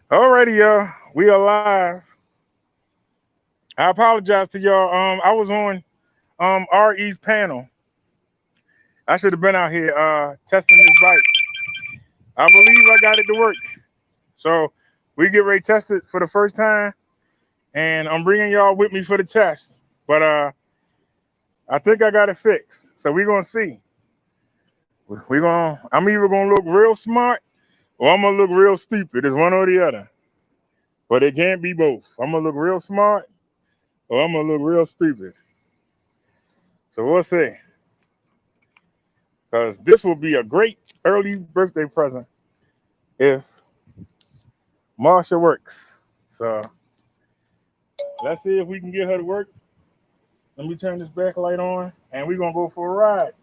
Alrighty, y'all. We are live. I apologize to y'all. I was on RE's panel. I should have been out here testing this bike. I believe I got it to work. So we get ready to test it for the first time, and I'm bringing y'all with me for the test. But I think I got it fixed. So we're gonna see. I'm either gonna look real smart or I'm gonna look real stupid. It's one or the other. But it can't be both. I'm gonna look real smart or I'm gonna look real stupid. So we'll see. Because this will be a great early birthday present if Marsha works. So let's see if we can get her to work. Let me turn this backlight on and we're gonna go for a ride.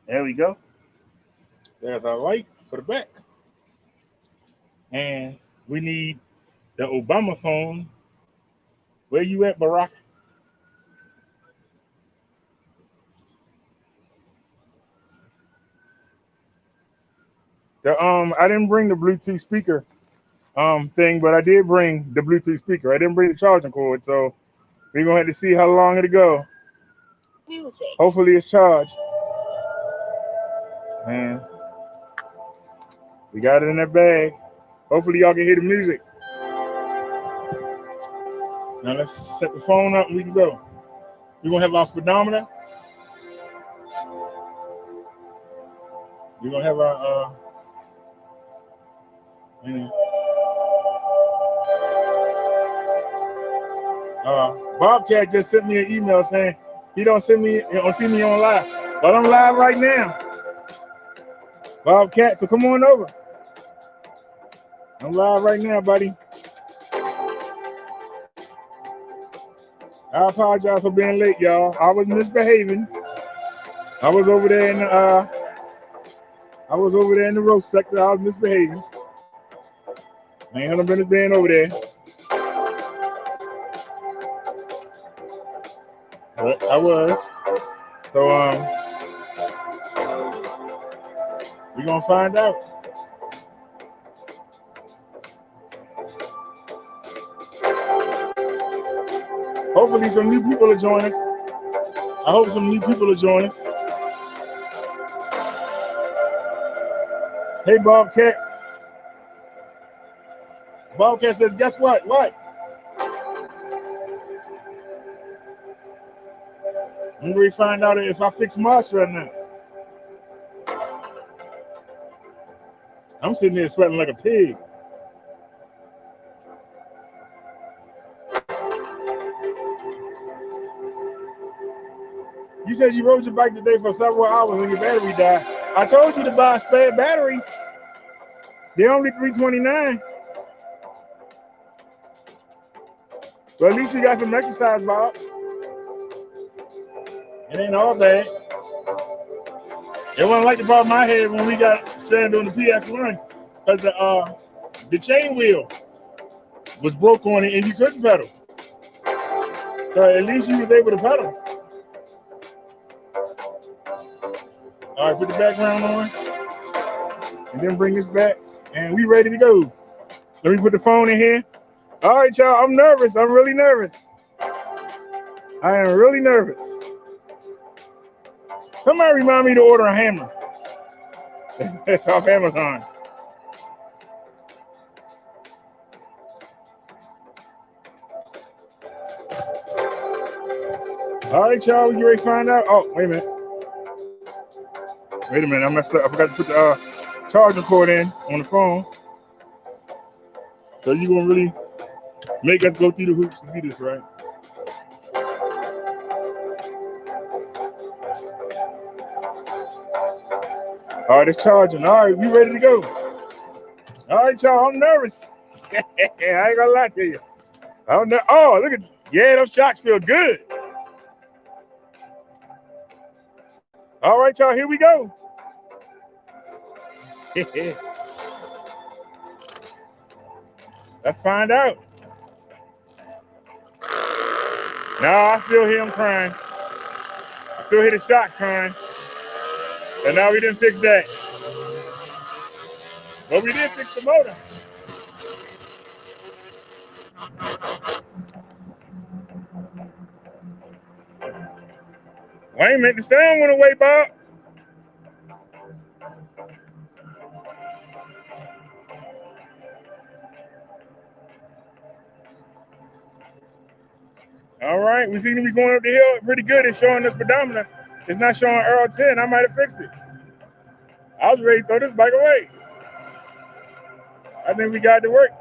There we go. There's our light for the back. And we need the Obama phone. Where you at, Barack? I didn't bring the Bluetooth speaker thing, but I did bring the Bluetooth speaker. I didn't bring the charging cord, so we're gonna have to see how long it'll go. We will see. Hopefully it's charged. And we got it in that bag. Hopefully y'all can hear the music. Now let's set the phone up and we can go. We're gonna have our speedometer. We're gonna have our you Bobcat just sent me an email saying he don't see me on live. But I'm live right now. Bobcat, so come on over. I'm live right now, buddy. I apologize for being late, y'all. I was misbehaving. I was over there in the roast sector. I was misbehaving. I ain't had no business being over there. But I was. So we're gonna find out. Hopefully some new people will join us. I hope some new people will join us. Hey Bobcat. Bobcat says, guess what? What? I'm going to find out if I fix Marsha or not. I'm sitting there sweating like a pig. You said you rode your bike today for several hours and your battery died. I told you to buy a spare battery. They're only $329. But at least you got some exercise, Bob. It ain't all bad. It wasn't like the problem I had when we got stranded on the PS1 because the chain wheel was broke on it and you couldn't pedal. So at least you was able to pedal. All right, put the background on and then bring this back and we ready to go. Let me put the phone in here. All right, y'all, I'm nervous. I'm really nervous. I am really nervous. Somebody remind me to order a hammer off Amazon. All right, y'all, we get ready to find out. Oh, wait a minute. Wait a minute, I messed up. I forgot to put the charger cord in on the phone. So you gonna really make us go through the hoops to do this, right? All right, it's charging. All right, we ready to go. All right, y'all, I'm nervous. I ain't gonna lie to you. Oh, look at, yeah, those shocks feel good. All right, y'all, here we go. Let's find out. No, I still hear him crying. I still hear the shots crying. And now we didn't fix that. But we did fix the motor. Wait a minute, the sound went away, Bob. All right, we seem to be going up the hill pretty good. It's showing the speedometer. It's not showing Earl 10. I might have fixed it. I was ready to throw this bike away. I think we got it to work.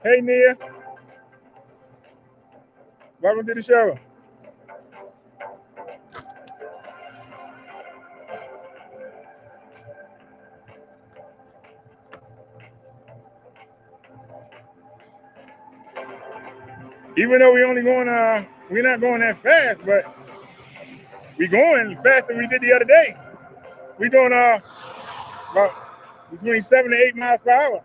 Hey, Nia. Welcome to the show. Even though we only going, we're not going that fast, but we going faster than we did the other day. We doing about between 7 to 8 miles per hour.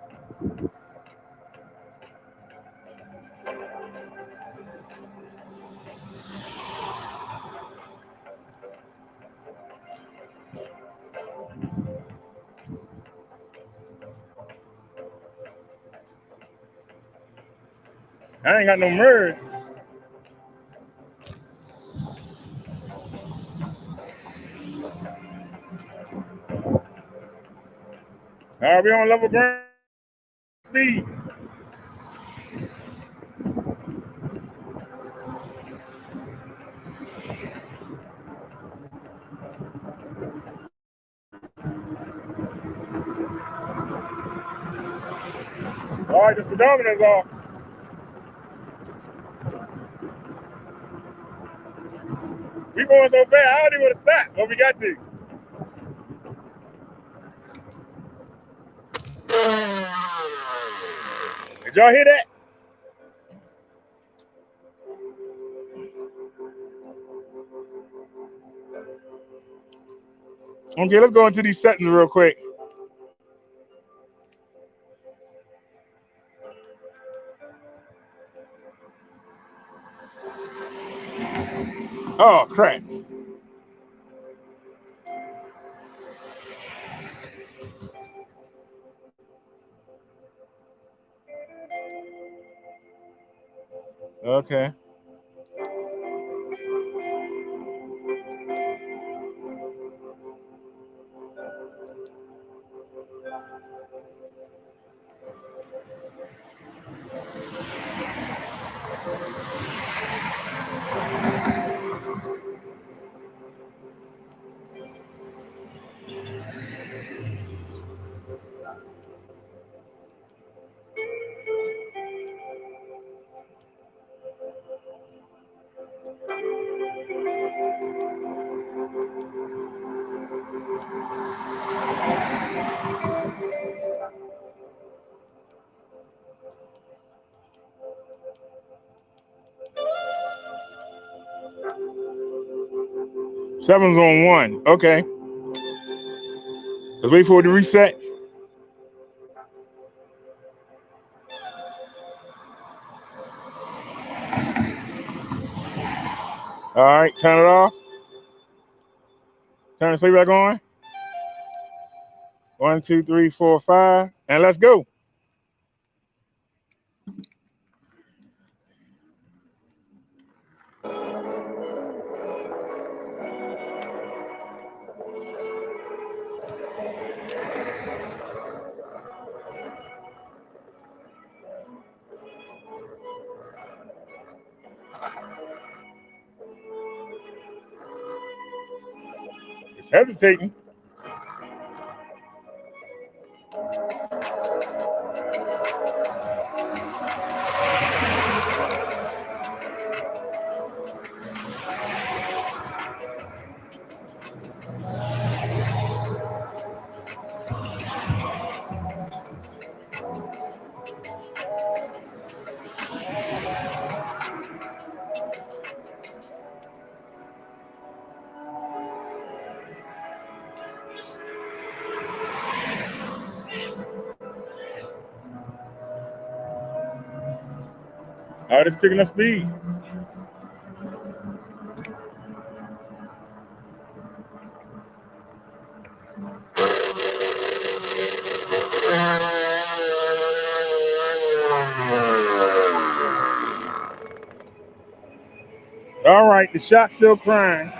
I ain't got no merge. All right, we on level ground speed. All right, the speedometer's off. We going so fast, I don't even want to stop, but we got to. Did y'all hear that? Okay, let's go into these settings real quick. Oh, crap. Okay. Seven's on one. Okay. Let's wait for it to reset. All right, turn it off. Turn the playback on. 1, 2, 3, 4, 5, and let's go. It's hesitating. Oh, it's picking up speed. All right, the shock's still crying.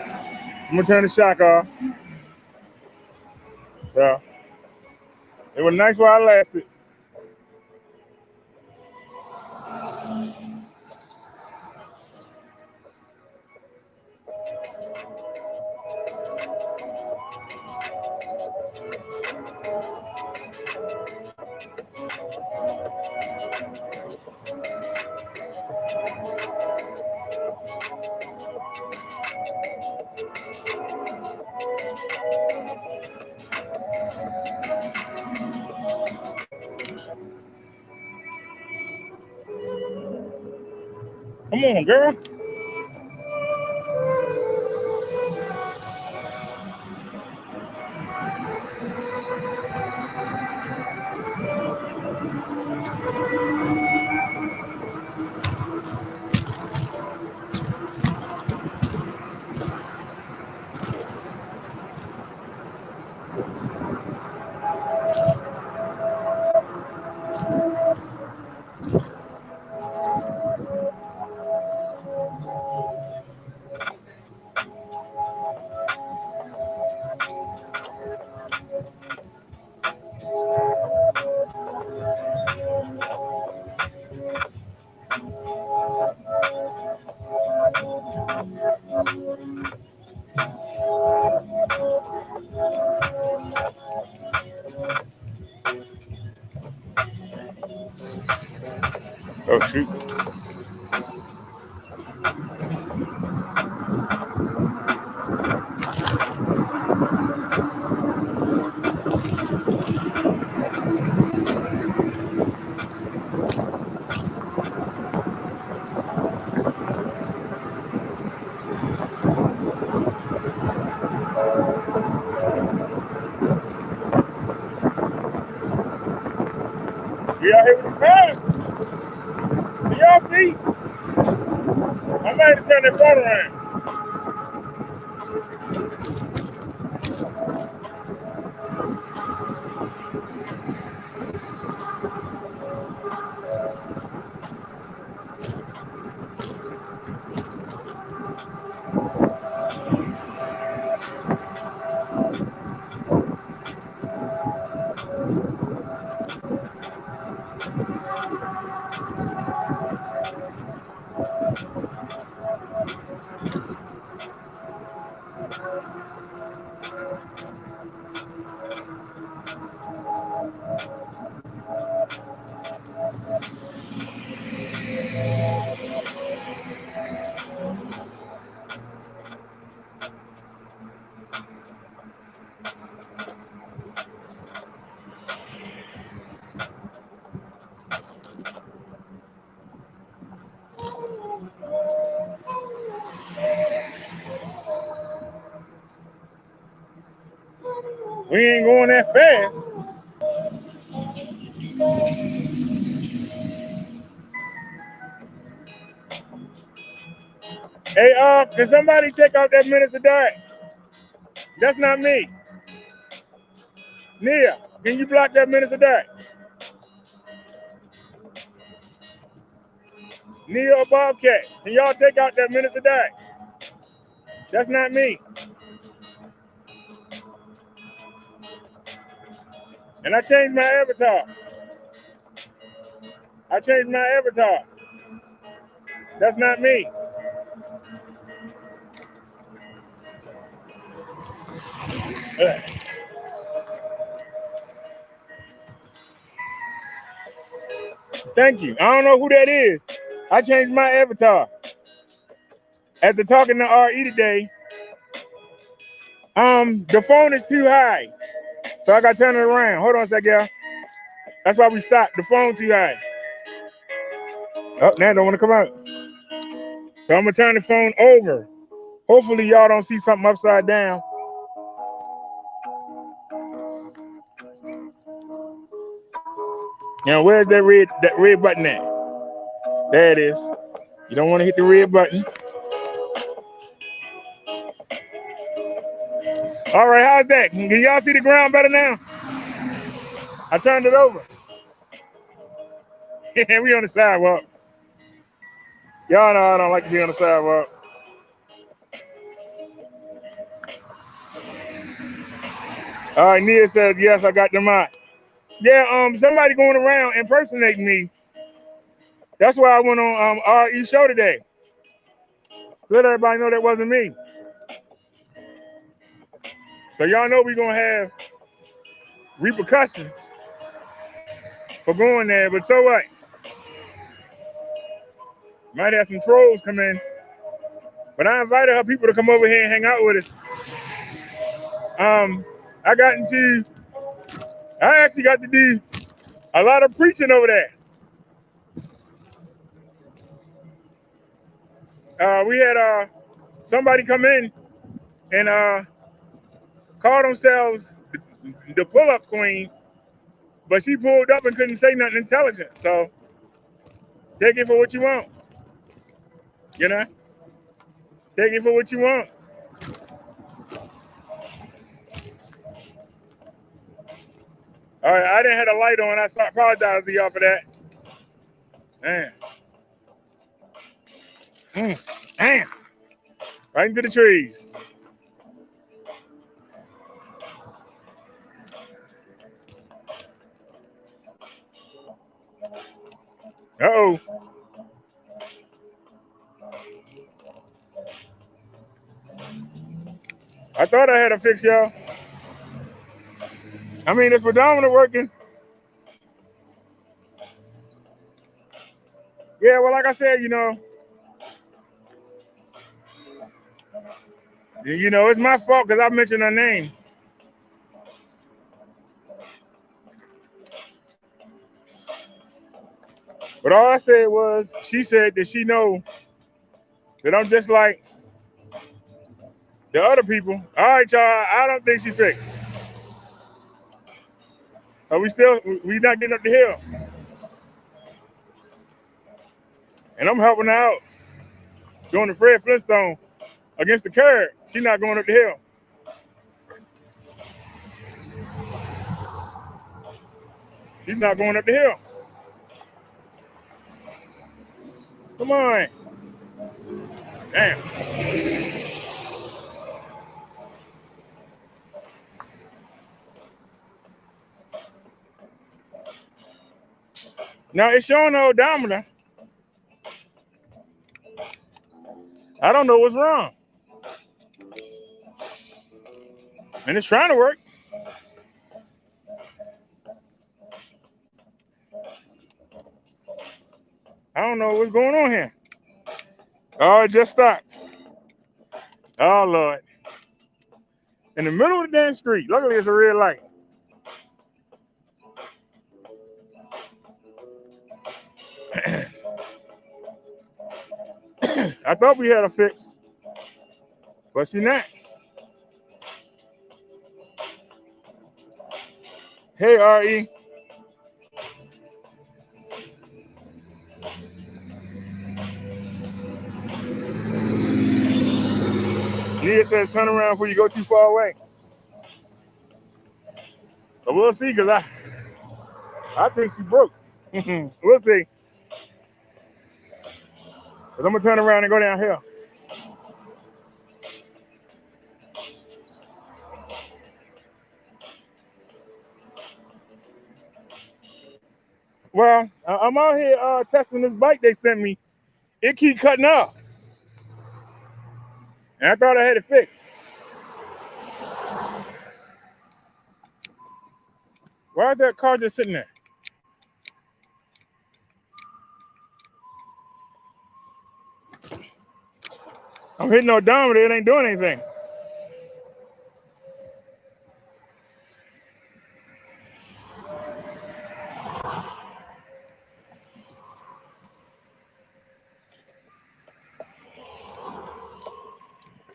I'm gonna turn the shock off. Yeah, it was nice while it lasted. Come on, girl. Oh shoot. We out here with the cars. Can y'all see? I might have to turn that phone around. We ain't going that fast. Hey, can somebody take out that Minister Derrick? That's not me. Nia, can you block that Minister Derrick? Nia or Bobcat, can y'all take out that Minister Derrick? That's not me. And I changed my avatar. I changed my avatar. That's not me. Ugh. Thank you. I don't know who that is. I changed my avatar. After talking to RE today, the phone is too high. So I got to turn it around. Hold on a second, y'all. That's why we stopped. The phone too high. Oh, now I don't want to come out. So I'm going to turn the phone over. Hopefully y'all don't see something upside down. Now, where's that red button at? There it is. You don't want to hit the red button. All right, how's that? Can y'all see the ground better now? I turned it over. We on the sidewalk. Y'all know I don't like to be on the sidewalk. All right, Nia says, yes, I got them out. Yeah, somebody going around impersonating me. That's why I went on RE show today. Let everybody know that wasn't me. So y'all know we're gonna have repercussions for going there, but so what? Might have some trolls come in. But I invited her people to come over here and hang out with us. I got into I actually got to do a lot of preaching over there. We had somebody come in and call themselves the pull-up queen, but she pulled up and couldn't say nothing intelligent. So take it for what you want, you know. Take it for what you want. All right, I didn't have a light on. I apologize to y'all for that. Man, damn, right into the trees. Uh-oh. I thought I had a fix, y'all. I mean, it's predominant working. Yeah, well, like I said, it's my fault because I mentioned her name. But all I said was, she said that she know that I'm just like the other people. All right, y'all, I don't think she fixed. But we not getting up the hill. And I'm helping her out, doing the Fred Flintstone against the curb. She's not going up the hill. She's not going up the hill. Come on. Damn. Now, it's showing the odometer. I don't know what's wrong. And it's trying to work. I don't know what's going on here. Oh, it just stopped. Oh, Lord. In the middle of the damn street. Luckily, it's a red light. I thought we had a fix, but she not. Hey, RE. Nia says turn around before you go too far away. But we'll see, because I think she broke. We'll see. Because I'm going to turn around and go down here. Well, I'm out here testing this bike they sent me. It keep cutting off. And I thought I had it fixed. Why is that car just sitting there? I'm hitting no odometer. It ain't doing anything.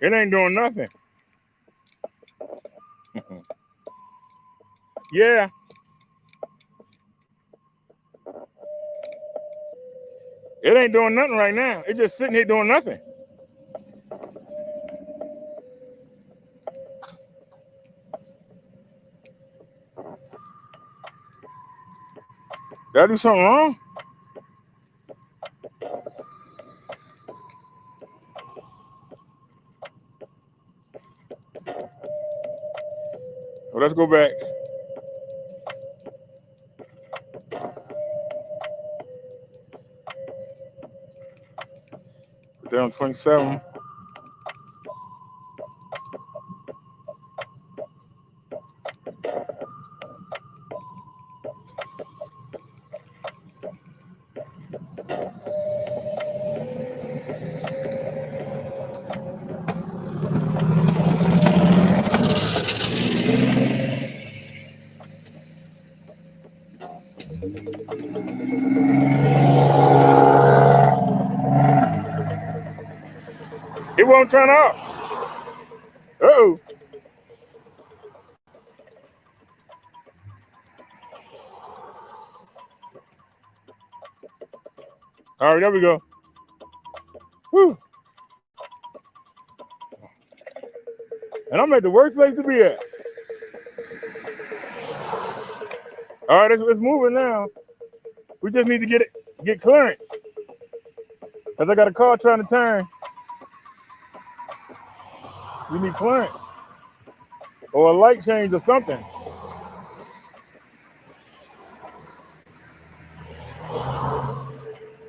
It ain't doing nothing. Yeah. It ain't doing nothing right now. It's just sitting here doing nothing. Did I do something wrong? Well, let's go back. Put that on 27. It won't turn off. Uh-oh. All right, there we go. Whew. And I'm at the worst place to be at. All right, it's moving now. We just need to get clearance. Cause I got a car trying to turn. We need clearance or a light change or something.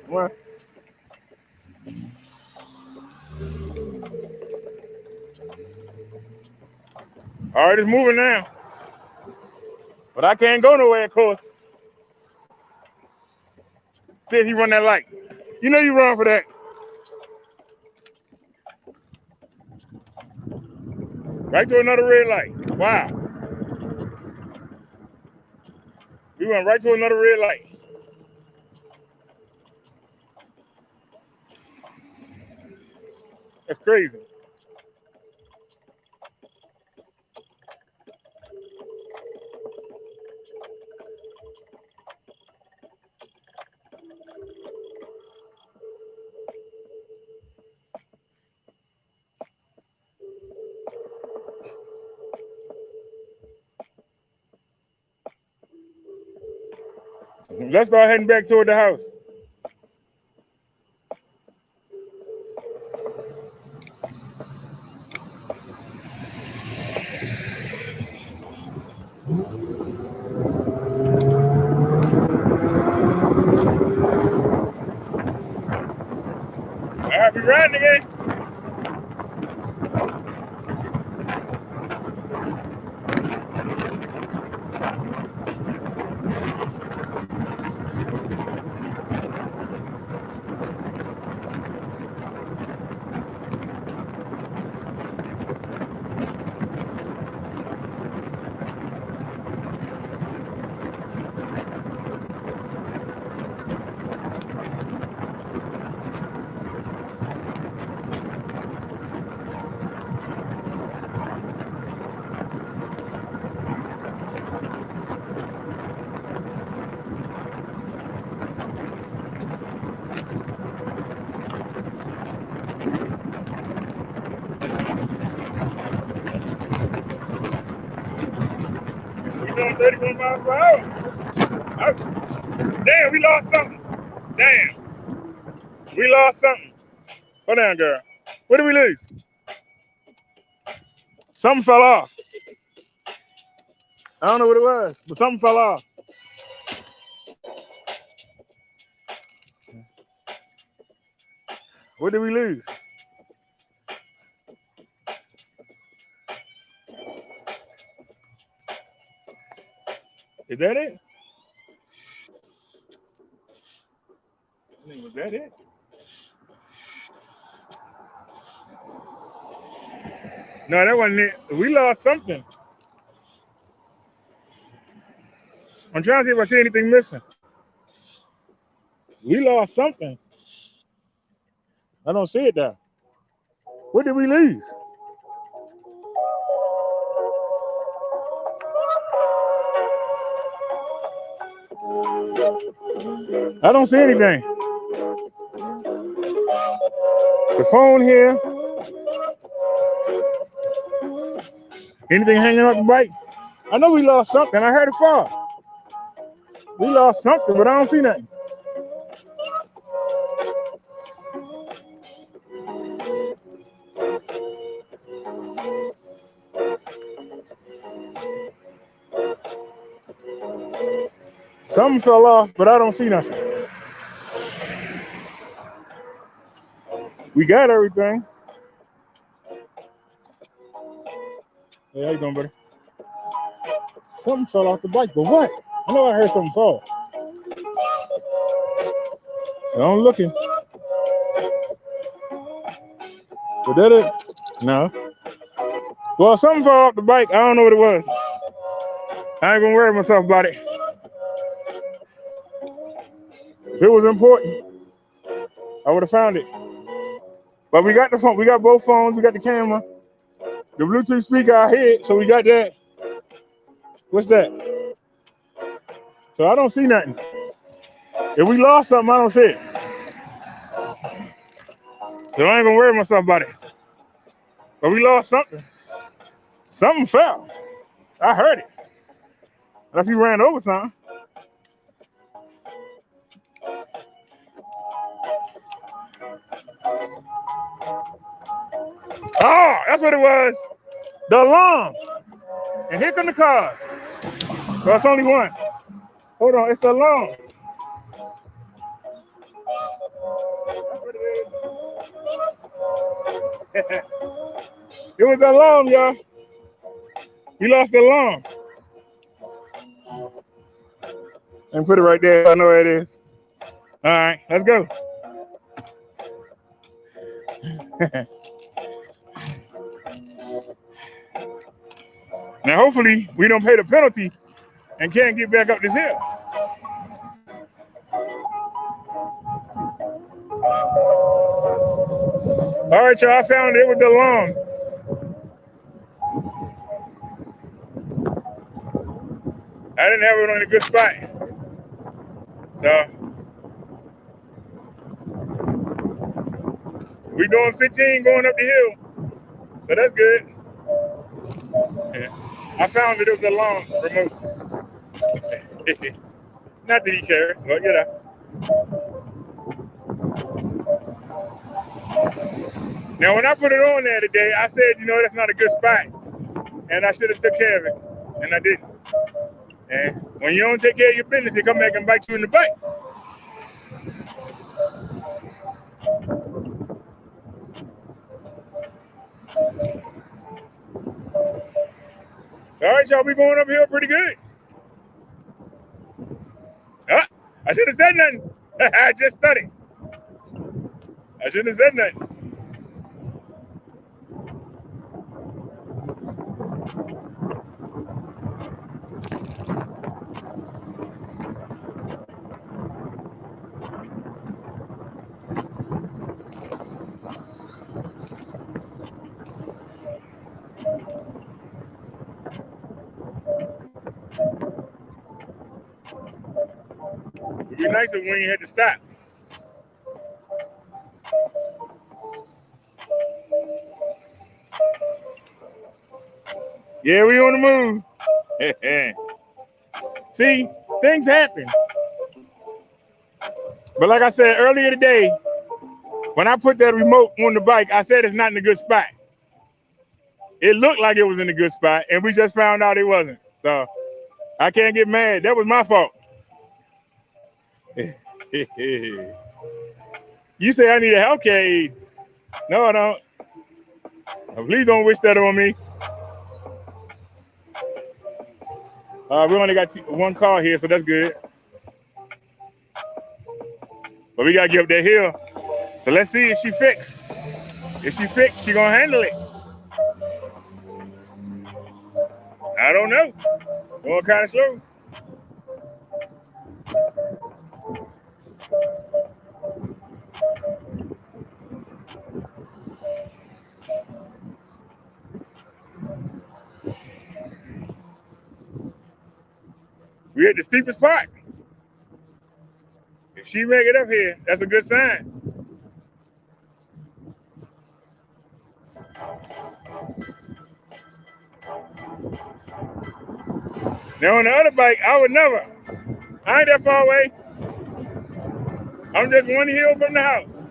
Well, all right, it's moving now. But I can't go nowhere, of course. See if he run that light. You know you run for that. Right to another red light. Wow. We went right to another red light. That's crazy. Let's start heading back toward the house. All right, we riding again. We doing 31 miles per hour. Ouch. Damn, we lost something. Damn, we lost something. Hold on, girl. What did we lose? Something fell off. I don't know what it was, but something fell off. What did we lose? Is that it? Was that it? No, that wasn't it. We lost something. I'm trying to see if I see anything missing. We lost something. I don't see it though. What did we lose? I don't see anything. The phone here. Anything hanging off the bike? I know we lost something. I heard it fall. We lost something, but I don't see nothing. Something fell off, but I don't see nothing. We got everything. Hey, how you doing, buddy? Something fell off the bike, but what? I know I heard something fall. So I'm looking. But that it? No. Well, something fell off the bike. I don't know what it was. I ain't gonna worry myself about it. If it was important, I would have found it. But we got the phone. We got both phones. We got the camera. The Bluetooth speaker I hear it, so we got that. What's that? So I don't see nothing. If we lost something, I don't see it. So I ain't gonna worry myself about it. But we lost something. Something fell. I heard it. Unless he ran over something. Oh, that's what it was. The alarm. And here come the car. Well, it's only one. Hold on, it's the alarm. It was the alarm, y'all. We lost the alarm. And put it right there. I know where it is. All right, let's go. Now, hopefully, we don't pay the penalty and can't get back up this hill. All right, y'all, I found it with the alarm. I didn't have it on a good spot. So, we doing 15 going up the hill. So that's good. I found it was the alarm remote. Not that he cares, but you know. Now, when I put it on there today, I said, you know, that's not a good spot. And I should have took care of it. And I didn't. And when you don't take care of your business, they come back and bite you in the butt. All right, y'all, we going up here pretty good. I should have said nothing. I just studied. I shouldn't have said nothing. It'd be nicer when you had to stop. Yeah, we on the move. See, things happen. But like I said earlier today, when I put that remote on the bike, I said it's not in a good spot. It looked like it was in a good spot, and we just found out it wasn't. So I can't get mad. That was my fault. You say I need a healthcare aid. No, I don't. Please don't wish that on me. We only got one car here, so that's good. But we got to get up that hill. So let's see if she fixed. If she fixed, she going to handle it. I don't know. Going kind of slow. We at the steepest part. If she make it up here, that's a good sign. Now on the other bike, I would never. I ain't that far away. I'm just one hill from the house.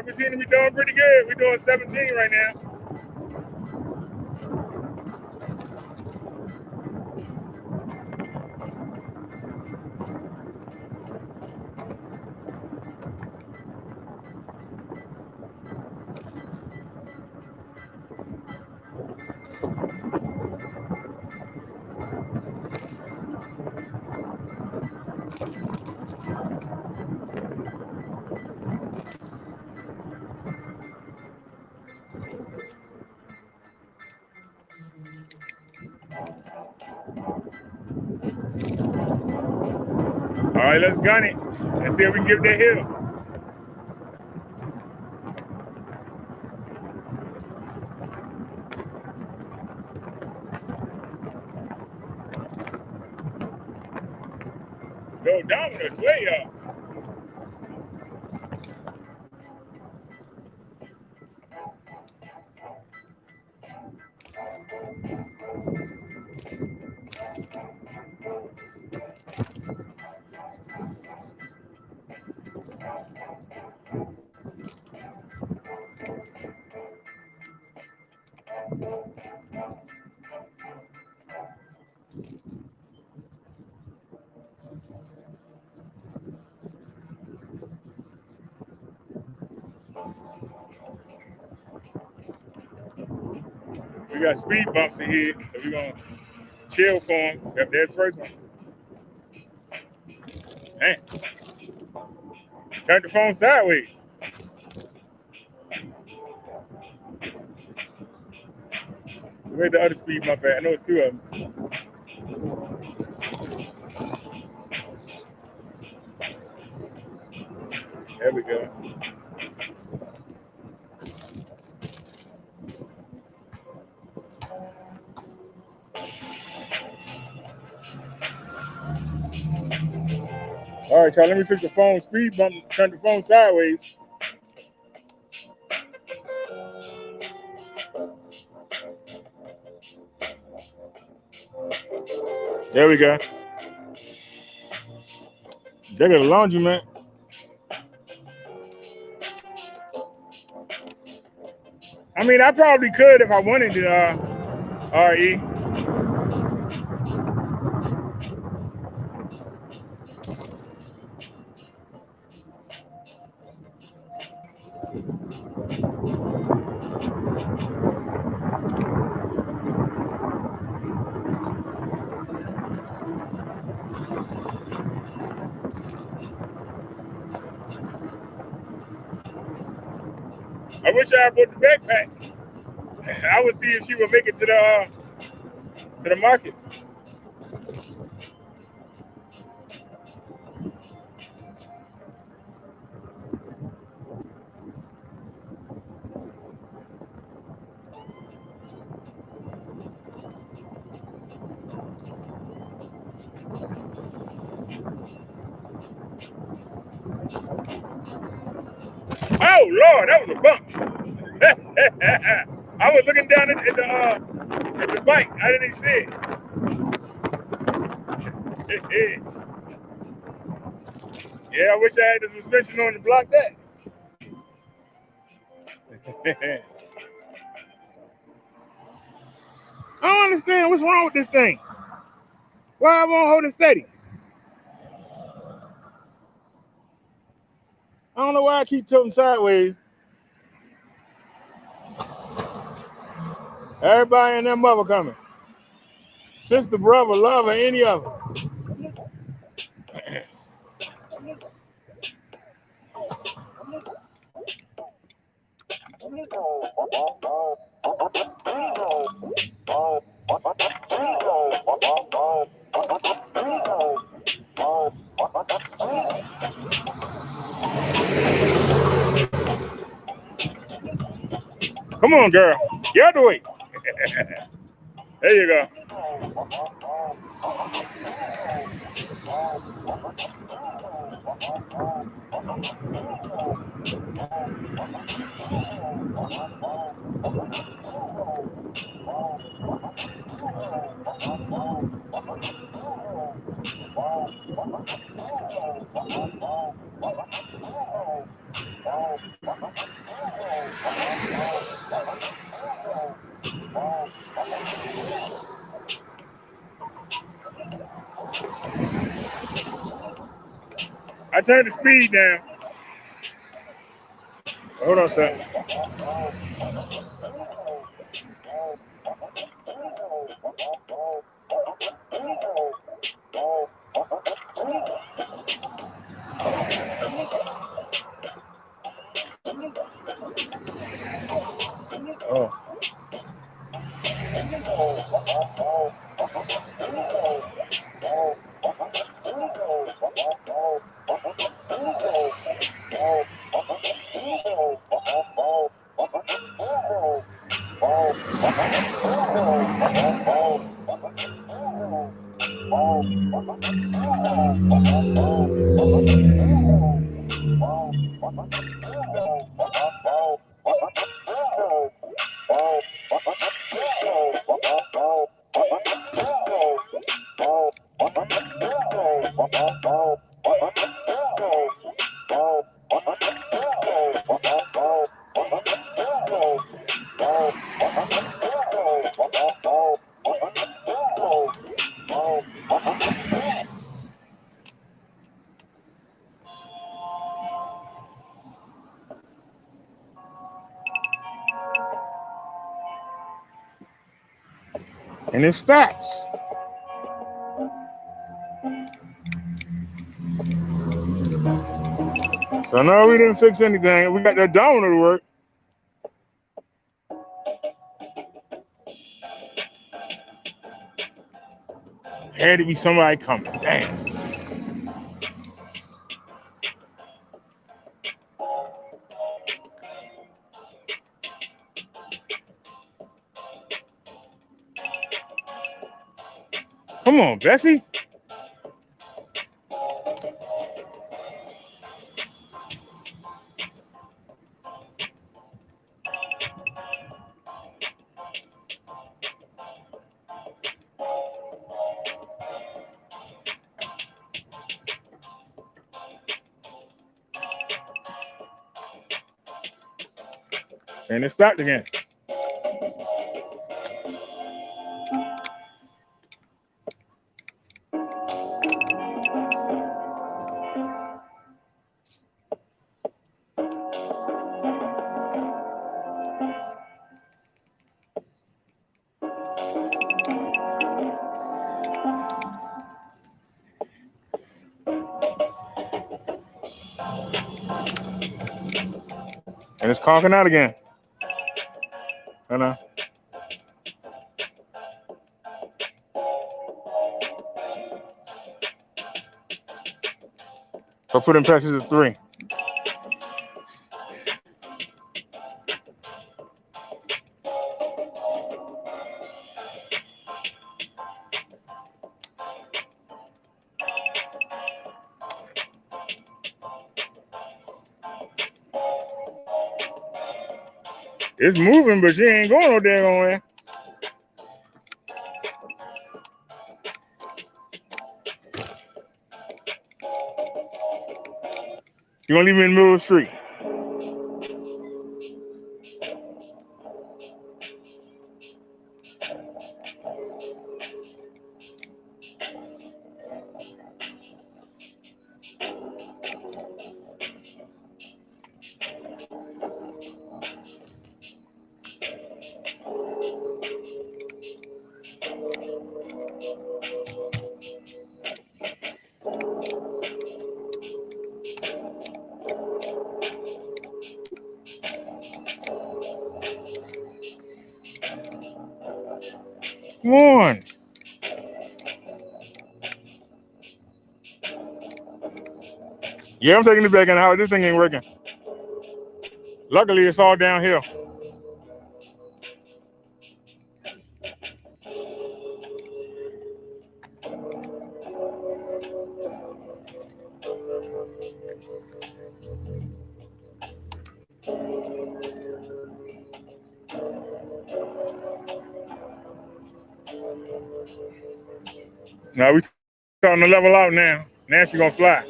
We seem to be doing pretty good. We're doing 17 right now. All right, let's gun it. Let's see if we can get that hill. Yo, Domino's way up. We got speed bumps ahead, so we're gonna chill for them. That's the first one. Man, turn the phone sideways. Where's the other speed bump at? I know it's two of them. There we go. All right, y'all, let me fix the phone speed bump, turn the phone sideways. There we go. They got a laundromat. I mean, I probably could if I wanted to, RE. I wish I had put the backpack. I would see if she would make it to the market. Oh Lord, that was a bump. I was looking down at the bike. I didn't even see it. Yeah, I wish I had the suspension on to block that. I don't understand what's wrong with this thing. Why I won't hold it steady? I don't know why I keep tilting sideways. Everybody and their mother coming. Sister, brother, lover, any of them. Come on, girl. Get out the way. There you go. I turned the speed down. Hold on a second. Oh. And it stops. So no, we didn't fix anything. We got that domino to work. Had to be somebody coming. Damn. Come on, Bessie. And it stopped again. And it's conking out again. I know. So put in passes of 3. It's moving, but she ain't going no daggone way. You gonna leave me in the middle of the street? Come on. Yeah, I'm taking it back in the house. This thing ain't working. Luckily, it's all downhill. Now we starting to level out now. Now she gonna fly.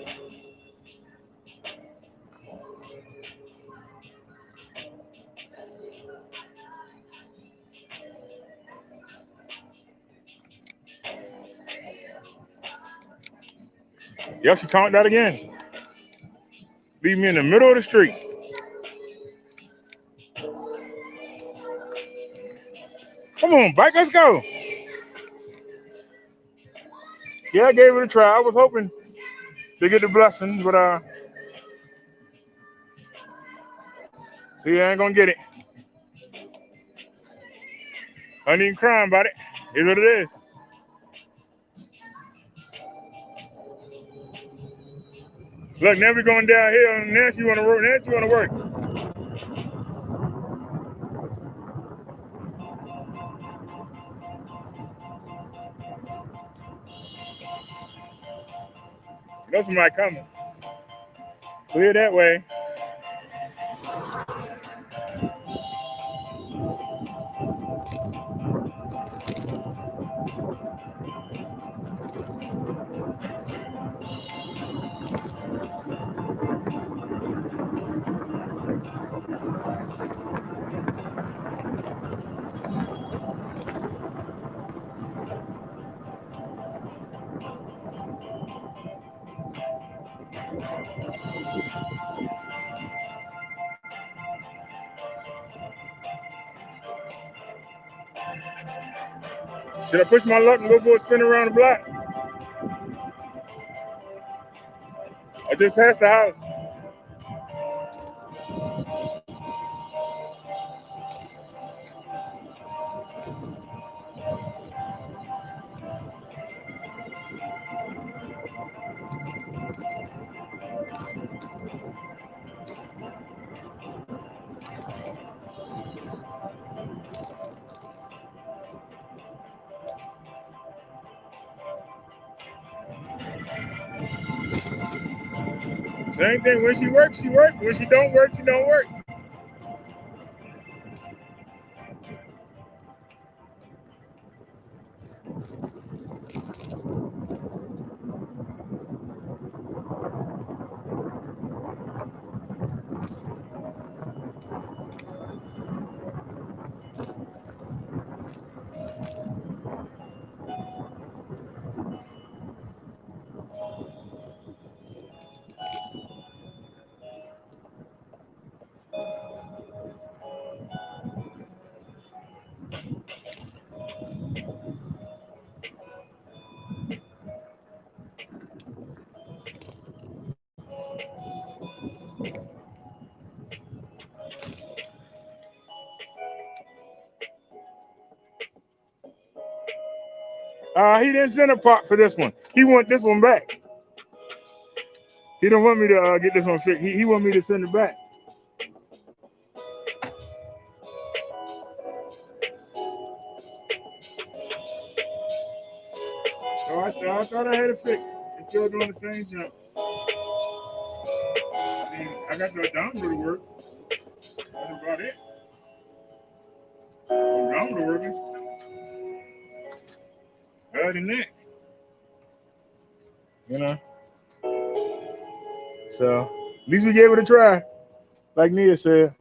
Yep, she conked that again. Leave me in the middle of the street. Come on, bike, let's go. Yeah, I gave it a try. I was hoping to get the blessing, but see, I ain't gonna get it. I ain't even crying about it. It's what it is. Look, now we're going downhill, and now she wanna work. Now she wanna work. You know somebody coming. Clear that way. Should I push my luck and go for a spin around the block? I just passed the house. Same thing. When she works, she works. When she don't work, she don't work. He didn't send a part for this one. He want this one back. He don't want me to get this one fixed. He want me to send it back. So I thought I had it fixed. It's still doing the same jump. I mean, I got the odometer to work. That's about it. The odometer working. Other than that, you know. So at least we gave it a try. Like Nia said,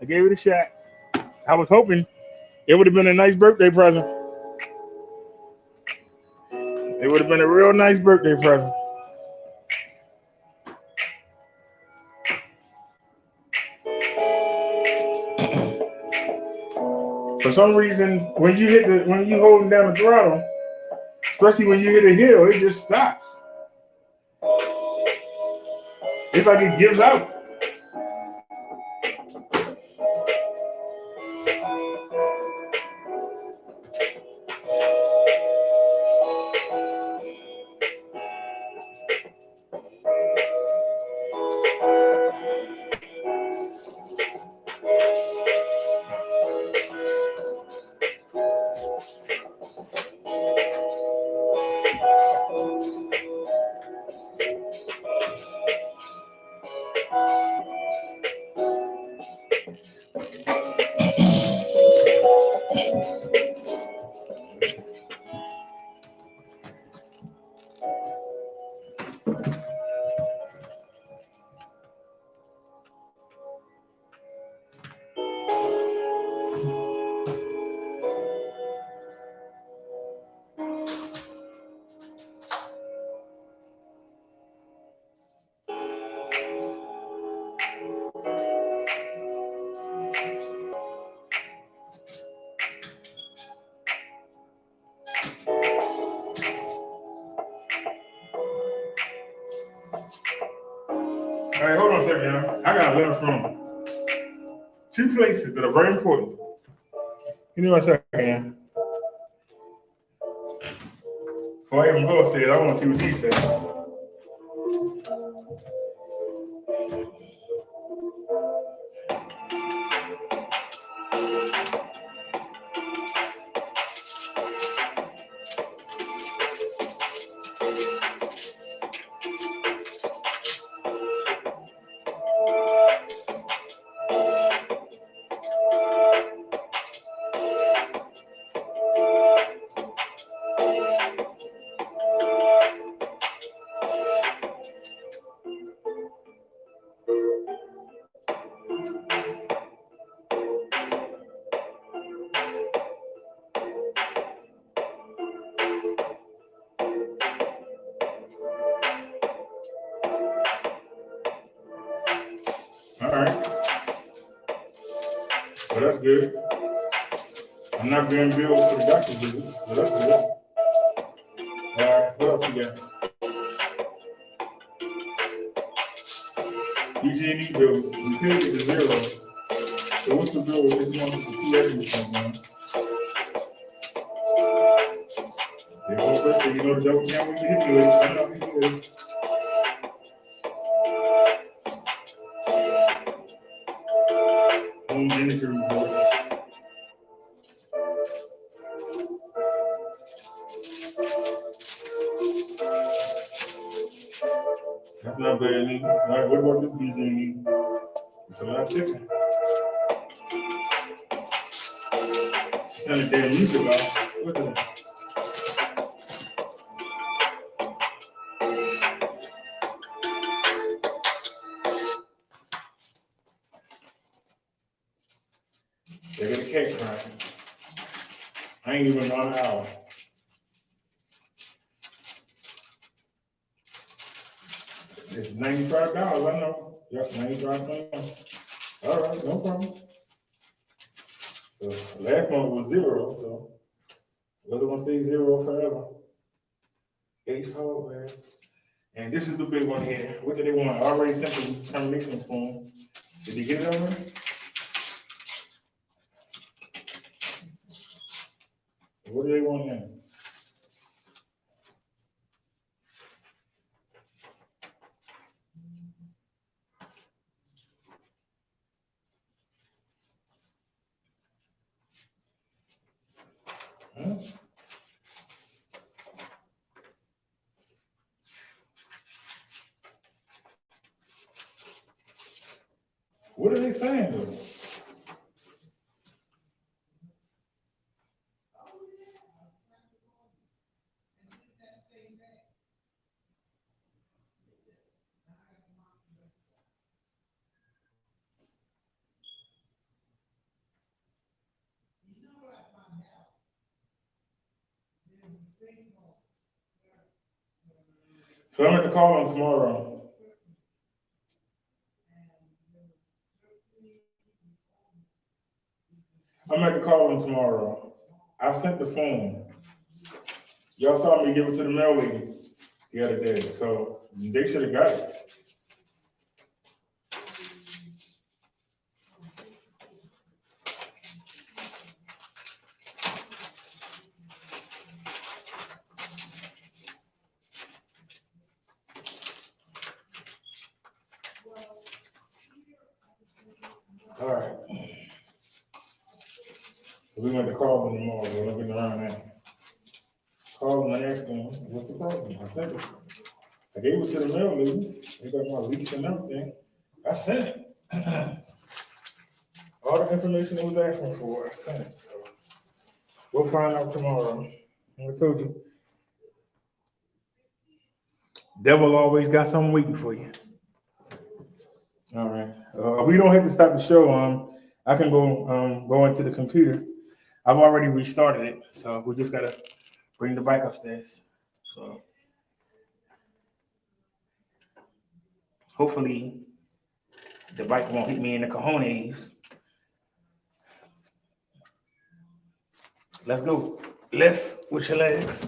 I gave it a shot. I was hoping it would have been a nice birthday present. It would have been a real nice birthday present. For some reason, when you holding down the throttle, especially when you hit a hill, it just stops. It's like it gives out. All right, hold on a second, y'all. I got a letter from two places that are very important. Give me 1 second, y'all. Before I even go upstairs, I want to see what he said. All right. So that's good. I'm not being billed for the doctor's visit, so that's good. All right, what else you got? EG&E bill, we paid it to zero. So what's the bill this month for two everything, man? They go birthday, you know the devil can't wait to hit you with it. I know he did. Home energy report. That's not bad, nigga. All right, what about this BG&E? It's a lot of chicken. Kind of damn music off. What the? They got a cat crying. I ain't even on an hour. It's $95, I know. Yep, $95. All right, no problem. So last month was zero, so was it gonna stay zero forever? Ace hardware. And this is the big one here. What do they want? Already sent the termination form. Did you get it already? What do they want now? Huh? What are they saying though? So I'm at the call them tomorrow. I'm at the call them tomorrow. I sent the form. Y'all saw me give it to the mail lady the other day, so they should have got it. All right. We went to call them tomorrow. We're looking around now. Call them and ask them what's the problem. I sent it. I gave it to the mail lady. They got my lease and everything. I sent it. All the information it was asking for, I sent it. So we'll find out tomorrow. I told you, devil always got something waiting for you. All right. We don't have to stop the show. I can go into the computer. I've already restarted it, so we just gotta bring the bike upstairs. So hopefully the bike won't hit me in the cojones. Let's go. Lift with your legs.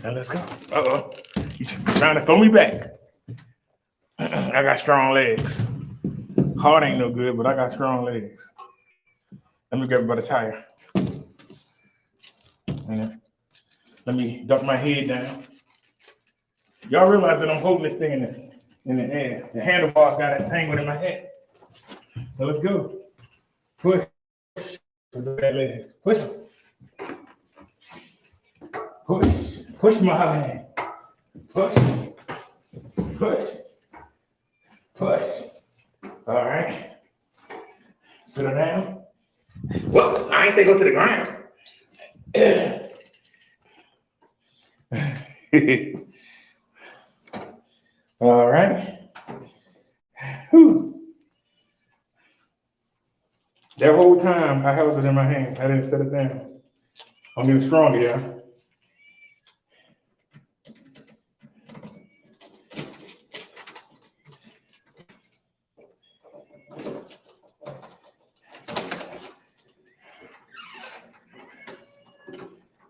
And let's go. Uh-oh. You trying to throw me back. I got strong legs. Heart ain't no good, but I got strong legs. Let me grab it by the tire. And let me duck my head down. Y'all realize that I'm holding this thing in the air. The handlebars got it tangled in my head. So let's go. Push. That leg. Push. Push. Push my leg. Push. Push. Push. All right. Sit down. Whoops. I ain't say go to the ground. All right. Whew. That whole time I held it in my hand. I didn't set it down. I'm getting stronger, yeah.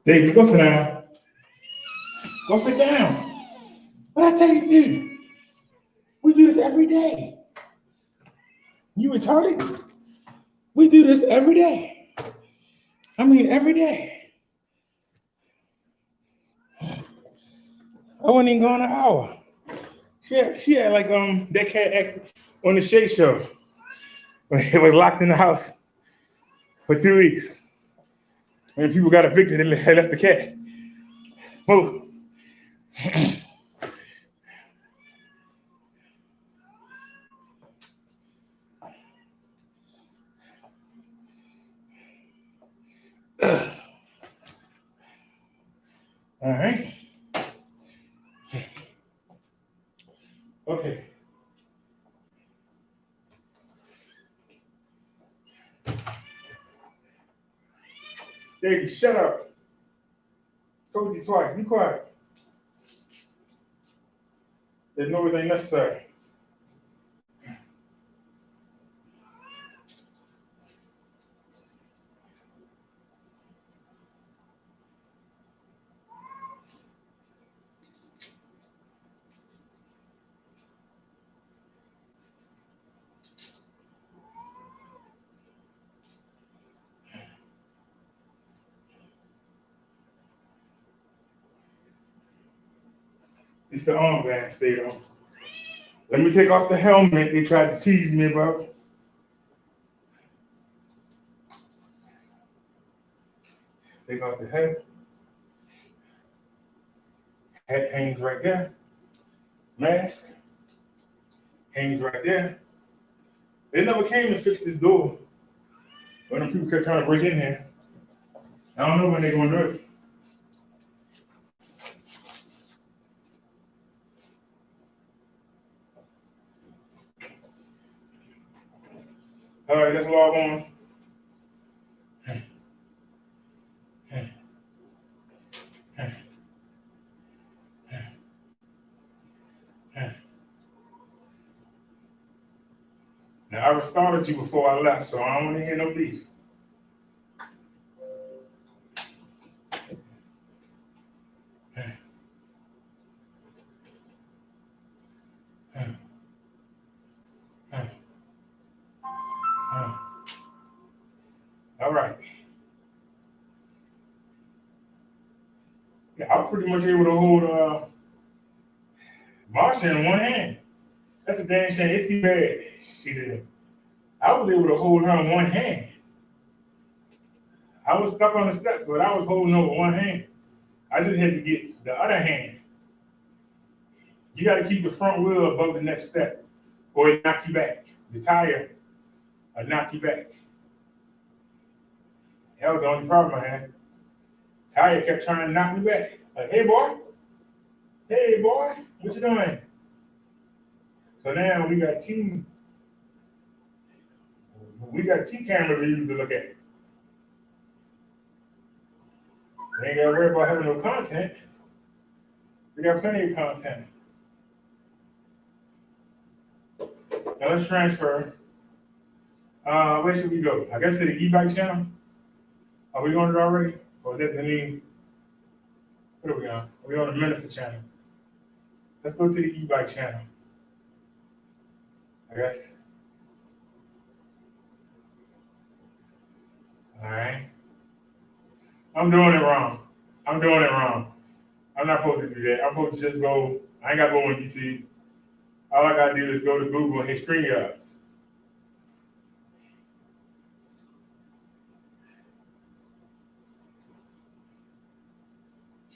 David, go sit down. Go sit down. What I tell you to do? We do this every day. You retarded? We do this every day. I mean, every day. I wasn't even gone an hour. She had like that cat act on the Shake Show when it was locked in the house for 2 weeks. When people got evicted, they left the cat. Move. All right. Okay. Davey, shut up. Told you twice. Be quiet. That noise ain't necessary. It's the armband stayed on. Let me take off the helmet they tried to tease me about. Take off the head. Hat hangs right there. Mask hangs right there. They never came to fix this door. But them people kept trying to break in here. I don't know when they're gonna do it. All right, let's log on. Now, I restarted you before I left, so I don't want to hear no beef. All right. Yeah, I was pretty much able to hold Marsha in one hand. That's a damn shame. It's too bad she didn't. I was able to hold her in one hand. I was stuck on the steps, but I was holding over one hand. I just had to get the other hand. You got to keep the front wheel above the next step, or it knock you back. The tire or knock you back. That was the only problem I had. Taya kept trying to knock me back. Like, hey boy, what you doing? So now we got two camera views to look at. We ain't gotta worry about having no content. We got plenty of content. Now let's transfer. Where should we go? I guess to the e-bike channel. Are we on it already? Or is that the new? What are we on? Are we on the minister channel? Let's go to the e-bike channel. I guess. All right. I'm doing it wrong. I'm doing it wrong. I'm not supposed to do that. I'm supposed to just go. I ain't got to go on YouTube. All I got to do is go to Google and hit StreamYards.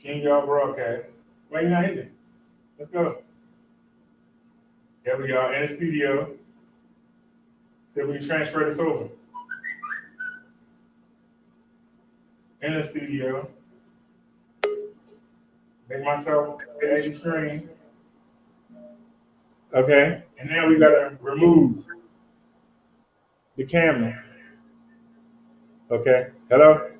StreamYard broadcast. Why you not hitting it? Let's go. There we are in the studio. See if we can transfer this over. In the studio. Make myself the edge screen. Okay. And now we gotta remove the camera. Okay. Hello?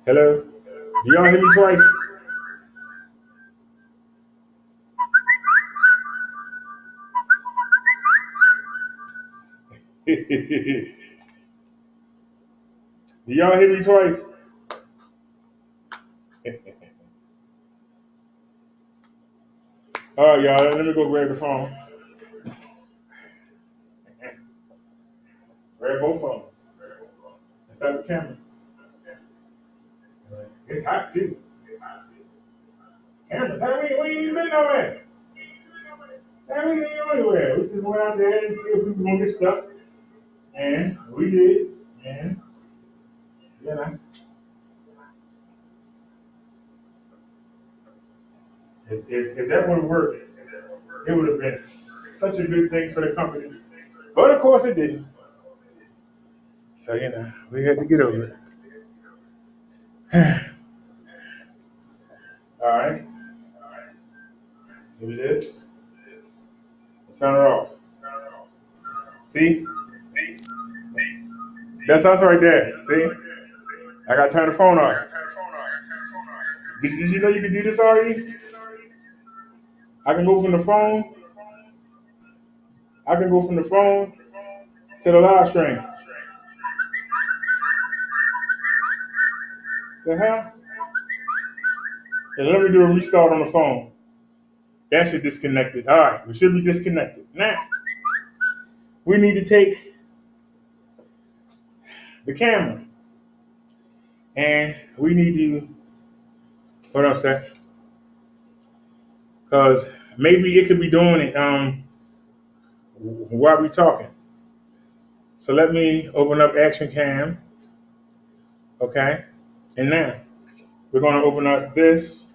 Hello? Do y'all hear me twice? Do y'all hear me twice? All right, y'all. Let me go grab the phone. Grab both phones. Let's start the camera. It's hot too. Cameras. How we ain't even been nowhere. How we ain't even anywhere. We just went out there and see if we was gonna get stuck. And we did. And you know, if that would have worked, it would have been such a good thing for the company. But of course it didn't. So we had to get over it. All right. Do this. Turn it off. See? That's us right there. See? I gotta turn the phone off. Did you know you can do this already? I can go from the phone. I can go from the phone to the live stream. The hell? And let me do a restart on the phone. That should disconnect it. All right, we should be disconnected. Now, we need to take the camera and we need to, hold on a sec, because maybe it could be doing it while we talking. So let me open up Action Cam. Okay, and now we're going to open up this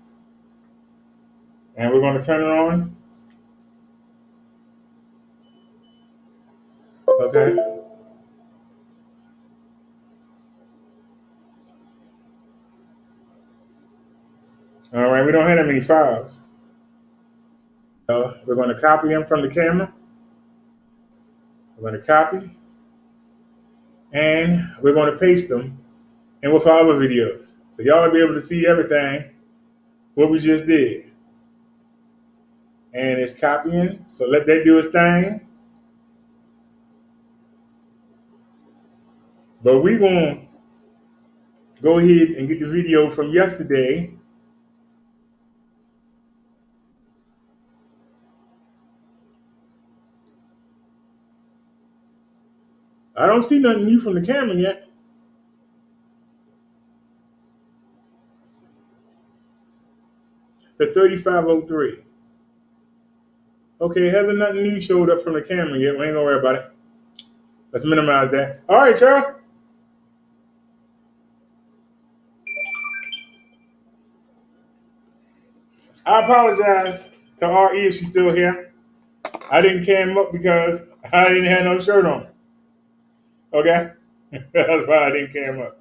and we're going to turn it on. Okay. All right, we don't have that many files. So we're going to copy them from the camera. We're going to copy and we're going to paste them in with our other videos. So y'all will be able to see everything what we just did. And it's copying. So let that do its thing. But we're going to go ahead and get the video from yesterday. I don't see nothing new from the camera yet. The 3503. Okay, hasn't nothing new showed up from the camera yet. We ain't gonna worry about it. Let's minimize that. All right, y'all. I apologize to RE if she's still here. I didn't cam up because I didn't have no shirt on. Okay? That's why I didn't cam up.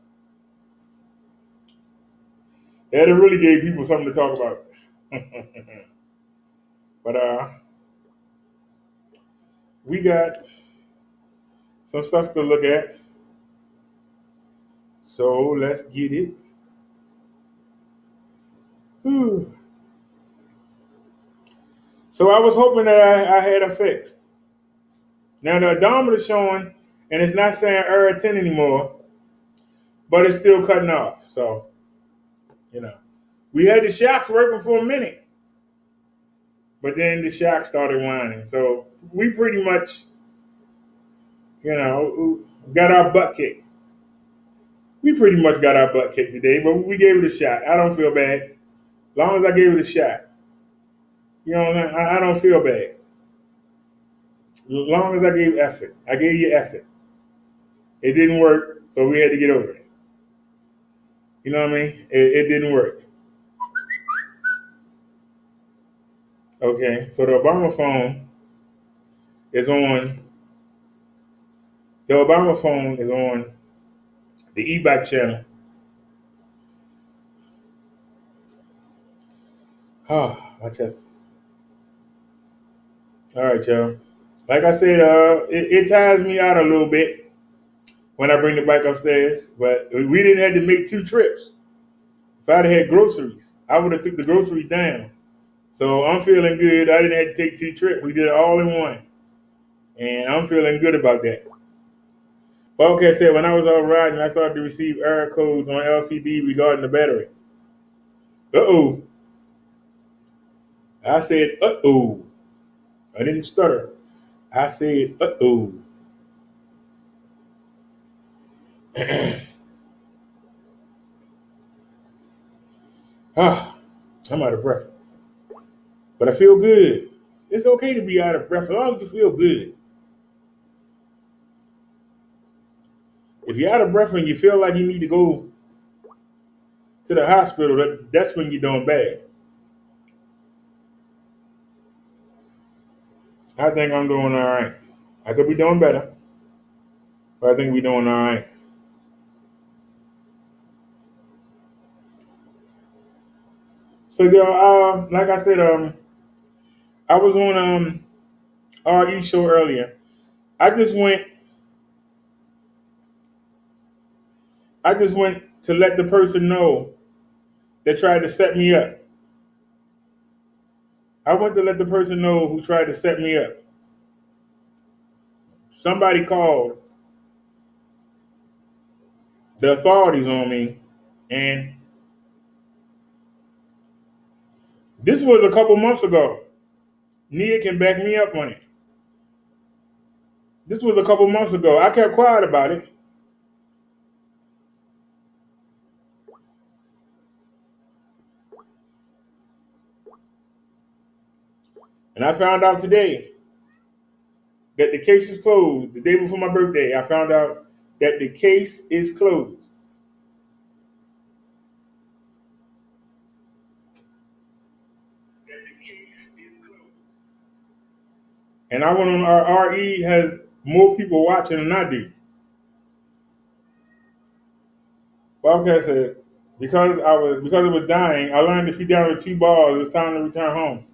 That really gave people something to talk about. But we got some stuff to look at. So let's get it. Whew. So I was hoping that I had it fixed. Now the odometer is showing, and it's not saying error 10 anymore, but it's still cutting off. So, you know, we had the shocks working for a minute, but then the shocks started whining. So we pretty much, got our butt kicked. We pretty much got our butt kicked today, but we gave it a shot. I don't feel bad. As long as I gave it a shot. You know what I'm saying? I don't feel bad. As long as I gave effort. I gave you effort. It didn't work, so we had to get over it. You know what I mean? It didn't work. Okay, so the Obama phone is on. The Obama phone is on the e-bike channel. Oh, my chest. All right, y'all. Like I said, it tires me out a little bit when I bring the bike upstairs, but we didn't have to make 2 trips. If I'd had groceries, I would have took the groceries down. So I'm feeling good. I didn't have to take 2 trips. We did it all in one, and I'm feeling good about that. But okay, I said when I was out riding, I started to receive error codes on LCD regarding the battery. Uh-oh. I said, uh-oh. I didn't stutter. I said, uh-oh. Ah, I'm out of breath. But I feel good. It's okay to be out of breath as long as you feel good. If you're out of breath and you feel like you need to go to the hospital, that's when you're doing bad. I think I'm doing all right. I could be doing better, but I think we're doing all right. So, y'all, like I said, I was on RE show earlier. I just went. I just went to let the person know that tried to set me up. I went to let the person know who tried to set me up. Somebody called the authorities on me, and this was a couple months ago. Nia can back me up on it. This was a couple months ago. I kept quiet about it. And I found out today that the case is closed. The day before my birthday, I found out that the case is closed. And I went on our RE has more people watching than I do. Bobcat said, because it was dying, I learned if you're down with 2 bars, it's time to return home.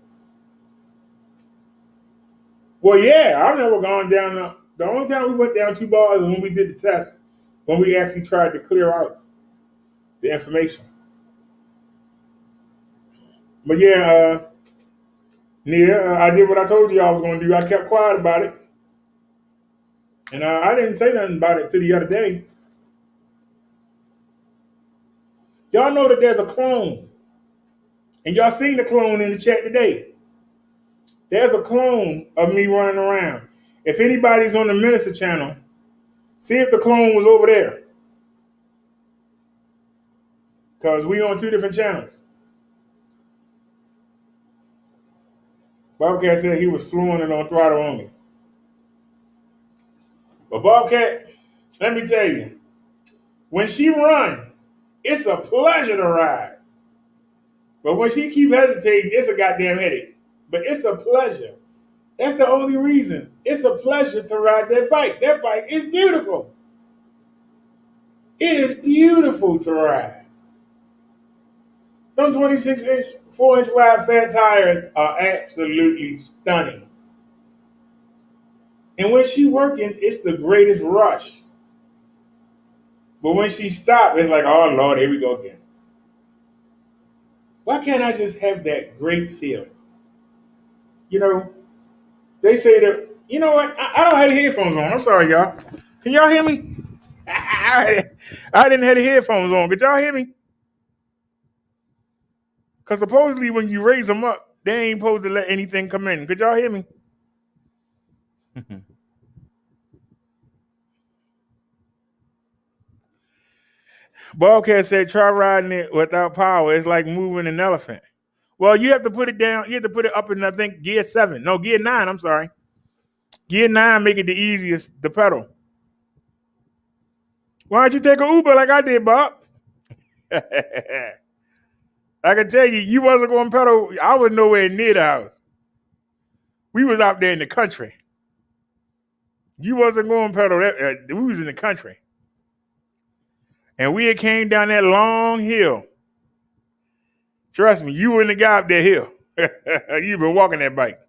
Well, yeah, I've never gone down. The only time we went down 2 bars is when we did the test, when we actually tried to clear out the information. But yeah, Nia, I did what I told you I was going to do. I kept quiet about it, and I didn't say nothing about it till the other day. Y'all know that there's a clone, and y'all seen the clone in the chat today. There's a clone of me running around. If anybody's on the Minister channel, see if the clone was over there, because we on 2 different channels. Bobcat said he was fluent and on throttle only. But Bobcat, let me tell you, when she run, it's a pleasure to ride. But when she keep hesitating, it's a goddamn headache. But it's a pleasure. That's the only reason. It's a pleasure to ride that bike. That bike is beautiful. It is beautiful to ride. Them 26-inch, 4-inch wide fat tires are absolutely stunning. And when she working, it's the greatest rush. But when she stopped, it's like, oh Lord, here we go again. Why can't I just have that great feeling? You know, they say that, you know what? I don't have the headphones on. I'm sorry, y'all. Can y'all hear me? I didn't have the headphones on. Could y'all hear me? Because supposedly when you raise them up, they ain't supposed to let anything come in. Could y'all hear me? Ballcat said, try riding it without power. It's like moving an elephant. Well, you have to put it down. You have to put it up in, I think, gear 7. No, gear 9. I'm sorry. Gear 9 make it the easiest, the pedal. Why don't you take an Uber like I did, Bob? I can tell you, you wasn't going pedal. I was nowhere near the house. We was out there in the country. You wasn't going pedal. We was in the country. And we had came down that long hill. Trust me, you were the guy up that hill. You've been walking that bike.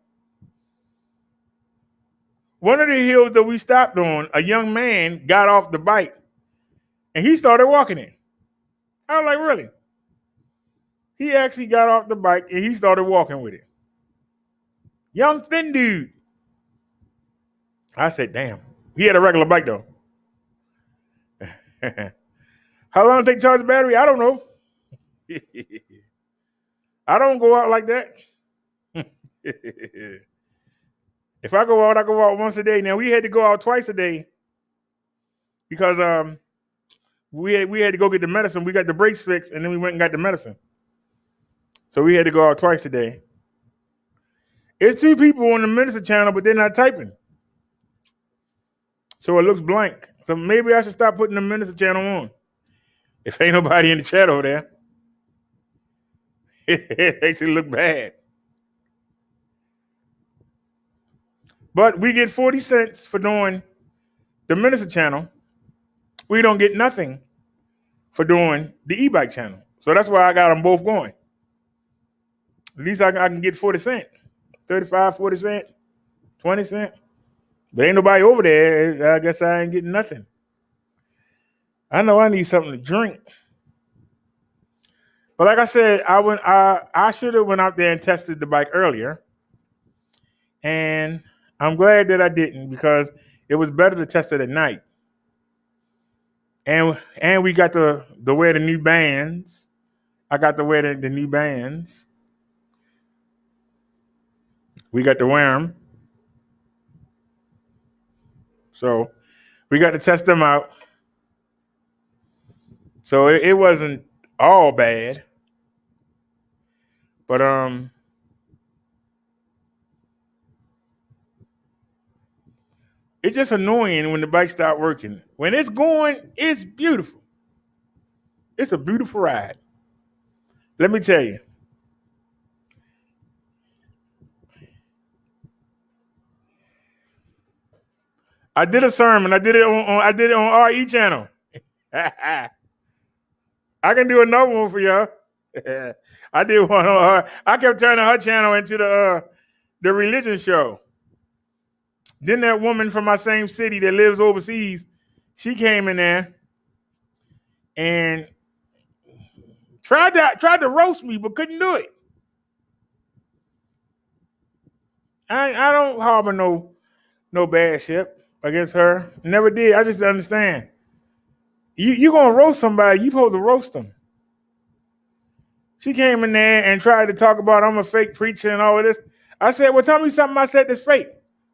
One of the hills that we stopped on, a young man got off the bike and he started walking it. I was like, really? He actually got off the bike and he started walking with it. Young thin dude. I said, damn. He had a regular bike though. How long did it take to charge the battery? I don't know. I don't go out like that. If I go out once a day. Now we had to go out twice a day because we had to go get the medicine. We got the brakes fixed and then we went and got the medicine. So we had to go out twice a day. It's 2 people on the minister channel, but they're not typing. So it looks blank. So maybe I should stop putting the minister channel on. If ain't nobody in the chat over there, it makes it look bad. But we get 40 cents for doing the minister channel. We don't get nothing for doing the e-bike channel. So that's why I got them both going. At least I can get 40 cents, 35, 40 cents, 20 cents. But ain't nobody over there. I guess I ain't getting nothing. I know I need something to drink. But like I said, I should have went out there and tested the bike earlier. And I'm glad that I didn't because it was better to test it at night. And we got to wear the new bands. I got to wear the new bands. We got to wear them. So we got to test them out. So it wasn't all bad. But it's just annoying when the bike stopped working. When it's going, it's beautiful. It's a beautiful ride. Let me tell you. I did a sermon. I did it on RE channel. I can do another one for y'all. I did one on her. I kept turning her channel into the religion show. Then that woman from my same city that lives overseas, she came in there and tried to roast me, but couldn't do it. I don't harbor no bad shit against her. Never did. I just understand. You gonna roast somebody, you supposed to roast them. She came in there and tried to talk about I'm a fake preacher and all of this. I said, well, tell me something I said that's fake.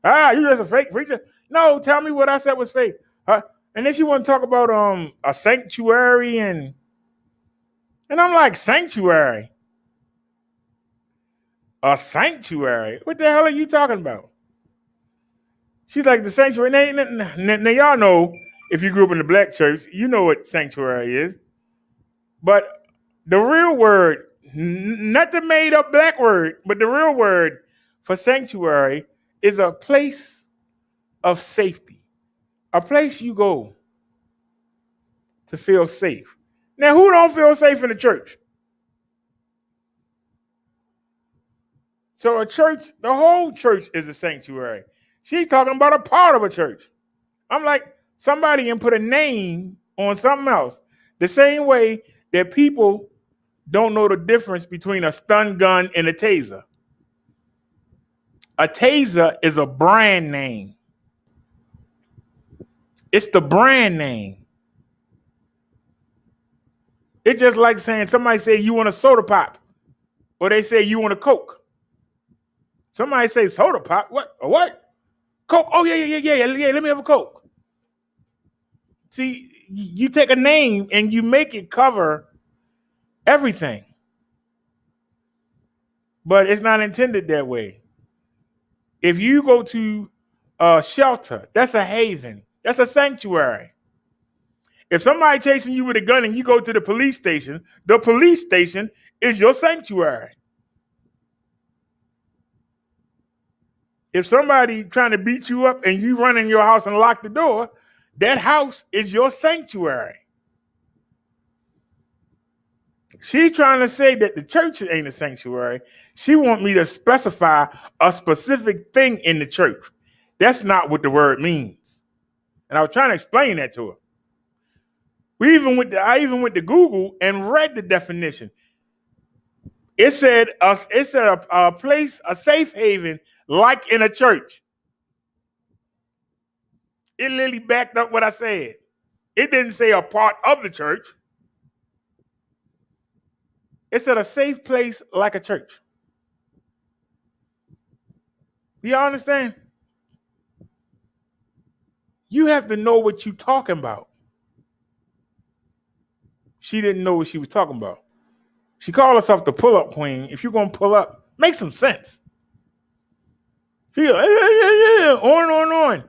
You just a fake preacher? No, tell me what I said was fake. And then she want to talk about a sanctuary and I'm like, sanctuary? A sanctuary? What the hell are you talking about? She's like, the sanctuary. Now y'all know, if you grew up in the black church, you know what sanctuary is. But the real word, not the made up black word, but the real word for sanctuary is a place of safety, a place you go to feel safe. Now, who don't feel safe in the church? So a church, the whole church is a sanctuary. She's talking about a part of a church. I'm like, somebody can put a name on something else. The same way that people don't know the difference between a stun gun and a taser. A taser is a brand name. It's the brand name. It's just like saying somebody say you want a soda pop, or they say you want a Coke. Somebody say soda pop. What? A what? Coke. Oh yeah. Let me have a Coke. See, you take a name and you make it cover everything, but it's not intended that way. If you go to a shelter, that's a haven. That's a sanctuary. If somebody chasing you with a gun and you go to the police station is your sanctuary. If somebody trying to beat you up and you run in your house and lock the door, that house is your sanctuary. She's trying to say that the church ain't a sanctuary. She want me to specify a specific thing in the church. That's not what the word means. And I was trying to explain that to her. I even went to Google and read the definition. It said a place, a safe haven, like in a church. It literally backed up what I said. It didn't say a part of the church. It said a safe place like a church. Do y'all understand? You have to know what you're talking about. She didn't know what she was talking about. She called herself the pull-up queen. If you're going to pull up, make some sense. She go, yeah, on.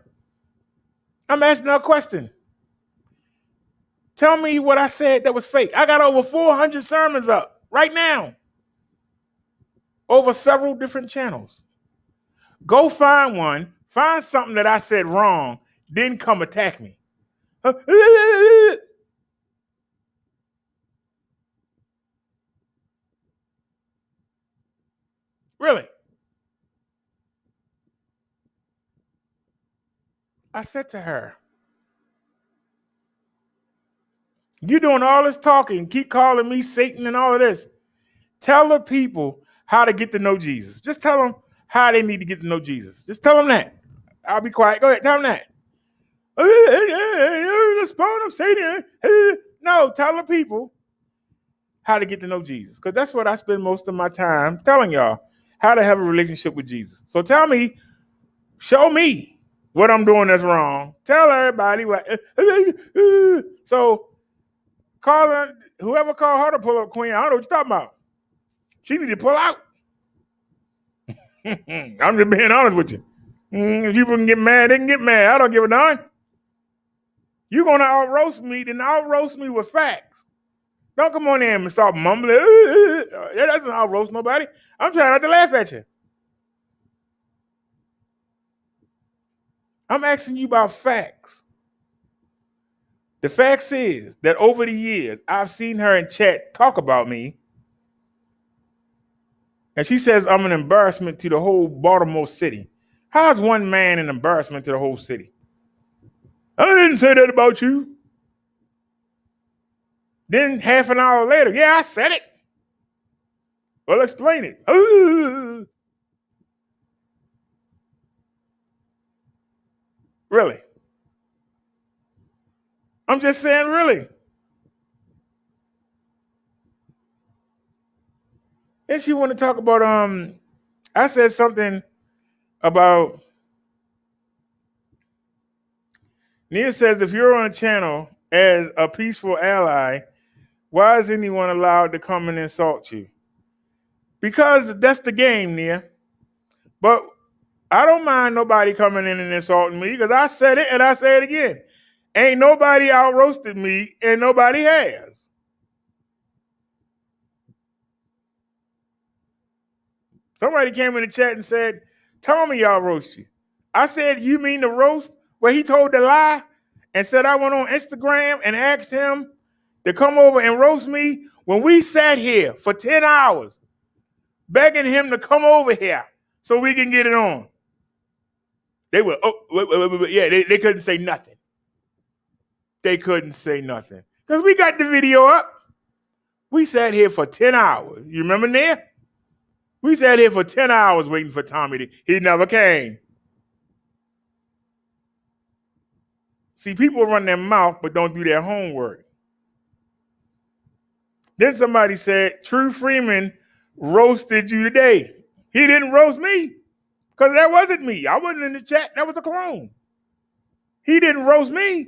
I'm asking her a question. Tell me what I said that was fake. I got over 400 sermons up right now over several different channels. Go find one, find something that I said wrong, then come attack me. Really? I said to her, you doing all this talking, keep calling me Satan and all of this. Tell the people how to get to know Jesus. Just tell them how they need to get to know Jesus. Just tell them that. I'll be quiet. Go ahead, tell them that. The spawn of Satan. No, tell the people how to get to know Jesus. Because that's what I spend most of my time telling y'all, how to have a relationship with Jesus. So tell me, show me what I'm doing that's wrong. Tell everybody what. So call her, whoever called her to pull up queen, I don't know what you're talking about. She need to pull out. I'm just being honest with you. If people can get mad, they can get mad. I don't give a darn. You're going to out-roast me, then out-roast me with facts. Don't come on in and start mumbling. That doesn't out-roast nobody. I'm trying not to laugh at you. I'm asking you about facts. The facts is that over the years, I've seen her in chat talk about me. And she says I'm an embarrassment to the whole Baltimore city. How's one man an embarrassment to the whole city? I didn't say that about you. Then half an hour later, yeah, I said it. Well, explain it. Really? I'm just saying, really. And she want to talk about, I said something about, Nia says, if you're on a channel as a peaceful ally, why is anyone allowed to come and insult you? Because that's the game, Nia. But I don't mind nobody coming in and insulting me because I said it and I say it again. Ain't nobody out roasted me and nobody has. Somebody came in the chat and said Tommy, y'all roast you. I said, you mean the roast where he told the lie and said I went on Instagram and asked him to come over and roast me when we sat here for 10 hours begging him to come over here so we can get it on. They were, yeah, they couldn't say nothing. They couldn't say nothing. Because we got the video up. We sat here for 10 hours. You remember that? We sat here for 10 hours waiting for Tommy. He never came. See, people run their mouth but don't do their homework. Then somebody said, True Freeman roasted you today. He didn't roast me because that wasn't me. I wasn't in the chat. That was a clone. He didn't roast me.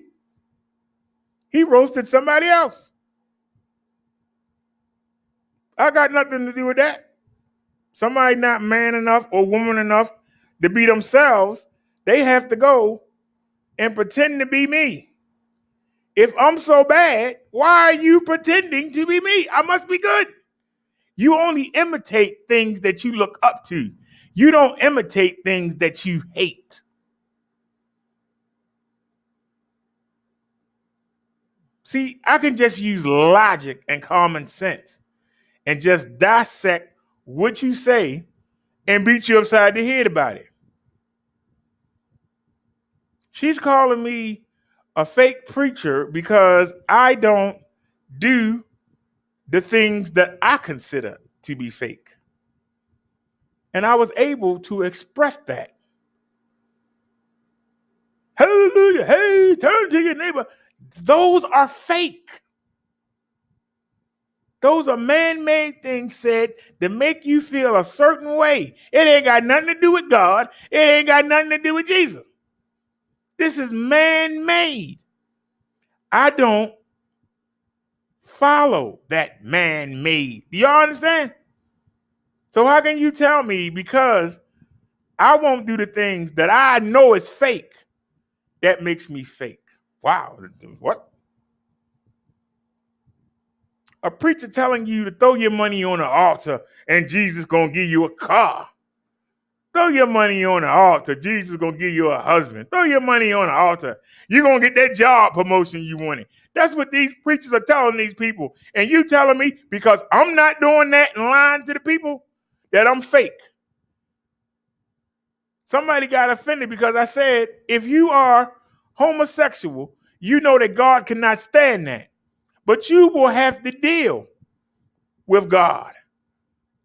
He roasted somebody else. I got nothing to do with that. Somebody not man enough or woman enough to be themselves, they have to go and pretend to be me. If I'm so bad, why are you pretending to be me? I must be good. You only imitate things that you look up to. You don't imitate things that you hate. See, I can just use logic and common sense and just dissect what you say and beat you upside the head about it. She's calling me a fake preacher because I don't do the things that I consider to be fake. And I was able to express that. Hallelujah. Hey, turn to your neighbor. Those are fake. Those are man-made things said to make you feel a certain way. It ain't got nothing to do with God. It ain't got nothing to do with Jesus. This is man-made. I don't follow that man-made. Do y'all understand? So how can you tell me because I won't do the things that I know is fake, that makes me fake? Wow. What? A preacher telling you to throw your money on the altar and Jesus gonna give you a car. Throw your money on the altar. Jesus gonna give you a husband. Throw your money on the altar. You're gonna get that job promotion you wanted. That's what these preachers are telling these people. And you telling me because I'm not doing that and lying to the people that I'm fake. Somebody got offended because I said, if you are homosexual, you know that God cannot stand that. But you will have to deal with God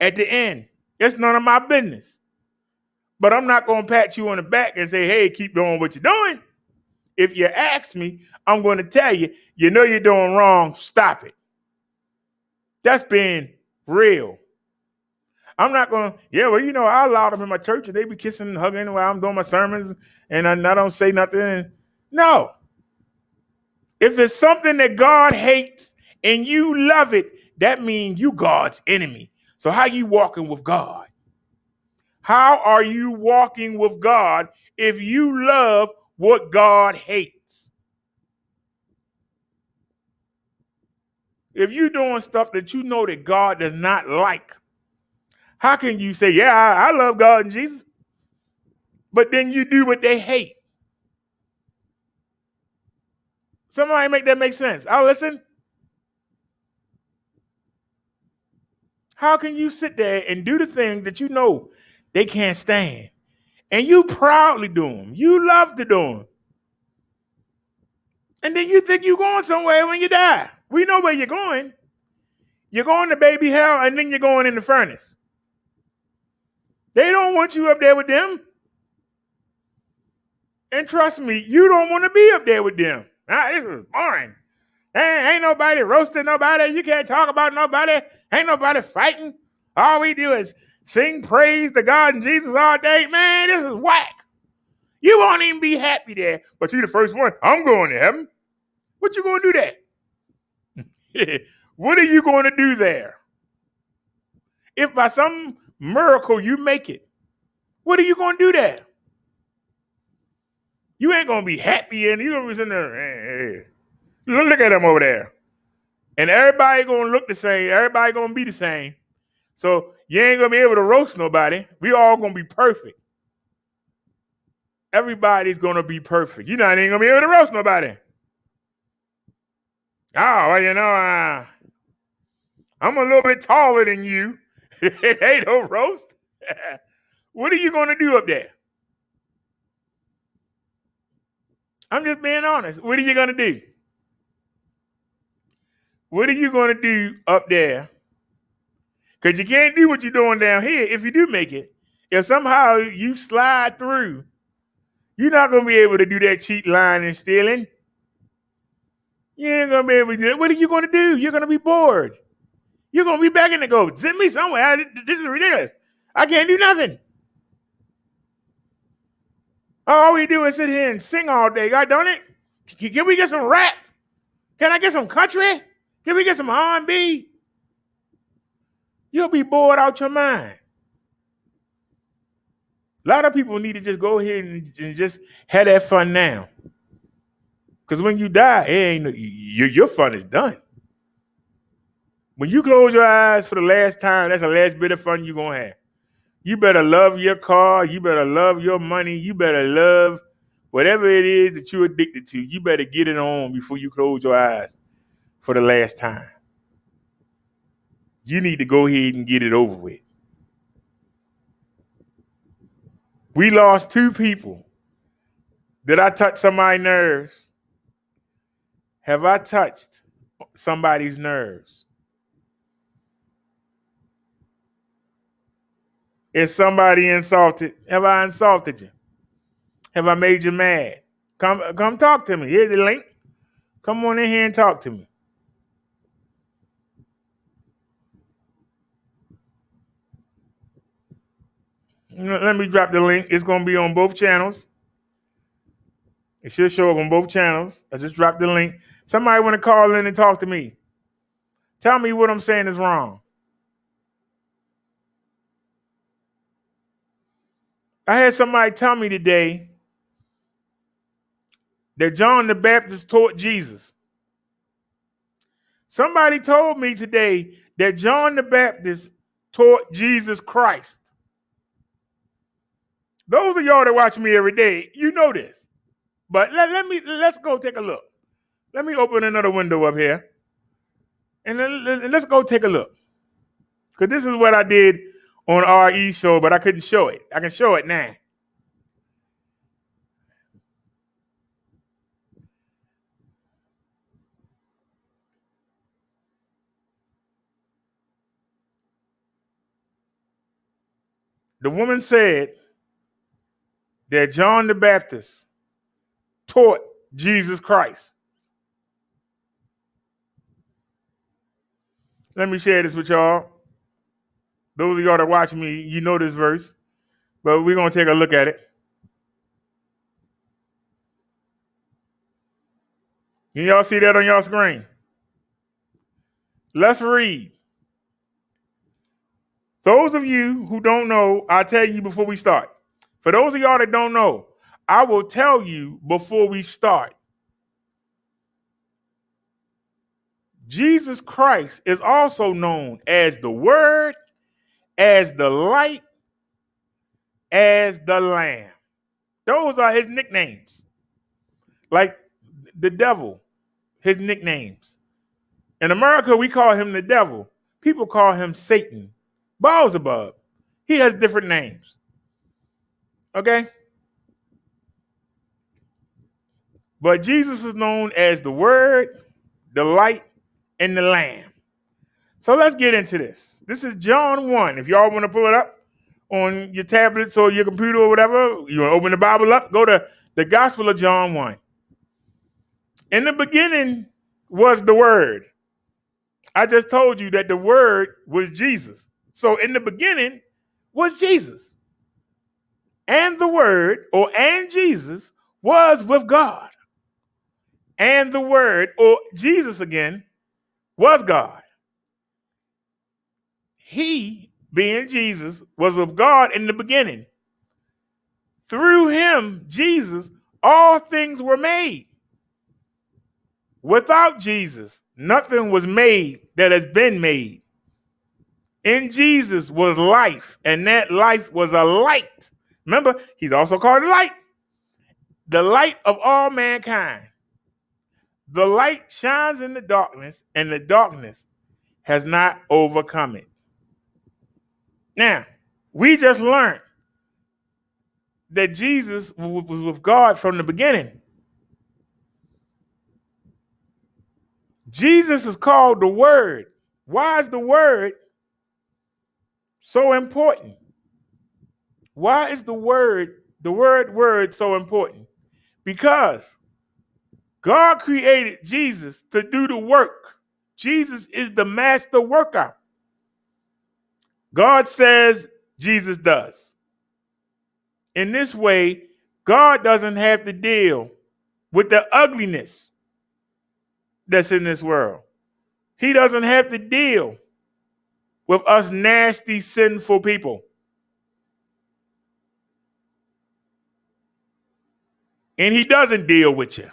at the end. It's none of my business. But I'm not going to pat you on the back and say, hey, keep doing what you're doing. If you ask me, I'm going to tell you, you know you're doing wrong, stop it. That's being real. I'm not going to, I allow them in my church and they be kissing and hugging while I'm doing my sermons and I don't say nothing. No. If it's something that God hates and you love it, that means you God's enemy. So how you walking with God? How are you walking with God if you love what God hates? If you're doing stuff that you know that God does not like, how can you say, yeah, I love God and Jesus, but then you do what they hate? Somebody make that make sense. I'll listen. How can you sit there and do the things that you know they can't stand? And you proudly do them. You love to do them. And then you think you're going somewhere when you die. We know where you're going. You're going to baby hell and then you're going in the furnace. They don't want you up there with them. And trust me, you don't want to be up there with them. This is boring. Ain't nobody roasting nobody. You can't talk about nobody. Ain't nobody fighting. All we do is sing praise to God and Jesus all day. Man, this is whack. You won't even be happy there. But you the first one. I'm going to heaven. What you going to do there? What are you going to do there? If by some miracle you make it, what are you going to do there? You ain't going to be happy and you're going to be sitting there. Hey. Look at them over there. And everybody going to look the same. Everybody going to be the same. So you ain't going to be able to roast nobody. We all going to be perfect. everybody's gonna be perfect. You're not even gonna be able to roast nobody. Oh, well, I'm a little bit taller than you. It ain't no roast. What are you gonna do up there? I'm just being honest. What are you gonna do? What are you gonna do up there? Because you can't do what you're doing down here if you do make it. If somehow you slide through, you're not gonna be able to do that cheat, lying, and stealing. You ain't gonna be able to do that. What are you gonna do? You're gonna be bored. You're gonna be begging to go. Send me somewhere. This is ridiculous. I can't do nothing. All we do is sit here and sing all day. God darn it. Can we get some rap? Can I get some country? Can we get some R&B? You'll be bored out your mind. A lot of people need to just go ahead and just have that fun now. Because when you die, your fun is done. When you close your eyes for the last time, that's the last bit of fun you're going to have. You better love your car. You better love your money. You better love whatever it is that you're addicted to. You better get it on before you close your eyes for the last time. You need to go ahead and get it over with. We lost 2 people. Did I touch somebody's nerves? Have I touched somebody's nerves? Is somebody insulted? Have I insulted you? Have I made you mad? Come talk to me. Here's the link. Come on in here and talk to me. Let me drop the link. It's going to be on both channels. It should show up on both channels. I just dropped the link. Somebody want to call in and talk to me. Tell me what I'm saying is wrong. I had somebody tell me today that John the Baptist taught Jesus. Somebody told me today that John the Baptist taught Jesus Christ. Those of y'all that watch me every day, you know this. But let's go take a look. Let me open another window up here. And let's go take a look. Because this is what I did on RE show, but I couldn't show it. I can show it now. The woman said that John the Baptist taught Jesus Christ. Let me share this with y'all. Those of y'all that watch me, you know this verse, but we're going to take a look at it. Can y'all see that on y'all screen? Let's read. Those of you who don't know, I'll tell you before we start. For those of y'all that don't know, I will tell you before we start. Jesus Christ is also known as the Word, as the Light, as the Lamb. Those are his nicknames. Like the devil, his nicknames. In America, we call him the devil. People call him Satan, Beelzebub. He has different names. Okay? But Jesus is known as the Word, the Light, and the Lamb. So let's get into this. This is John 1. If y'all want to pull it up on your tablets or your computer or whatever, you want to open the Bible up, go to the Gospel of John 1. In the beginning was the Word. I just told you that the Word was Jesus. So in the beginning was Jesus. And the Word, and Jesus, was with God. And the Word, or Jesus again, was God. He, being Jesus, was with God in the beginning. Through him, Jesus, all things were made. Without Jesus, nothing was made that has been made. In Jesus was life, and that life was a light. Remember, he's also called light. the light of all mankind. The light shines in the darkness, and the darkness has not overcome it. Now, we just learned that Jesus was with God from the beginning. Jesus is called the Word. Why is the Word so important? Why is the word so important? Because God created Jesus to do the work. Jesus is the master worker. God says Jesus does. In this way, God doesn't have to deal with the ugliness that's in this world. He doesn't have to deal with us nasty, sinful people. And he doesn't deal with you.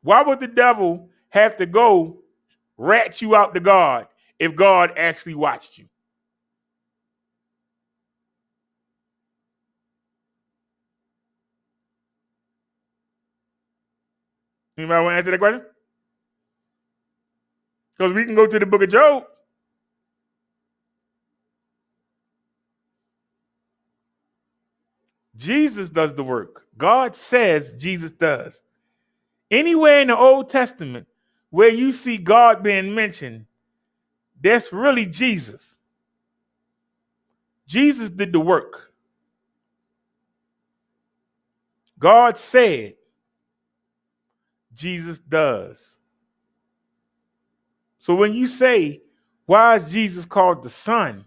Why would the devil have to go rat you out to God if God actually watched you? Anybody want to answer that question? Because we can go to the book of Job. Jesus does the work. God says Jesus does. Anywhere in the Old Testament where you see God being mentioned, that's really Jesus. Jesus did the work. God said Jesus does. So when you say, why is Jesus called the Son?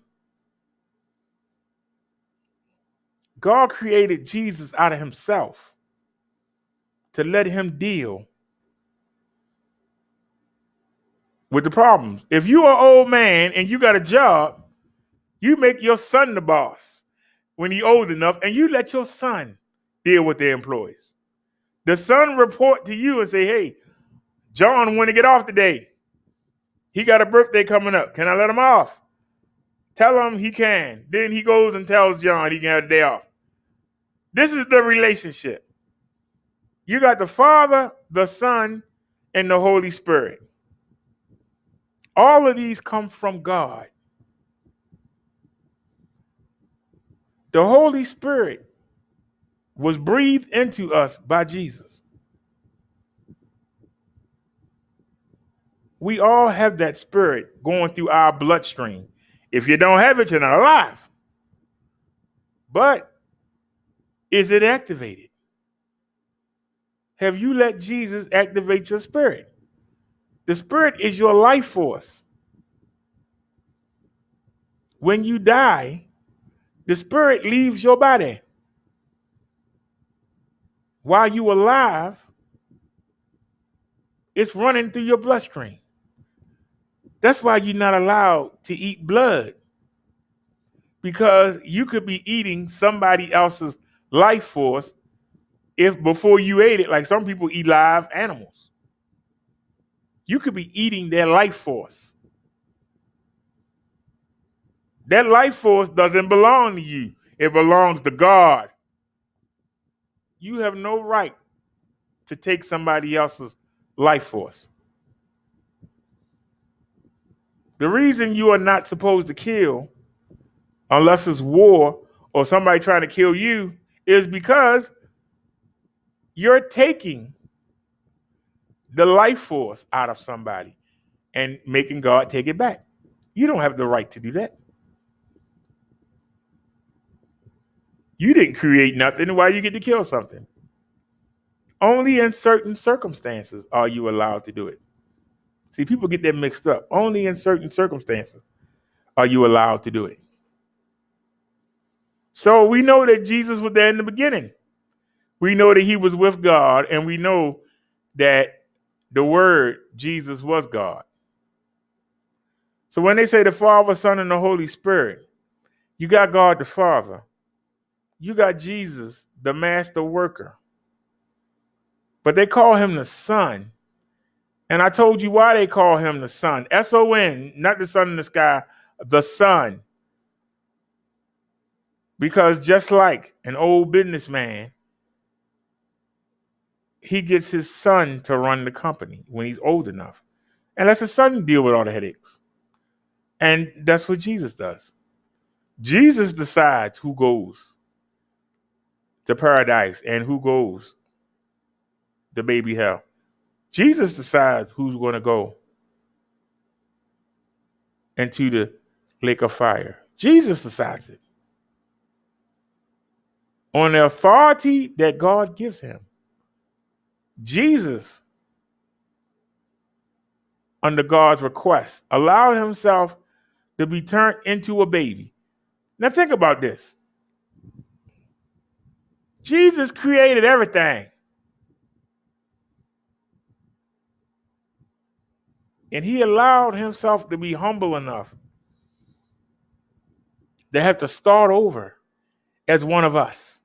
God created Jesus out of himself to let him deal with the problems. If you're an old man and you got a job, you make your son the boss when he's old enough, and you let your son deal with the employees. The son report to you and say, hey, John want to get off today. He got a birthday coming up. Can I let him off? Tell him he can. Then he goes and tells John he can have a day off. This is the relationship. You got the Father, the Son, and the Holy Spirit. All of these come from God. The Holy Spirit was breathed into us by Jesus. We all have that spirit going through our bloodstream. If you don't have it, you're not alive. But is it activated? Have you let Jesus activate your spirit? The spirit is your life force. When you die, the spirit leaves your body. While you're alive, it's running through your bloodstream. That's why you're not allowed to eat blood, because you could be eating somebody else's life force if before you ate it. Like some people eat live animals. You could be eating their life force. That life force doesn't belong to you. It belongs to God. You have no right to take somebody else's life force. The reason you are not supposed to kill, unless it's war or somebody trying to kill you, is because you're taking the life force out of somebody and making God take it back. You don't have the right to do that. You didn't create nothing. Why you get to kill something? Only in certain circumstances are you allowed to do it. See, people get that mixed up. Only in certain circumstances are you allowed to do it. So we know that Jesus was there in the beginning. We know that he was with God, and we know that the word Jesus was God. So when they say the Father, Son, and the Holy Spirit, you got God the Father. You got Jesus, the master worker. But they call him the Son. And I told you why they call him the Son. S-O-N, not the sun in the sky, the Son. Because just like an old businessman, he gets his son to run the company when he's old enough. And lets his son deal with all the headaches. And that's what Jesus does. Jesus decides who goes to paradise and who goes to baby hell. Jesus decides who's going to go into the lake of fire. Jesus decides it on the authority that God gives him. Jesus, under God's request, allowed himself to be turned into a baby. Now think about this. Jesus created everything. And he allowed himself to be humble enough to have to start over as one of us.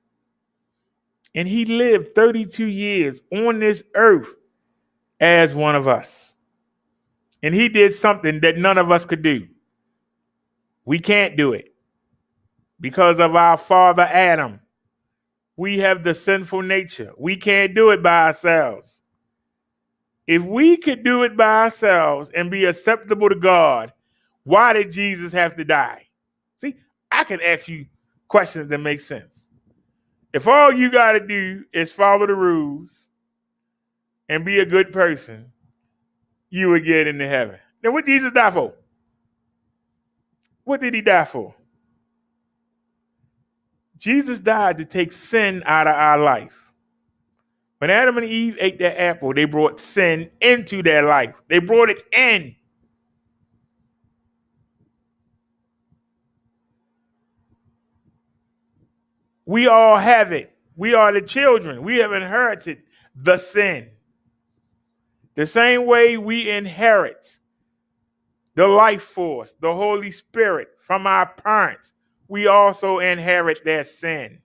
And he lived 32 years on this earth as one of us. And he did something that none of us could do. We can't do it because of our father Adam. We have the sinful nature. We can't do it by ourselves. If we could do it by ourselves and be acceptable to God, why did Jesus have to die? See, I can ask you questions that make sense. If all you got to do is follow the rules and be a good person, you would get into heaven. Then what did Jesus die for? What did he die for? Jesus died to take sin out of our life. When Adam and Eve ate that apple, they brought sin into their life. They brought it in. We all have it. We are the children. We have inherited the sin. The same way we inherit the life force, the Holy Spirit from our parents, we also inherit their sin.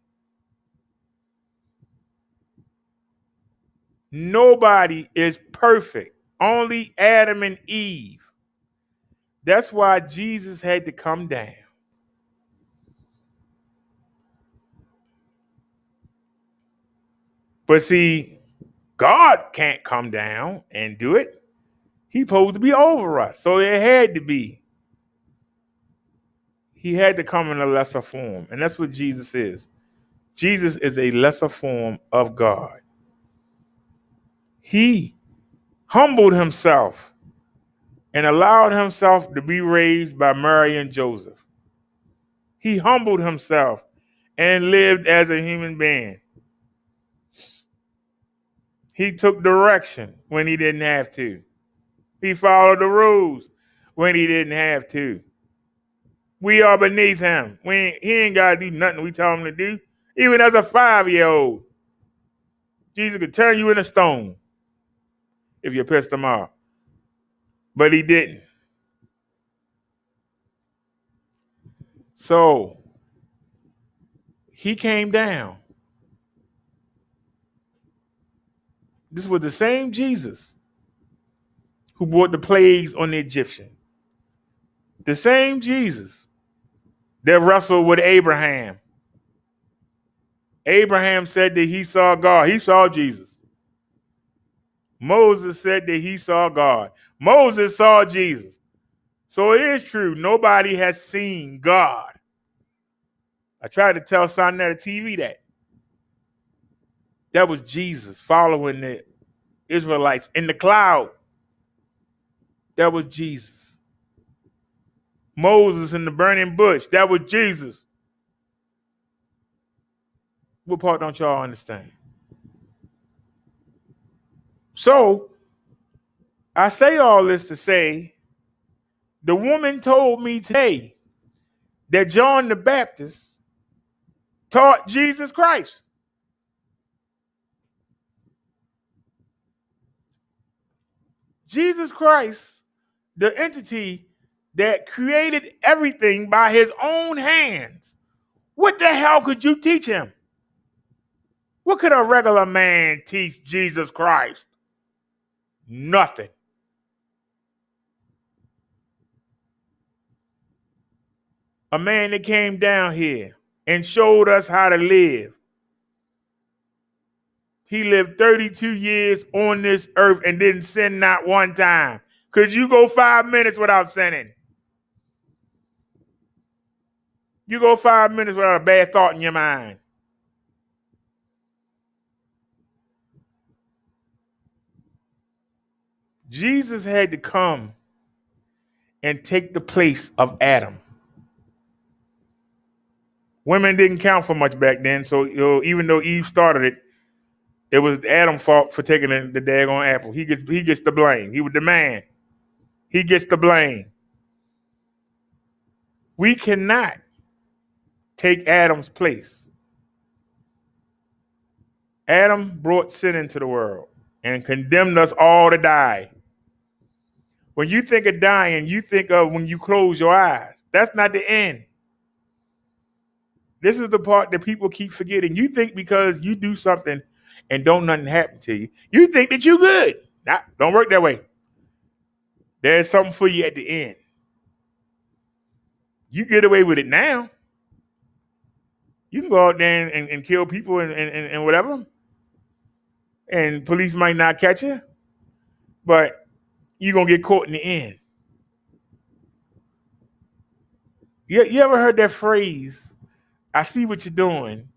Nobody is perfect. Only Adam and Eve. That's why Jesus had to come down. But see, God can't come down and do it. He's supposed to be over us. So it had to be. He had to come in a lesser form. And that's what Jesus is. Jesus is a lesser form of God. He humbled himself and allowed himself to be raised by Mary and Joseph. He humbled himself and lived as a human being. He took direction when he didn't have to. He followed the rules when he didn't have to. We are beneath him. He ain't got to do nothing we tell him to do. Even as a 5-year-old, Jesus could turn you into stone if you pissed him off. But he didn't. So he came down. This was the same Jesus who brought the plagues on the Egyptian. The same Jesus that wrestled with Abraham. Abraham said that he saw God. He saw Jesus. Moses said that he saw God. Moses saw Jesus. So it is true. Nobody has seen God. I tried to tell Sonny at TV that. That was Jesus following the Israelites in the cloud. That was Jesus. Moses in the burning bush. That was Jesus. What part don't y'all understand? So, I say all this to say, the woman told me today that John the Baptist taught Jesus Christ. Jesus Christ, the entity that created everything by his own hands. What the hell could you teach him? What could a regular man teach Jesus Christ? Nothing. A man that came down here and showed us how to live. He lived 32 years on this earth and didn't sin not one time. Could you go 5 minutes without sinning? You go 5 minutes without a bad thought in your mind. Jesus had to come and take the place of Adam. Women didn't count for much back then, so even though Eve started it, it was Adam's fault for taking the daggone apple. He gets the blame. He was the man. He gets the blame. We cannot take Adam's place. Adam brought sin into the world and condemned us all to die. When you think of dying, you think of when you close your eyes. That's not the end. This is the part that people keep forgetting. You think because you do something and don't nothing happen to you, you think that you're good. Nah, don't work that way. There's something for you at the end. You get away with it now. You can go out there and kill people and whatever. And police might not catch you. But you're going to get caught in the end. You ever heard that phrase, I see what you're doing,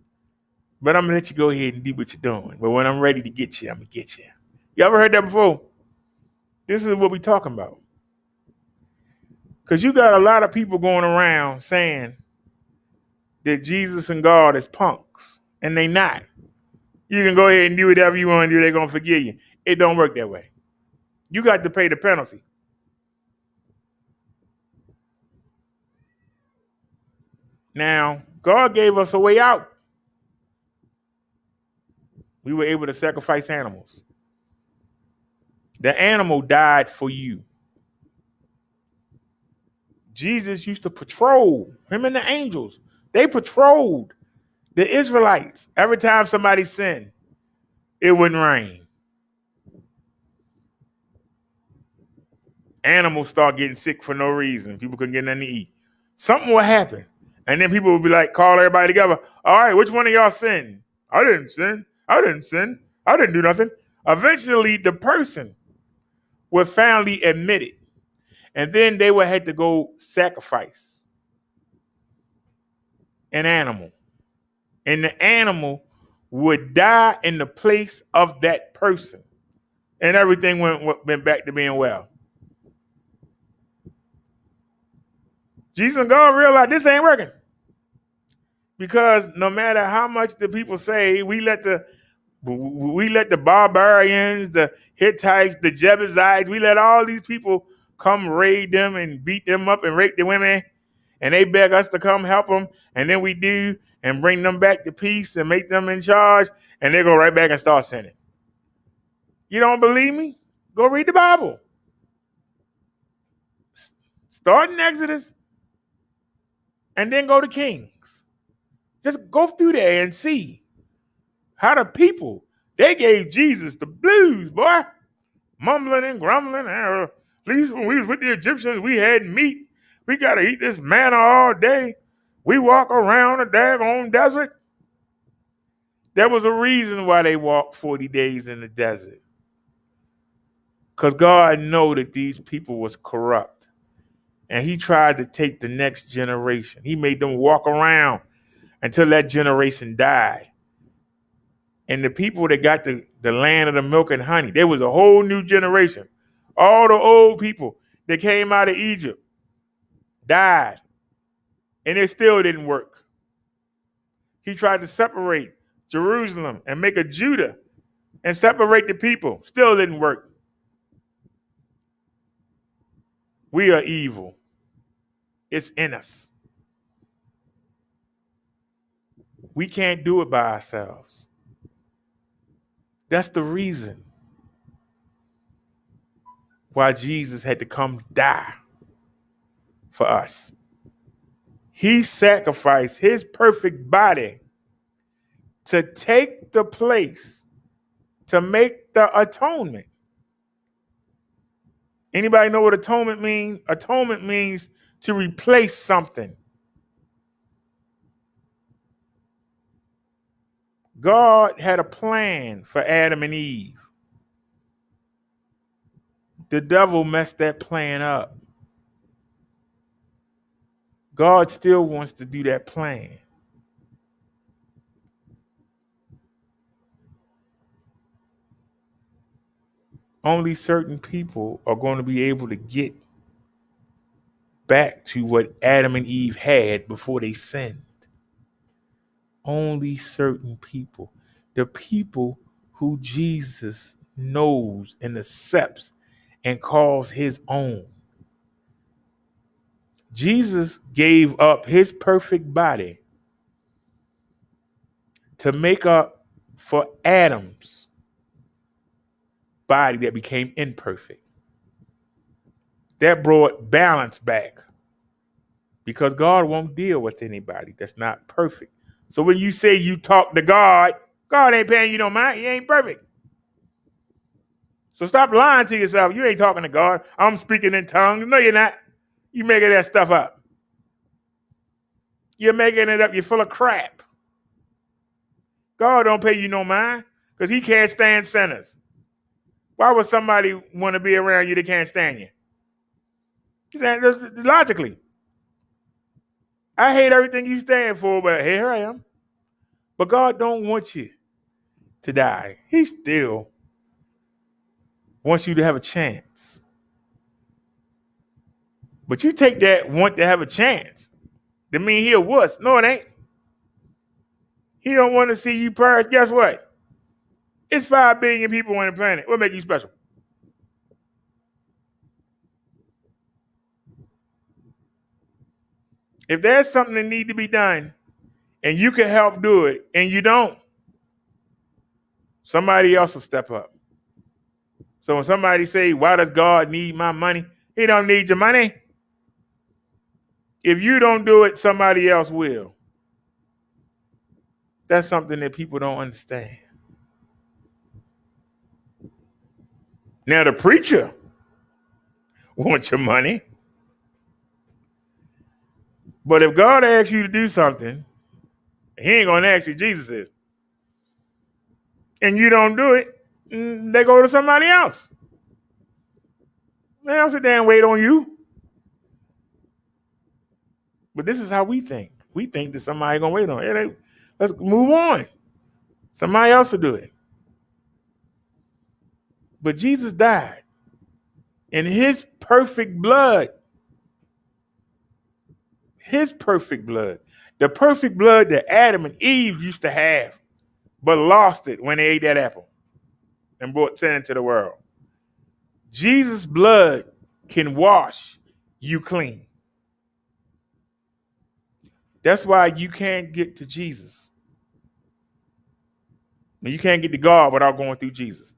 but I'm going to let you go ahead and do what you're doing. But when I'm ready to get you, I'm going to get you. You ever heard that before? This is what we're talking about. Because you got a lot of people going around saying that Jesus and God is punks, and they not. You can go ahead and do whatever you want to do. They're going to forgive you. It don't work that way. You got to pay the penalty. Now, God gave us a way out. We were able to sacrifice animals. The animal died for you. Jesus used to patrol, him and the angels. They patrolled the Israelites. Every time somebody sinned, it wouldn't rain. Animals start getting sick for no reason. People couldn't get nothing to eat. Something would happen. And then people would be like, call everybody together. All right, which one of y'all sinned? I didn't sin. I didn't sin. I didn't do nothing. Eventually, the person would finally admit it. And then they would have to go sacrifice an animal. And the animal would die in the place of that person. And everything went back to being well. Jesus and God realized this ain't working. Because no matter how much the people say, we let the barbarians, the Hittites, the Jebusites, we let all these people come raid them and beat them up and rape the women. And they beg us to come help them. And then we do and bring them back to peace and make them in charge. And they go right back and start sinning. You don't believe me? Go read the Bible. Start in Exodus and then go to Kings. Just go through there and see how the people, they gave Jesus the blues, boy. Mumbling and grumbling. At least when we was with the Egyptians, we had meat. We got to eat this manna all day. We walk around a daggone desert. There was a reason why they walked 40 days in the desert. Because God knew that these people was corrupt. And he tried to take the next generation. He made them walk around until that generation died. And the people that got the land of the milk and honey, there was a whole new generation. All the old people that came out of Egypt died. And it still didn't work. He tried to separate Jerusalem and make a Judah and separate the people. Still didn't work. We are evil. It's in us. We can't do it by ourselves. That's the reason why Jesus had to come die for us. He sacrificed his perfect body to take the place, to make the atonement. Anybody know what atonement means? Atonement means to replace something. God had a plan for Adam and Eve. The devil messed that plan up. God still wants to do that plan. Only certain people are going to be able to get back to what Adam and Eve had before they sinned. Only certain people. The people who Jesus knows and accepts and calls his own. Jesus gave up his perfect body to make up for Adam's body that became imperfect. That brought balance back because God won't deal with anybody that's not perfect. So when you say you talk to God, God ain't paying you no mind. He ain't perfect. So stop lying to yourself. You ain't talking to God. I'm speaking in tongues. No, you're not. You making that stuff up. You're making it up. You're full of crap. God don't pay you no mind because he can't stand sinners. Why would somebody want to be around you that can't stand you? Logically. I hate everything you stand for, but here I am. But God don't want you to die. He still wants you to have a chance. But you take that want to have a chance to mean he a wuss. No, it ain't. He don't want to see you perish. Guess what? It's 5 billion people on the planet. What make you special? If there's something that need to be done and you can help do it and you don't, somebody else will step up. So when somebody say, why does God need my money? He don't need your money. If you don't do it, somebody else will. That's something that people don't understand. Now the preacher wants your money. But if God asks you to do something, he ain't going to ask you, Jesus is. And you don't do it, they go to somebody else. They don't sit there and wait on you. But this is how we think. We think that somebody going to wait on it. Let's move on. Somebody else will do it. But Jesus died. And his perfect blood, the perfect blood that Adam and Eve used to have, but lost it when they ate that apple and brought sin into the world. Jesus' blood can wash you clean. That's why you can't get to Jesus. You can't get to God without going through Jesus.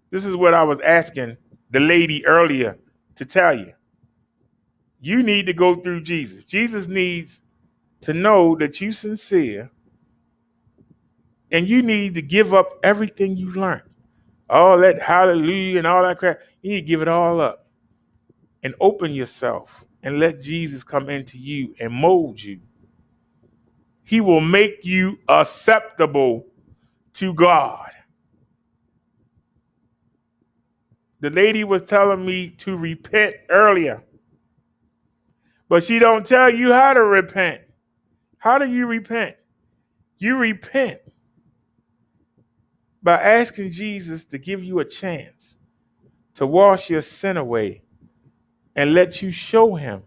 This is what I was asking the lady earlier to tell you. You need to go through Jesus. Jesus needs to know that you're sincere, and you need to give up everything you've learned. All that hallelujah and all that crap. You need to give it all up and open yourself and let Jesus come into you and mold you. He will make you acceptable to God. The lady was telling me to repent earlier, but she don't tell you how to repent. How do you repent? You repent by asking Jesus to give you a chance to wash your sin away and let you show him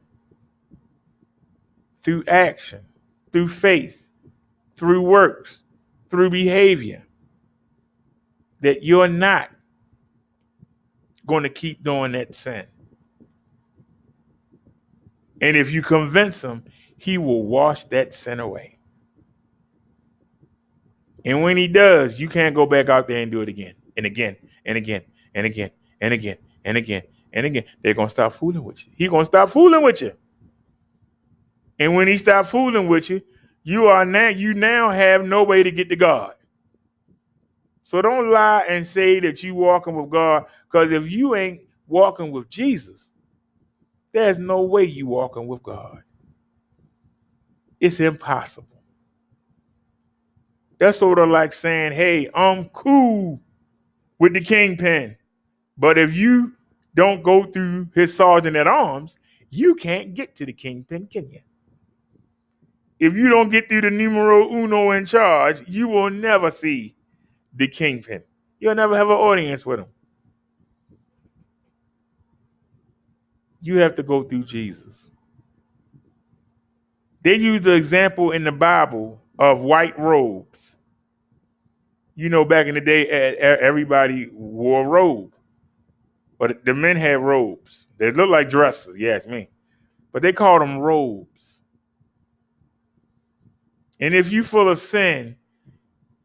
through action, through faith, through works, through behavior, that you're not going to keep doing that sin. And if you convince him, he will wash that sin away. And when he does, you can't go back out there and do it again and again and again and again and again and again and again. They're going to stop fooling with you. He's going to stop fooling with you. And when he stops fooling with you, you now have no way to get to God. So don't lie and say that you walking with God, because if you ain't walking with Jesus, there's no way you walking with God. It's impossible. That's sort of like saying, hey, I'm cool with the kingpin. But if you don't go through his sergeant at arms, you can't get to the kingpin, can you? If you don't get through the numero uno in charge, you will never see the kingpin. You'll never have an audience with him. You have to go through Jesus. They use the example in the Bible of white robes. You know, back in the day, everybody wore a robe. But the men had robes. They look like dresses, you ask me. But they called them robes. And if you full of sin,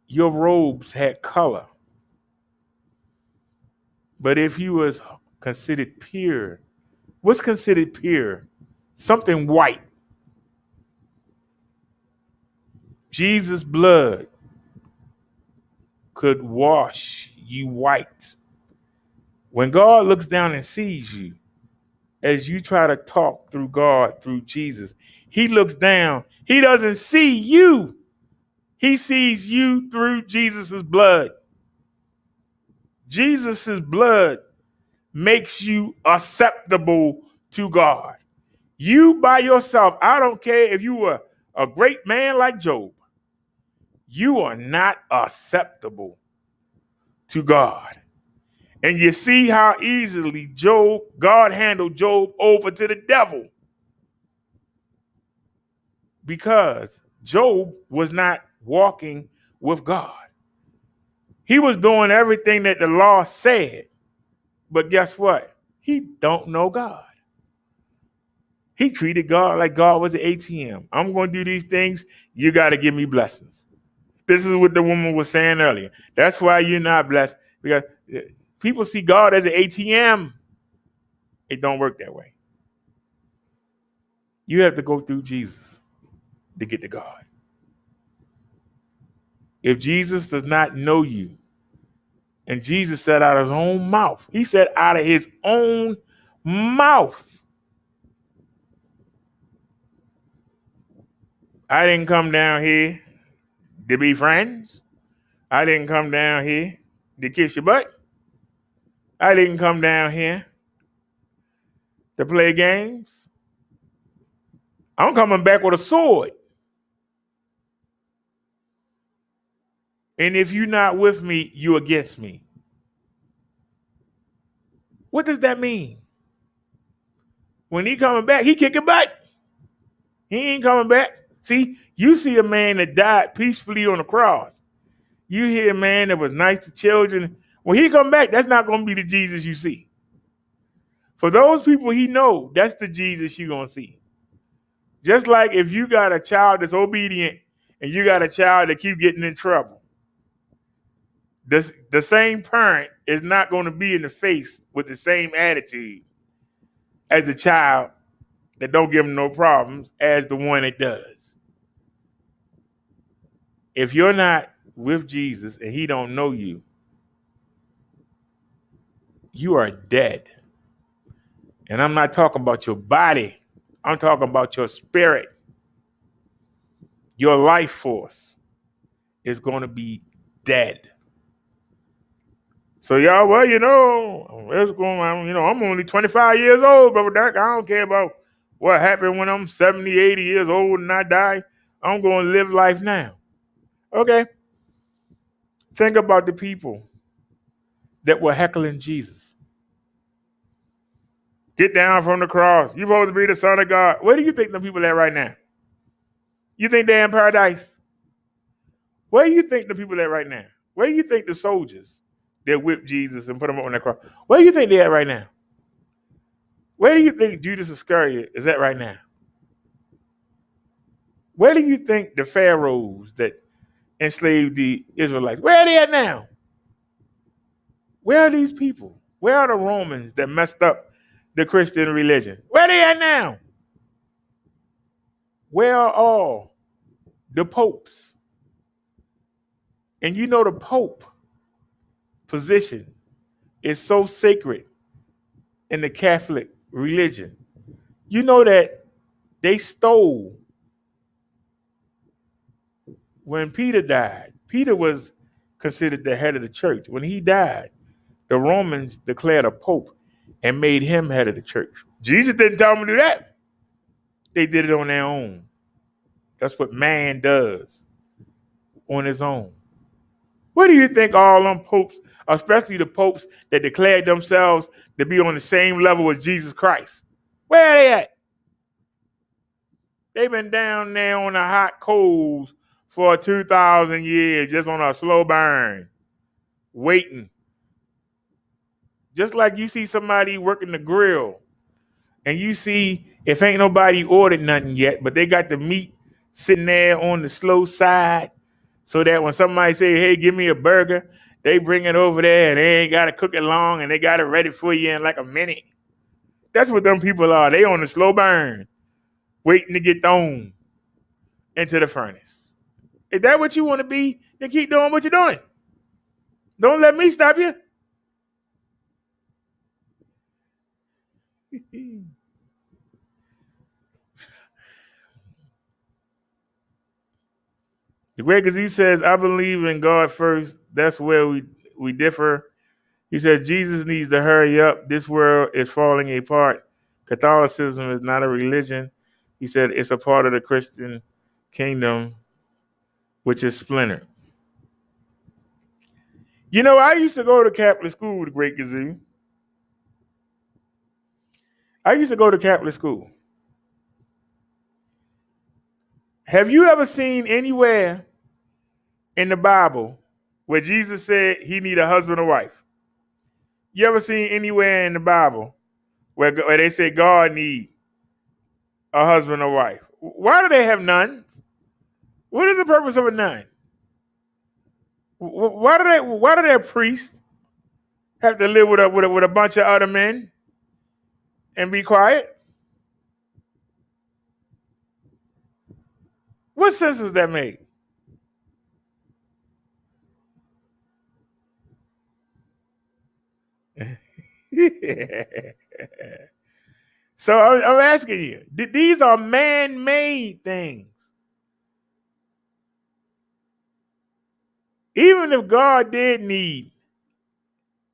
your robes had color. But if you was considered pure, what's considered pure? Something white. Jesus' blood could wash you white. When God looks down and sees you, as you try to talk through God, through Jesus, he looks down. He doesn't see you. He sees you through Jesus' blood. Jesus' blood makes you acceptable to God. You by yourself, I don't care if you were a great man like Job, you are not acceptable to God. And you see how easily God handled Job over to the devil. Because Job was not walking with God. He was doing everything that the law said. But guess what? He don't know God. He treated God like God was an ATM. I'm going to do these things. You got to give me blessings. This is what the woman was saying earlier. That's why you're not blessed. Because people see God as an ATM. It don't work that way. You have to go through Jesus to get to God. If Jesus does not know you, and Jesus said out of his own mouth, he said out of his own mouth, I didn't come down here to be friends. I didn't come down here to kiss your butt. I didn't come down here to play games. I'm coming back with a sword. And if you're not with me, you're against me. What does that mean? When he coming back, he kicking butt. He ain't coming back. See, you see a man that died peacefully on the cross. You hear a man that was nice to children. When he come back, that's not going to be the Jesus you see. For those people he know, that's the Jesus you're going to see. Just like if you got a child that's obedient and you got a child that keep getting in trouble, the same parent is not going to be in the face with the same attitude as the child that don't give him no problems as the one that does. If you're not with Jesus and he don't know you, you are dead. And I'm not talking about your body. I'm talking about your spirit. Your life force is going to be dead. So y'all, well, it's going on. I'm only 25 years old, Brother Derrick. I don't care about what happened when I'm 70, 80 years old and I die. I'm going to live life now. Okay. Think about the people that were heckling Jesus. Get down from the cross. You're supposed to be the Son of God. Where do you think the people at right now? You think they're in paradise? Where do you think the people at right now? Where do you think the soldiers that whipped Jesus and put him up on that cross? Where do you think they're at right now? Where do you think Judas Iscariot is at right now? Where do you think the pharaohs that enslaved the Israelites, where are they at now? Where are these people? Where are the Romans that messed up the Christian religion? Where are they at now? Where are all the popes? And the Pope position is so sacred in the Catholic religion. You know that they stole when Peter died. Peter was considered the head of the church. When he died, the Romans declared a pope and made him head of the church. Jesus didn't tell them to do that. They did it on their own. That's what man does on his own. What do you think all them popes, especially the popes that declared themselves to be on the same level as Jesus Christ, where are they at? They've been down there on the hot coals for 2,000 years, just on a slow burn, waiting. Just like you see somebody working the grill, and you see if ain't nobody ordered nothing yet, but they got the meat sitting there on the slow side, so that when somebody say, hey, give me a burger, they bring it over there and they ain't got to cook it long and they got it ready for you in like a minute. That's what them people are. They on the slow burn, waiting to get thrown into the furnace. Is that what you want to be? Then keep doing what you're doing. Don't let me stop you. The Great Kazoo says, I believe in God first. That's where we differ. He says, Jesus needs to hurry up. This world is falling apart. Catholicism is not a religion. He said, it's a part of the Christian kingdom, which is splintered. You know, I used to go to Catholic school, the Great Kazoo. I used to go to Catholic school. Have you ever seen anywhere in the Bible where Jesus said he need a husband or wife? You ever seen anywhere in the Bible where they say God need a husband or wife? Why do they have nuns? What is the purpose of a nun? Why do their priests have to live with a bunch of other men and be quiet? What sense does that make? So I'm asking you, these are man-made things. Even if God did need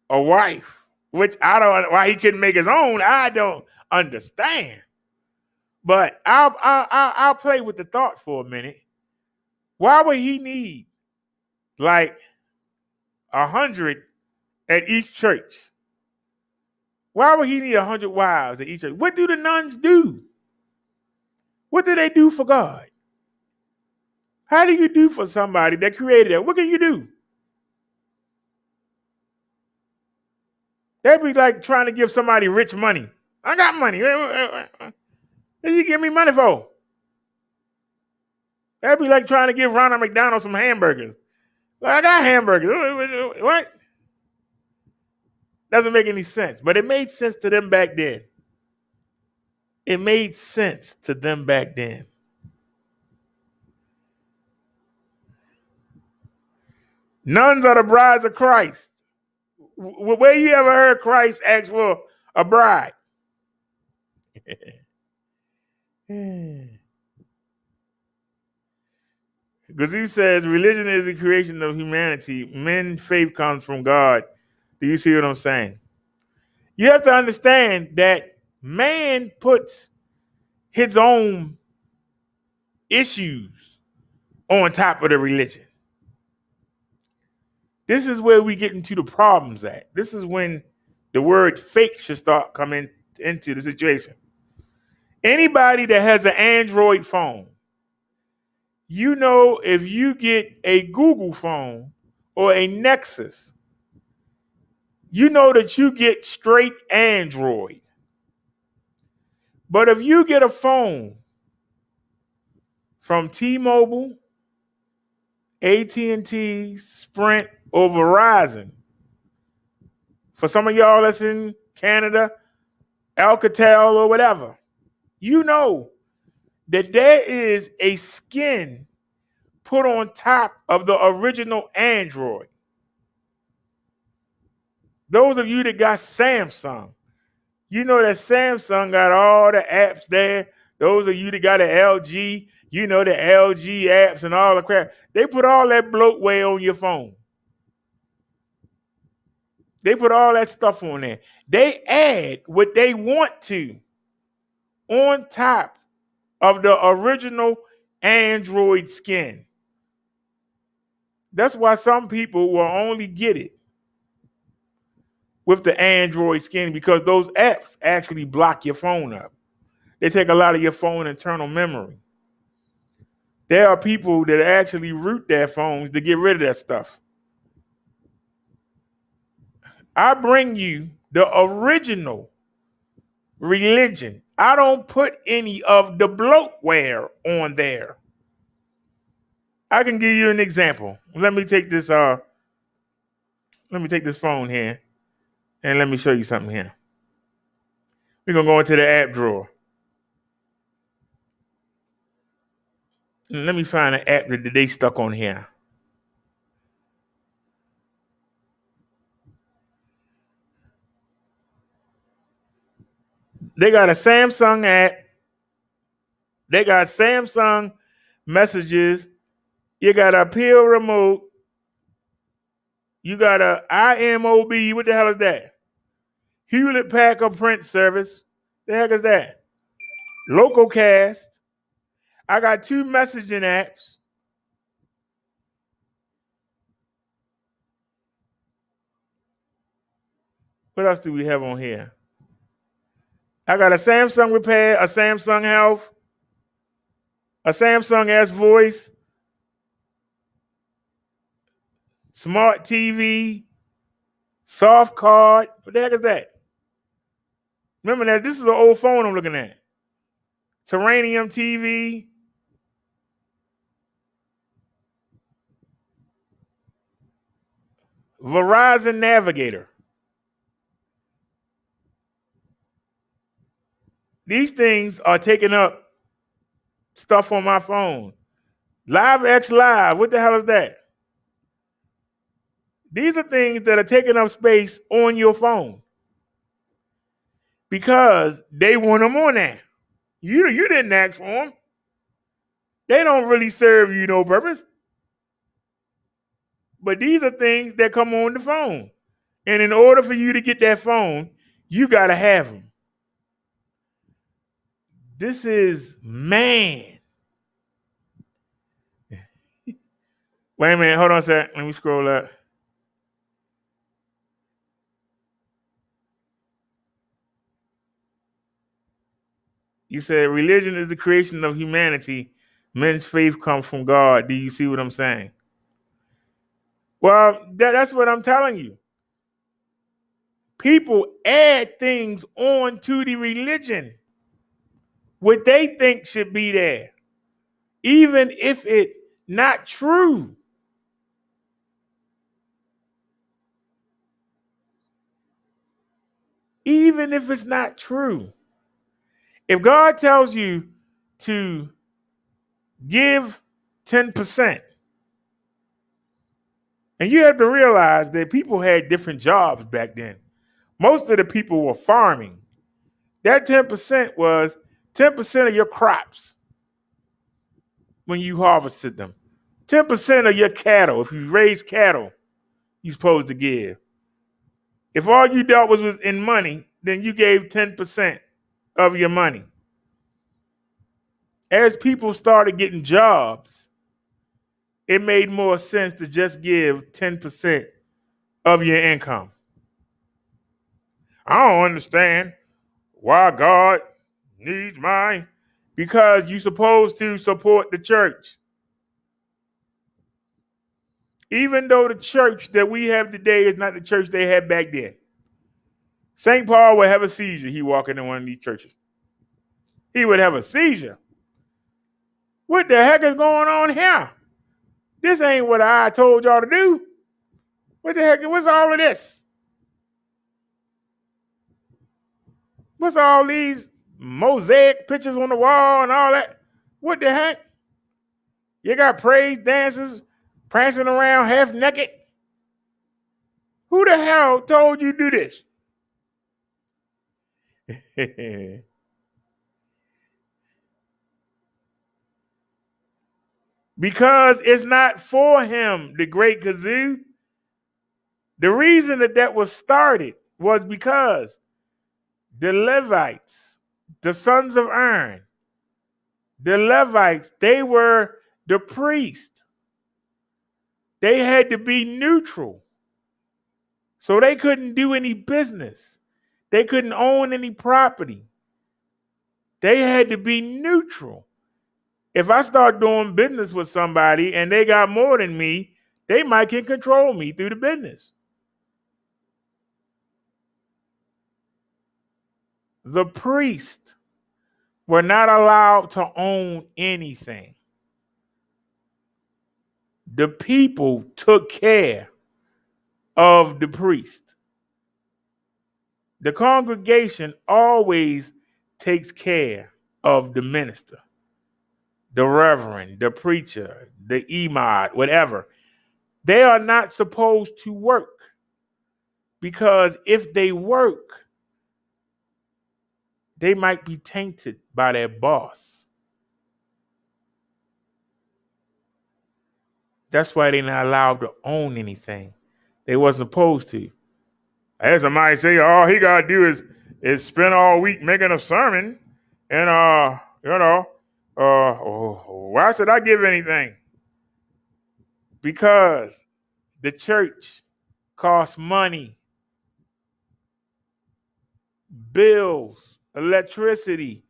a wife, which I don't, why he couldn't make his own, I don't understand. But I'll play with the thought for a minute. Why would he need like 100 at each church? Why would he need 100 wives at each church? What do the nuns do? What do they do for God? How do you do for somebody that created that? What can you do? That'd be like trying to give somebody rich money. I got money. What do you give me money for? That'd be like trying to give Ronald McDonald some hamburgers. Like, I got hamburgers. What? Doesn't make any sense. But it made sense to them back then. It made sense to them back then. Nuns are the brides of Christ. Where you ever heard Christ ask for a bride? Because he says religion is the creation of humanity. Men's faith comes from God. Do you see what I'm saying? You have to understand that man puts his own issues on top of the religion. This is where we get into the problems at. This is when the word fake should start coming into the situation. Anybody that has an Android phone, you know, if you get a Google phone or a Nexus, you know that you get straight Android. But if you get a phone from T-Mobile, AT&T, Sprint, or Verizon, for some of y'all that's in Canada, Alcatel or whatever, you know that there is a skin put on top of the original Android. Those of you that got Samsung, you know that Samsung got all the apps there Those of you that got an LG, you know the LG apps and all the crap. They put all that bloatware on your phone. They put all that stuff on there. They add what they want to on top of the original Android skin. That's why some people will only get it with the Android skin, because those apps actually block your phone up. They take a lot of your phone internal memory. There are people that actually root their phones to get rid of that stuff. I bring you the original religion. I don't put any of the bloatware on there. I can give you an example. Let me take this phone here and let me show you something here. We're gonna go into the app drawer. Let me find an app that they stuck on here. They got a Samsung app. They got Samsung messages. You got a pill remote. You got a IMOB. What the hell is that? Hewlett Packard print service. The heck is that? Local cast. I got 2 messaging apps. What else do we have on here? I got a Samsung Repair, a Samsung Health, a Samsung S Voice, Smart TV, Soft Card. What the heck is that? Remember that this is an old phone I'm looking at. Terranium TV. Verizon Navigator. These things are taking up stuff on my phone. Live X Live. What the hell is that? These are things that are taking up space on your phone because they want them on there. You didn't ask for them. They don't really serve you no purpose. But these are things that come on the phone. And in order for you to get that phone, you got to have them. This is man. Wait a minute. Hold on a sec. Let me scroll up. You said religion is the creation of humanity. Men's faith comes from God. Do you see what I'm saying? Well, that's what I'm telling you. People add things on to the religion, what they think should be there, even if it's not true. Even if it's not true. If God tells you to give 10%, and you have to realize that people had different jobs back then. Most of the people were farming. That 10% was 10% of your crops when you harvested them. 10% of your cattle, if you raise cattle, you're supposed to give. If all you dealt was in money, then you gave 10% of your money. As people started getting jobs, it made more sense to just give 10% of your income. I don't understand why God needs mine, because you're supposed to support the church. Even though the church that we have today is not the church they had back then. St. Paul would have a seizure. He walking in one of these churches. He would have a seizure. What the heck is going on here? This ain't what I told y'all to do. What the heck? What's all of this? What's all these mosaic pictures on the wall and all that? What the heck? You got praise dancers prancing around half naked? Who the hell told you to do this? Because it's not for him, the great kazoo. The reason that was started was because the Levites, the sons of Aaron, the Levites, they were the priest. They had to be neutral. So they couldn't do any business. They couldn't own any property. They had to be neutral. If I start doing business with somebody and they got more than me, they might can control me through the business. The priests were not allowed to own anything. The people took care of the priest. The congregation always takes care of the minister, the reverend, the preacher, the imam, whatever. They are not supposed to work, because if they work, they might be tainted by their boss. That's why they're not allowed to own anything. They wasn't supposed to. I had somebody say, all he gotta do is spend all week making a sermon, and why should I give anything? Because the church costs money, bills, electricity,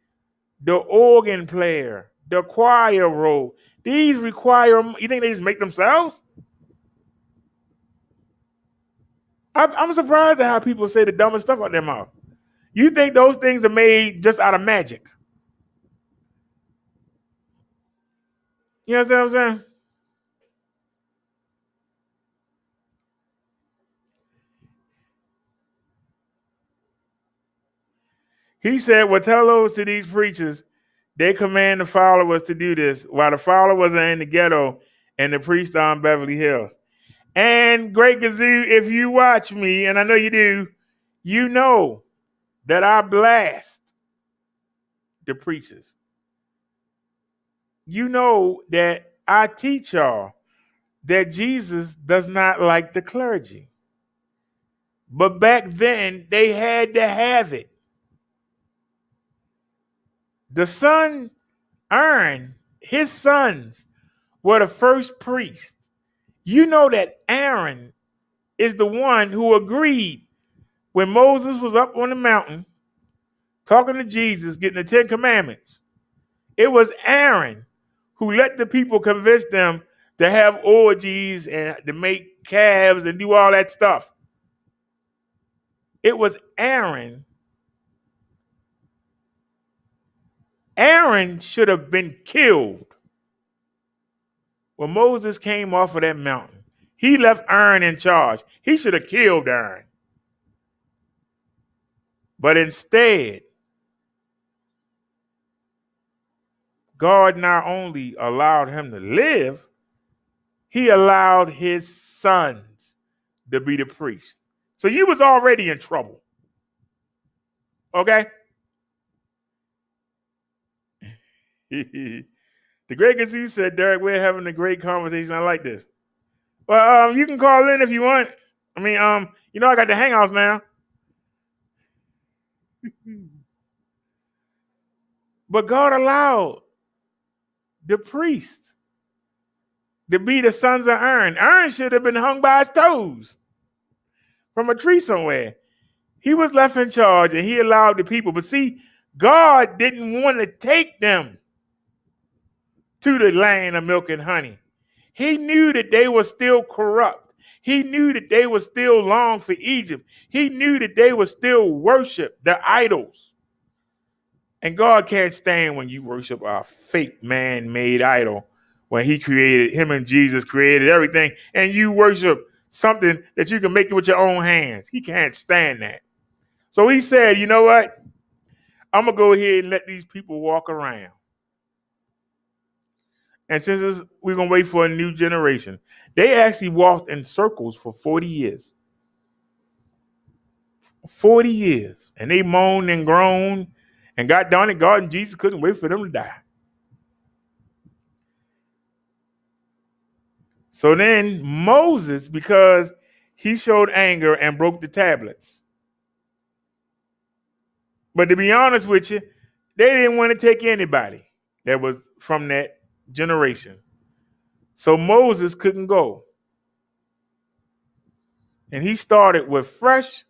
the organ player, the choir roll. These require, you think they just make themselves? I'm surprised at how people say the dumbest stuff out their mouth. You think those things are made just out of magic? You understand what I'm saying? He said, well, tell those to these preachers, they command the followers to do this while the followers are in the ghetto and the priests are in Beverly Hills. And Great Gazoo, if you watch me, and I know you do, you know that I blast the preachers. You know that I teach y'all that Jesus does not like the clergy. But back then, they had to have it. The son, Aaron, his sons were the first priest. You know that Aaron is the one who agreed when Moses was up on the mountain talking to Jesus, getting the 10 Commandments. It was Aaron who let the people convince them to have orgies and to make calves and do all that stuff. It was Aaron. Aaron should have been killed when Moses came off of that mountain. He left Aaron in charge. He should have killed Aaron. But instead, God not only allowed him to live, he allowed his sons to be the priest. So you was already in trouble. Okay? The great Gazoo said, Derrick, we're having a great conversation. I like this. Well, you can call in if you want. I mean, I got the hangouts now. But God allowed the priest to be the sons of Aaron. Aaron should have been hung by his toes from a tree somewhere. He was left in charge and he allowed the people. But see, God didn't want to take them to the land of milk and honey. He knew that they were still corrupt. He knew that they were still long for Egypt. He knew that they would still worship the idols. And God can't stand when you worship a fake man-made idol. When him and Jesus created everything, and you worship something that you can make it with your own hands. He can't stand that. So he said, you know what? I'm going to go ahead and let these people walk around. And since we're going to wait for a new generation, they actually walked in circles for 40 years. 40 years. And they moaned and groaned. And God darn it, God and Jesus couldn't wait for them to die. So then Moses, because he showed anger and broke the tablets. But to be honest with you, they didn't want to take anybody that was from that generation. So Moses couldn't go. And he started with fresh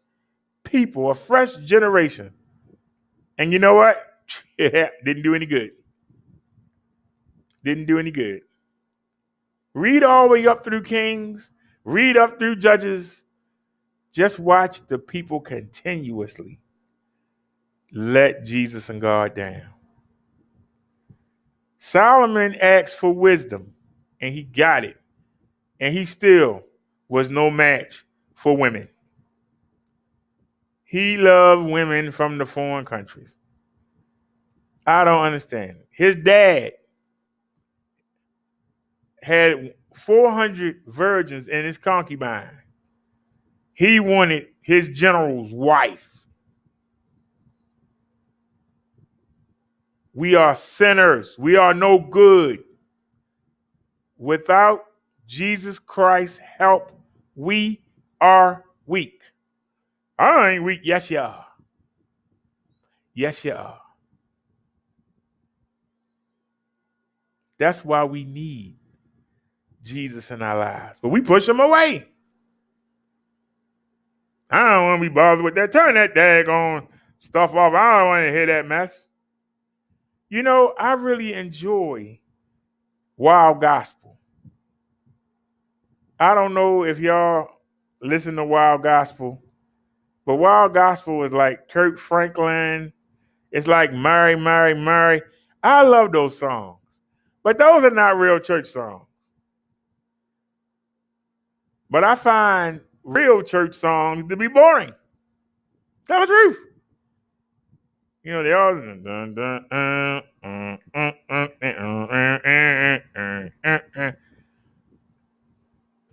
people, a fresh generation. And you know what? Didn't do any good. Didn't do any good. Read all the way up through Kings, read up through Judges. Just watch the people continuously let Jesus and God down. Solomon asked for wisdom, and he got it. And he still was no match for women. He loved women from the foreign countries. I don't understand it. His dad had 400 virgins in his concubine. He wanted his general's wife. We are sinners. We are no good. Without Jesus Christ's help, we are weak. I ain't weak. Yes, you are. Yes, you are. That's why we need Jesus in our lives. But we push him away. I don't want to be bothered with that. Turn that daggone stuff off. I don't want to hear that mess. You know, I really enjoy wild gospel. I don't know if y'all listen to wild gospel, but wild gospel is like Kirk Franklin. It's like Mary, Mary, Mary. I love those songs, but those are not real church songs. But I find real church songs to be boring. Tell the truth. You know, they all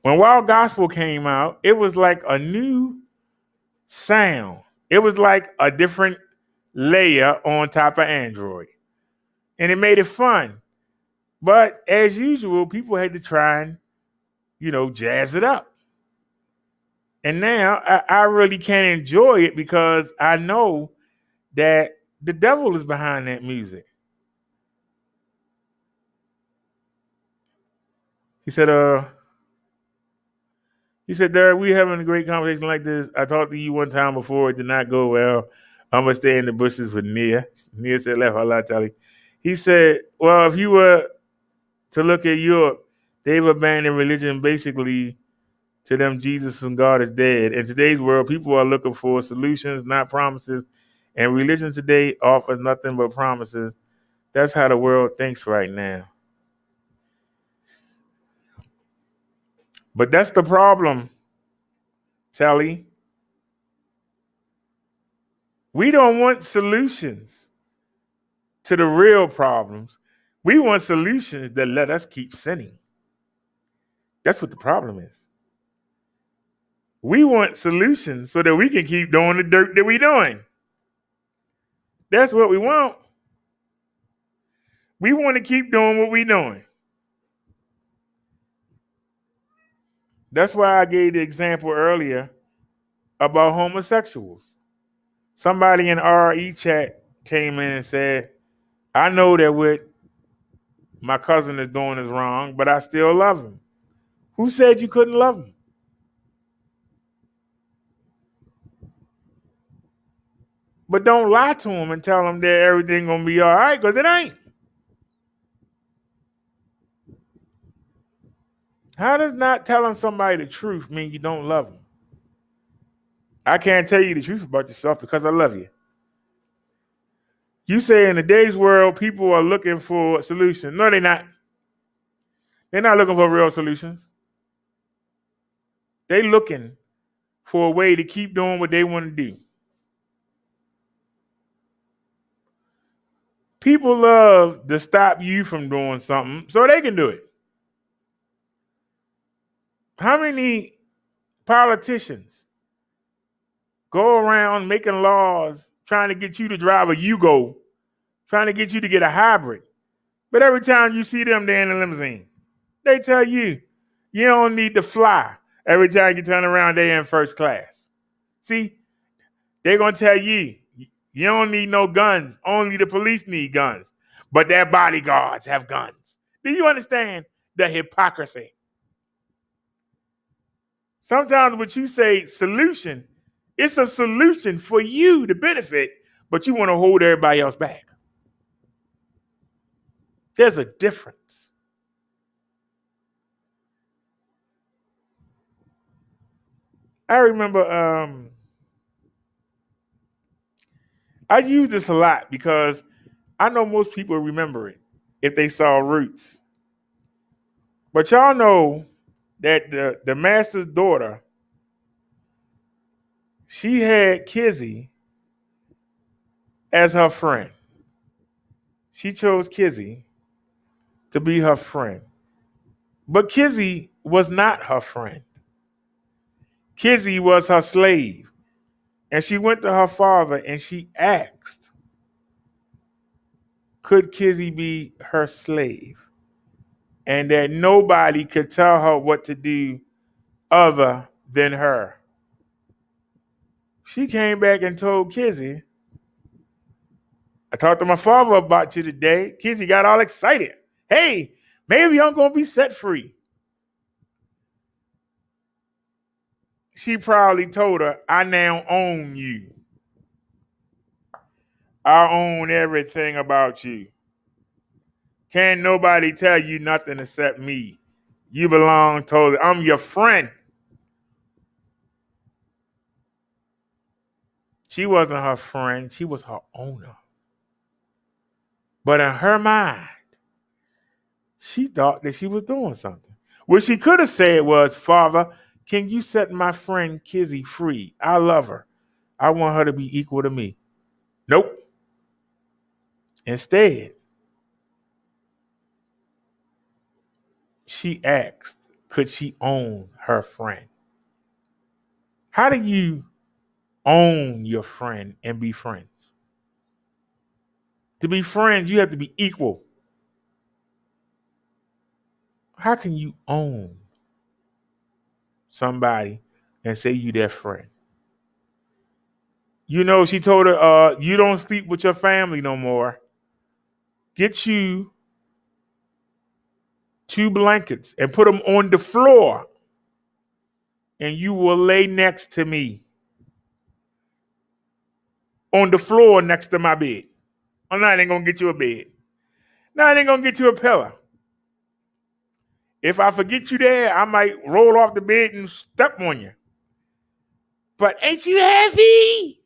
when Wild Gospel came out, it was like a new sound. It was like a different layer on top of Android. And it made it fun. But as usual, people had to try and, jazz it up. And now I really can't enjoy it because I know that the devil is behind that music. He said, Derrick, we having a great conversation like this. I talked to you one time before. It did not go well. I'm going to stay in the bushes with Nia. Nia said, left, Allah tell you. He said, well, if you were to look at Europe, they've abandoned religion basically. To them, Jesus and God is dead. In today's world, people are looking for solutions, not promises. And religion today offers nothing but promises. That's how the world thinks right now. But that's the problem, Telly. We don't want solutions to the real problems. We want solutions that let us keep sinning. That's what the problem is. We want solutions so that we can keep doing the dirt that we're doing. That's what we want. We want to keep doing what we're doing. That's why I gave the example earlier about homosexuals. Somebody in RE chat came in and said, I know that what my cousin is doing is wrong, but I still love him. Who said you couldn't love him? But don't lie to him and tell him that everything gonna be all right, because it ain't. How does not telling somebody the truth mean you don't love them? I can't tell you the truth about yourself because I love you. You say in today's world, people are looking for solutions. No, they're not. They're not looking for real solutions. They're looking for a way to keep doing what they want to do. People love to stop you from doing something so they can do it. How many politicians go around making laws trying to get you to drive a Yugo, trying to get you to get a hybrid? But every time you see them, they're in a limousine. They tell you, You don't need to fly. Every time you turn around, they're in first class. See, they're going to tell you, you don't need no guns. Only the police need guns. But their bodyguards have guns. Do you understand the hypocrisy? Sometimes what you say solution, it's a solution for you to benefit, but you want to hold everybody else back. There's a difference. I remember I use this a lot because I know most people remember it if they saw Roots. But y'all know that the master's daughter, she had Kizzy as her friend. She chose Kizzy to be her friend. But Kizzy was not her friend. Kizzy was her slave. And she went to her father and she asked, could Kizzy be her slave? And that nobody could tell her what to do other than her. She came back and told Kizzy, I talked to my father about you today. Kizzy got all excited. Hey, maybe I'm going to be set free. She proudly told her, I now own you. I own everything about you. Can't nobody tell you nothing except me. You belong totally. I'm your friend. She wasn't her friend. She was her owner. But in her mind, she thought that she was doing something. What she could have said was, Father, can you set my friend Kizzy free? I love her. I want her to be equal to me. Nope. Instead, she asked, could she own her friend? How do you own your friend and be friends? To be friends, you have to be equal. How can you own somebody and say you their friend? You know, she told her, you don't sleep with your family no more. Get you 2 blankets and put them on the floor, and you will lay next to me on the floor next to my bed. I'm not even going to get you a bed. Not even going to get you a pillow. If I forget you there, I might roll off the bed and step on you. But ain't you happy?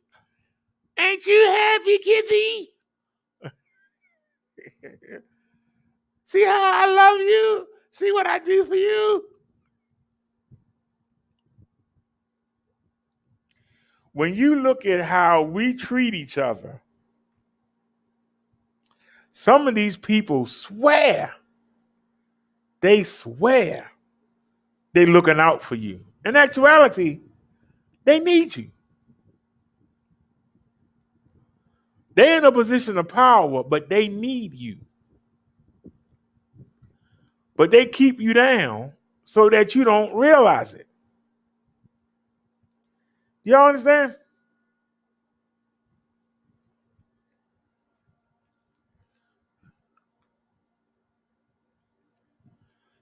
Ain't you happy, Kitty? See how I love you? See what I do for you? When you look at how we treat each other, some of these people swear they're looking out for you. In actuality, they need you. They're in a position of power, but they need you. But they keep you down so that you don't realize it. Y'all understand?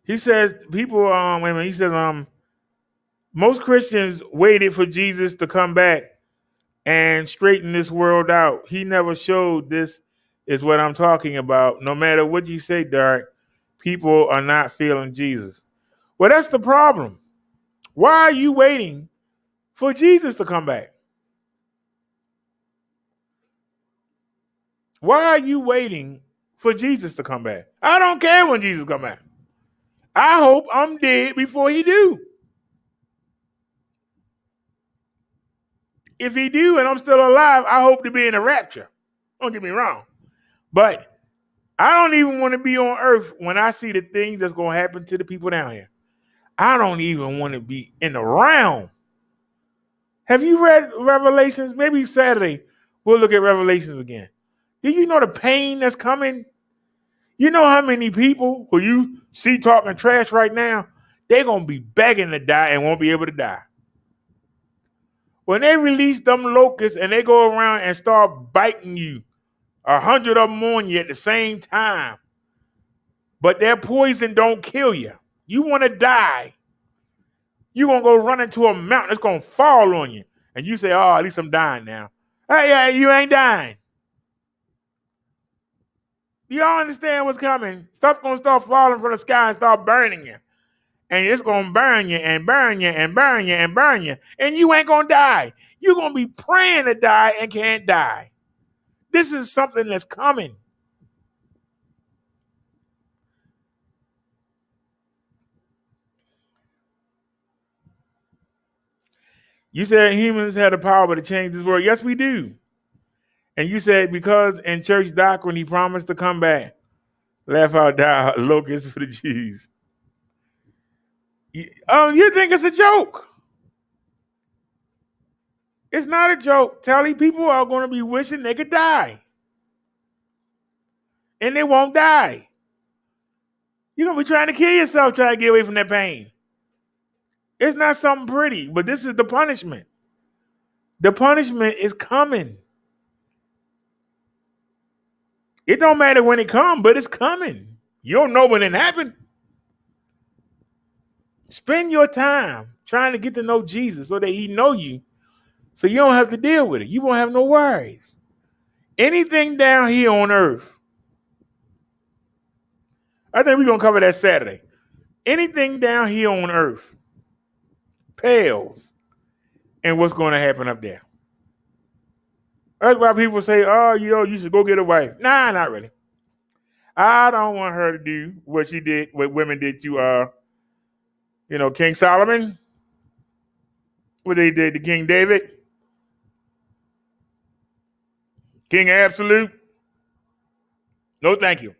He says people, wait a minute, he says, most Christians waited for Jesus to come back and straighten this world out. He never showed this is what I'm talking about. No matter what you say, Derrick, people are not feeling Jesus. Well, that's the problem. Why are you waiting for Jesus to come back? Why are you waiting for Jesus to come back? I don't care when Jesus come back. I hope I'm dead before he do. If he do and I'm still alive, I hope to be in the rapture. Don't get me wrong. But I don't even want to be on earth when I see the things that's going to happen to the people down here. I don't even want to be in the realm. Have you read Revelations? Maybe Saturday we'll look at Revelations again. Do you know the pain that's coming? You know how many people who you see talking trash right now, they're going to be begging to die and won't be able to die. When they release them locusts and they go around and start biting you, 100 of them on you at the same time, but their poison don't kill you. You want to die. You're going to go run into a mountain. It's going to fall on you. And you say, oh, at least I'm dying now. Hey, you ain't dying. You don't understand what's coming. Stuff's going to start falling from the sky and start burning you. And it's going to burn you and burn you and burn you and burn you. And you ain't going to die. You're going to be praying to die and can't die. This is something that's coming. You said humans had the power to change this world. Yes, we do. And you said because in church doctrine he promised to come back. Laugh out loud, locusts for the Jews. You think it's a joke? It's not a joke. Telly, people are going to be wishing they could die. And they won't die. You're going to be trying to kill yourself trying to get away from that pain. It's not something pretty, but this is the punishment. The punishment is coming. It don't matter when it comes, but it's coming. You don't know when it happened. Spend your time trying to get to know Jesus so that he know you, so you don't have to deal with it. You won't have no worries. Anything down here on earth, I think we're going to cover that Saturday. Anything down here on earth pales in what's going to happen up there. That's why people say, oh, you should go get a wife. Nah, not really. I don't want her to do what she did, what women did to, King Solomon, what they did to King David, King Absolute. No, thank you.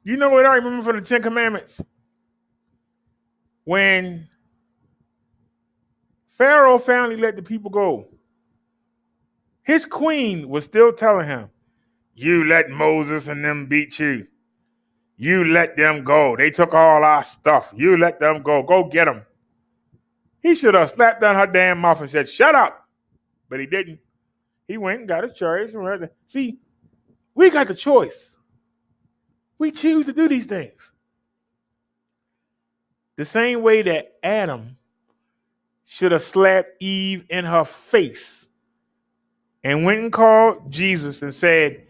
You know what I remember from the Ten Commandments? When Pharaoh finally let the people go, his queen was still telling him, you let Moses and them beat you. You let them go. They took all our stuff. You let them go. Go get them. He should have slapped down her damn mouth and said, shut up. But he didn't. He went and got his chariots. See, we got the choice. We choose to do these things. The same way that Adam should have slapped Eve in her face and went and called Jesus and said,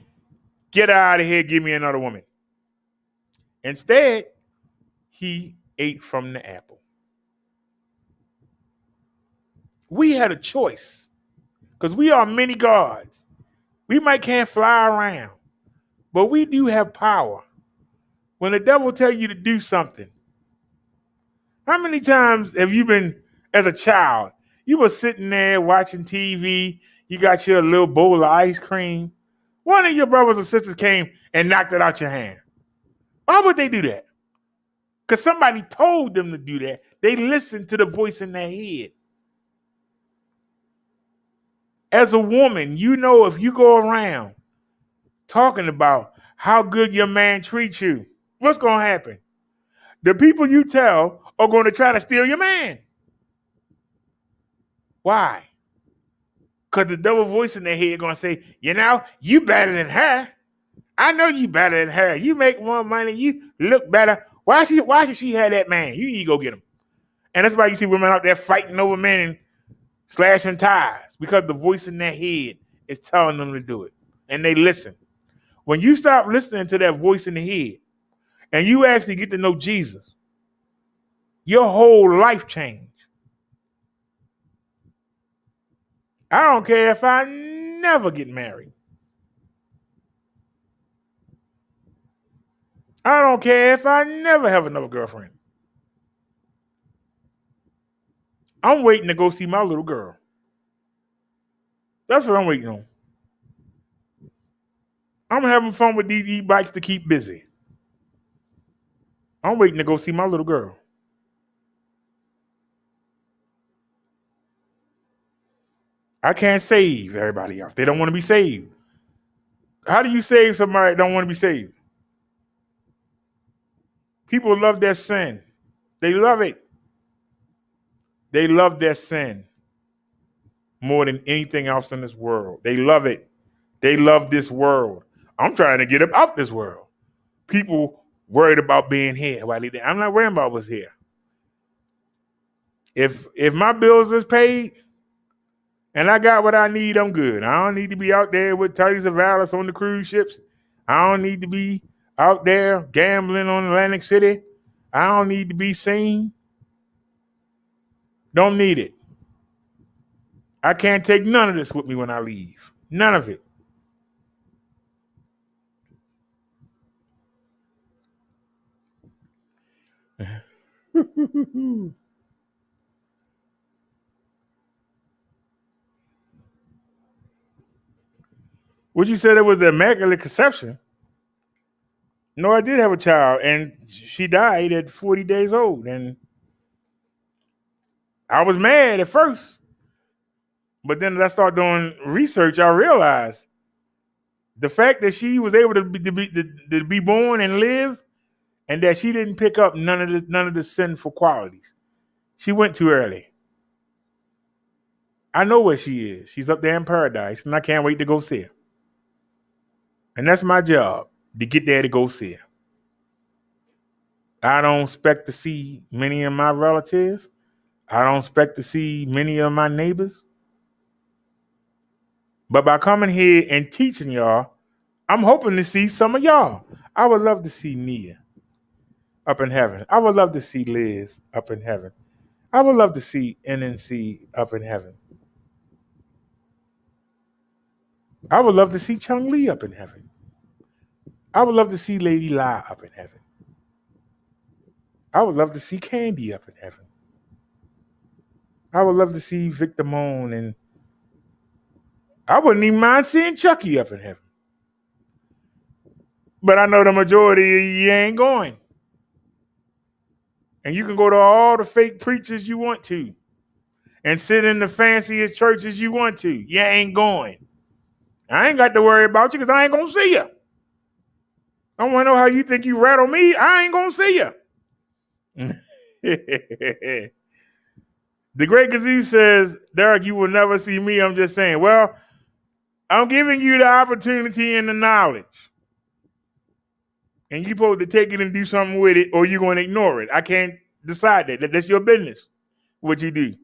get out of here, give me another woman. Instead, he ate from the apple. We had a choice because we are many gods. We might can't fly around, but we do have power. When the devil tells you to do something, how many times have you been, as a child, you were sitting there watching TV, you got your little bowl of ice cream. One of your brothers or sisters came and knocked it out your hand. Why would they do that? Because somebody told them to do that. They listened to the voice in their head. As a woman, you know if you go around talking about how good your man treats you, what's going to happen? The people you tell are going to try to steal your man. Why? Because the devil voice in their head going to say, you better than her. I know you better than her. You make more money. You look better. Why should she have that man? You need to go get him. And that's why you see women out there fighting over men and slashing tires, because the voice in their head is telling them to do it. And they listen. When you stop listening to that voice in the head and you actually get to know Jesus, your whole life changed. I don't care if I never get married. I don't care if I never have another girlfriend. I'm waiting to go see my little girl. That's what I'm waiting on. I'm having fun with these e-bikes to keep busy. I'm waiting to go see my little girl. I can't save everybody else. They don't want to be saved. How do you save somebody that don't want to be saved? People love their sin. They love it. They love their sin more than anything else in this world. They love it. They love this world. I'm trying to get up out this world. People worried about being here. I'm not worrying about what's here. If my bills is paid and I got what I need, I'm good. I don't need to be out there with Titus of Valus on the cruise ships. I don't need to be out there gambling on Atlantic City. I don't need to be seen. Don't need it. I can't take none of this with me when I leave. None of it. Would you say it was the Immaculate Conception? No, I did have a child, and she died at 40 days old. And I was mad at first. But then as I started doing research, I realized the fact that she was able to be born and live, and that she didn't pick up none of the sinful qualities. She went too early. I know where she is. She's up there in paradise, and I can't wait to go see her. And that's my job, to get there to go see her. I don't expect to see many of my relatives. I don't expect to see many of my neighbors. But by coming here and teaching y'all, I'm hoping to see some of y'all. I would love to see Nia up in heaven. I would love to see Liz up in heaven. I would love to see NNC up in heaven. I would love to see Chung Lee up in heaven. I would love to see Lady La up in heaven. I would love to see Candy up in heaven. I would love to see Victor Moan, and I wouldn't even mind seeing Chucky up in heaven. But I know the majority of you ain't going. And you can go to all the fake preachers you want to and sit in the fanciest churches you want to. You ain't going. I ain't got to worry about you because I ain't going to see you. I want to know how you think you rattle me. I ain't going to see you. The Great Kazoo says, Derrick, you will never see me. I'm just saying, well, I'm giving you the opportunity and the knowledge. And you're supposed to take it and do something with it, or you're going to ignore it. I can't decide that. That's your business, what you do.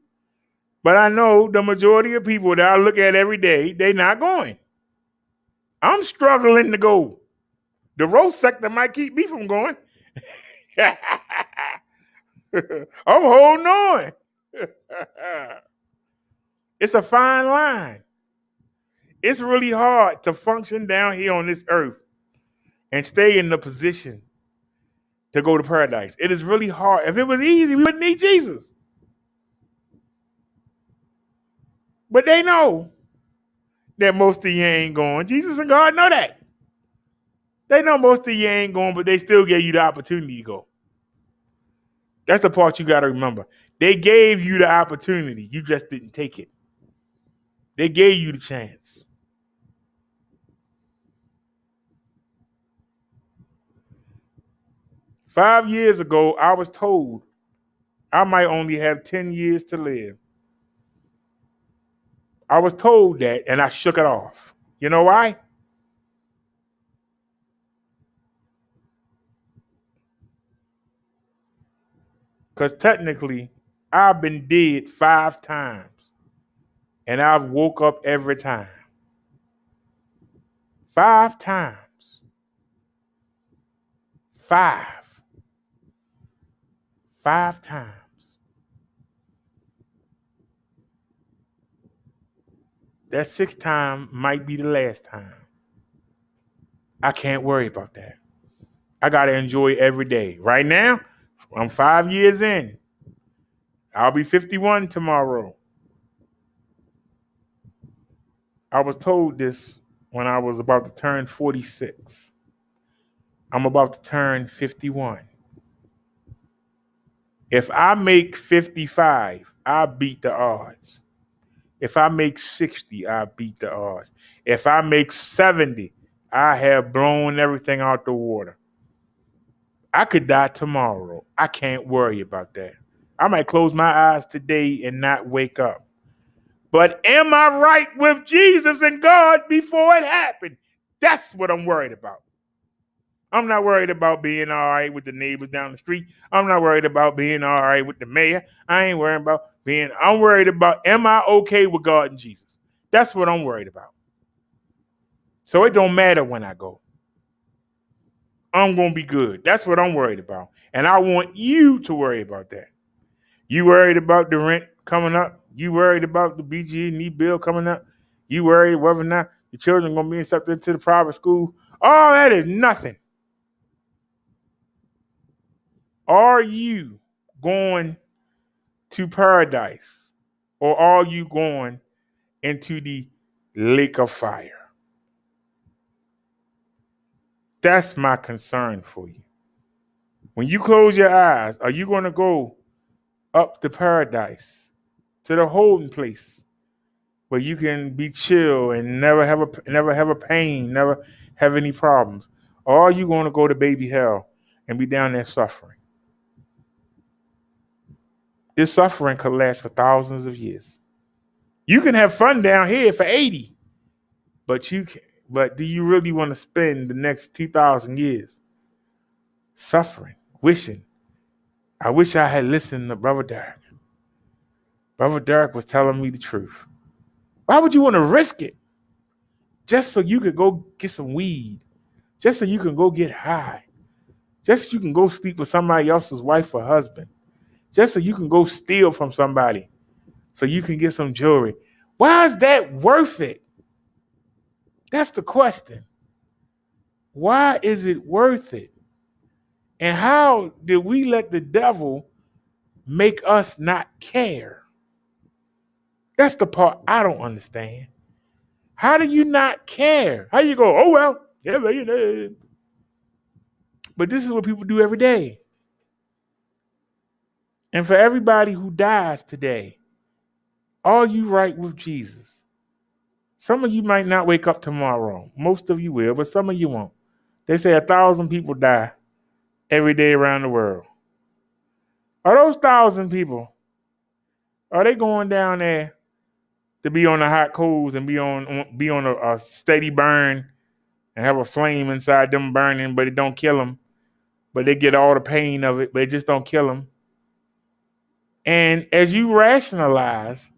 But I know the majority of people that I look at every day, they're not going. I'm struggling to go. The roast sector might keep me from going. I'm holding on. It's a fine line. It's really hard to function down here on this earth and stay in the position to go to paradise. It is really hard. If it was easy, we wouldn't need Jesus. But they know that most of you ain't going. Jesus and God know that. They know most of you ain't going, but they still gave you the opportunity to go. That's the part you got to remember. They gave you the opportunity. You just didn't take it. They gave you the chance. Five years ago, I was told I might only have 10 years to live. I was told that, and I shook it off. You know why? Because technically, I've been dead 5 times, and I've woke up every time. 5 times. 5. 5 times. That 6th time might be the last time. I can't worry about that. I got to enjoy every day. Right now, I'm 5 years in. I'll be 51 tomorrow. I was told this when I was about to turn 46. I'm about to turn 51. If I make 55, I beat the odds. If I make 60, I beat the odds. If I make 70, I have blown everything out the water. I could die tomorrow. I can't worry about that. I might close my eyes today and not wake up. But am I right with Jesus and God before it happened? That's what I'm worried about. I'm not worried about being all right with the neighbors down the street. I'm not worried about being all right with the mayor. I ain't worried about I'm worried about, am I okay with God and Jesus? That's what I'm worried about. So it don't matter when I go. I'm going to be good. That's what I'm worried about. And I want you to worry about that. You worried about the rent coming up? You worried about the BG&E bill coming up? You worried whether or not your children going to be accepted into the private school? All that is nothing. Are you going to paradise, or are you going into the lake of fire? That's my concern for you. When you close your eyes, are you going to go up to paradise, to the holding place where you can be chill and never have a pain, never have any problems? Or are you going to go to baby hell and be down there suffering? This suffering could last for thousands of years. You can have fun down here for 80, but do you really want to spend the next 2,000 years suffering, wishing? I wish I had listened to Brother Derrick. Brother Derrick was telling me the truth. Why would you want to risk it? Just so you could go get some weed. Just so you can go get high. Just so you can go sleep with somebody else's wife or husband. Just so you can go steal from somebody. So you can get some jewelry. Why is that worth it? That's the question. Why is it worth it? And how did we let the devil make us not care? That's the part I don't understand. How do you not care? How you go, oh, well, yeah, you know. But this is what people do every day. And for everybody who dies today, are you right with Jesus? Some of you might not wake up tomorrow. Most of you will, but some of you won't. They say 1,000 people die every day around the world. Are those 1,000 people, are they going down there to be on the hot coals and be on a steady burn and have a flame inside them burning, but it don't kill them, but they get all the pain of it, but it just don't kill them? And as you rationalize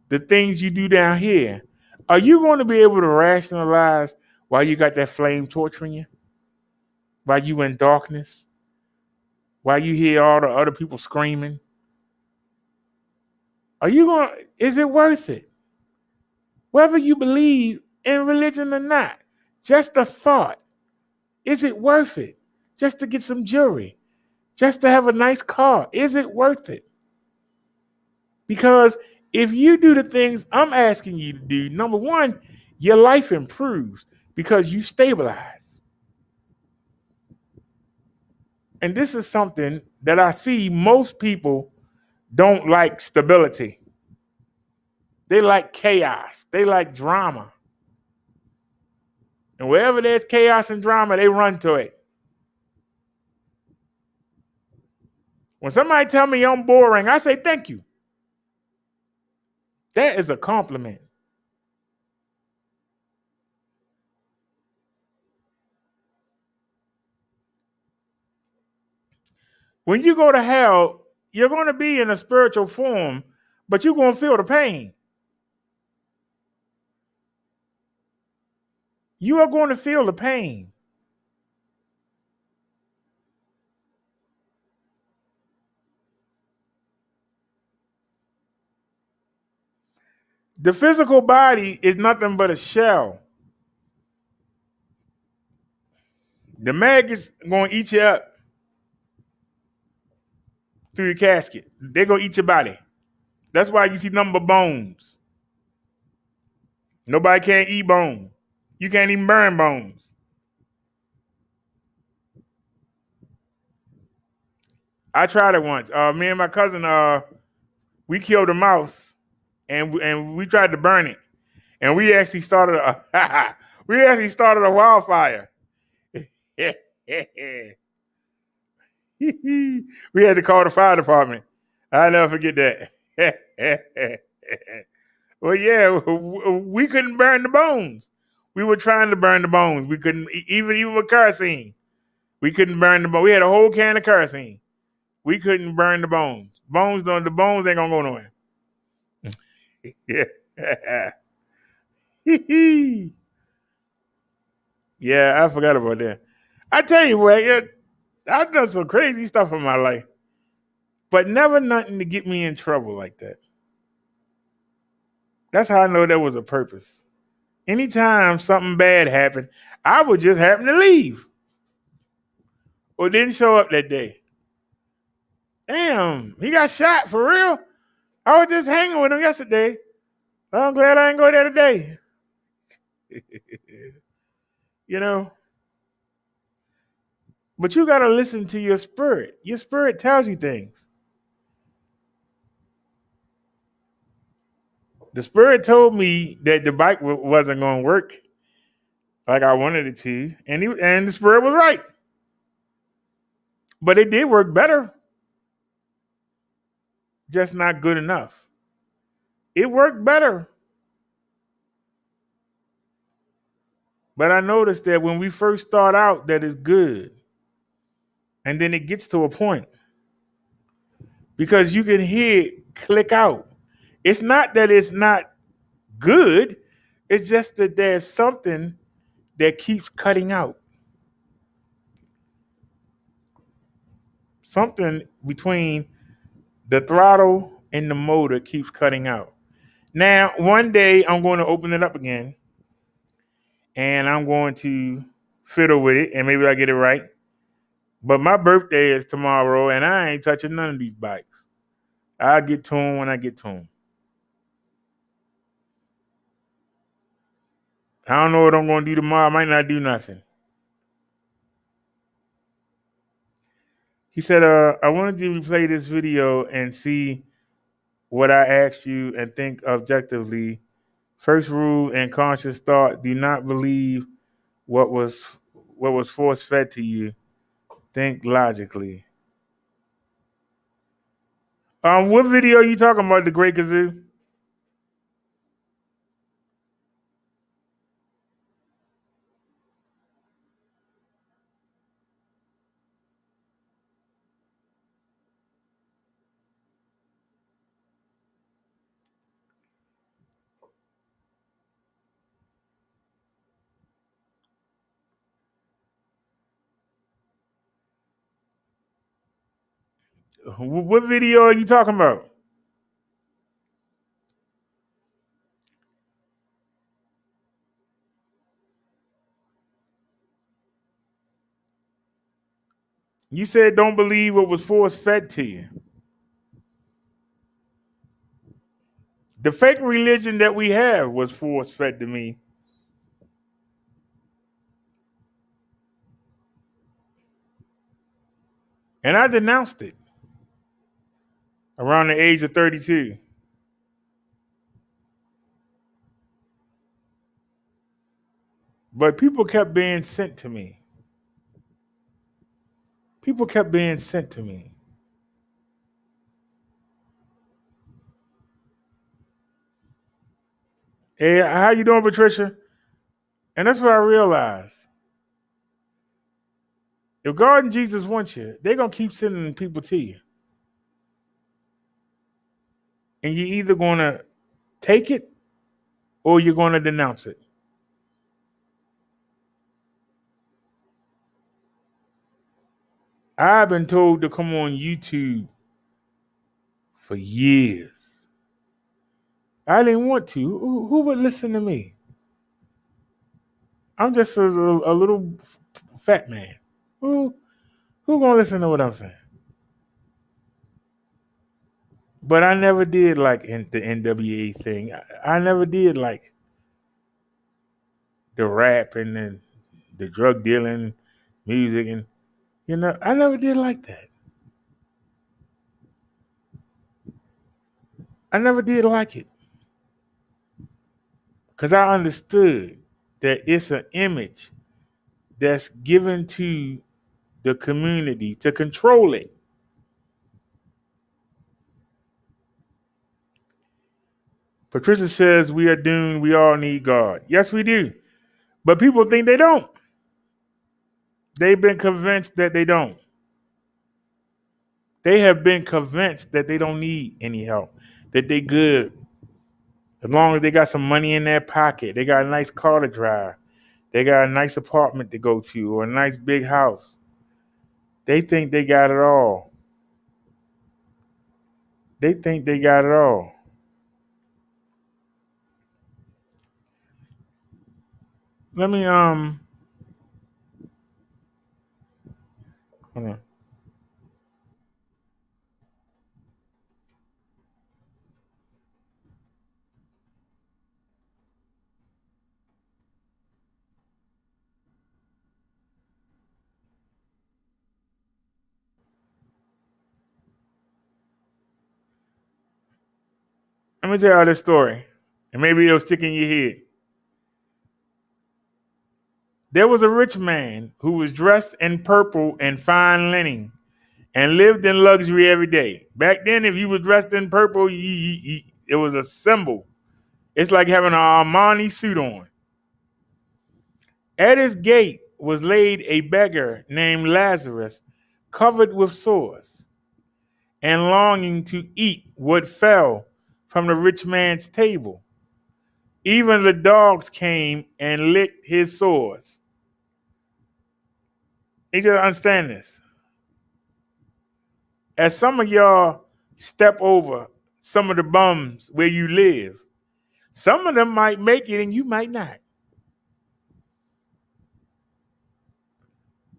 the things you do down here, are you going to be able to rationalize why you got that flame torturing you? Why you in darkness? Why you hear all the other people screaming? Is it worth it? Whether you believe in religion or not, just a thought. Is it worth it? Just to get some jewelry, just to have a nice car. Is it worth it? Because if you do the things I'm asking you to do, number one, your life improves because you stabilize. And this is something that I see most people don't like stability. They like chaos. They like drama. And wherever there's chaos and drama, they run to it. When somebody tell me I'm boring, I say thank you. That is a compliment. When you go to hell, you're going to be in a spiritual form, but you're going to feel the pain. You are going to feel the pain. The physical body is nothing but a shell. The maggots going to eat you up through your casket. They're going to eat your body. That's why you see nothing but bones. Nobody can't eat bone. You can't even burn bones. I tried it once. Me and my cousin, we killed a mouse, and we tried to burn it. And we actually started We actually started a wildfire. We had to call the fire department. I'll never forget that. Well, yeah, we couldn't burn the bones. We were trying to burn the bones. We couldn't even with kerosene. We couldn't burn the bone. We had a whole can of kerosene. We couldn't burn the bones. The bones ain't gonna go nowhere. Yeah. Yeah, I forgot about that. I tell you what, yeah, I've done some crazy stuff in my life, but never nothing to get me in trouble like that. That's how I know there was a purpose. Anytime something bad happened, I would just happen to leave or didn't show up that day. Damn, he got shot for real. I was just hanging with him yesterday. I'm glad I ain't go there today. You know, but you got to listen to your spirit. Your spirit tells you things. The spirit told me that the bike wasn't going to work like I wanted it to, and the spirit was right. But it did work better, just not good enough. It worked better, but I noticed that when we first start out, that it's good, and then it gets to a point because you can hear it click out. It's not that it's not good; it's just that there's something that keeps cutting out. Something between the throttle and the motor keeps cutting out. Now, one day I'm going to open it up again and I'm going to fiddle with it and maybe I'll get it right. But my birthday is tomorrow and I ain't touching none of these bikes. I'll get to them when I get to them. I don't know what I'm going to do tomorrow. I might not do nothing. He said, I wanted to replay this video and see what I asked you and think objectively. First rule in conscious thought, do not believe what was force fed to you. Think logically. What video are you talking about, the Great Kazoo? What video are you talking about? You said don't believe what was force fed to you. The fake religion that we have was force fed to me. And I denounced it around the age of 32. But people kept being sent to me. People kept being sent to me. Hey, how you doing, Patricia? And that's what I realized. If God and Jesus want you, they're going to keep sending people to you. And you're either going to take it or you're going to denounce it. I've been told to come on YouTube for years. I didn't want to. Who would listen to me? I'm just a little fat man. Who gonna listen to what I'm saying? But I never did like the NWA thing. I never did like the rap and then the drug dealing music and I never did like that. I never did like it because I understood. that it's an image that's given to the community to control it. Patricia says we are doomed. We all need God. Yes, we do. But people think they don't. They've been convinced that they don't. They have been convinced that they don't need any help, that they good. As long as they got some money in their pocket, they got a nice car to drive, they got a nice apartment to go to, or a nice big house. They think they got it all. They think they got it all. Let me hold on. Let me tell you this story, and maybe it'll stick in your head. There was a rich man who was dressed in purple and fine linen and lived in luxury every day. Back then, if you were dressed in purple, it was a symbol. It's like having an Armani suit on. At his gate was laid a beggar named Lazarus, covered with sores, and longing to eat what fell from the rich man's table. Even the dogs came and licked his sores. You just understand this. As some of y'all step over some of the bums where you live, some of them might make it and you might not.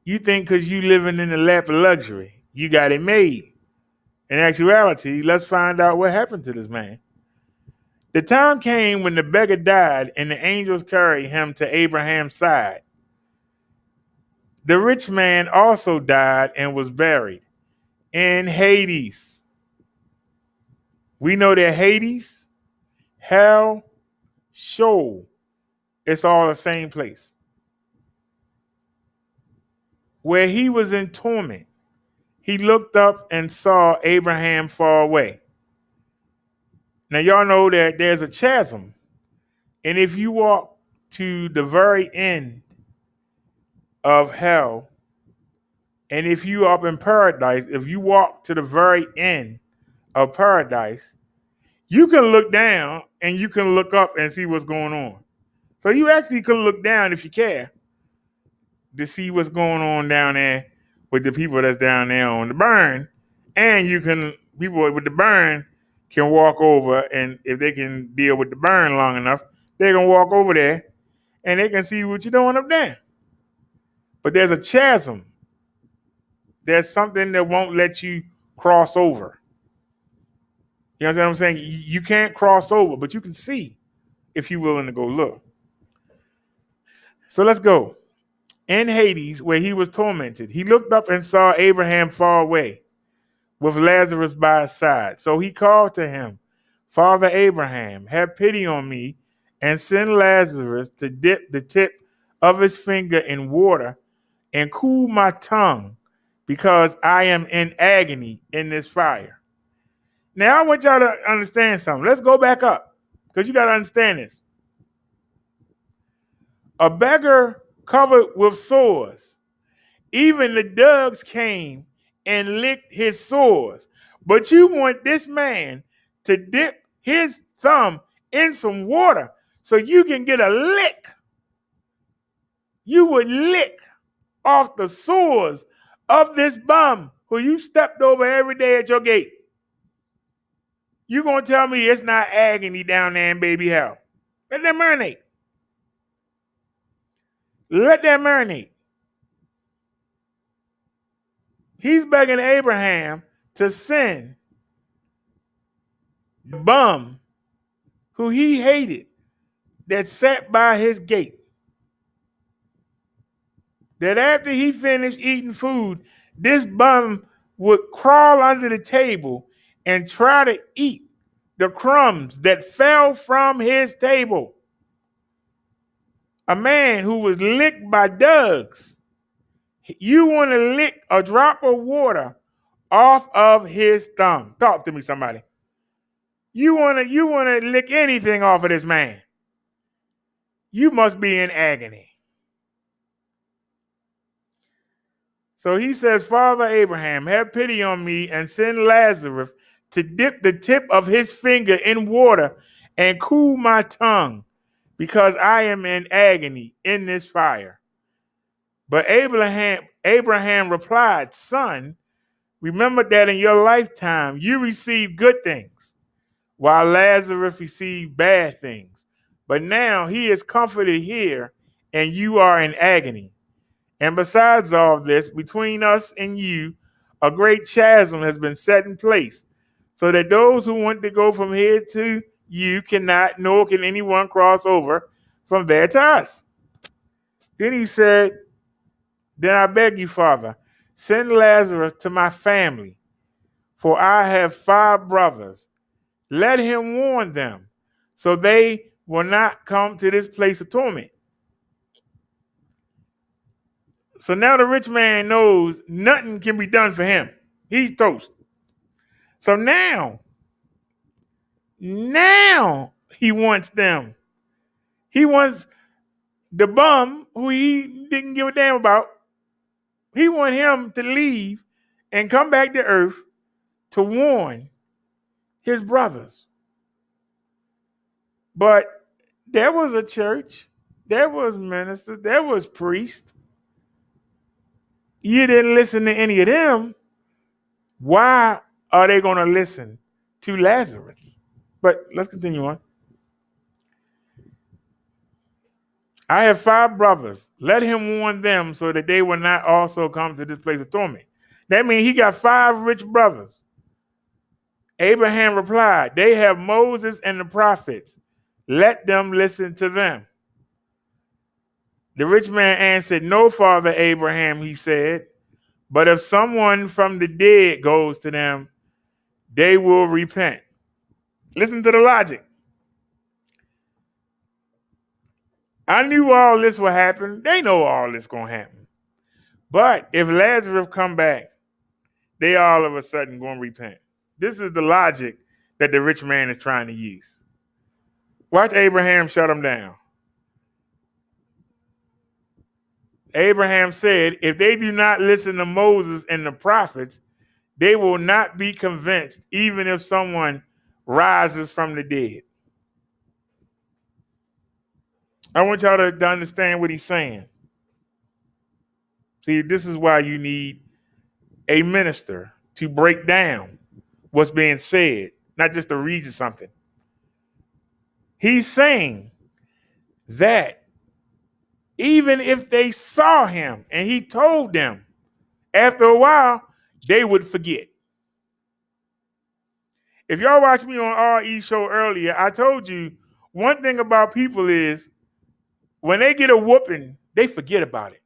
You think because you living in the lap of luxury, you got it made. In actuality, let's find out what happened to this man. The time came when the beggar died and the angels carried him to Abraham's side. The rich man also died and was buried in Hades. We know that Hades, hell, Sheol, it's all the same place. Where he was in torment, he looked up and saw Abraham far away. Now, y'all know that there's a chasm. And if you walk to the very end of hell, and if you up in paradise, if you walk to the very end of paradise, you can look down and you can look up and see what's going on. So you actually can look down if you care to see what's going on down there with the people that's down there on the burn. And you can, people with the burn can walk over, and if they can deal with the burn long enough, they can walk over there and they can see what you're doing up there. But there's a chasm. There's something that won't let you cross over. You know what I'm saying? You can't cross over, but you can see if you're willing to go look. So let's go. In Hades, where he was tormented, he looked up and saw Abraham far away with Lazarus by his side. So he called to him, Father Abraham, have pity on me and send Lazarus to dip the tip of his finger in water and cool my tongue because I am in agony in this fire. Now I want y'all to understand something. Let's go back up because you got to understand this. A beggar covered with sores. Even the dogs came and licked his sores. But you want this man to dip his thumb in some water so you can get a lick. You would lick off the sores of this bum who you stepped over every day at your gate. You gonna tell me it's not agony down there in baby hell? Let that marinate. Let that marinate. He's begging Abraham to send the bum who he hated that sat by his gate. That after he finished eating food, this bum would crawl under the table and try to eat the crumbs that fell from his table. A man who was licked by dogs. You want to lick a drop of water off of his thumb. Talk to me, somebody. You want to lick anything off of this man. You must be in agony. So he says, Father Abraham, have pity on me and send Lazarus to dip the tip of his finger in water and cool my tongue, because I am in agony in this fire. But Abraham replied, Son, remember that in your lifetime you received good things, while Lazarus received bad things. But now he is comforted here, and you are in agony. And besides all this, between us and you, a great chasm has been set in place, so that those who want to go from here to you cannot, nor can anyone cross over from there to us. Then he said, Then I beg you, Father, send Lazarus to my family, for I have 5 brothers. Let him warn them, so they will not come to this place of torment. So now the rich man knows nothing can be done for him. He's toast. So now he wants them. He wants the bum who he didn't give a damn about. He wants him to leave and come back to earth to warn his brothers. But there was a church, there was ministers, there was priests. You didn't listen to any of them. Why are they going to listen to Lazarus? But let's continue on. I have 5 brothers. Let him warn them so that they will not also come to this place of torment. That means he got 5 rich brothers. Abraham replied, They have Moses and the prophets. Let them listen to them. The rich man answered, No, Father Abraham, he said, but if someone from the dead goes to them, they will repent. Listen to the logic. I knew all this would happen. They know all this going to happen. But if Lazarus come back, they all of a sudden going to repent. This is the logic that the rich man is trying to use. Watch Abraham shut him down. Abraham said, if they do not listen to Moses and the prophets, they will not be convinced, even if someone rises from the dead. I want y'all to understand what he's saying. See, this is why you need a minister to break down what's being said, not just to read you something. He's saying that even if they saw him and he told them, after a while, they would forget. If y'all watched me on RE show earlier, I told you one thing about people is when they get a whooping, they forget about it.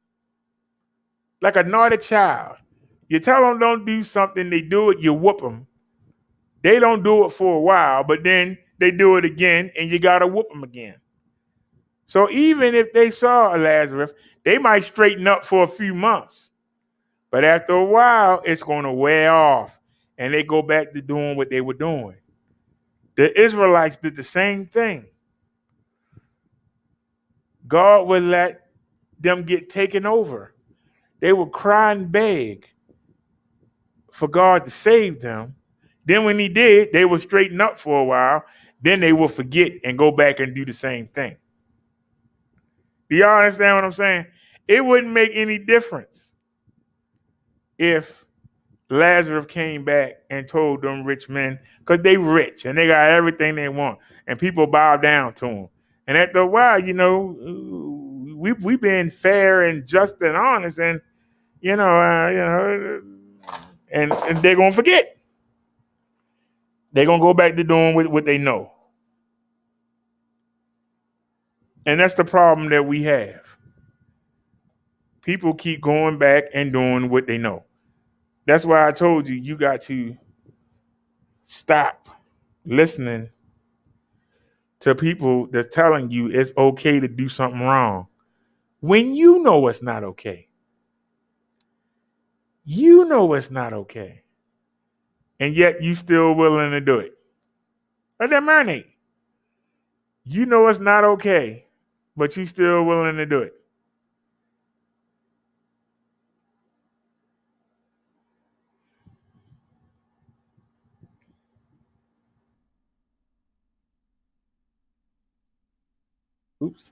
Like a naughty child. You tell them don't do something, they do it, you whoop them. They don't do it for a while, but then they do it again and you got to whoop them again. So even if they saw a Lazarus, they might straighten up for a few months. But after a while, it's going to wear off and they go back to doing what they were doing. The Israelites did the same thing. God would let them get taken over. They would cry and beg for God to save them. Then when he did, they would straighten up for a while. Then they will forget and go back and do the same thing. Do y'all understand what I'm saying? It wouldn't make any difference if Lazarus came back and told them rich men, because they rich and they got everything they want, and people bow down to them. And after a while, we been fair and just and honest, and and they're gonna forget. They're gonna go back to doing what they know. And that's the problem that we have. People keep going back and doing what they know. That's why I told you, you got to stop listening to people that's telling you it's okay to do something wrong. When you know it's not okay. You know it's not okay. And yet you still willing to do it. Let that marinate. You know it's not okay, but you still willing to do it. Oops.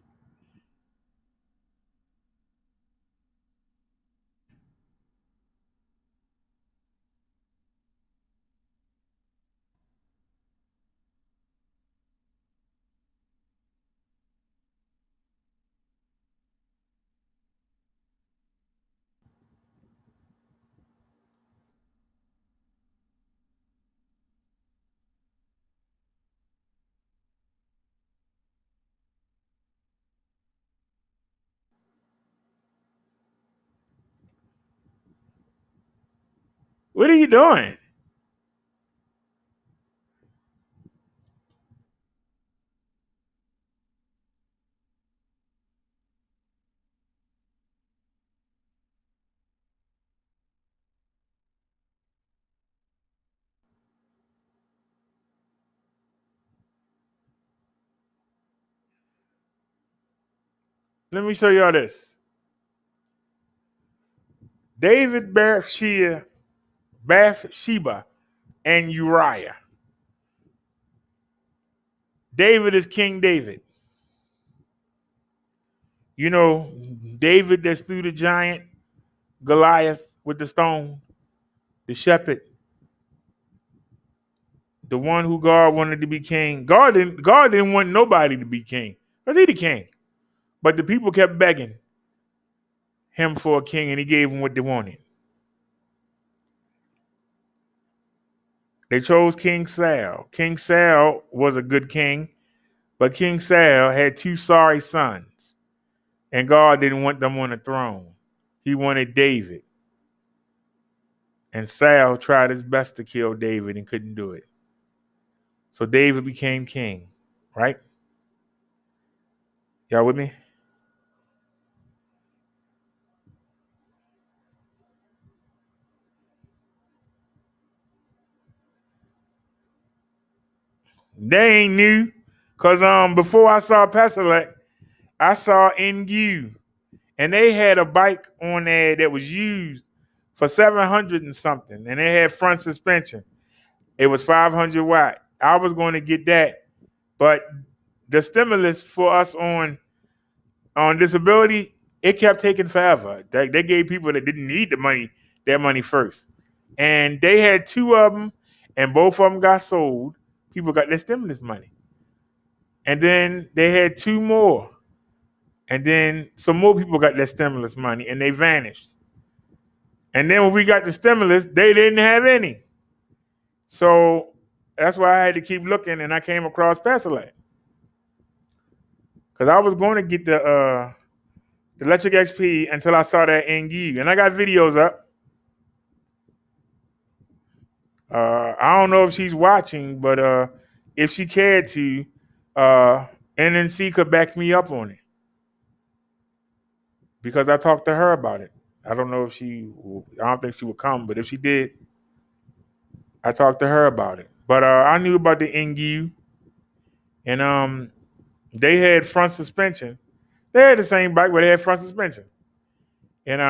What are you doing? Let me show y'all this. David, Bathsheba, and Uriah. David is King David. You know, David that slew the giant Goliath with the stone, the shepherd, the one who God wanted to be king. God didn't want nobody to be king. Because he the king. But the people kept begging him for a king, and he gave them what they wanted. They chose King Saul. King Saul was a good king, but King Saul had two sorry sons, and God didn't want them on the throne. He wanted David. And Saul tried his best to kill David and couldn't do it. So David became king, right? Y'all with me? They ain't new. Cause before I saw Peselec, I saw NU. And they had a bike on there that was used for 700 and something. And they had front suspension. It was 500 watt. I was going to get that. But the stimulus for us on disability, it kept taking forever. They gave people that didn't need the money their money first. And they had two of them, and both of them got sold. People got their stimulus money. And then they had two more. And then some more people got their stimulus money, and they vanished. And then when we got the stimulus, they didn't have any. So that's why I had to keep looking, and I came across Peselec. Because I was going to get the electric XP until I saw that NU. And I got videos up. I don't know if she's watching, but if she cared to, NNC could back me up on it because I talked to her about it. I don't know if I don't think she would come, but if she did, I talked to her about it. But I knew about the NU, and they had front suspension. They had the same bike, but they had front suspension. And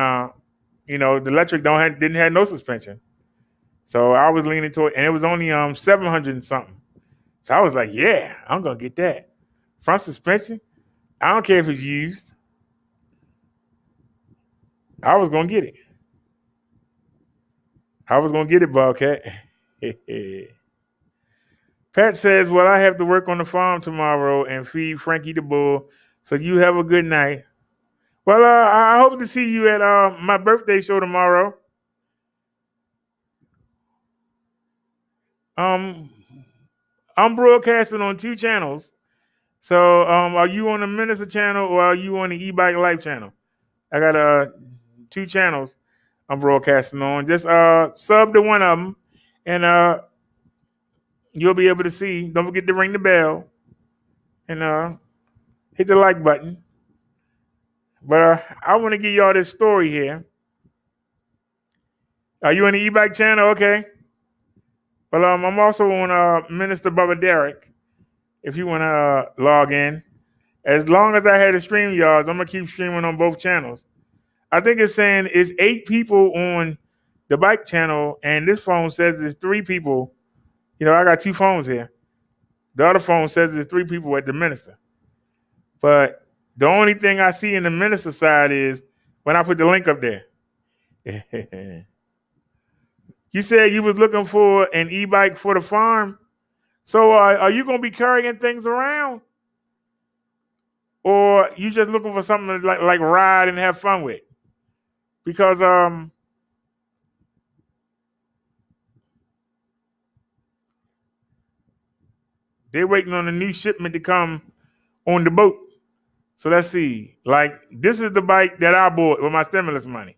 the electric didn't have no suspension. So I was leaning toward, and it was only 700 and something. So I was like, yeah, I'm gonna get that. Front suspension. I don't care if it's used. I was gonna get it. I was gonna get it, Bobcat. Pat says, well, I have to work on the farm tomorrow and feed Frankie the bull. So you have a good night. Well, I hope to see you at my birthday show tomorrow. Um, I'm broadcasting on two channels. So are you on the Minister channel or are you on the E-Bike Life channel? I got two channels I'm broadcasting on. Just sub to one of them, and you'll be able to see. Don't forget to ring the bell and hit the like button. But I want to give y'all this story here. Are you on the e-bike channel? Okay. Well, I'm also on Minister Brotha Derrick. If you want to log in, as long as I had the stream yards, I'm gonna keep streaming on both channels. I think it's saying it's 8 people on the bike channel, and this phone says there's 3 people. You know, I got 2 phones here. The other phone says there's 3 people at the minister. But the only thing I see in the minister side is when I put the link up there. You said you was looking for an e-bike for the farm. So are you gonna be carrying things around, or you just looking for something to like ride and have fun with? Because they're waiting on a new shipment to come on the boat. So let's see. Like, this is the bike that I bought with my stimulus money.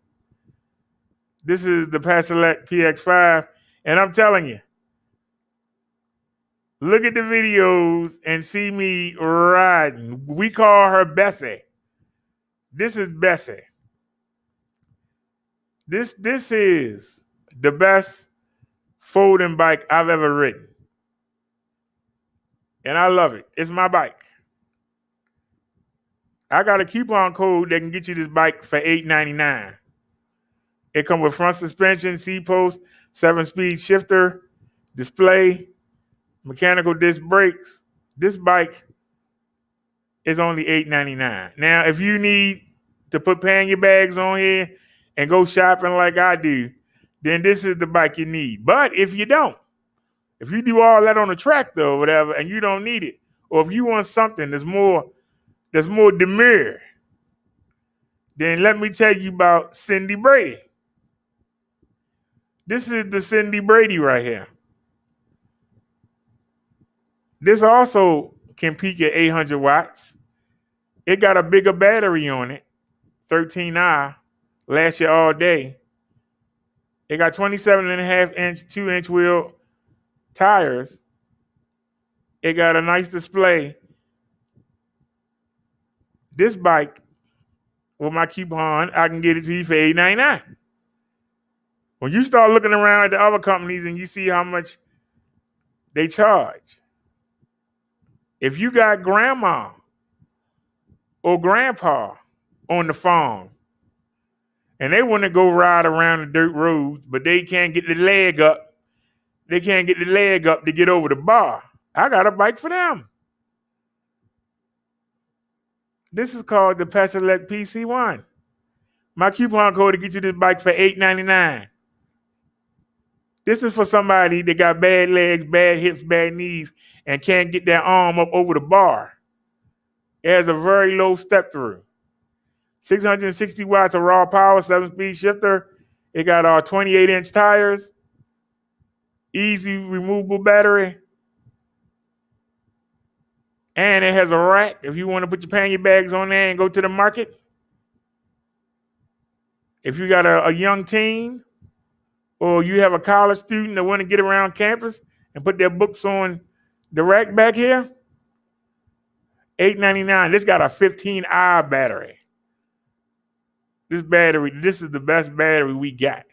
This is the Pastelec PX5. And I'm telling you, look at the videos and see me riding. We call her Bessie. This is Bessie. This is the best folding bike I've ever ridden. And I love it. It's my bike. I got a coupon code that can get you this bike for $8.99. It comes with front suspension, seat post, 7-speed shifter, display, mechanical disc brakes. This bike is only $8.99. Now, if you need to put pannier bags on here and go shopping like I do, then this is the bike you need. But if you don't, if you do all that on the tractor or whatever and you don't need it, or if you want something that's more demure, then let me tell you about Cindy Brady. This is the Cindy Brady right here. This also can peak at 800 watts. It got a bigger battery on it, 13i, lasts you all day. It got 27.5-inch, 2-inch wheel tires. It got a nice display. This bike, with my coupon, I can get it to you for $8.99. When you start looking around at the other companies and you see how much they charge, if you got grandma or grandpa on the farm and they want to go ride around the dirt roads, but they can't get the leg up, to get over the bar, I got a bike for them. This is called the Pastelec PC1. My coupon code to get you this bike for $8.99. This is for somebody that got bad legs, bad hips, bad knees, and can't get their arm up over the bar. It has a very low step through. 660 watts of raw power, 7-speed shifter. It got 28-inch tires, easy removable battery, and it has a rack if you want to put your pannier bags on there and go to the market. If you got a young teen or you have a college student that want to get around campus and put their books on the rack back here, $8.99. This got a 15i battery. This is the best battery we got.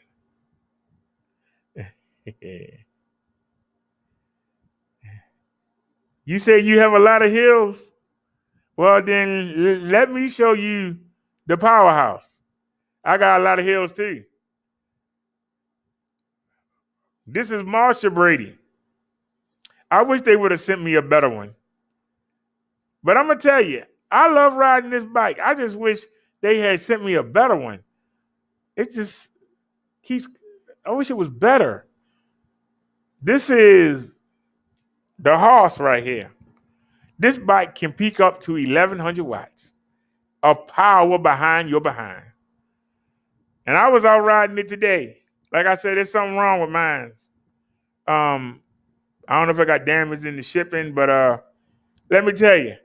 You say you have a lot of hills? Well, then let me show you the powerhouse. I got a lot of hills too. This is Marsha Brady. I wish they would have sent me a better one. But I'm going to tell you, I love riding this bike. I just wish they had sent me a better one. It just keeps, I wish it was better. This is the horse right here. This bike can peak up to 1,100 watts of power behind your behind. And I was out riding it today. Like I said, there's something wrong with mine. I don't know if I got damage in the shipping, but let me tell you,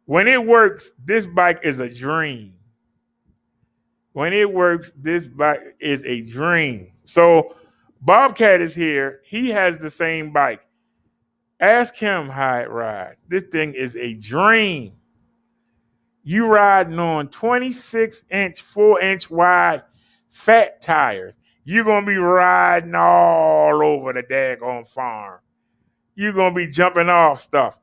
when it works, this bike is a dream. When it works, this bike is a dream. So Bobcat is here. He has the same bike. Ask him how it rides. This thing is a dream. You riding on 26-inch, 4-inch wide fat tires. You're going to be riding all over the daggone farm. You're going to be jumping off stuff.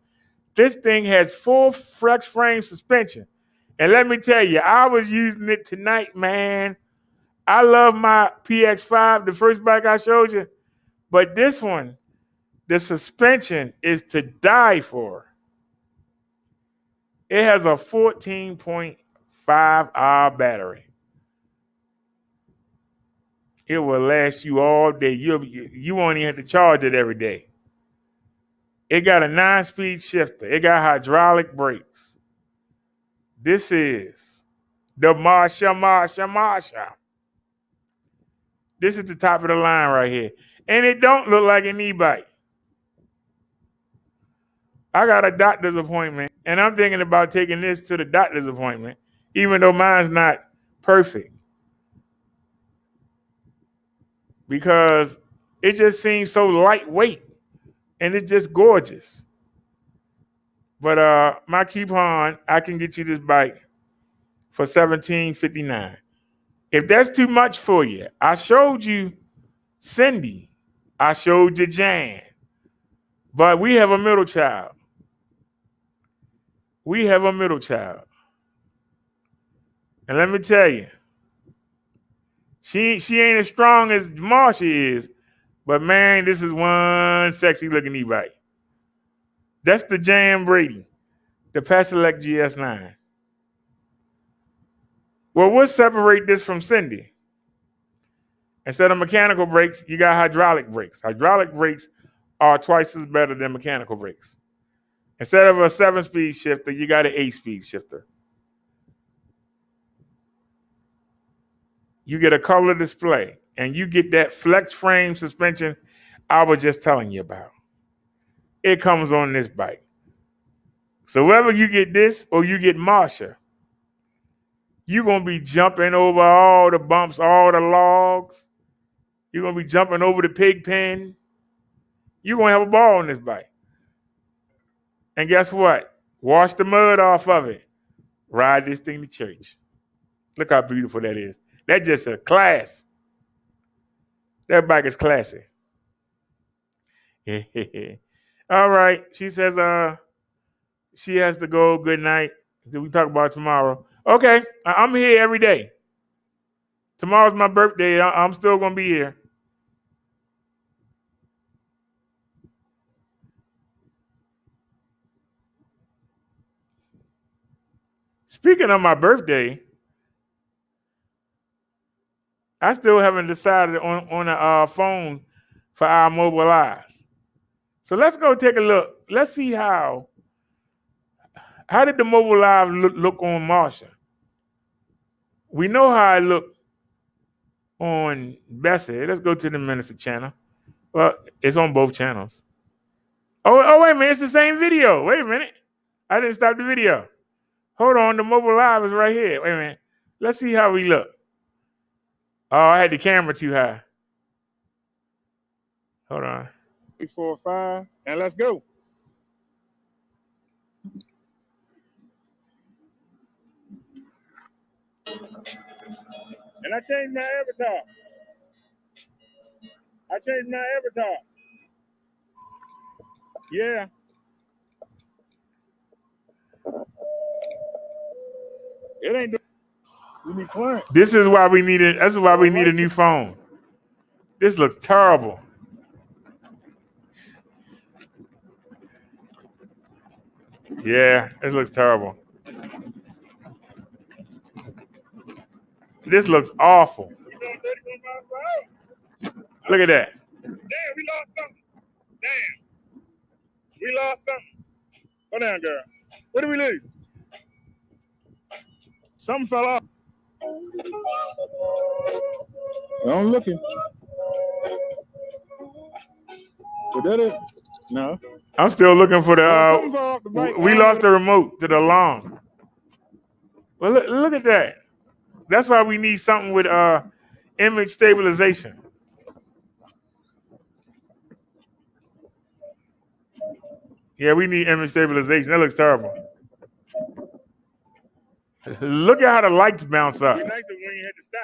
This thing has full flex frame suspension. And let me tell you, I was using it tonight, man. I love my PX5, the first bike I showed you. But this one, the suspension is to die for. It has a 14.5-hour battery. It will last you all day. You won't even have to charge it every day. It got a 9-speed shifter. It got hydraulic brakes. This is the Marsha. This is the top of the line right here. And it don't look like an e-bike. I got a doctor's appointment, and I'm thinking about taking this to the doctor's appointment, even though mine's not perfect. Because it just seems so lightweight, and it's just gorgeous. But my coupon, I can get you this bike for $17.59. If that's too much for you, I showed you Cindy. I showed you Jan. But we have a middle child. We have a middle child. And let me tell you, she ain't as strong as Marsha is, but man, this is one sexy looking e-bike. That's the Jan Brady, the Pedelec GS9. Well, what separate this from Cindy? Instead of mechanical brakes, you got hydraulic brakes. Hydraulic brakes are twice as better than mechanical brakes. Instead of a 7-speed shifter, you got an 8-speed shifter. You get a color display, and you get that flex frame suspension I was just telling you about. It comes on this bike. So whether you get this or you get Marsha, you're going to be jumping over all the bumps, all the logs. You're going to be jumping over the pig pen. You're going to have a ball on this bike. And guess what? Wash the mud off of it. Ride this thing to church. Look how beautiful that is. That's just a class. That bike is classy. All right. She says she has to go. Good night. We talk about it tomorrow. Okay. I'm here every day. Tomorrow's my birthday. I'm still going to be here. Speaking of my birthday, I still haven't decided on a phone for our mobile lives. So let's go take a look. Let's see how did the mobile live look on Marsha? We know how it looked on Bessie. Let's go to the Minister channel. Well, it's on both channels. Oh, wait a minute. It's the same video. Wait a minute. I didn't stop the video. Hold on. The mobile live is right here. Wait a minute. Let's see how we look. Oh, I had the camera too high. Hold on. 3, 4, 5, and let's go. And I changed my avatar. Yeah. It ain't doing. We need clearance. This is why we need it. That's why we need a new phone. This looks terrible. Yeah, this looks terrible. This looks awful. We doing 31 miles per hour. Look at that. Damn, we lost something. Damn. We lost something. Go down, girl. What did we lose? Something fell off. I'm looking. Was that it? No. I'm still looking for the. We lost the remote to the alarm. Well, look at that. That's why we need something with image stabilization. Yeah, we need image stabilization. That looks terrible. Look at how the lights bounce up. It'd be nicer when you had to stop.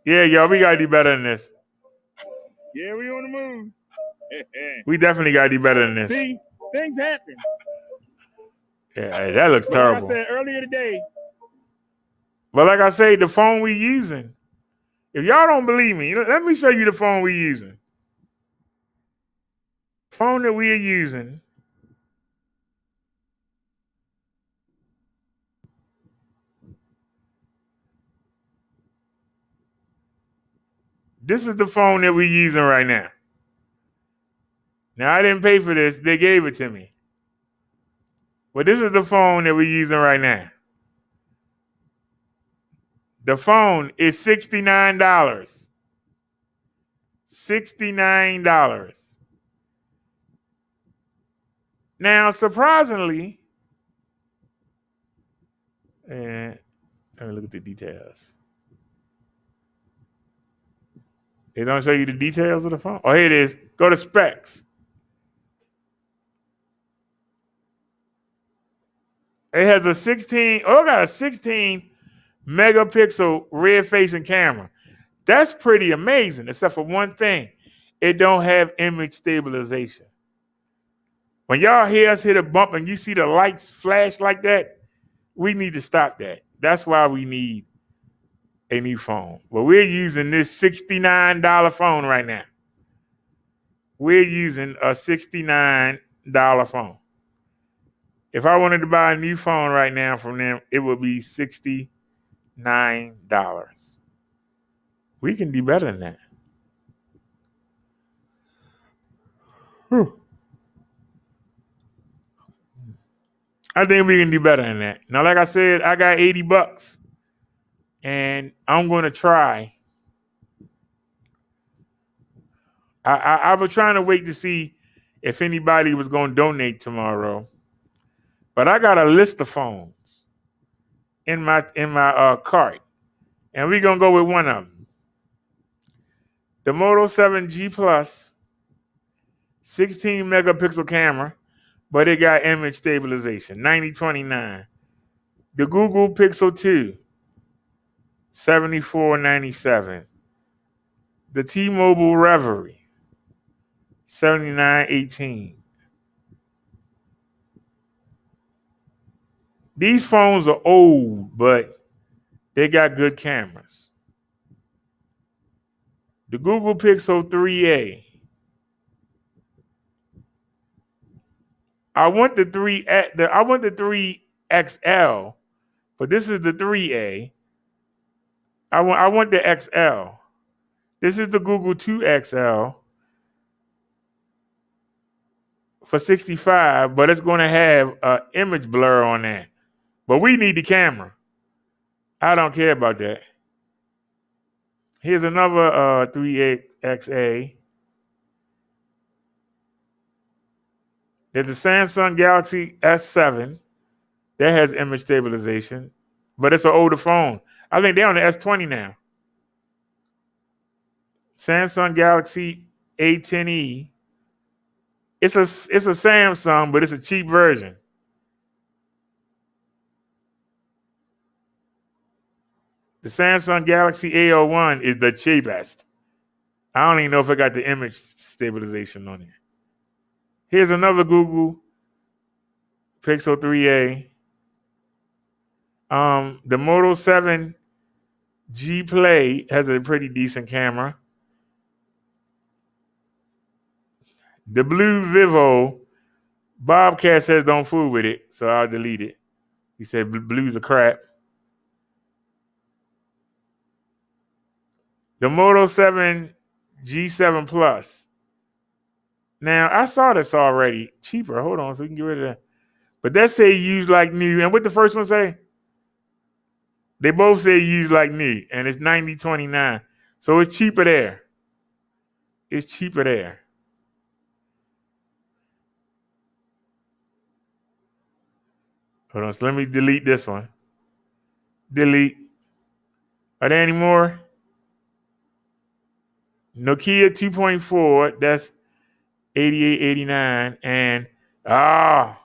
Yeah, y'all, we gotta do better than this. Yeah, we on the move. We definitely gotta do better than this. See, things happen. Yeah, that looks But terrible. like I said earlier today. But like I say, the phone we using. If y'all don't believe me, let me show you the phone we using. The phone that we are using. This is the phone that we're using right now. Now, I didn't pay for this. They gave it to me. But this is the phone that we're using right now. The phone is $69. $69. Now, surprisingly, and let me look at the details. It don't show you the details of the phone. Oh, here it is. Go to specs. It has a 16. Oh, it got a 16 megapixel rear facing camera. That's pretty amazing, except for one thing. It don't have image stabilization. When y'all hear us hit a bump and you see the lights flash like that, we need to stop that. That's why we need a new phone. But we're using this $69 phone right now. We're using a $69 phone. If I wanted to buy a new phone right now from them, it would be $69. We can do better than that. I think we can do better than that. Now, like I said, I got $80 and I'm going to try. I was trying to wait to see if anybody was going to donate tomorrow, but I got a list of phones in my cart, and we're gonna go with one of them. The Moto 7G Plus, 16 megapixel camera, but it got image stabilization, 90/29. The Google Pixel 2, 74.97. The T-Mobile Reverie, 79.18. These phones are old, but they got good cameras. The Google Pixel 3a. I want the 3XL, but this is the 3A. I want the XL. This is the Google 2XL for $65, but it's going to have an image blur on that. But we need the camera. I don't care about that. Here's another 3XA. There's the Samsung Galaxy S7 that has image stabilization, but it's an older phone. I think they're on the S20 now. Samsung Galaxy A10e. It's a Samsung, but it's a cheap version. The Samsung Galaxy A01 is the cheapest. I don't even know if it got the image stabilization on it. Here's another Google Pixel 3a. The Moto 7 G Play has a pretty decent camera. The Blue Vivo, Bobcat says don't fool with it, so I'll delete it. He said blues are crap. The Moto 7 G7 Plus. Now, I saw this already. Cheaper. Hold on, so we can get rid of that. But that say use like new. And what the first one say? They both say use like new, and it's 90/29. So it's cheaper there. It's cheaper there. Hold on, so let me delete this one. Delete. Are there any more? Nokia 2.4, that's 88.89, and Ah,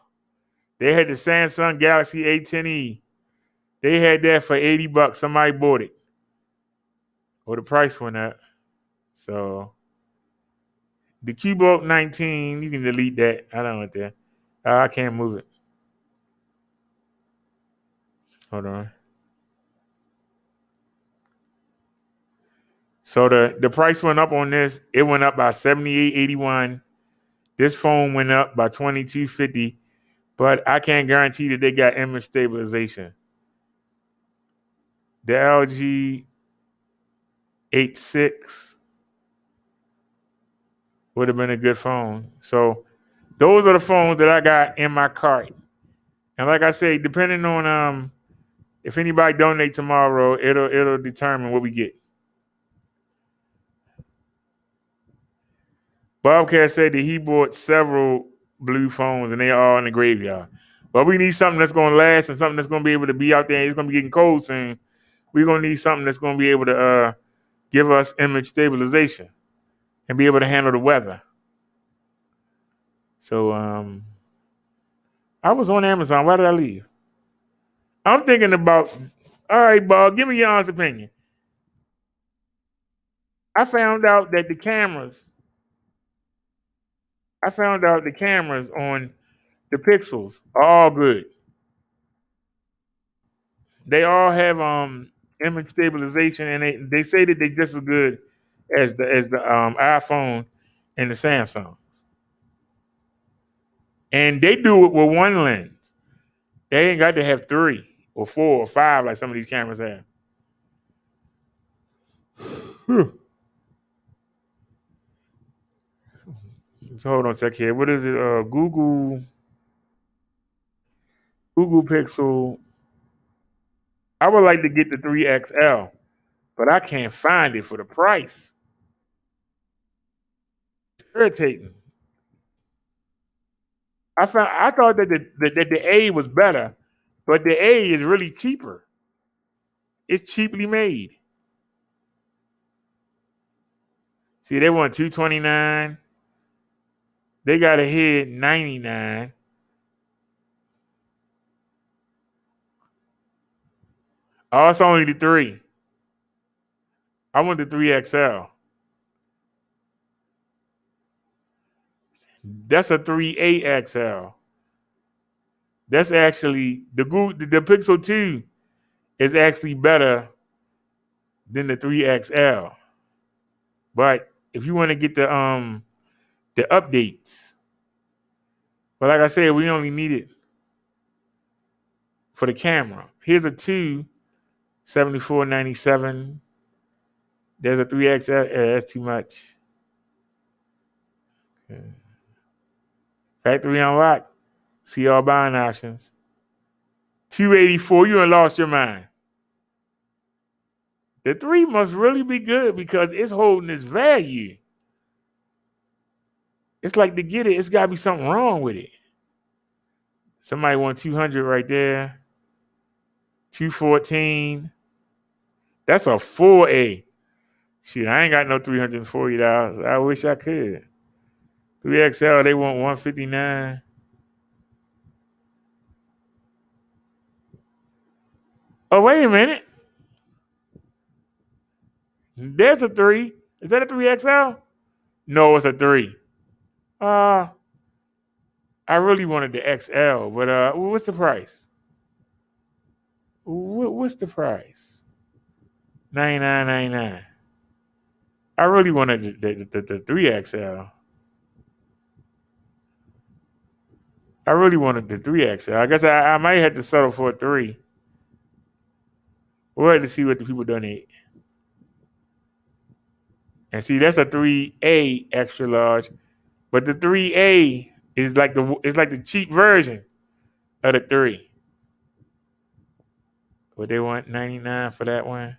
they had the Samsung Galaxy A10e. They had that for $80. Somebody bought it. Or the price went up. So the Cubolt 19, you can delete that. I don't want that. I can't move it. Hold on. So the price went up on this. It went up by 78.81. This phone went up by 22.50, but I can't guarantee that they got image stabilization. The LG 86 would have been a good phone. So those are the phones that I got in my cart. And like I say, depending on if anybody donate tomorrow, it'll determine what we get. Bobcat said that he bought several blue phones and they are all in the graveyard. But we need something that's going to last and something that's going to be able to be out there. It's going to be getting cold soon. We're going to need something that's going to be able to give us image stabilization and be able to handle the weather. So I was on Amazon. Why did I leave? I'm thinking about, all right, Bob, give me your honest opinion. I found out the cameras on the Pixels are all good. They all have image stabilization, and they say that they're just as good as the iPhone and the Samsung. And they do it with one lens. They ain't got to have 3 or 4 or 5 like some of these cameras have. So hold on a sec here. What is it? Google Pixel. I would like to get the 3XL, but I can't find it for the price. It's irritating. I thought that the A was better, but the A is really cheaper. It's cheaply made. See, they want 229. They got a head 99. Oh, it's only the 3. I want the 3XL. That's a 3AXL. That's actually the Pixel 2 is actually better than the 3XL. But if you want to get the updates, but like I said, we only need it for the camera. Here's a 2, 74.97. There's a 3XL. That's too much. Okay. Factory unlocked. See all buying options. 284. You done lost your mind. The 3 must really be good because it's holding its value. It's like to get it, it's got to be something wrong with it. Somebody want 200 right there. 214. That's a 4A. Shit, I ain't got no $340. I wish I could. 3XL, they want 159. Oh, wait a minute. There's a 3. Is that a 3XL? No, it's a 3. I really wanted the XL, but what's the price? What's the price? $99.99. I really wanted the 3XL. I really wanted the 3XL. I guess I might have to settle for a 3. We'll have to see what the people donate. And see, that's a 3A extra large. But the 3A is like the cheap version of the 3. Would they want 99 for that one?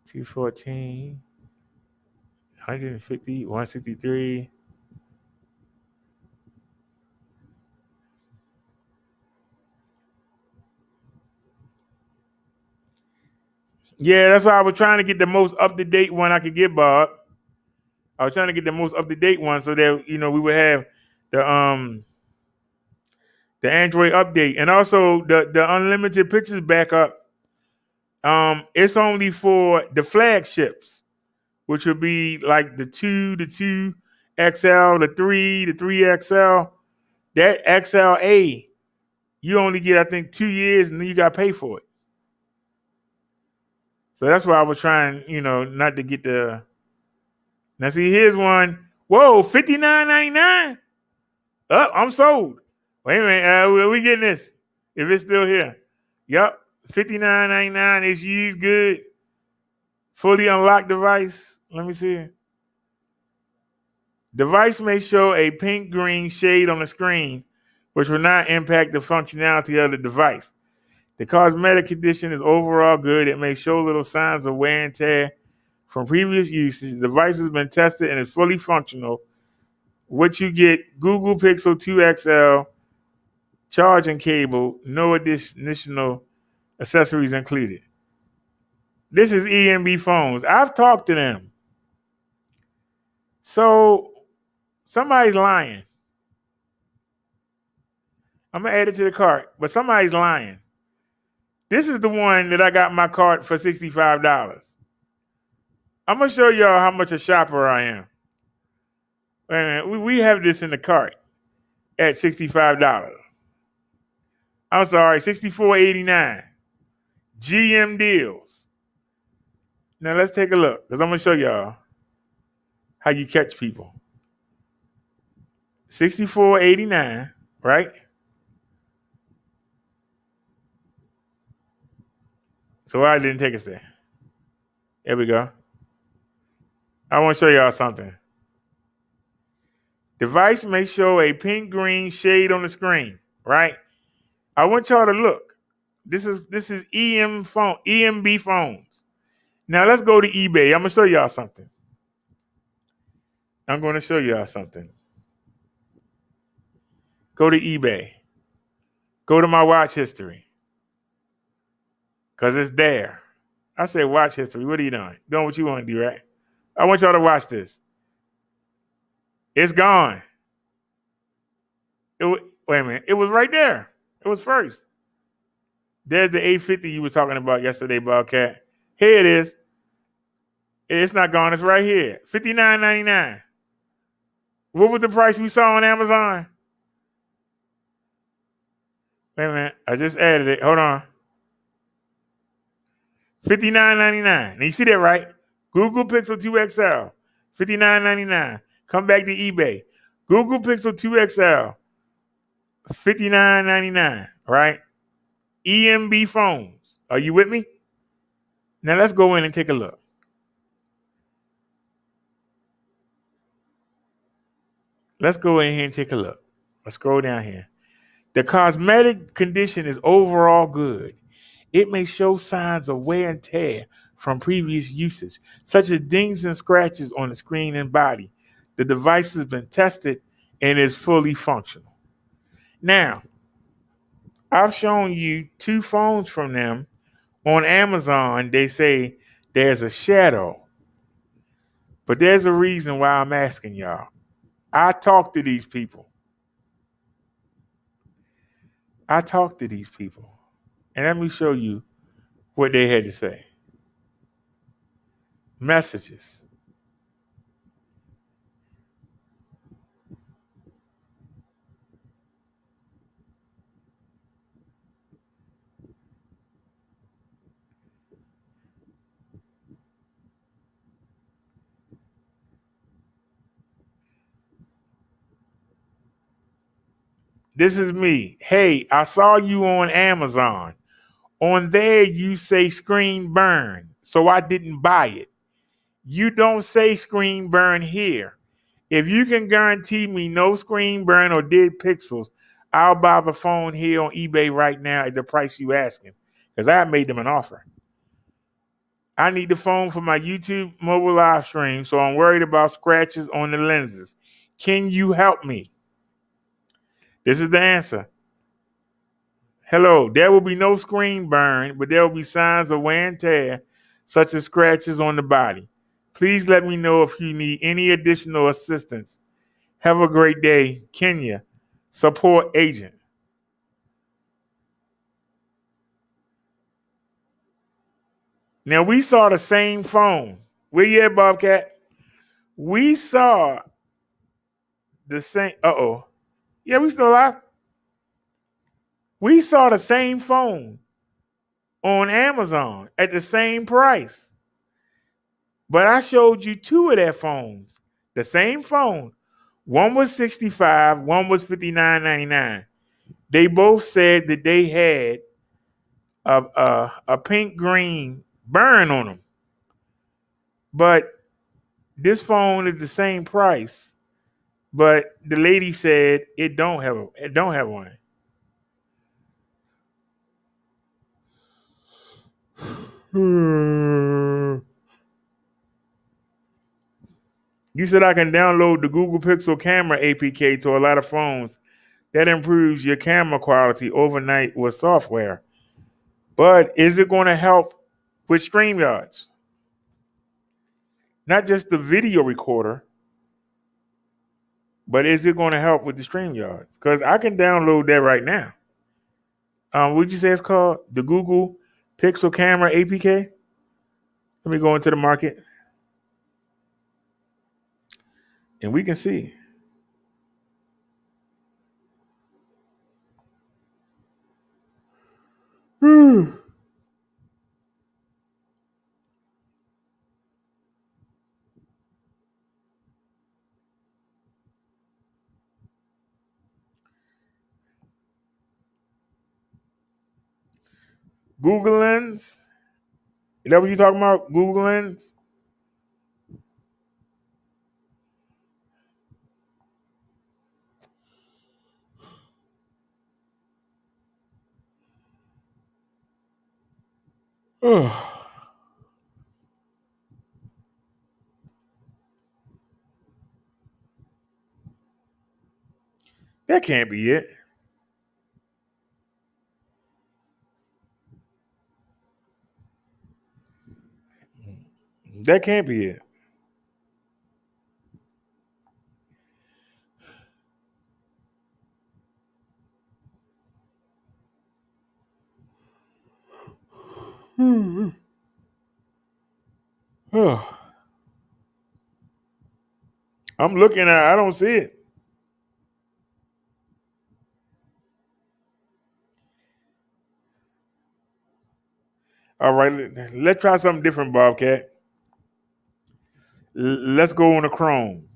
214, 150, 163. Yeah, that's why I was trying to get the most up-to-date one I could get, Bob. I was trying to get the most up-to-date one so that, we would have the um the Android update, and also the unlimited pictures backup. It's only for the flagships, which would be like the 2XL, the 3XL. That XLA, you only get, I think, 2 years, and then you got to pay for it. So that's why I was trying, not to get the. Now see, here's one. Whoa, $59.99. Oh, I'm sold. Wait a minute, where we getting this? If it's still here. Yup, $59.99 is used good. Fully unlocked device. Let me see. Device may show a pink-green shade on the screen, which will not impact the functionality of the device. The cosmetic condition is overall good. It may show little signs of wear and tear from previous usage. The device has been tested and is fully functional. What you get: Google Pixel 2 XL, charging cable, no additional accessories included. This is EMB phones. I've talked to them. So somebody's lying. I'm going to add it to the cart, but somebody's lying. This is the one that I got my cart for $65. I'm going to show y'all how much a shopper I am. Wait a minute. We have this in the cart at $65. I'm sorry, $64.89. GM deals. Now let's take a look, because I'm going to show y'all how you catch people. $64.89, right? So why didn't take us there? There we go. I want to show y'all something. Device may show a pink-green shade on the screen, right? I want y'all to look. This is EMB phones. Now let's go to eBay. I'm gonna show y'all something. Go to eBay. Go to my watch history. Because it's there. I said watch history. What are you doing? Doing what you want to do, right? I want y'all to watch this. It's gone. Wait a minute. It was right there. It was first. There's the 850 you were talking about yesterday, Bobcat. Here it is. It's not gone. It's right here. $59.99. What was the price we saw on Amazon? Wait a minute. I just added it. Hold on. $59.99. Now you see that, right? Google Pixel 2 XL. $59.99. Come back to eBay. Google Pixel 2 XL. $59.99. Right? EMB phones. Are you with me? Now let's go in and take a look. Let's go in here and take a look. Let's scroll down here. The cosmetic condition is overall good. It may show signs of wear and tear from previous uses, such as dings and scratches on the screen and body. The device has been tested and is fully functional. Now, I've shown you 2 phones from them. On Amazon, they say there's a shadow. But there's a reason why I'm asking y'all. I talked to these people. And let me show you what they had to say. Messages. This is me. Hey, I saw you on Amazon. On there, you say screen burn, so I didn't buy it. You don't say screen burn here. If you can guarantee me no screen burn or dead pixels, I'll buy the phone here on eBay right now at the price you asking, because I made them an offer. I need the phone for my YouTube mobile live stream, so I'm worried about scratches on the lenses. Can you help me? This is the answer. Hello, there will be no screen burn, but there will be signs of wear and tear, such as scratches on the body. Please let me know if you need any additional assistance. Have a great day, Kenya. Support agent. Now we saw the same phone. Where you at, Bobcat? We saw the same. Yeah, we still alive. We saw the same phone on Amazon at the same price. But I showed you two of their phones. The same phone. One was 65, one was 59.99. They both said that they had a pink green burn on them. But this phone is the same price. But the lady said it don't have one. You said I can download the Google Pixel Camera APK to a lot of phones. That improves your camera quality overnight with software. But is it going to help with StreamYards? Not just the video recorder, but is it going to help with the StreamYards? Because I can download that right now. What'd you say it's called? The Google Pixel Camera APK? Let me go into the market and we can see. Google Lens. Is that what you talking about? Google Lens? That can't be it. That can't be it. I'm looking at I don't see it. All right, let's try something different, Bobcat. Let's go on a Chrome.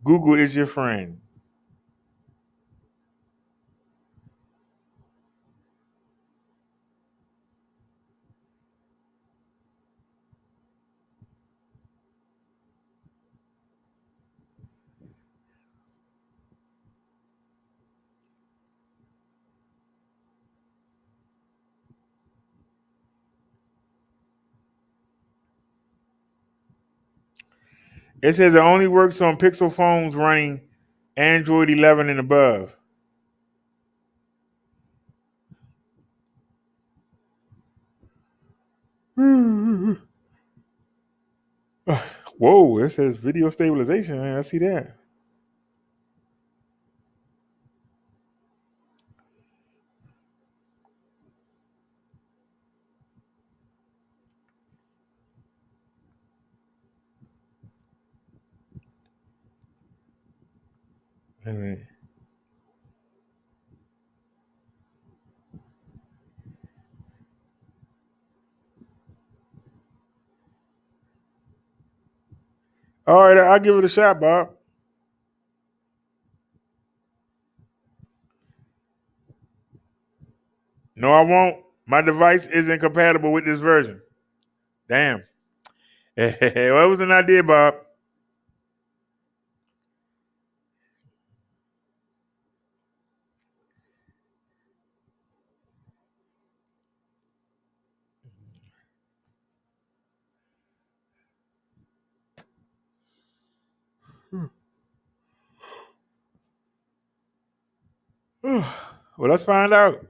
Google is your friend. It says it only works on Pixel phones running Android 11 and above. Whoa, it says video stabilization. Man, I see that. All right, I'll give it a shot, Bob. No, I won't. My device isn't compatible with this version. Damn. What was an idea, Bob? Well, let's find out.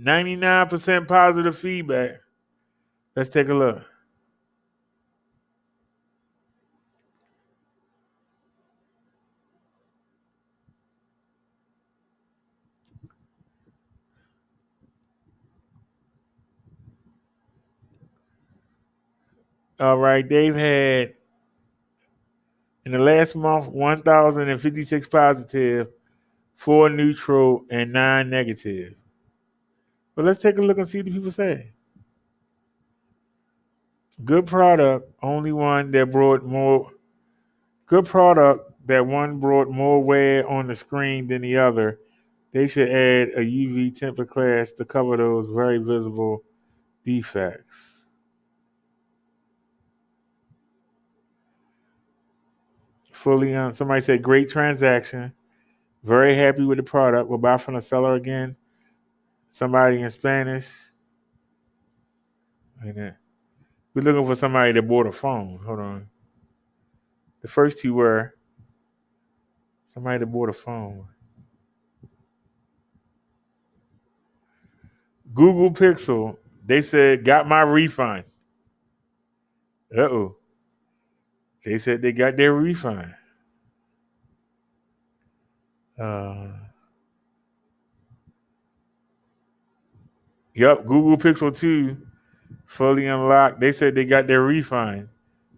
99% positive feedback. Let's take a look. All right, they've had in the last month 1,056 positive, 4 neutral, and 9 negative. But let's take a look and see what people say. Good product, only one that brought more. Good product that one brought more wear on the screen than the other. They should add a UV temper class to cover those very visible defects. Fully on. Somebody said great transaction. Very happy with the product. We'll buy from the seller again. Somebody in Spanish. And we're looking for somebody that bought a phone. Hold on. The first two were somebody that bought a phone. Google Pixel. They said got my refund. Uh-oh. They said they got their refund. Yep, Google Pixel 2 fully unlocked. They said they got their refund.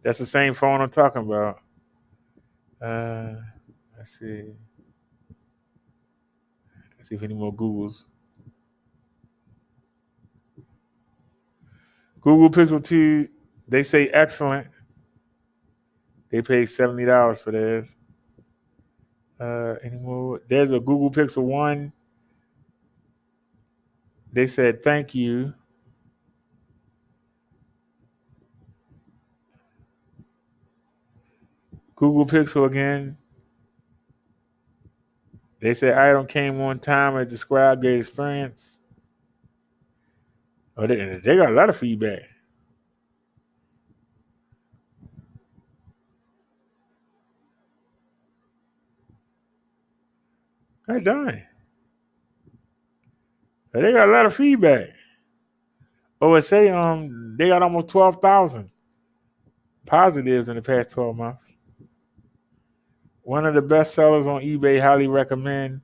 That's the same phone I'm talking about. Let's see. Let's see if any more Googles. Google Pixel 2, they say excellent. They paid $70 for theirs. Any more? There's a Google Pixel 1. They said thank you. Google Pixel again. They said item came on time as described, great experience. Oh, they got a lot of feedback. God darn. They got a lot of feedback. Oh, it say they got almost 12,000 positives in the past 12 months. One of the best sellers on eBay, highly recommend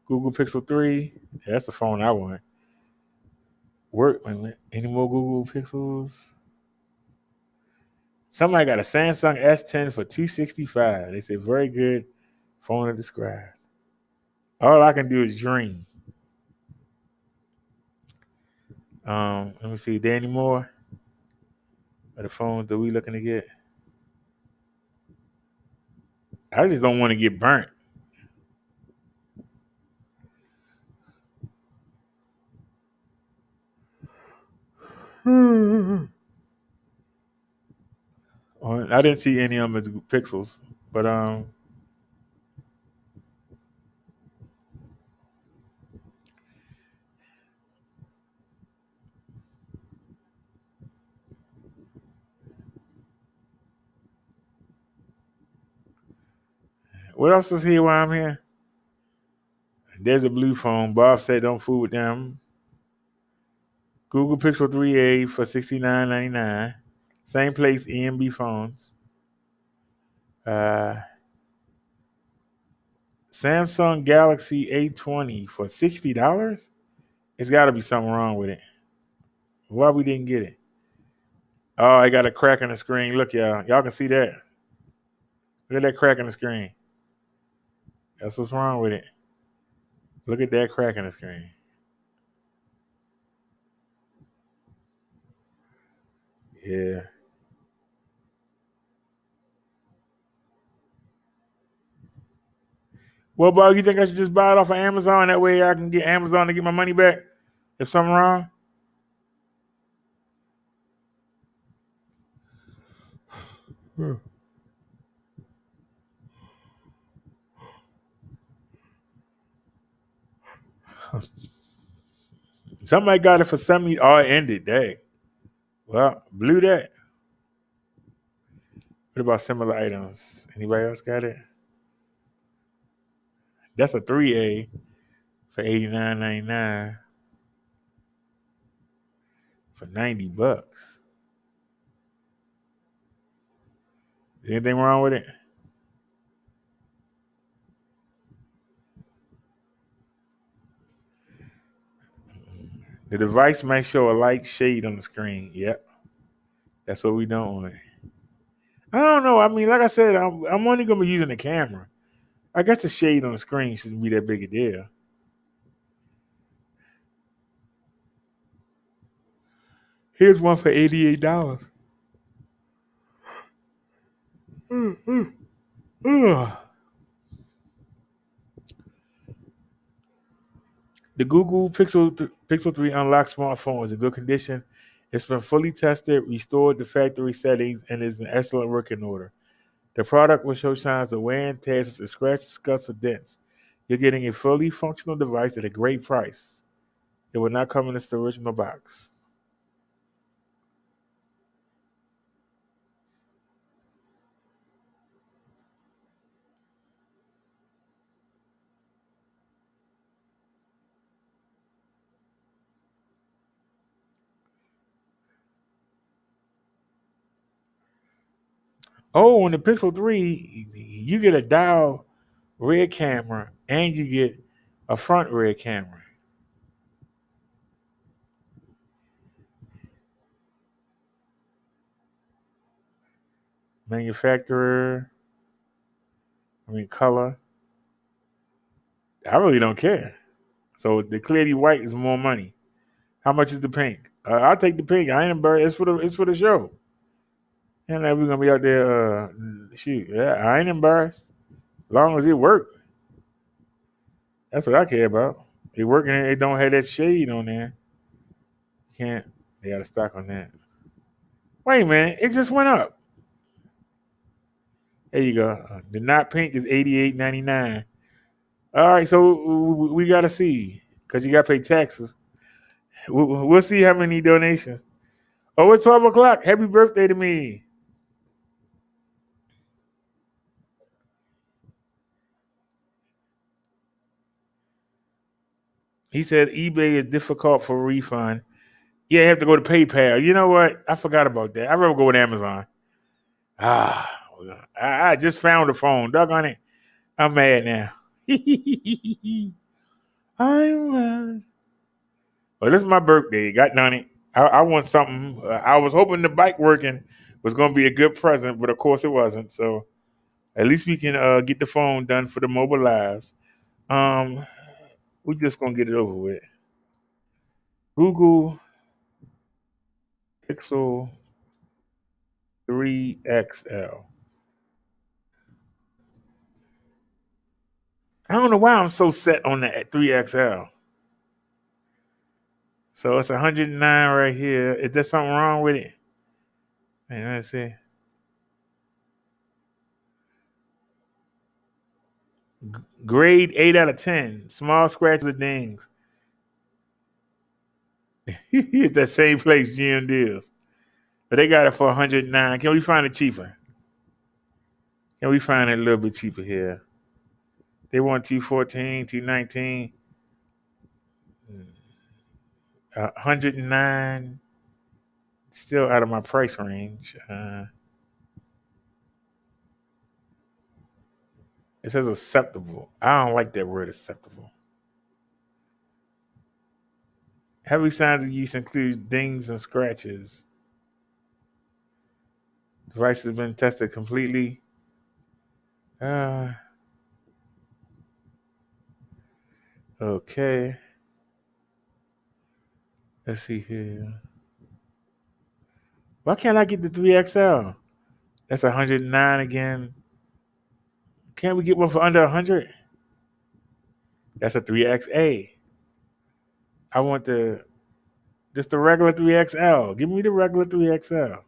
Google Pixel 3. That's the phone I want. Wait a minute. Any more Google Pixels? Somebody got a Samsung S10 for $265. They say very good phone to describe. All I can do is dream. Let me see. There any more of the phones that we looking to get? I just don't want to get burnt. I didn't see any of them as pixels, but what else is here while I'm here? There's a blue phone. Bob said don't fool with them. Google Pixel 3a for $69.99. Same place, EMB phones. Samsung Galaxy A20 for $60. It's got to be something wrong with it. Why we didn't get it? Oh, I got a crack in the screen. Look, y'all. Y'all can see that. Look at that crack in the screen. That's what's wrong with it. Look at that crack in the screen. Yeah. Well, Bob, you think I should just buy it off of Amazon? That way I can get Amazon to get my money back if something wrong? Somebody got it for 70. Oh, it ended. Dang. Well, blew that. What about similar items? Anybody else got it? That's a 3A for $89.99. for $90. Anything wrong with it? The device may show a light shade on the screen. Yep, that's what we don't want. I don't know. I mean, like I said, I'm only gonna be using the camera. I guess the shade on the screen shouldn't be that big a deal. Here's one for $88. The Google Pixel 3 unlocked smartphone is in good condition. It's been fully tested, restored to factory settings, and is in excellent working order. The product will show signs of wear and tear such as scratches, scuffs, or dents. You're getting a fully functional device at a great price. It will not come in its original box. Oh, on the Pixel 3, you get a dial rear camera and you get a front rear camera. Manufacturer, color. I really don't care. So the clearly white is more money. How much is the pink? I'll take the pink. I ain't embarrassed. It's for the show. And we're gonna be out there. Shoot, yeah, I ain't embarrassed. As long as it work, that's what I care about. It working. It don't have that shade on there. You can't. They got a stock on that. Wait a minute. It just went up. There you go. The not pink is $88.99. All right, so we gotta see because you gotta pay taxes. We'll see how many donations. Oh, it's 12 o'clock. Happy birthday to me. He said eBay is difficult for refund. Yeah, you have to go to PayPal. You know what? I forgot about that. I'd rather go with Amazon. Ah, I just found the phone. Doggone it. I'm mad now. I'm mad. Well, this is my birthday. Got done it. I want something. I was hoping the bike working was going to be a good present, but of course it wasn't. So at least we can get the phone done for the mobile lives. Um, we're just going to get it over with. Google Pixel 3XL. I don't know why I'm so set on that 3XL. So it's 109 right here. Is there something wrong with it? Man, let's see. Grade 8 out of 10. Small scratches and dings. It's that same place, GM Deals. But they got it for 109. Can we find it cheaper? Can we find it a little bit cheaper here? They want 214, 219, 109. Still out of my price range. It says acceptable. I don't like that word acceptable. Heavy signs of use include dings and scratches. Device has been tested completely. Okay. Let's see here. Why can't I get the 3XL? That's 109 again. Can't we get one for under 100? That's a 3XA. I want just the regular 3XL. Give me the regular 3XL.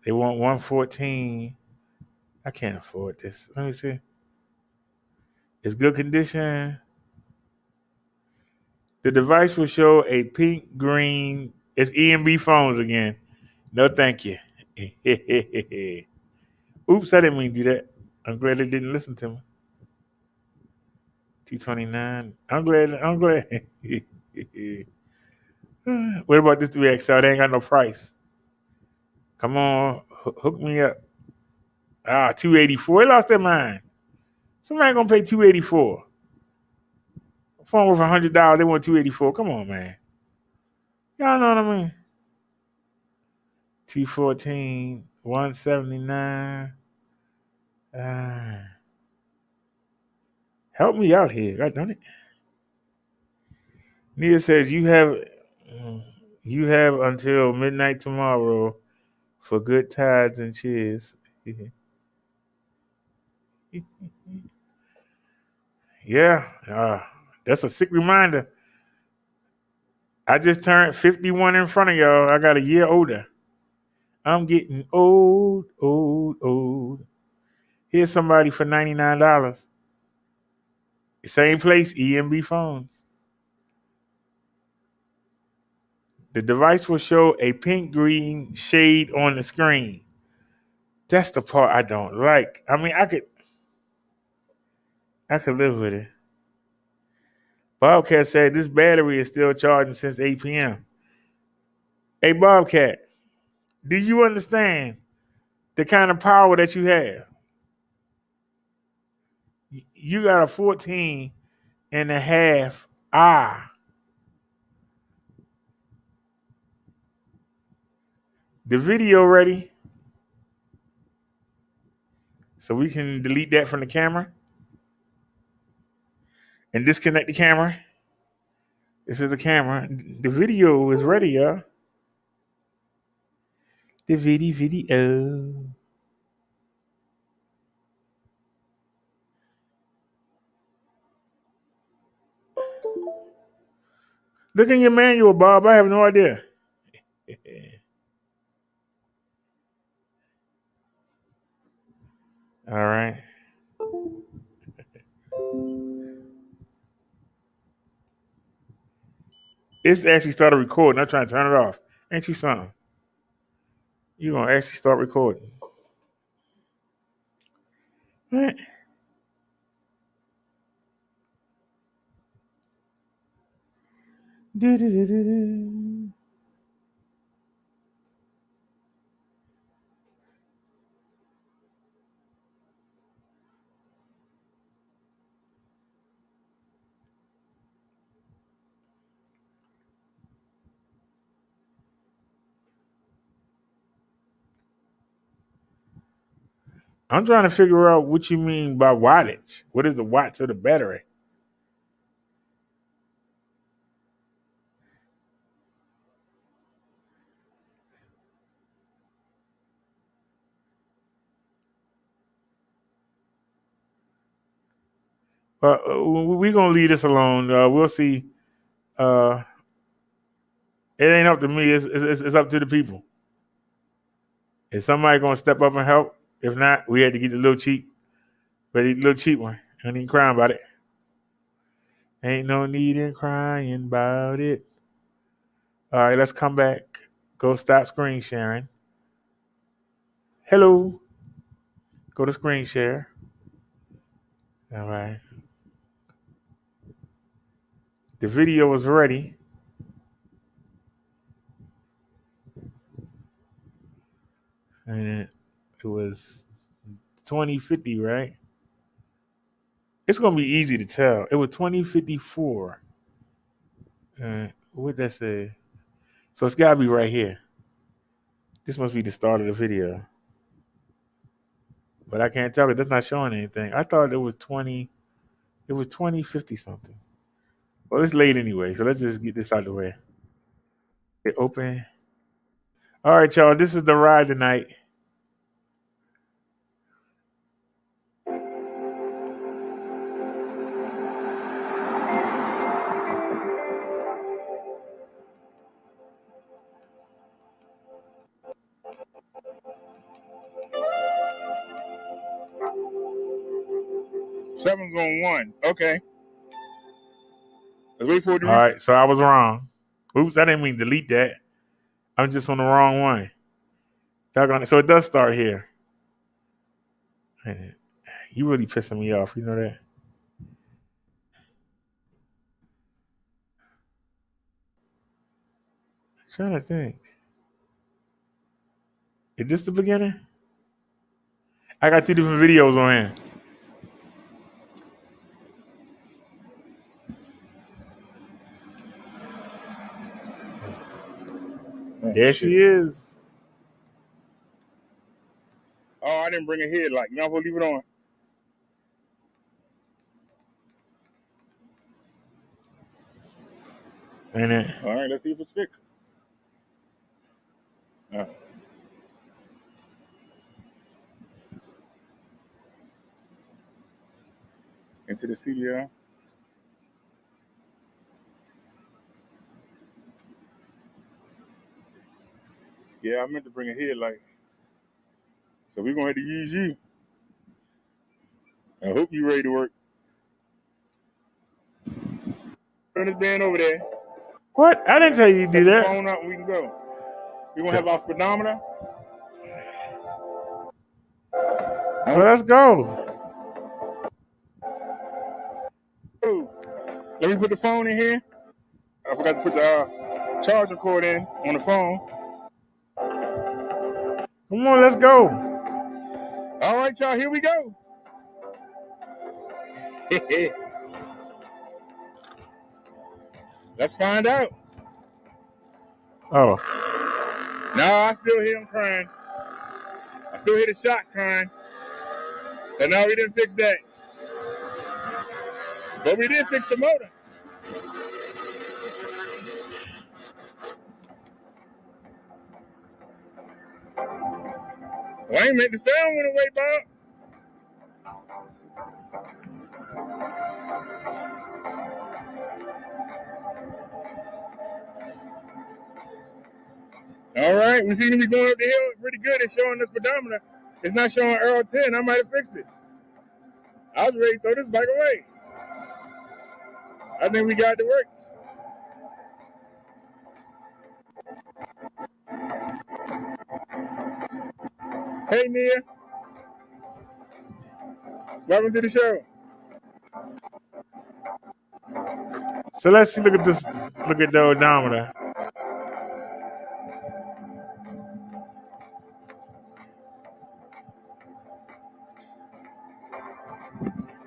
They want 114. I can't afford this. Let me see. It's good condition. The device will show a pink, green. It's EMB phones again. No, thank you. Oops, I didn't mean to do that. I'm glad they didn't listen to me. 229. I'm glad. What about this 3XL? They ain't got no price. Come on, hook me up. 284. They lost their mind. Somebody gonna pay 284. Phone worth $100. They want 284. Come on, man. Y'all know what I mean? 214, 179. Help me out here. God done it. Nia says you have until midnight tomorrow for good tides and cheers. Yeah, that's a sick reminder. I just turned 51 in front of y'all. I got a year older. I'm getting old, old, old. Here's somebody for $99. Same place, EMB phones. The device will show a pink green shade on the screen. That's the part I don't like. I mean, I could live with it. Bobcat said this battery is still charging since 8 p.m. Hey, Bobcat, do you understand the kind of power that you have? You got a 14 and a half hour. The video ready? So we can delete that from the camera and disconnect the camera. This is the camera. The video is ready, y'all. The video. Look in your manual, Bob. I have no idea. All right. It's actually started recording. I'm trying to turn it off. Ain't you something? You gonna actually start recording. What? Do-do-do-do-do. I'm trying to figure out what you mean by wattage. What is the watts of the battery? We're gonna leave this alone. We'll see. Uh, it ain't up to me. It's up to the people. If somebody gonna step up and help, if not, we had to get the little cheap, but the little cheap one. Ain't even crying about it. Ain't no need in crying about it. All right, let's come back. Go stop screen sharing. Hello. Go to screen share. All right. The video was ready. And it was 2050, right? It's gonna be easy to tell. It was 2054. What did that say? So it's gotta be right here. This must be the start of the video. But I can't tell it. That's not showing anything. I thought it was 20. It was 2050 something. Well, it's late anyway, so let's just get this out of the way. Hit open. All right, y'all. This is the ride tonight. Seven's on one. Okay. Let's wait for it to All right, so I was wrong. Oops, I didn't mean delete that. I'm just on the wrong one. So it does start here. You really pissing me off. You know that? Trying to think. Is this the beginning? I got 2 different videos on here. There she is. Oh, I didn't bring a headlight. You know, we'll leave it on. Ain't it? All right, let's see if it's fixed. Into the CDL. Yeah, I meant to bring a headlight. So we're going to have to use you. I hope you're ready to work. Turn this band over there. What? I didn't tell you to do Set the that. phone up and we can go. We're going to have our speedometer. Well, let's go. Ooh. Let me put the phone in here. I forgot to put the charger cord in on the phone. Come on, let's go. All right, y'all, here we go. Let's find out. Oh. No, I still hear him crying. I still hear the shots crying. And no, we didn't fix that. But we did fix the motor. Well, I ain't make the sound went away, Bob. All right, we seem to be going up the hill pretty good. It's showing the speedometer. It's not showing Earl 10. I might have fixed it. I was ready to throw this bike away. I think we got to work. Hey, Nia. Welcome to the show. So let's see. Look at this. Look at the odometer.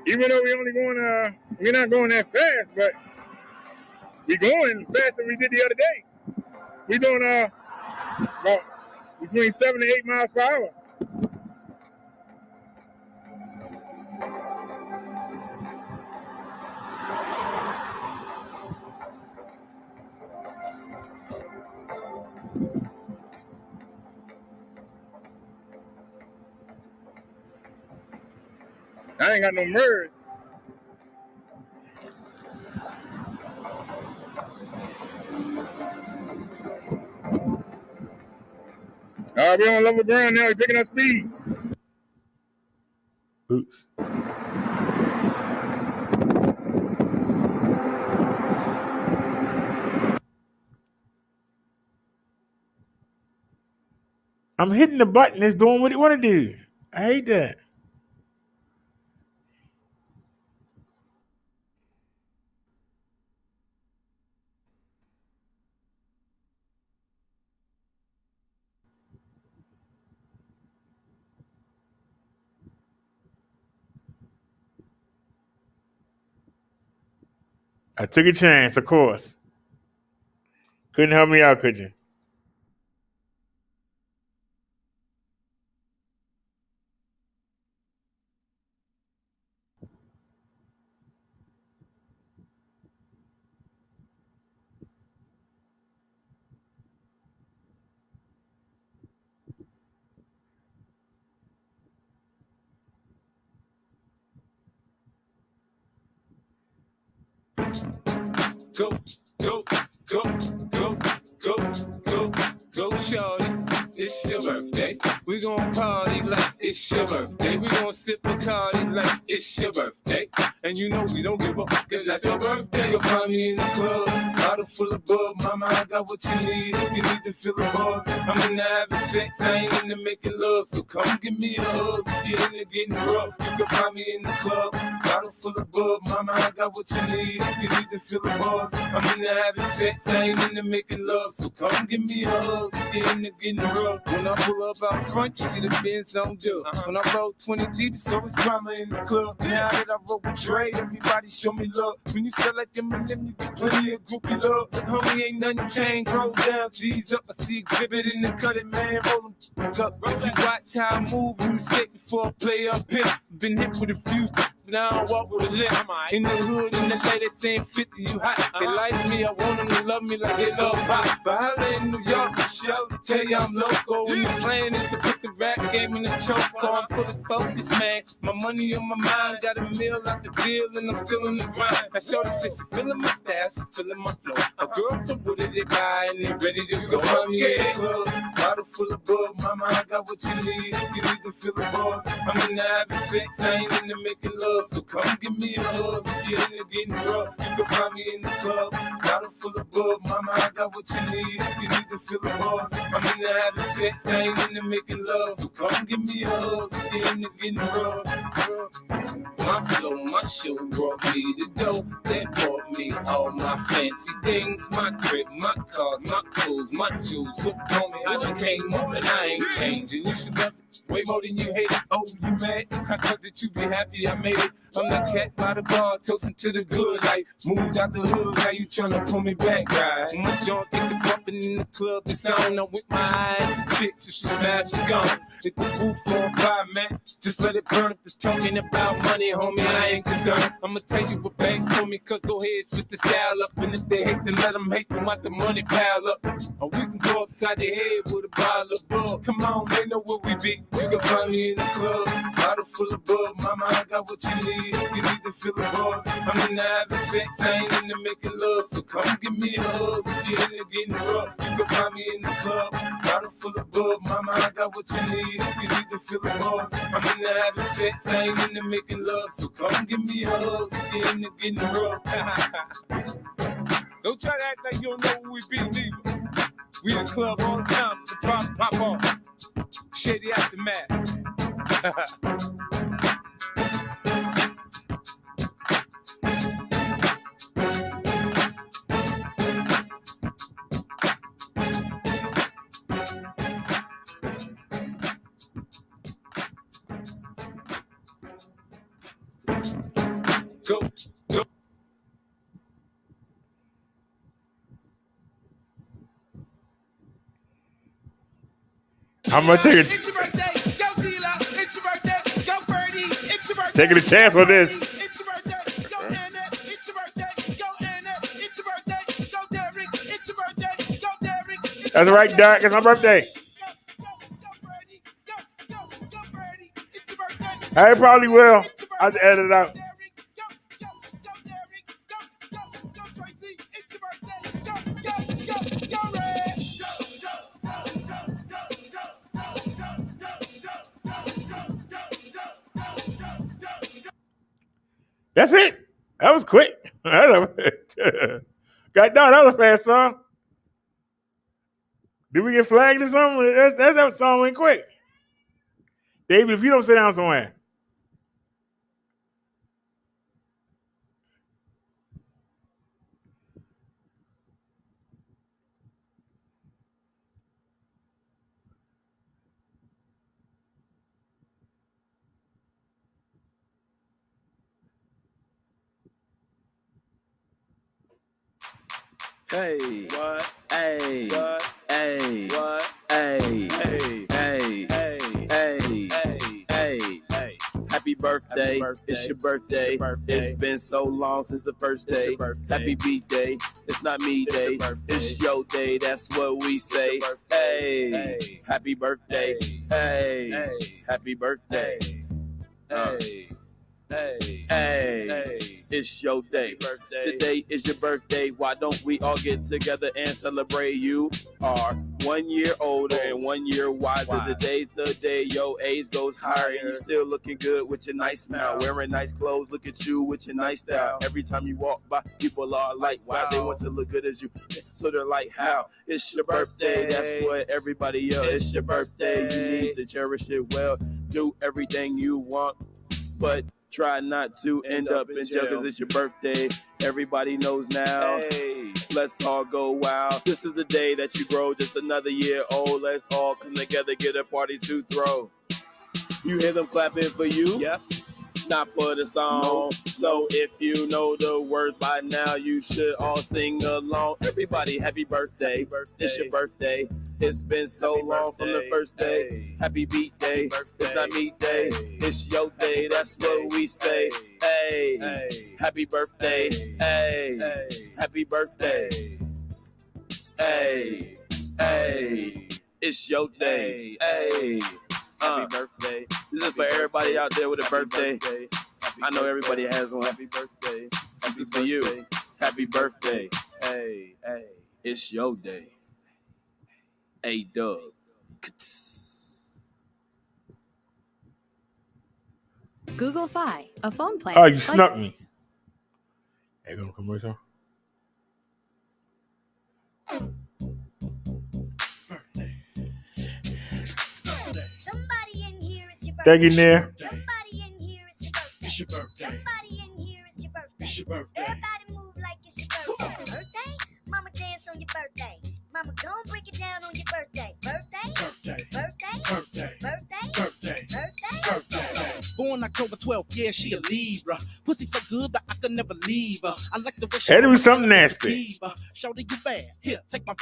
Even though we only going, we're not going that fast, but we going faster than we did the other day. We doing about between 7 to 8 miles per hour. I ain't got no merge. All right, we're on level ground now. We're picking up speed. Oops. I'm hitting the button. It's doing what it want to do. I hate that. I took a chance, of course. Couldn't help me out, could you? Go, go, go, go, go, go, go, shorty. It's your birthday. We gon' party like it's your birthday. We gon' sip Bacardi like it's your birthday. And you know we don't give up, cause that's your birthday. You'll find me in the club, bottle full of bub. Mama, I got what you need if you need to feel the buzz. I'm into having sex, I ain't into making love. So come give me a hug, you're into getting rough. You can find me in the club, bottle full of bub. Mama, I got what you need. If you need to feel the buzz, I'm in the having sex, I ain't into making love. So come give me a hug, get in the getting rough. When I pull up out front, you see the Benz on dub. When I roll 20 deep, it's always drama in the club. Now that I roll with Dre, everybody show me love. When you sell like them and them, you get plenty of groupie love. But homie, ain't nothing changed. Roll down, G's up. I see exhibit in the cutting, man. Roll them up. You watch how I move, you mistake before I play up here. Been hit with a few. Now I walk with a limp. In the hood, in the lady saying 50, you hot. They like me, I want them to love me like they love pop. But holla in New York, for show to tell you I'm local. And the plan is to put the rap game in the choke. I'm fully focused, man. My money on my mind, got a meal out the deal, and I'm still in the grind. Now shorty says she feeling my style, she feeling my flow. A girl from Wooded, they buy, and they ready to go. Find me in the club, bottle full of bug. Mama, I got what you need, if you need to feel the buzz. I'm in the having sex, I ain't into making love. So come give me a hug, if you're in the getting rough. You can find me in the club, bottle full of bug. Mama, I got what you need, if you need to feel the buzz. I'm in the having sex, I ain't into making love. So come give me a hug, if you're in the getting rough. My flow, my show brought me the dough. That brought me all my fancy things. My crib, my cars, my clothes, my jewels. Look on me, I done came up and I ain't changing. You should love it way more than you hate it. Oh, you mad? I thought that you be happy I made it. I'm the cat by the bar, toasting to the good life. Moved out the hood, now you tryna pull me back, right? My joint get the bumping in the club, it's on. I'm with my eyes to chicks, if she smash, she gone. Hit the booth on fire, man. Just let it burn if it's talking about money, homie, I ain't concerned. I'ma tell you what banks told me, cause go ahead, switch the style up. And if they hate, then let them hate them, watch the money pile up. Or we can go upside the head with a bottle of bug. Come on, they know where we be. You can find me in the club, bottle full of bug. Mama, I got what you need. If you need to feel the buzz, I'm in the having sex, I ain't into making love. So come give me a hug, if you're in the getting rough. You can find me in the club, bottle full of bug. Mama, I got what you need, if you need to feel the buzz. I'm in the having sex, I ain't into making love. So come give me a hug, if you're in the getting rough. Don't try to act like you don't know who we be, neither. We in the club all the time, so pop on. Shady aftermath. Go, go. I'm gonna take it. It's your birthday, go Sheila. It's your birthday, go Birdie. It's your birthday. Taking a chance on this. It's your birthday, go Annette. It's your birthday, go Annette. It's your birthday, go Derrick. It's your birthday, go Derrick. That's right, Doc. It's my birthday. Go Birdie. It's your birthday. I probably will. I'll just edit it out. That's it. That was quick. God, that was a fast song. Did we get flagged or something? That song went quick. David, if you don't sit down somewhere. Hey, what? Hey, what? Hey, what? Hey, hey, hey, hey, hey, hey, hey. Happy birthday. It's your birthday. It's been so long since the first day. Happy B-Day. It's not me day. It's your day. That's what we say. Hey, happy birthday. Hey, happy birthday. Hey, it's your day. Today is your birthday. Why don't we all get together and celebrate? You are 1 year older and 1 year wiser. Today's the day your age goes higher, and you're still looking good with your nice smile. Wearing nice clothes, look at you with your nice style. Every time you walk by, people are like, wow, they want to look good as you. So they're like, how? It's your birthday. That's what everybody yells. It's your birthday. You need to cherish it well. Do everything you want, but Try not to end up in jail because it's your birthday. Everybody knows now. Hey, let's all go wild. This is the day that you grow, just another year old. Let's all come together, get a party to throw. You hear them clapping for you? Yep. Not for the song. No. So if you know the words by now, you should all sing along. Everybody, happy birthday. It's your birthday. It's been so long from the first day. Hey. Happy beat day. It's not meat day. Hey. It's your day. That's what we say. Hey, hey. Happy birthday. Hey, hey. Happy birthday. Hey, hey. It's your day. Hey. Happy birthday. This is for everybody out there with a birthday. I know everybody has one. Happy birthday. This is for you. Happy birthday. Hey, hey. It's your day. Hey, Doug. Google Fi, a phone plan. Oh, you snuck me. Hey, go commercial. Somebody in here, it's your birthday. Thank you, Nair. Somebody in here, it's your birthday. It's your birthday. Somebody in here, it's your birthday. It's your birthday. Everybody move like it's your birthday. Birthday? Mama dance on your birthday. Mama gon' break it down on your birthday. Birthday? Birthday. Birthday? Birthday. Birthday? Birthday. Birthday? Birthday. Born October 12th, yeah, she a Libra. Pussy so good that I could never leave her. I like the way she Had to be something nasty. Shorty, you bad. Here, take my.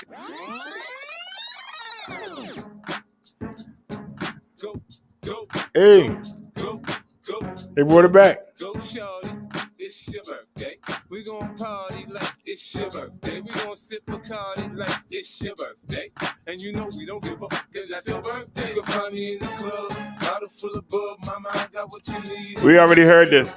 Go, go, Hey, go, go. they brought it back. Go, shorty, it's your birthday. We gon' party like it's your birthday. We gon' sip Bacardi like it's your birthday. And you know we don't give up, cause that's your birthday. You can find me in the club, bottle full of bub. Mama, I got what you need. We already heard this.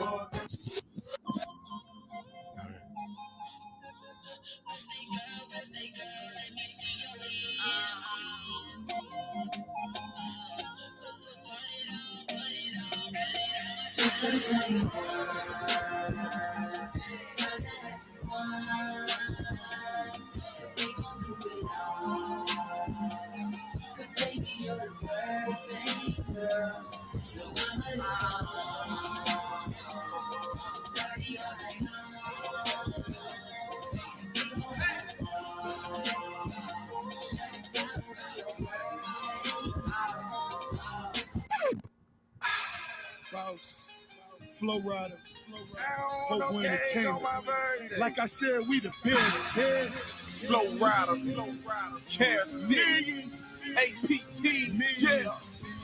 Boss, Flow Rider, Hope Win Entertainment. Like I said, we the best. Flow Rider, Millions, APT, yeah.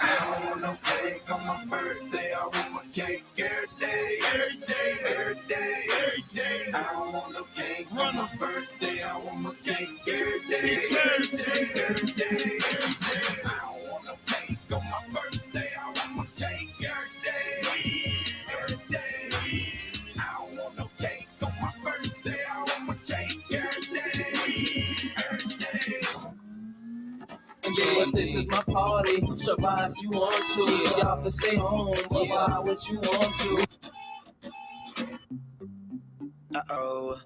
I don't want no cake on my birthday. I want my cake every day, every day, every day, every day. I don't want no cake on my birthday. I want my cake every day, every day, every day, every day. I don't want no cake on my birthday. I want my cake every day, every day. I don't want no cake on my birthday. I want my cake every day, every day. Yeah, this is my party. Survive if you want to. Y'all can stay home, but buy what you want to. Uh-oh.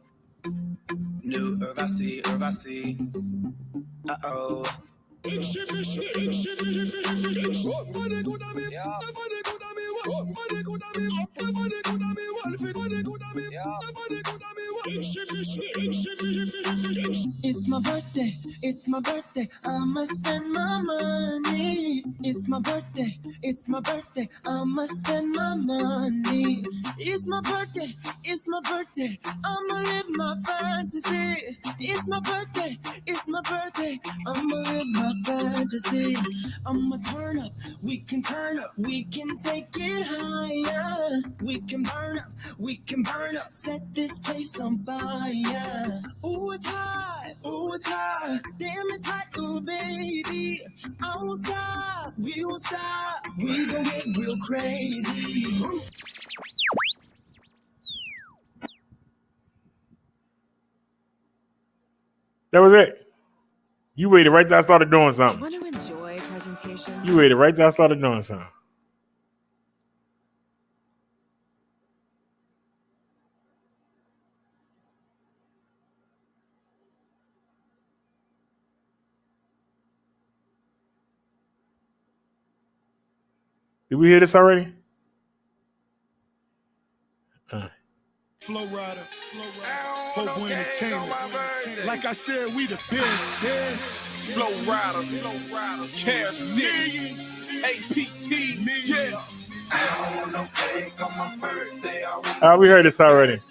New Urvasi, Urvasi. Uh-oh. It's my birthday, it's my birthday, I'ma spend my money. It's my birthday, I'ma spend my money. It's my birthday, I'ma live my fantasy. It's my birthday, I'ma live my fantasy. I'ma turn up, we can take it higher. We can burn up, set this place on fire. Ooh, it's hot, damn it's hot, ooh baby. I won't stop, we won't stop, we gon' get real crazy. That was it. You waited right till I started doing I something. want to enjoy presentations. You waited right till I started doing something. Did we hear this already? Flow Rider, Hope Entertainment. Like I said, we the best. Flow Rider, Care City, APT, yeah. I want no cake on my birthday. We heard this already.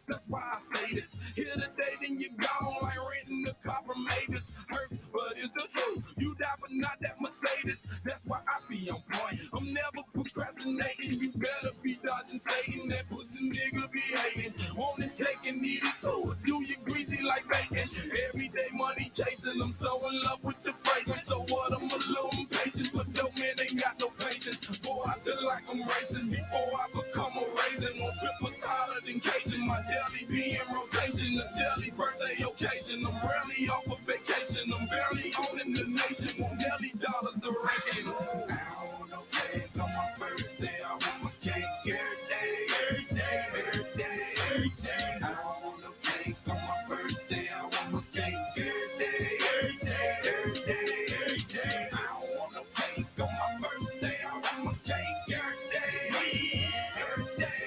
That's why I say this. Here today, then you gone like renting a car from Mavis. Hurts, but it's the truth. You die, but not that Mercedes. That's why I be on point. I'm never procrastinating. You better be dodging Satan. That pussy nigga be hating. Want this cake and need it too. Do you greasy like bacon? Everyday money chasing. I'm so in love with the fragrance. So what? I'm a little impatient, but no man ain't got no patience. Boy, I feel like I'm racing before I become a raisin. On strippers hotter than Cajun. My daily be in rotation. A daily birthday occasion. I'm rarely off of vacation. I'm barely owning the nation. Want daily dollars to reckon. I want no cake on my birthday. I want my cake every day. Every day. Every day. Every day. I don't want no cake on my birthday. I want my cake every day. Every day. Every day. Every day. I don't want no cake on my birthday. I want my cake every day. Every day.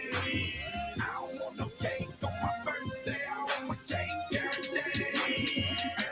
I don't want no cake on my birthday. I want my cake every day.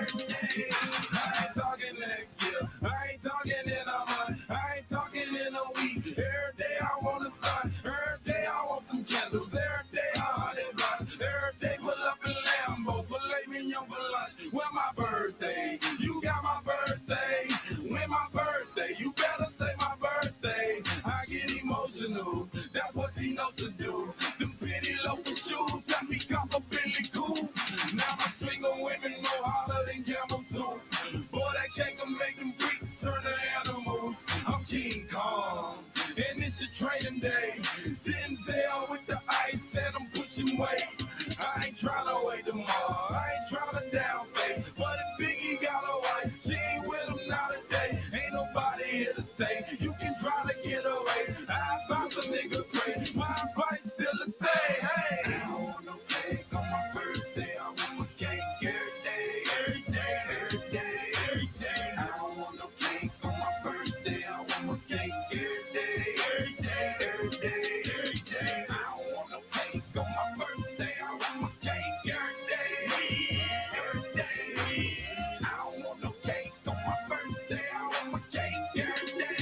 Every day. I ain't talking next year. I ain't talking in a month. I ain't talking in a week. Every day I want to start. Every day I want some candles. Every day I honey buns. Every day pull up in Lambos. Filet mignon for lunch. When my birthday, you got my birthday. When my birthday, you better say my birthday. I get emotional. That's what he knows to do. Them pretty local shoes got me comfortably cool. Now my string of women more harder than camel soup. Boy, that cake can make them freaks turn to animals. I'm King Kong, and it's your training day. Denzel with the ice, and I'm pushing weight. I ain't trying to wait tomorrow. I ain't trying to downplay. But if Biggie got a wife, she ain't with him not a day. Ain't nobody here to stay. You can try to get away. I found a nigga pray. My advice still the same. Hey, I don't want no cake on my birthday. I want my cake every day. Every day. Every day. Every day. I don't want no cake on my birthday. I want my cake every day. Every day. Every day. Every day. I don't want no cake on my birthday. I want my cake every day. Every day. I don't want no cake on my birthday. I want my cake every day.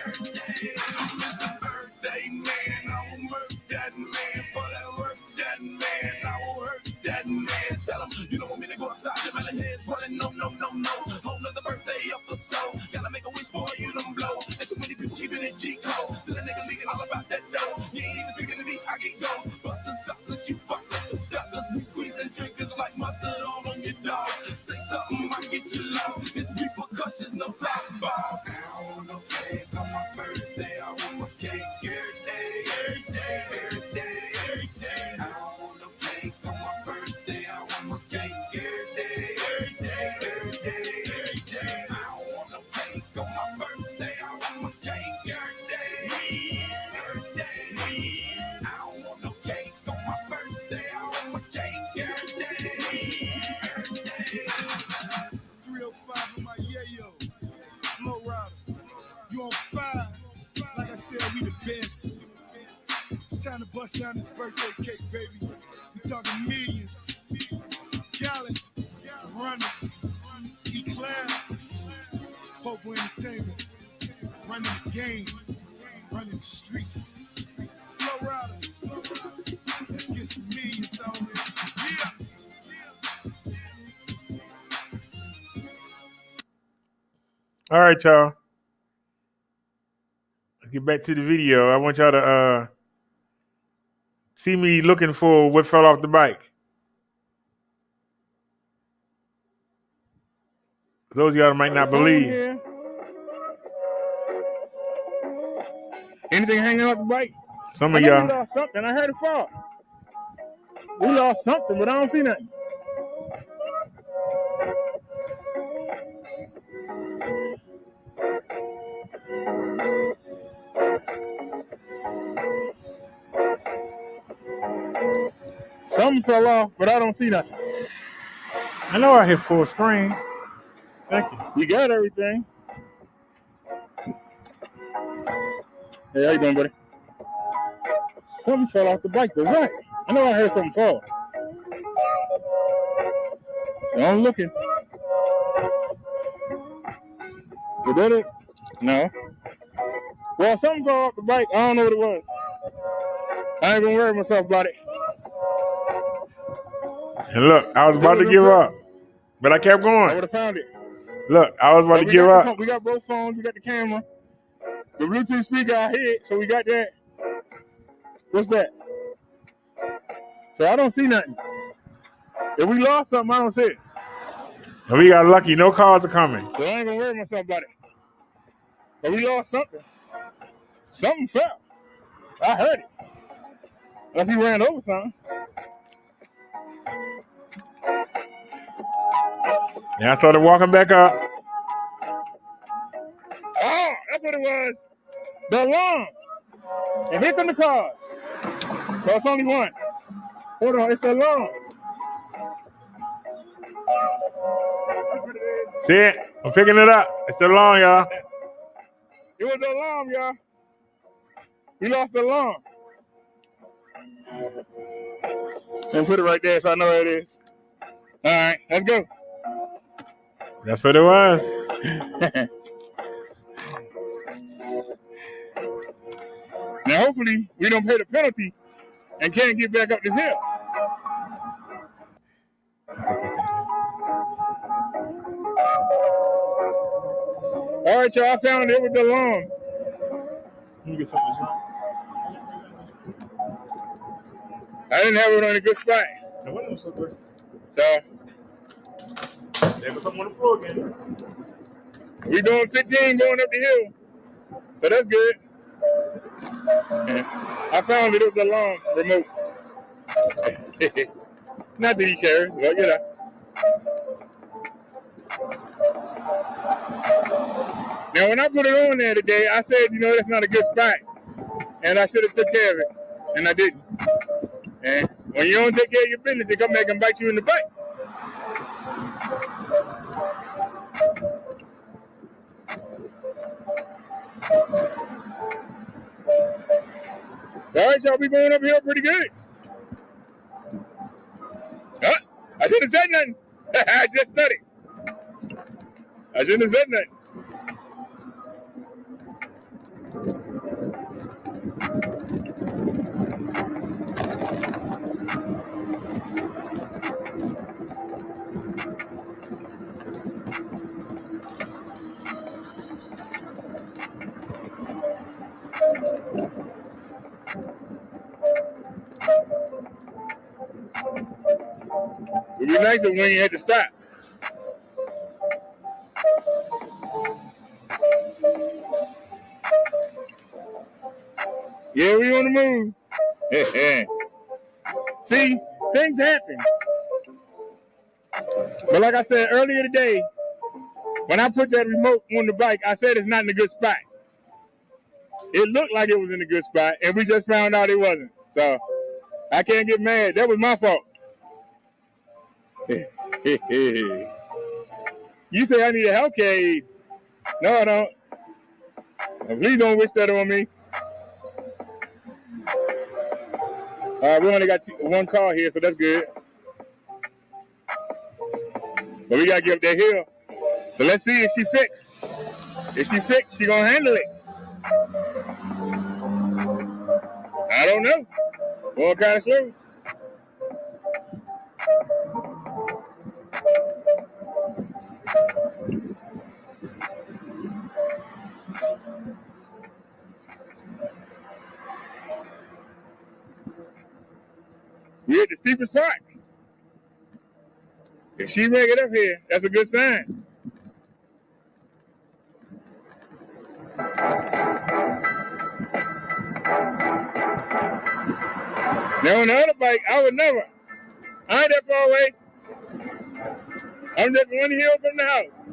Every day. I'm Mr. Birthday Man. I will murk that man for that work that man. I will hurt that man. Tell him you don't want me to go outside. Your melon head's running. No, no, no, no. Whole nother birthday episode. Gotta make a wish for you don't blow. And too many people keeping it G code. Still a nigga leaking all about that dough. You ain't even speaking to me. I get goes. Bust the suckers, you fuckers, and duckers. We squeezing triggers like mustard all on your dog. Say something, I get you lost. It's repercussions, no top balls. I don't want no cake on my birthday. I want my cake every day. Every day. Every day. Every day. I don't want no cake on my birthday. I want my cake every day. Every day. Every day. Every day. I don't want no cake on my birthday. I want my cake every day. Every day. I don't want no cake on my birthday. I want my cake every day. Every day. 305 on my yayo. Flow Rider. You on fire. Like I said, we the best. It's time to bust down this birthday cake, baby. We talking millions. Gallon. Runners. E-Class. Hope Entertainment. Running the game. Running the streets. Flow Rider. Let's get some millions on it. Yeah. All right, y'all. Let's get back to the video. I want y'all to see me looking for what fell off the bike. Those of y'all might not believe. Anything hanging off the bike? Some I of know y'all. we lost something. I heard it fall. We lost something, but I don't see nothing. Something fell off, but I don't see nothing. I know I hit full screen. Thank you. You got everything. Hey, how you doing, buddy? Something fell off the bike, but what? I know I heard something fall. So I'm looking. Was that it? No. Well, something fell off the bike. I don't know what it was. I ain't gonna worry myself about it. And look, I was about to give up, but I kept I going. would have found it. Look, I was about to give up. We got both phones. We got the camera. The Bluetooth speaker I hit, so we got that. What's that? So I don't see nothing. If we lost something, I don't see it. And we got lucky. No calls are coming. So I ain't gonna worry myself about it. But we lost something. Something fell. I heard it. Unless he ran over something. And I started walking back up. Oh, that's what it was. The alarm. And here come the cars. So it's only one. Hold on, it's the alarm. See it? I'm picking it up. It's still long, y'all. It was the alarm, y'all. We lost the alarm. And put it right there so I know where it is. All right, let's go. That's what it was. Now, hopefully, we don't pay the penalty and can't get back up this hill. All right, y'all, I found it with the alarm. Let me get something wrong. I didn't have it on a good spot. No wonder I'm so thirsty. So, there was something on the floor again. We doing 15 going up the hill. So that's good. I found it was the alarm remote. Not that he cares, but you know. Now, when I put it on there today, I said, that's not a good spot. And I should have took care of it. And I didn't. And when you don't take care of your business, they come back and bite you in the butt. All right, y'all, be going up here pretty good. Huh? I shouldn't have said nothing. I just studied. I shouldn't have said nothing. It would be nicer when you had to stop. Yeah, we on the move. See, things happen. But like I said earlier today, when I put that remote on the bike, I said it's not in a good spot. It looked like it was in a good spot, and we just found out it wasn't. So I can't get mad. That was my fault. You say I need a health care aid. No, I don't. Please don't wish that on me. We only got one car here, so that's good. But we got to get up that hill. So let's see if she fixed. If she fixed, she going to handle it. I don't know. Going kind of slow. We're at the steepest part. If she make it up here, that's a good sign. Now on the other bike, I would never. I ain't that far away. I'm just one hill from the house.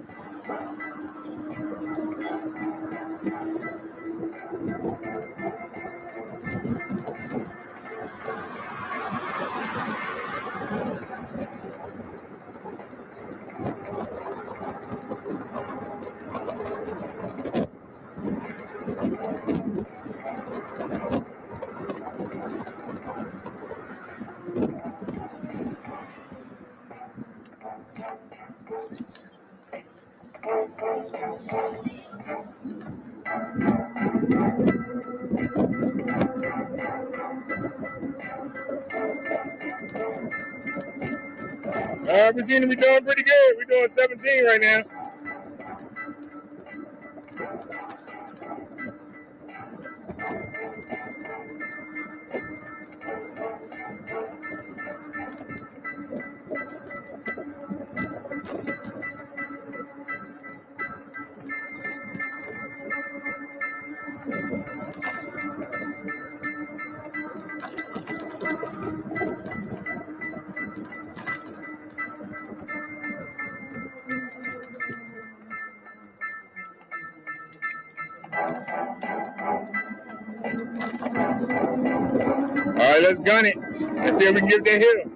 We seem to be doing pretty good. We're doing 17 right now. All right, let's gun it. Let's see if we can get that hill.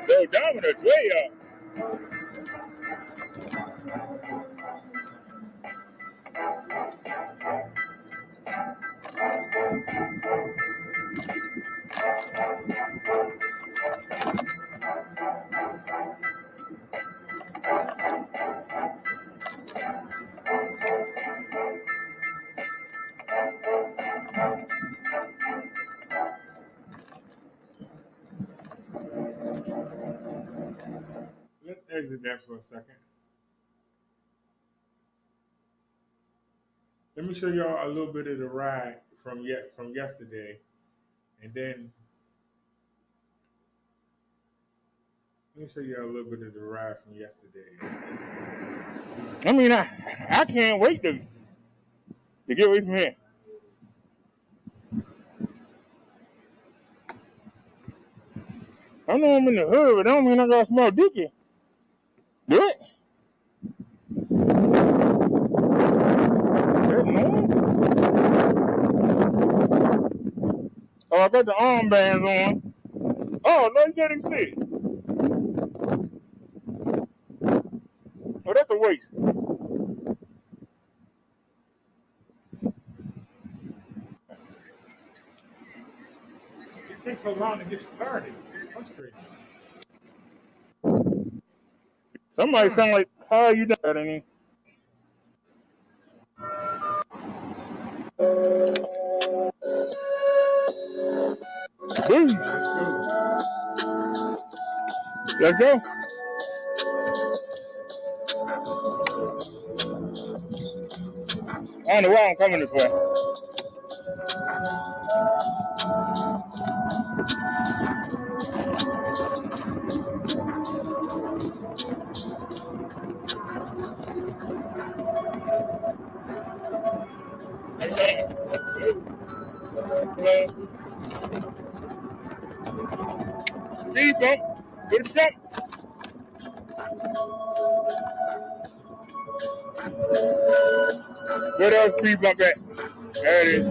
Yo, Domino's way up. Let's exit that for a second. Let me show y'all a little bit of the ride from yesterday, and then let me show you a little bit of the ride from yesterday. I mean, I can't wait to get away from here. I know I'm in the hood, but I don't mean I got a small dookie. Do it. Oh, I got the armbands on. Oh, no, you can't even see it. Oh, that's a waste. It takes so long to get started. It's frustrating. Somebody sound like, how you doing? Any? Let's go. I don't know why I'm coming this way. Speed bump. Good jump. Where else speed bump at? There it is.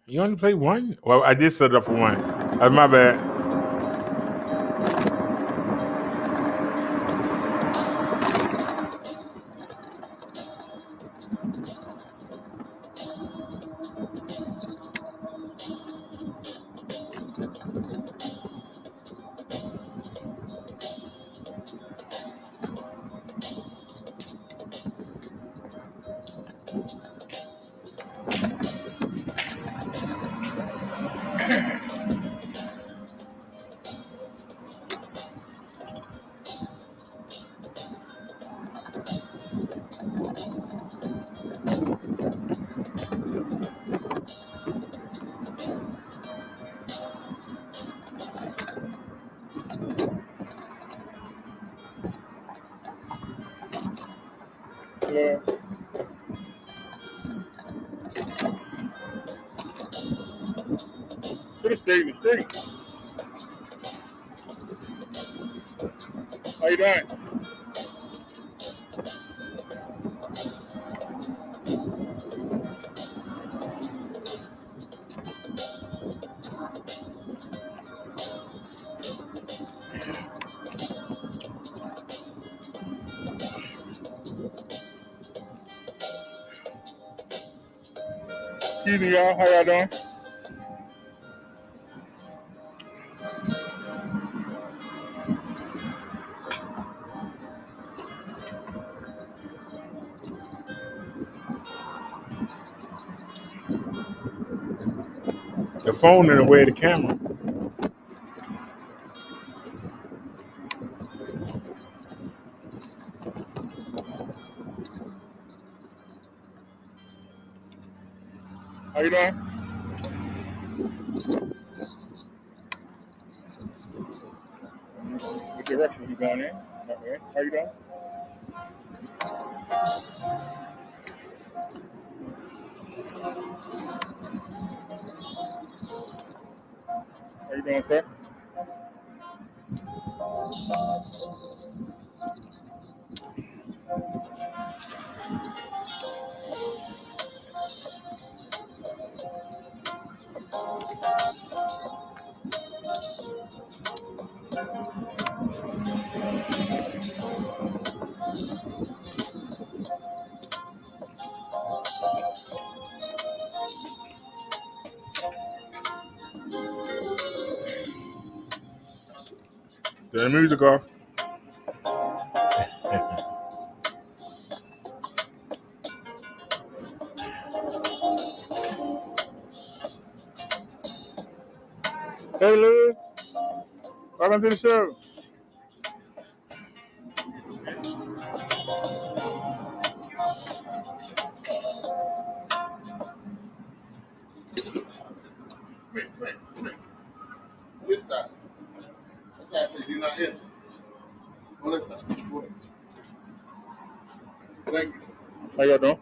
You only play one? Well, I did set it up for one. That's my bad. Yeah. Should have stayed in the street. How you doing? Excuse me, y'all. How y'all doing? The phone in the way of the camera. How you doing? What direction you going in? Okay. How you doing? How you doing, sir? Turn the music off. Hey, Liz. Welcome to the show. This side. This side, you're not in. On this side. Go ahead. Thank you. How y'all doing?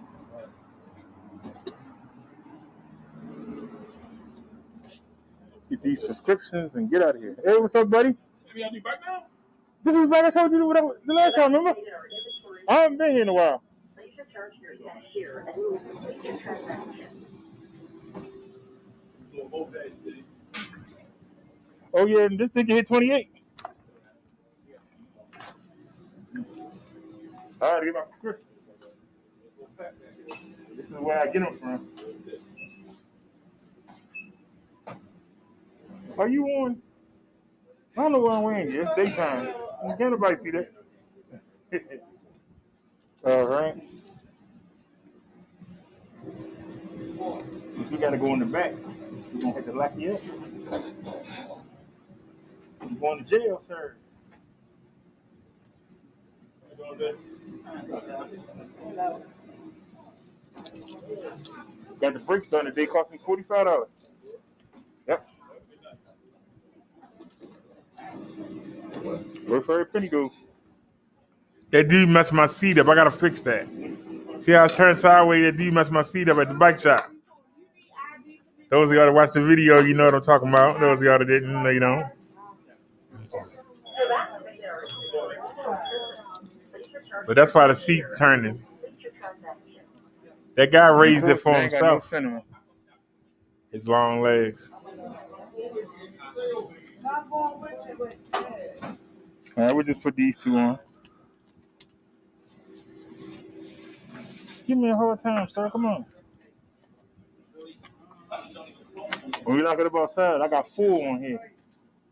Get these prescriptions and get out of here. Hey, what's up, buddy? This is back. I told you the last time, remember? I haven't been here in a while. Oh, yeah, and this thing hit 28. I had to get my prescription. This is where I get them from. Are you on? I don't know what I'm wearing here. It's daytime. Can't nobody see that. All right. If you got to go in the back, you're going to have to lock you up. You're going to jail, sir. Got the brakes done today, cost me $45. Yep. Where for every penny goes. That dude messed my seat up. I gotta fix that. See how I was turned sideways? That dude messed my seat up at the bike shop. Those of y'all that watched the video, you know what I'm talking about. Those of y'all that didn't, you know. But that's why the seat turning. That guy raised it for himself. His long legs. All right, we'll just put these two on. Give me a hard time, sir. Come on. When we lock it up outside, I got 4 on here.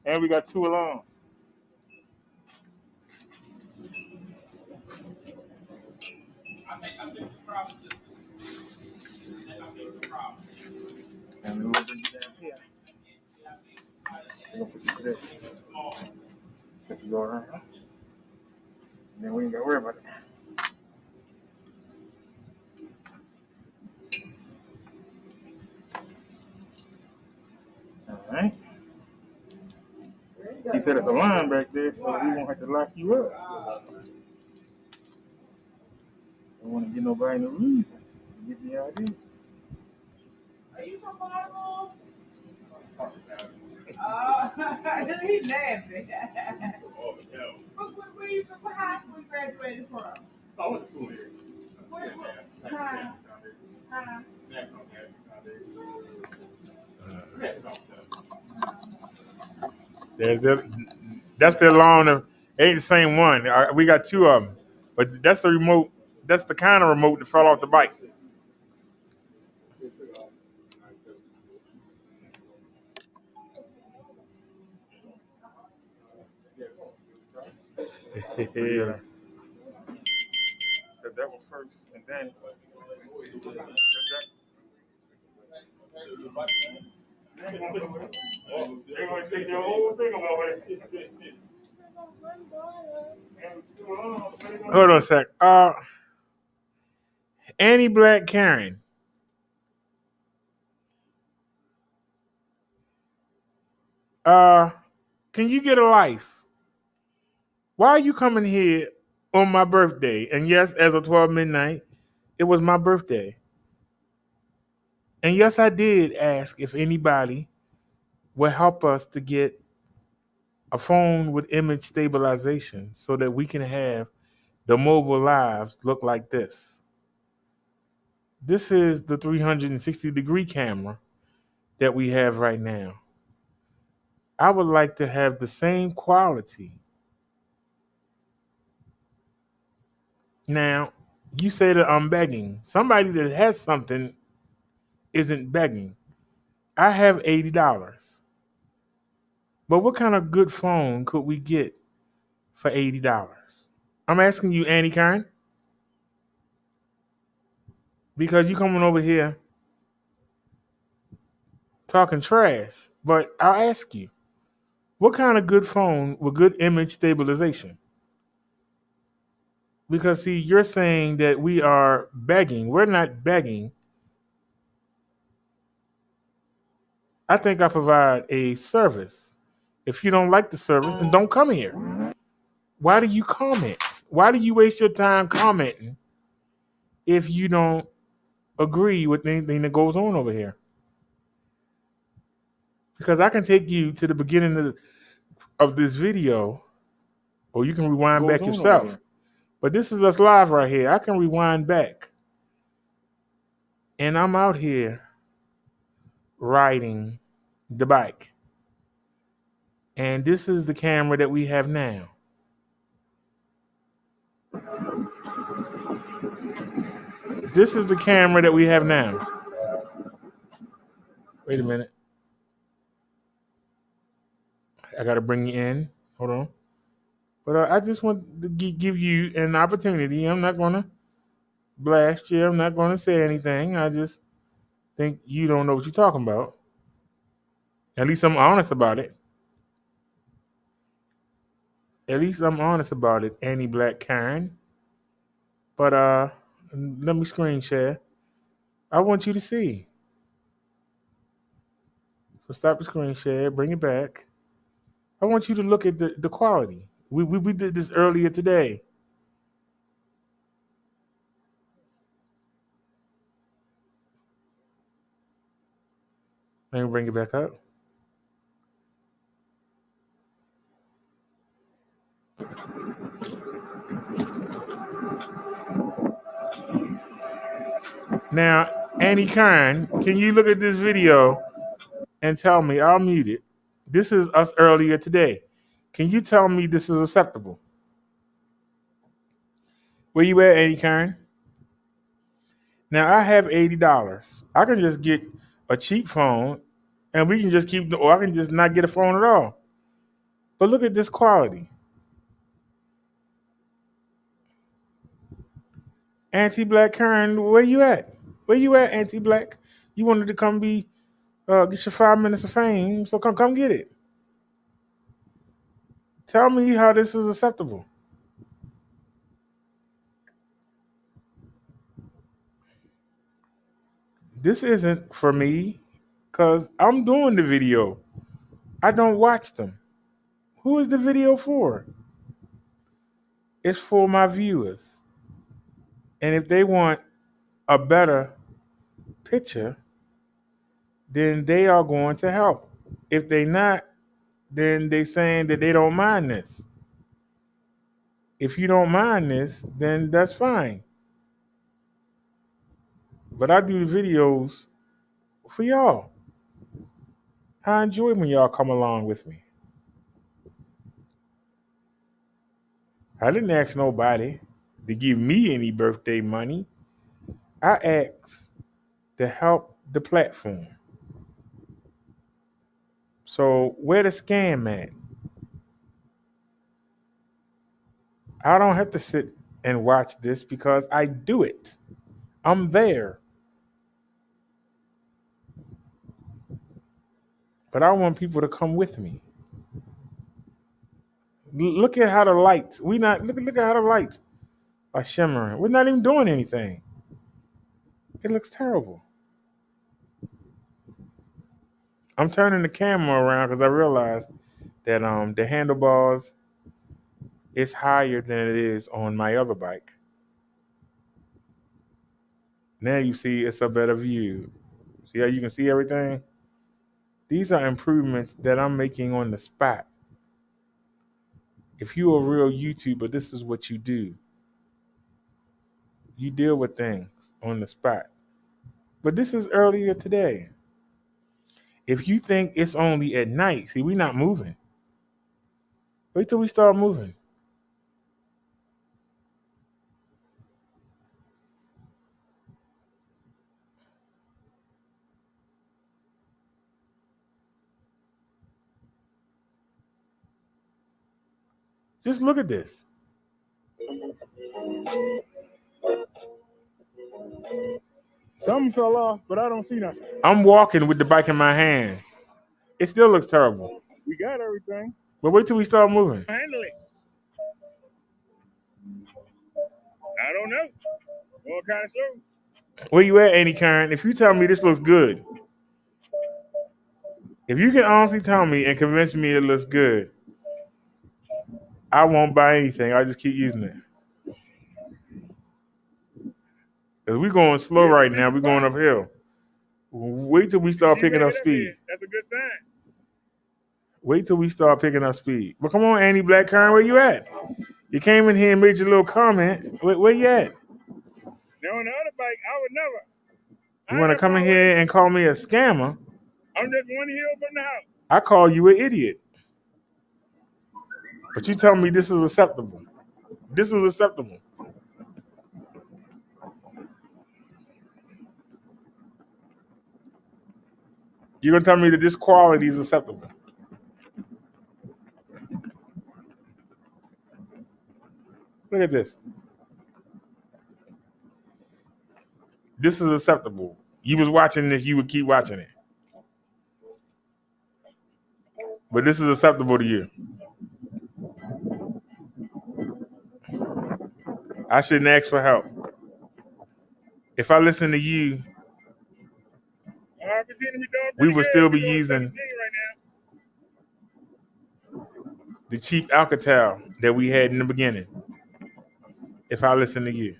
And we got 2 alarms. And we'll bring you down here. We're going to put you to this. Let you go around. And then we ain't got to worry about it. All right. He said it's a line back there, so we won't have to lock you up. Don't want to get nobody no reason. You get the idea? Are you from Baltimore? He's laughing. What high school you graduated from? Oh, I went to school here. There's the, that's the alarm. Ain't the same one. We got two of them, but that's the remote. That's the kind of remote that fell off the bike. Yeah. That was first, and then they're going to take your whole thing away. Hold on a sec. Annie Black Karen. Uh, can you get a life? Why are you coming here on my birthday? And yes, as of 12 midnight, it was my birthday. And yes, I did ask if anybody would help us to get a phone with image stabilization so that we can have the mobile lives look like this. This is the 360-degree camera that we have right now. I would like to have the same quality. Now, you say that I'm begging. Somebody that has something isn't begging. I have $80. But what kind of good phone could we get for $80? I'm asking you, Annie Kern, because you coming over here talking trash. But I'll ask you, what kind of good phone with good image stabilization? Because see, you're saying that we are begging. We're not begging. I think I provide a service. If you don't like the service, then don't come here. Why do you comment? Why do you waste your time commenting if you don't agree with anything that goes on over here? Because I can take you to the beginning of this video, or you can rewind back yourself. But this is us live right here. I can rewind back. And I'm out here riding the bike. And this is the camera that we have now. This is the camera that we have now. Wait a minute. I got to bring you in. Hold on. But I just want to give you an opportunity. I'm not going to blast you. I'm not going to say anything. I just think you don't know what you're talking about. At least I'm honest about it. At least I'm honest about it, Annie Black Karen. But let me screen share. I want you to see. So stop the screen share, bring it back. I want you to look at the quality. We did this earlier today. Let me bring it back up. Now, Annie Kern, can you look at this video and tell me, I'll mute it. This is us earlier today. Can you tell me this is acceptable? Where you at, Annie Kern? Now, I have $80. I can just get a cheap phone and we can just keep, or I can just not get a phone at all. But look at this quality. Anti-Black Karen, where you at? Where you at, Anti-Black? You wanted to come get your 5 minutes of fame, so come get it. Tell me how this is acceptable. This isn't for me, because I'm doing the video. I don't watch them. Who is the video for? It's for my viewers. And if they want a better picture, then they are going to help. If they not, then they saying that they don't mind this. If you don't mind this, then that's fine. But I do the videos for y'all. I enjoy when y'all come along with me. I didn't ask nobody to give me any birthday money. I asked to help the platform. So where the scam at? I don't have to sit and watch this because I do it. I'm there. But I want people to come with me. Look at how the lights. Look at how the lights are shimmering. We're not even doing anything. It looks terrible. I'm turning the camera around because I realized that the handlebars is higher than it is on my other bike. Now you see it's a better view. See how you can see everything? These are improvements that I'm making on the spot. If you're a real YouTuber, this is what you do. You deal with things on the spot. But this is earlier today. If you think it's only at night, see, we're not moving. Wait till we start moving. Just look at this. Something fell off, but I don't see nothing. I'm walking with the bike in my hand. It still looks terrible. We got everything. But wait till we start moving. Handle it. I don't know. Going kind of slow. Where you at, Andy Karen? If you tell me this looks good, if you can honestly tell me and convince me it looks good, I won't buy anything. I'll just keep using it. Because we're going slow right now. We're going uphill. Wait till we start picking up speed. That's a good sign. Wait till we start picking up speed. But come on, Andy Black Karen, where you at? You came in here and made your little comment. Where you at? Now on the other bike, I would never. You want to come in here and call me a scammer? I'm just 1 hill from the house. I call you an idiot. But you tell me this is acceptable. This is acceptable. You're going to tell me that this quality is acceptable. Look at this. This is acceptable. You was watching this, you would keep watching it. But this is acceptable to you. I shouldn't ask for help. If I listen to you, we would still be using the cheap Alcatel that we had in the beginning. If I listen to you.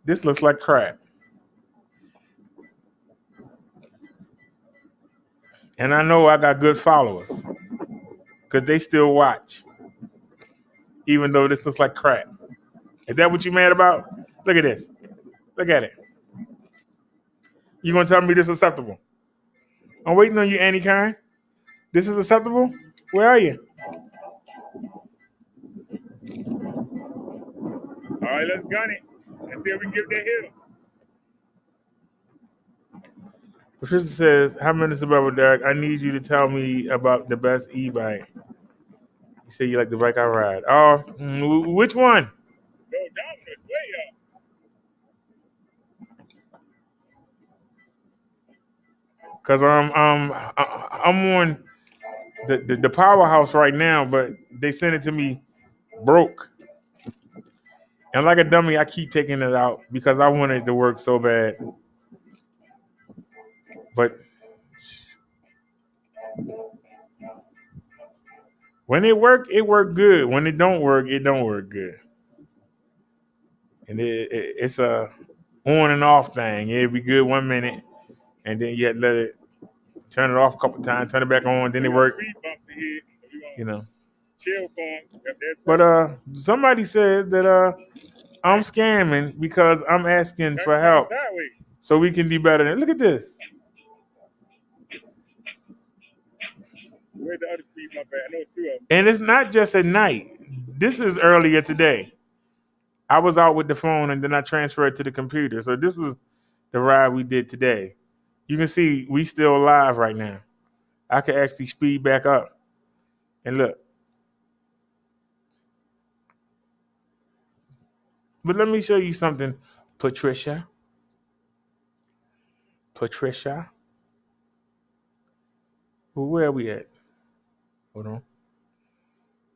This looks like crap. And I know I got good followers because they still watch, even though this looks like crap. Is that what you mad about? Look at this. Look at it. You gonna tell me this is acceptable? I'm waiting on you, Annie Karen. This is acceptable? Where are you? All right, let's gun it. Let's see if we can get that hill. Patricia says, "Hi, Minister Brotha Derrick. I need you to tell me about the best e-bike. You say you like the bike I ride. Oh, which one? Yo, Dominic, way up. Cause I'm on the powerhouse right now, but they sent it to me broke. And like a dummy, I keep taking it out because I want it to work so bad. But when it work good. When it don't work good. And it's a on and off thing. It'd be good 1 minute, and then you have to let it turn it off a couple times, turn it back on, then it work. You know. chill for them. But somebody said that I'm scamming because I'm asking for help Sideways. so we can do better. Look at this. Where's the other speed? My bad. I know it's two of them. And it's not just at night. This is earlier today. I was out with the phone and then I transferred to the computer. So this was the ride we did today. You can see we still live right now. I can actually speed back up and look. But let me show you something, Patricia. Well, where are we at? Hold on.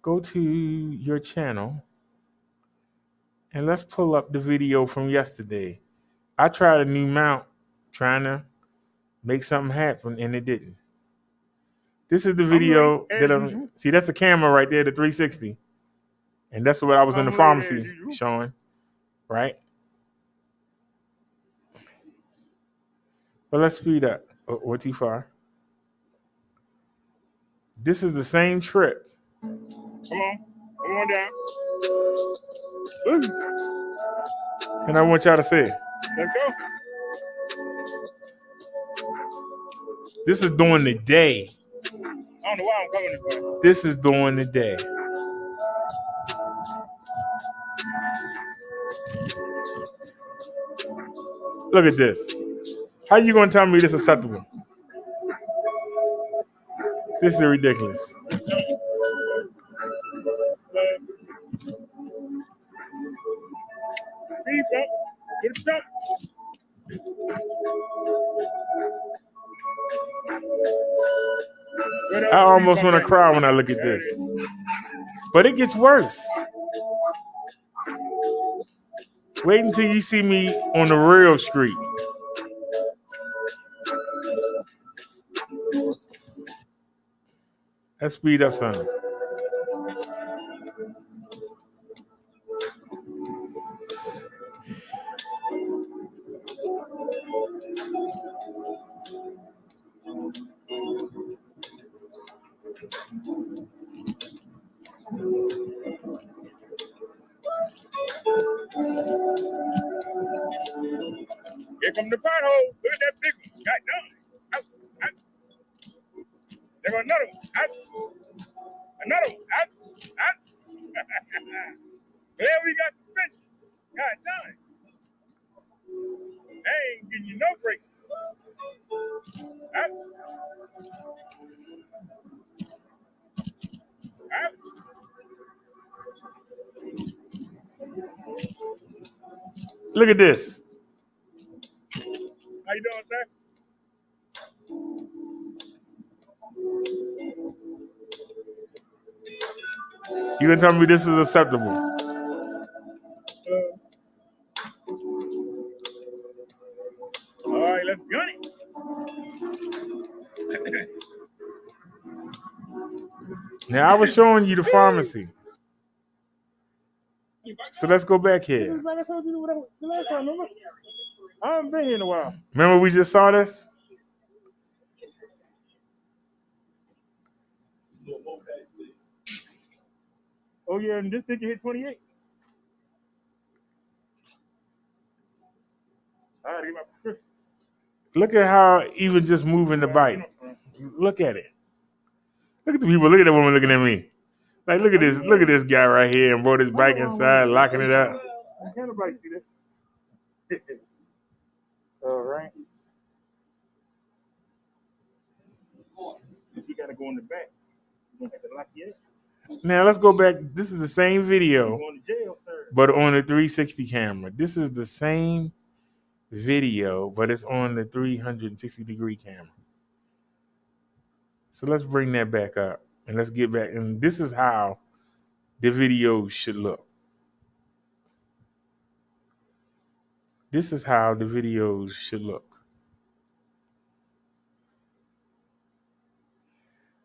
Go to your channel and let's pull up the video from yesterday. I tried a new mount trying to make something happen and it didn't. This is the video that I'm see, that's the camera right there, the 360. And that's what I was in the pharmacy showing, right? But let's speed up. Or too far. This is the same trip. Come on. Come on down. And I want y'all to see it. Let's go. This is during the day. I don't know why I'm coming this way. This is during the day. Look at this. How you gonna tell me this is acceptable? This is ridiculous. Speed bump. Get a stop. I almost want to cry when I look at this. But it gets worse. Wait until you see me on the real street. Let's speed up some. Here come the pothole. Look at that big one. Got done. Out. Out. There goes another one. Out. Another one. Out. Out. There we got suspension. God done. They ain't giving you no brakes. Out. Out. Look at this. How you doing, sir? You gonna tell me this is acceptable? All right, let's gun it. Now I was showing you the pharmacy. So let's go back here. Like I told you the last time, remember? I haven't been here in a while. Remember we just saw this? Oh yeah, and this ticket hit 28. I gotta get my prescription. Look at how even just moving the bike. Look at it. Look at the people. Look at that woman looking at me. Like, look at this. Look at this guy right here and brought his bike inside, locking it up. Can't nobody see this. All right. You gotta go in the back. You gonna have to lock you in. Now let's go back. This is the same video, You're going to jail, sir. but on the 360 camera. This is the same video, but it's on the 360-degree camera. So let's bring that back up and let's get back. And this is how the video should look. This is how the videos should look.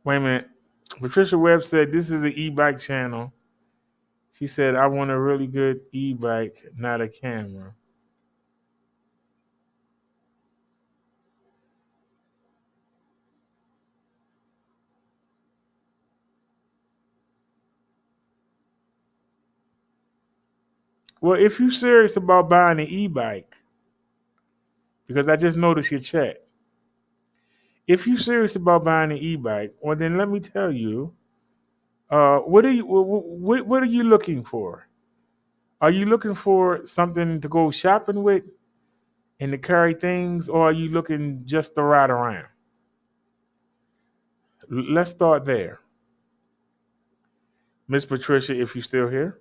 Wait a minute. Patricia Webb said this is an e-bike channel. She said, I want a really good e-bike, not a camera. Well, if you're serious about buying an e-bike, because I just noticed your chat. If you're serious about buying an e-bike, well, then let me tell you, what are you looking for? Are you looking for something to go shopping with and to carry things, or are you looking just to ride around? Let's start there. Miss Patricia, if you're still here,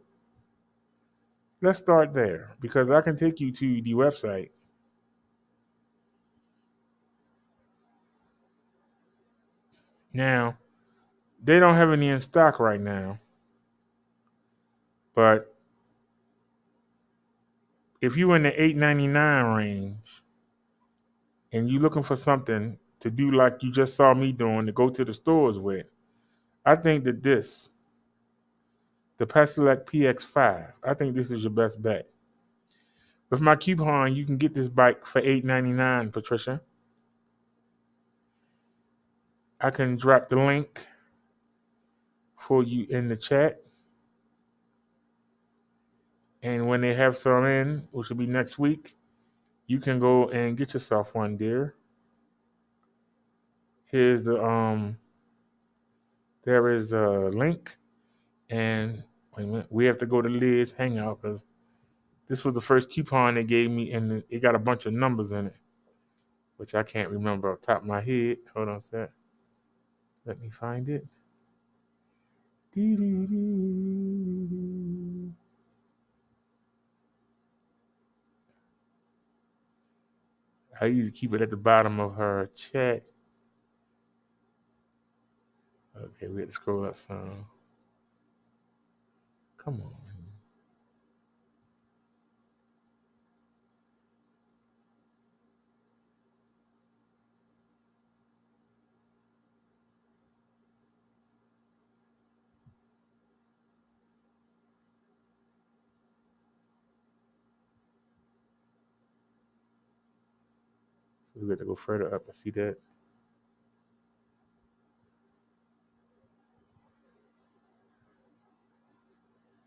let's start there because I can take you to the website. Now, they don't have any in stock right now, but if you're in the $8.99 range and you're looking for something to do like you just saw me doing to go to the stores with, I think that the Pedelec PX5, I think this is your best bet. With my coupon, you can get this bike for $8.99, Patricia. I can drop the link for you in the chat. And when they have some in, which will be next week, you can go and get yourself one, dear. Here's there is a link. And wait a minute, we have to go to Liz Hangout because this was the first coupon they gave me, and it got a bunch of numbers in it, which I can't remember off the top of my head. Hold on a sec. Let me find it. I usually keep it at the bottom of her chat. Okay, we have to scroll up some. Come on. We have to go further up. I see that.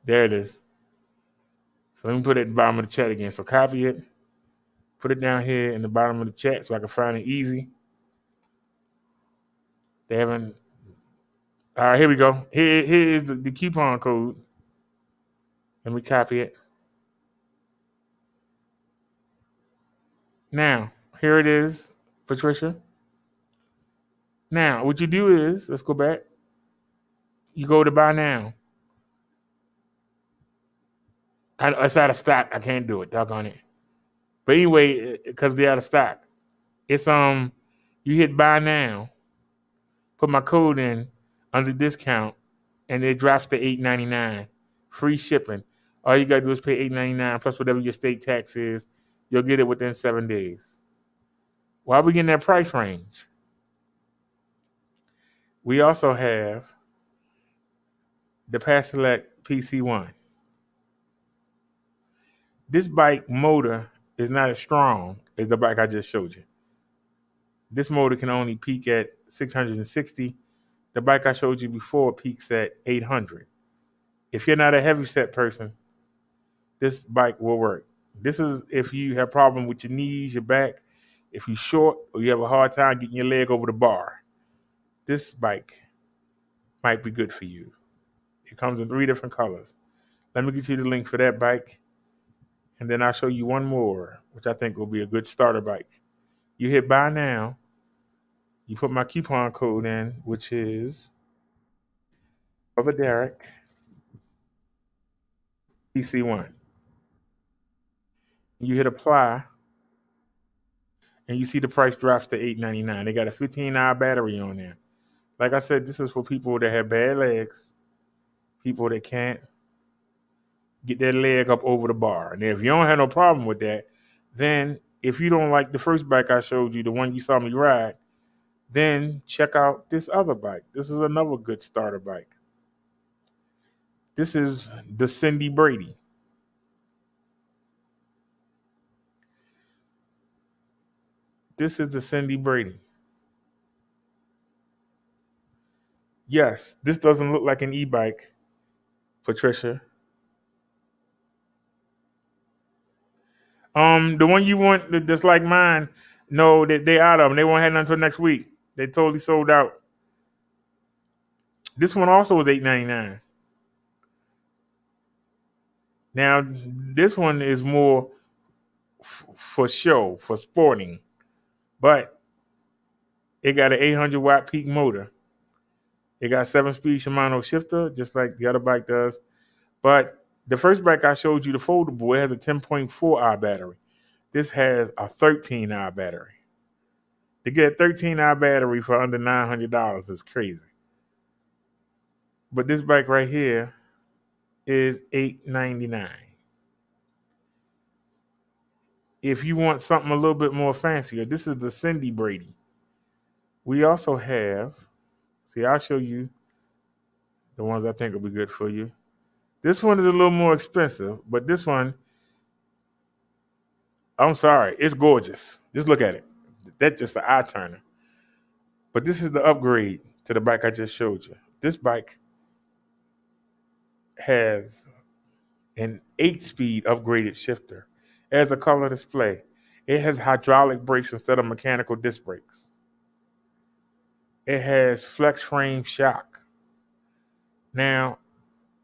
There it is. So let me put it at the bottom of the chat again. So copy it, put it down here in the bottom of the chat so I can find it easy. They haven't. All right, here we go. Here is the coupon code. Let me copy it. Now, here it is, Patricia. Now, what you do is, let's go back. You go to buy now. It's out of stock. I can't do it. Doggone it. But anyway, because they're out of stock, it's you hit buy now, put my code in under discount, and it drops to $8.99, free shipping. All you gotta do is pay $8.99 plus whatever your state tax is. You'll get it within 7 days. Why are we getting that price range? We also have the Pedelec PC1. This bike motor is not as strong as the bike I just showed you. This motor can only peak at 660. The bike I showed you before peaks at 800. If you're not a heavyset person, this bike will work. This is if you have a problem with your knees, your back, if you're short or you have a hard time getting your leg over the bar. This bike might be good for you. It comes in 3 different colors. Let me get you the link for that bike. And then I'll show you one more, which I think will be a good starter bike. You hit buy now. You put my coupon code in, which is Brotha Derrick, PC1. You hit apply, and you see the price drops to $8.99. They got a 15-hour battery on there. Like I said, this is for people that have bad legs, people that can't get their leg up over the bar. And if you don't have no problem with that, then if you don't like the first bike I showed you, the one you saw me ride, then check out this other bike. This is another good starter bike. This is the Cindy Brady. This is the Cindy Brady. Yes, this doesn't look like an e-bike, Patricia. The one you want that's like mine, no, they out of them. They won't have none until next week. They totally sold out. This one also was $8.99. Now this one is more for show, for sporting, but it got an 800-watt peak motor. It got 7-speed Shimano shifter, just like the other bike does. But the first bike I showed you, the foldable, it has a 10.4-hour battery. This has a 13-hour battery. To get a 13-hour battery for under $900 is crazy. But this bike right here is $899. If you want something a little bit more fancier, this is the Cindy Brady. We also have, see, I'll show you the ones I think will be good for you. This one is a little more expensive, but this one, I'm sorry, it's gorgeous. Just look at it. That's just an eye turner. But this is the upgrade to the bike I just showed you. This bike has an 8-speed upgraded shifter. It has a color display. It has hydraulic brakes instead of mechanical disc brakes. It has flex frame shock. Now,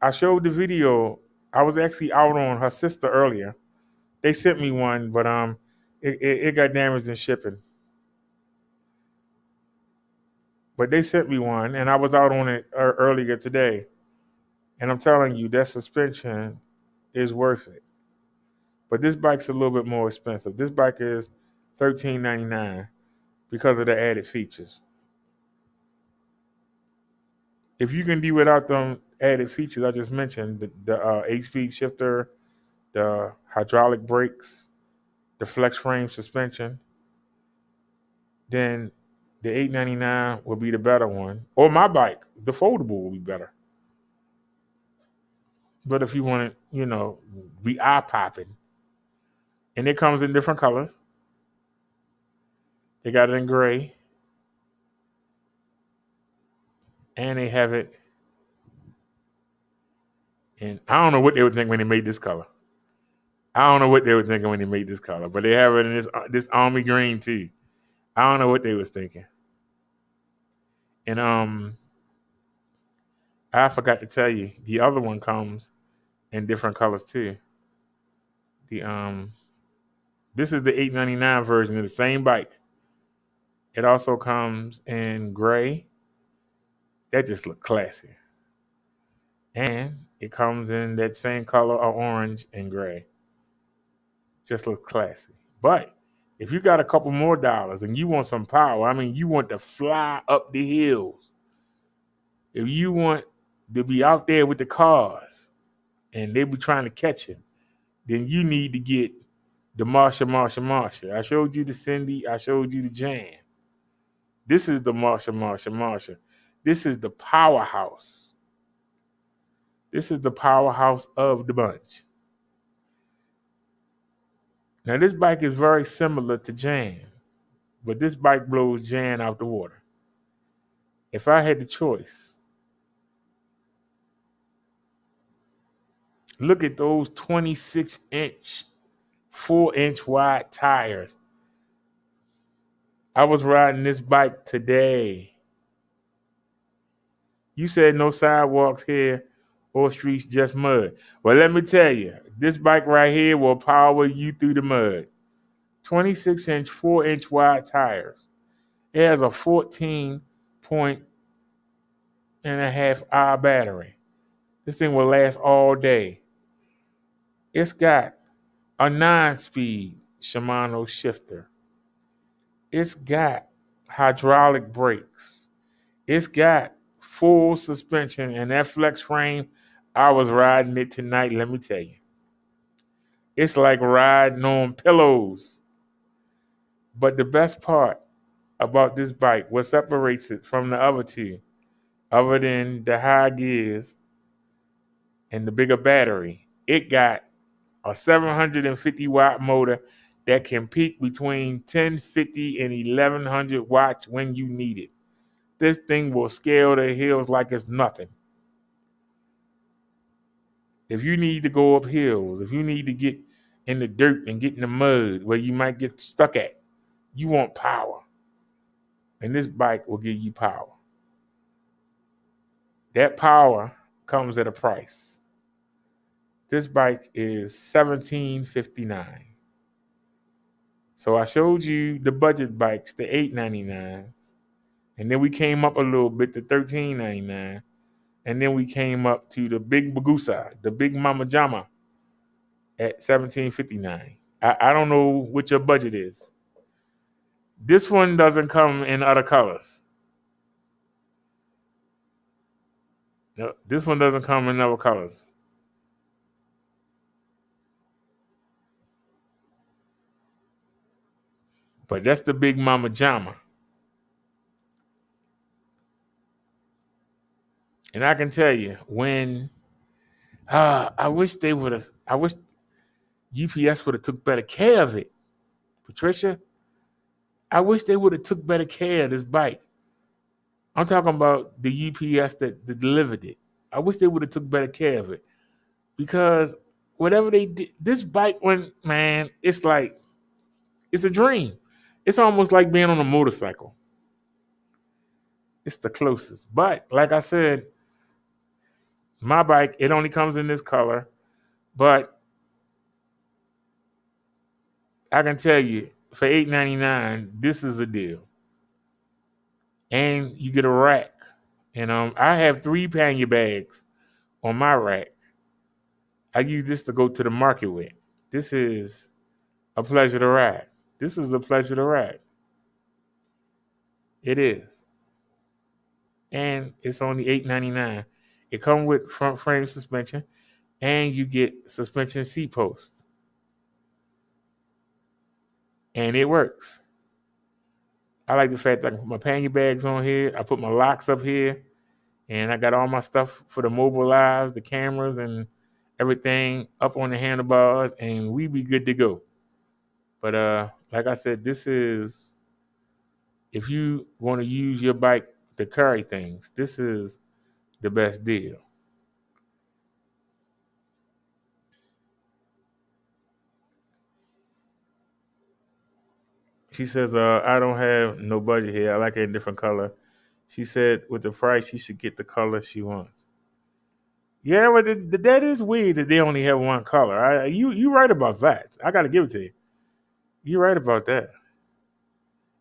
I showed the video. I was actually out on her sister earlier. They sent me one, but it got damaged in shipping. But they sent me one, and I was out on it earlier today. And I'm telling you, that suspension is worth it. But this bike's a little bit more expensive. This bike is $13.99 because of the added features. If you can do without them added features I just mentioned, the 8-speed shifter, the hydraulic brakes, the flex frame suspension, then the $8.99 will be the better one. Or my bike, the foldable, will be better. But if you want to, be eye popping, and it comes in different colors. They got it in gray, and they have it. And I don't know what they would think when they made this color. I don't know what they were thinking when they made this color, but they have it in this army green too. I don't know what they was thinking. And I forgot to tell you, the other one comes in different colors too. This is the $8.99 version of the same bike. It also comes in gray. That just look classy. And it comes in that same color of orange and gray. Just look classy. But if you got a couple more dollars and you want some power, you want to fly up the hills. If you want to be out there with the cars and they be trying to catch you, then you need to get the Marsha. I showed you the Cindy. I showed you the Jan. This is the Marsha. This is the powerhouse. This is the powerhouse of the bunch. Now, this bike is very similar to Jan, but this bike blows Jan out the water. If I had the choice, look at those 26-inch, 4-inch wide tires. I was riding this bike today. You said no sidewalks here or streets, just mud. Well, let me tell you, this bike right here will power you through the mud. 26-inch, 4-inch wide tires. It has a 14.5-hour battery. This thing will last all day. It's got a 9-speed Shimano shifter. It's got hydraulic brakes. It's got full suspension, and that flex frame, I was riding it tonight, let me tell you. It's like riding on pillows. But the best part about this bike, what separates it from the other two, other than the high gears and the bigger battery, it got a 750-watt motor that can peak between 1050 and 1100 watts when you need it. This thing will scale the hills like it's nothing. If you need to go up hills, if you need to get in the dirt and get in the mud where you might get stuck at. You want power. And this bike will give you power. That power comes at a price. This bike is $17.59. So I showed you the budget bikes, the $8.99. And then we came up a little bit to $13.99. And then we came up to the big Bagusa, the big Mama Jama at $17.59. I don't know what your budget is. This one doesn't come in other colors. No, this one doesn't come in other colors. But that's the big Mama Jama. And I can tell you, when I wish UPS would have took better care of it. Patricia, I wish they would have took better care of this bike. I'm talking about the UPS that delivered it. I wish they would have took better care of it. Because whatever they did, this bike went, man, it's a dream. It's almost like being on a motorcycle. It's the closest. But like I said, my bike, it only comes in this color. But I can tell you, for $8.99, this is a deal. And you get a rack. And I have 3 pannier bags on my rack. I use this to go to the market with. This is a pleasure to ride. This is a pleasure to ride. It is. And it's only $8.99. It comes with front frame suspension, and you get suspension seat posts. And it works. I like the fact that I can put my pannier bags on here. I put my locks up here, and I got all my stuff for the mobile lives, the cameras, and everything up on the handlebars, and we be good to go. But like I said, this is, if you want to use your bike to carry things, this is the best deal. She says, I don't have no budget here. I like it in different color. She said with the price, she should get the color she wants. Yeah, but that is weird that they only have one color. You right about that. I got to give it to you. You're right about that.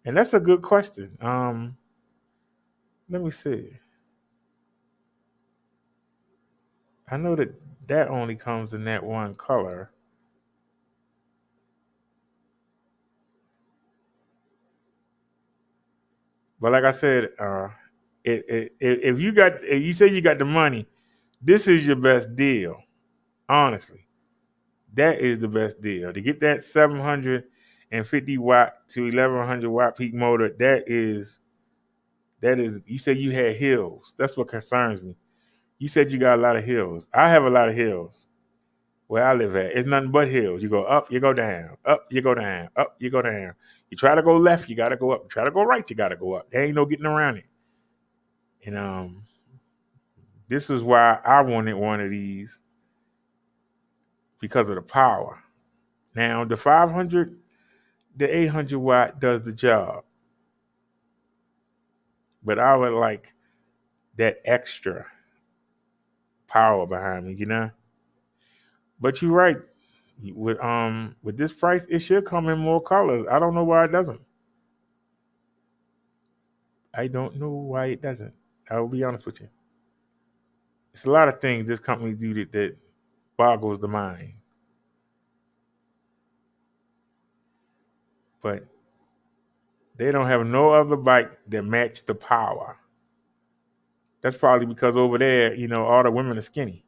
And that's a good question. Let me see. I know that only comes in that one color. But like I said, if you say you got the money, this is your best deal. Honestly, that is the best deal. To get that 750 watt to 1100 watt peak motor, that is. You said you had hills. That's what concerns me. You said you got a lot of hills. I have a lot of hills where I live at. It's nothing but hills. You go up, you go down. Up, you go down. Up, you go down. You try to go left, you got to go up. You try to go right, you got to go up. There ain't no getting around it. And this is why I wanted one of these, because of the power. Now, the 500, the 800 watt does the job. But I would like that extra power behind me, you know? But you're right. With this price, it should come in more colors. I don't know why it doesn't. I don't know why it doesn't. I will be honest with you. It's a lot of things this company do that boggles the mind. But they don't have no other bike that match the power. That's probably because over there, all the women are skinny.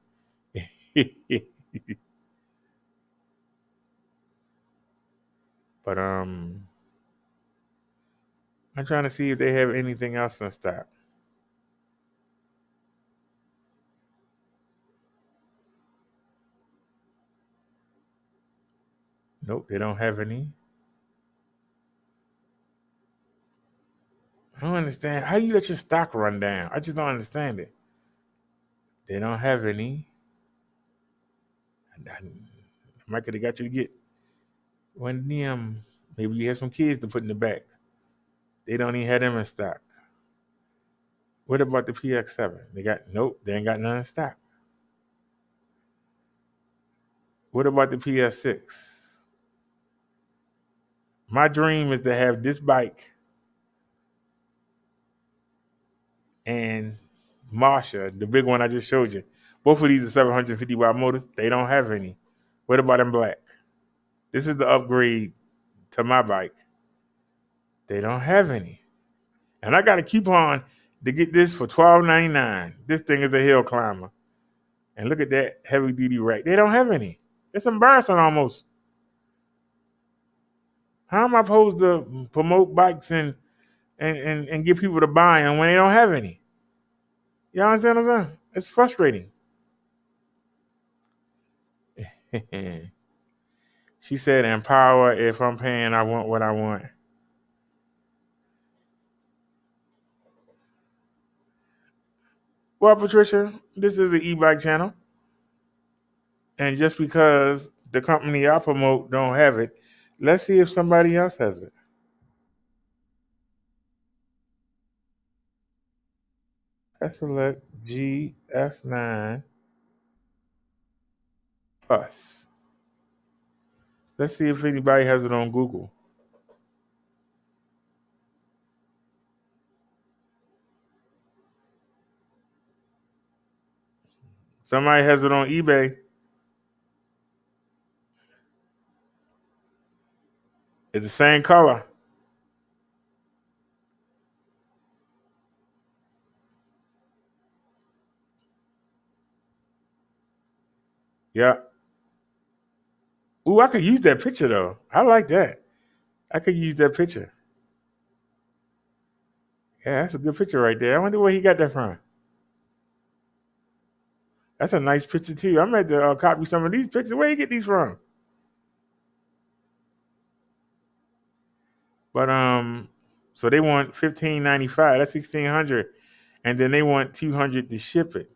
But I'm trying to see if they have anything else in stock. Nope, they don't have any. I don't understand. How you let your stock run down? I just don't understand it. They don't have any. I might could have got you to get One of them, maybe you have some kids to put in the back. They don't even have them in stock. What about the PX7? Nope, they ain't got none in stock. What about the PS6? My dream is to have this bike and Marsha, the big one I just showed you. Both of these are 750 watt motors. They don't have any. What about in black? This is the upgrade to my bike. They don't have any. And I got a coupon to get this for $12.99. This thing is a hill climber. And look at that heavy duty rack. They don't have any. It's embarrassing almost. How am I supposed to promote bikes and get people to buy them when they don't have any? You understand what I'm saying? It's frustrating. She said, "Empower. If I'm paying, I want what I want." Well, Patricia, this is the e-bike channel. And just because the company I promote don't have it, let's see if somebody else has it. Let's select GS9 Plus. Let's see if anybody has it on Google. Somebody has it on eBay. It's the same color. Yeah. Ooh, I could use that picture though. I like that. I could use that picture. Yeah, that's a good picture right there. I wonder where he got that from. That's a nice picture too. I'm at to copy some of these pictures. Where you get these from? But so they want $15.95. That's $1,600, and then they want $200 to ship it.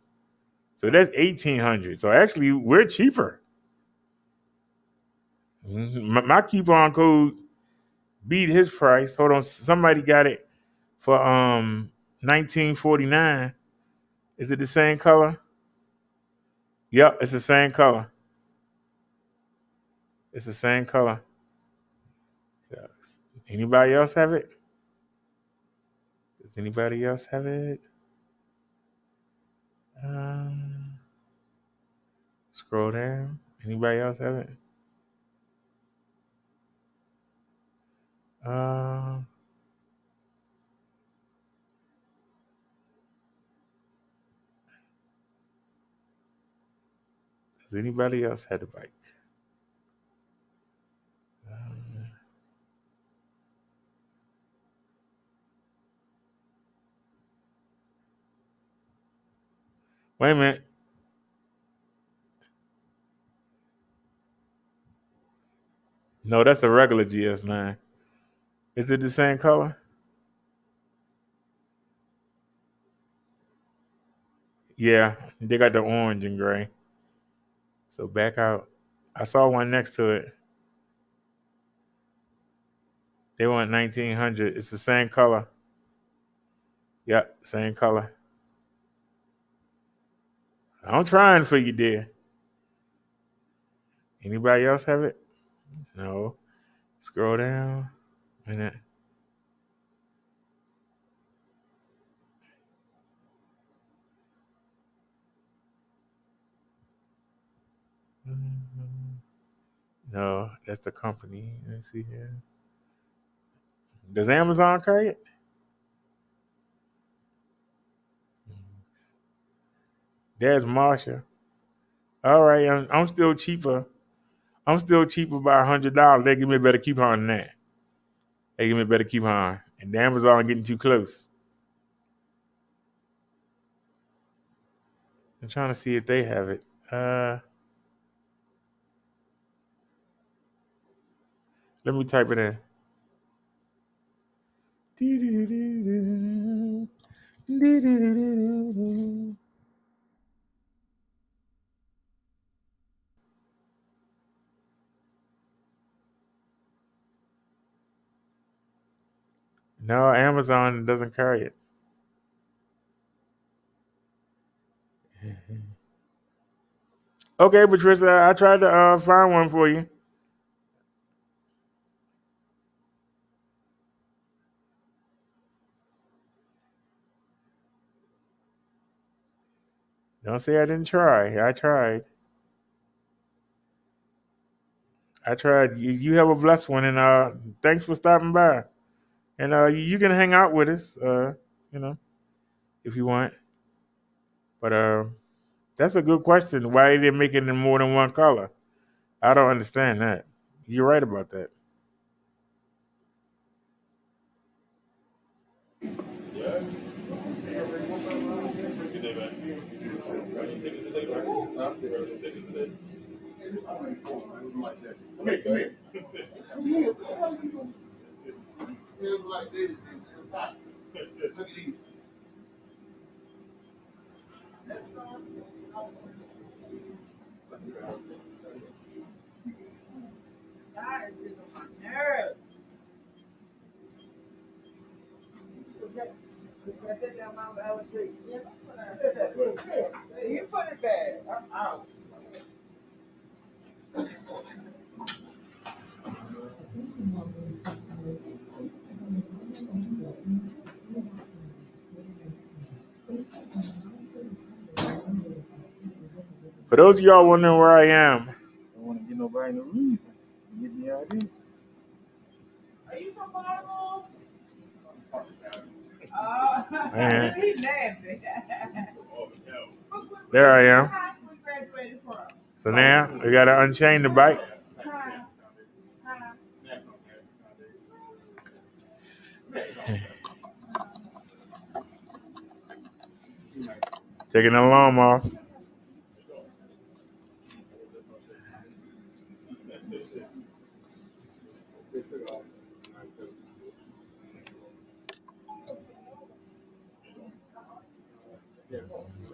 So that's $1,800. So actually, we're cheaper. My coupon code beat his price. Hold on, somebody got it for $19.49. Is it the same color? Yep, it's the same color. It's the same color. Anybody else have it? Does anybody else have it? Scroll down. Anybody else have it? Does anybody else have the bike? Wait a minute. No, that's the regular GS9. Is it the same color? Yeah, they got the orange and gray. So back out. I saw one next to it. They want 1900. It's the same color. Yep, same color. I'm trying for you, dear. Anybody else have it? No. Scroll down. Minute. No, that's the company. Let me see here. Does Amazon carry it? There's Marsha. All right, I'm still cheaper. I'm still cheaper by $100. They give me a better coupon than that. They give me a better coupon. And the Amazon getting too close. I'm trying to see if they have it. Let me type it in. No, Amazon doesn't carry it. Okay, Patricia, I tried to find one for you. Don't say I didn't try. I tried. I tried. You have a blessed one, and thanks for stopping by. And you can hang out with us, you know, if you want. But that's a good question. Why they make it in more than one color? I don't understand that. You're right about that. For those of y'all wondering where I am, I don't want to get nobody no reason. Get the idea. Man. There I am. So now we gotta unchain the bike. Taking the alarm off.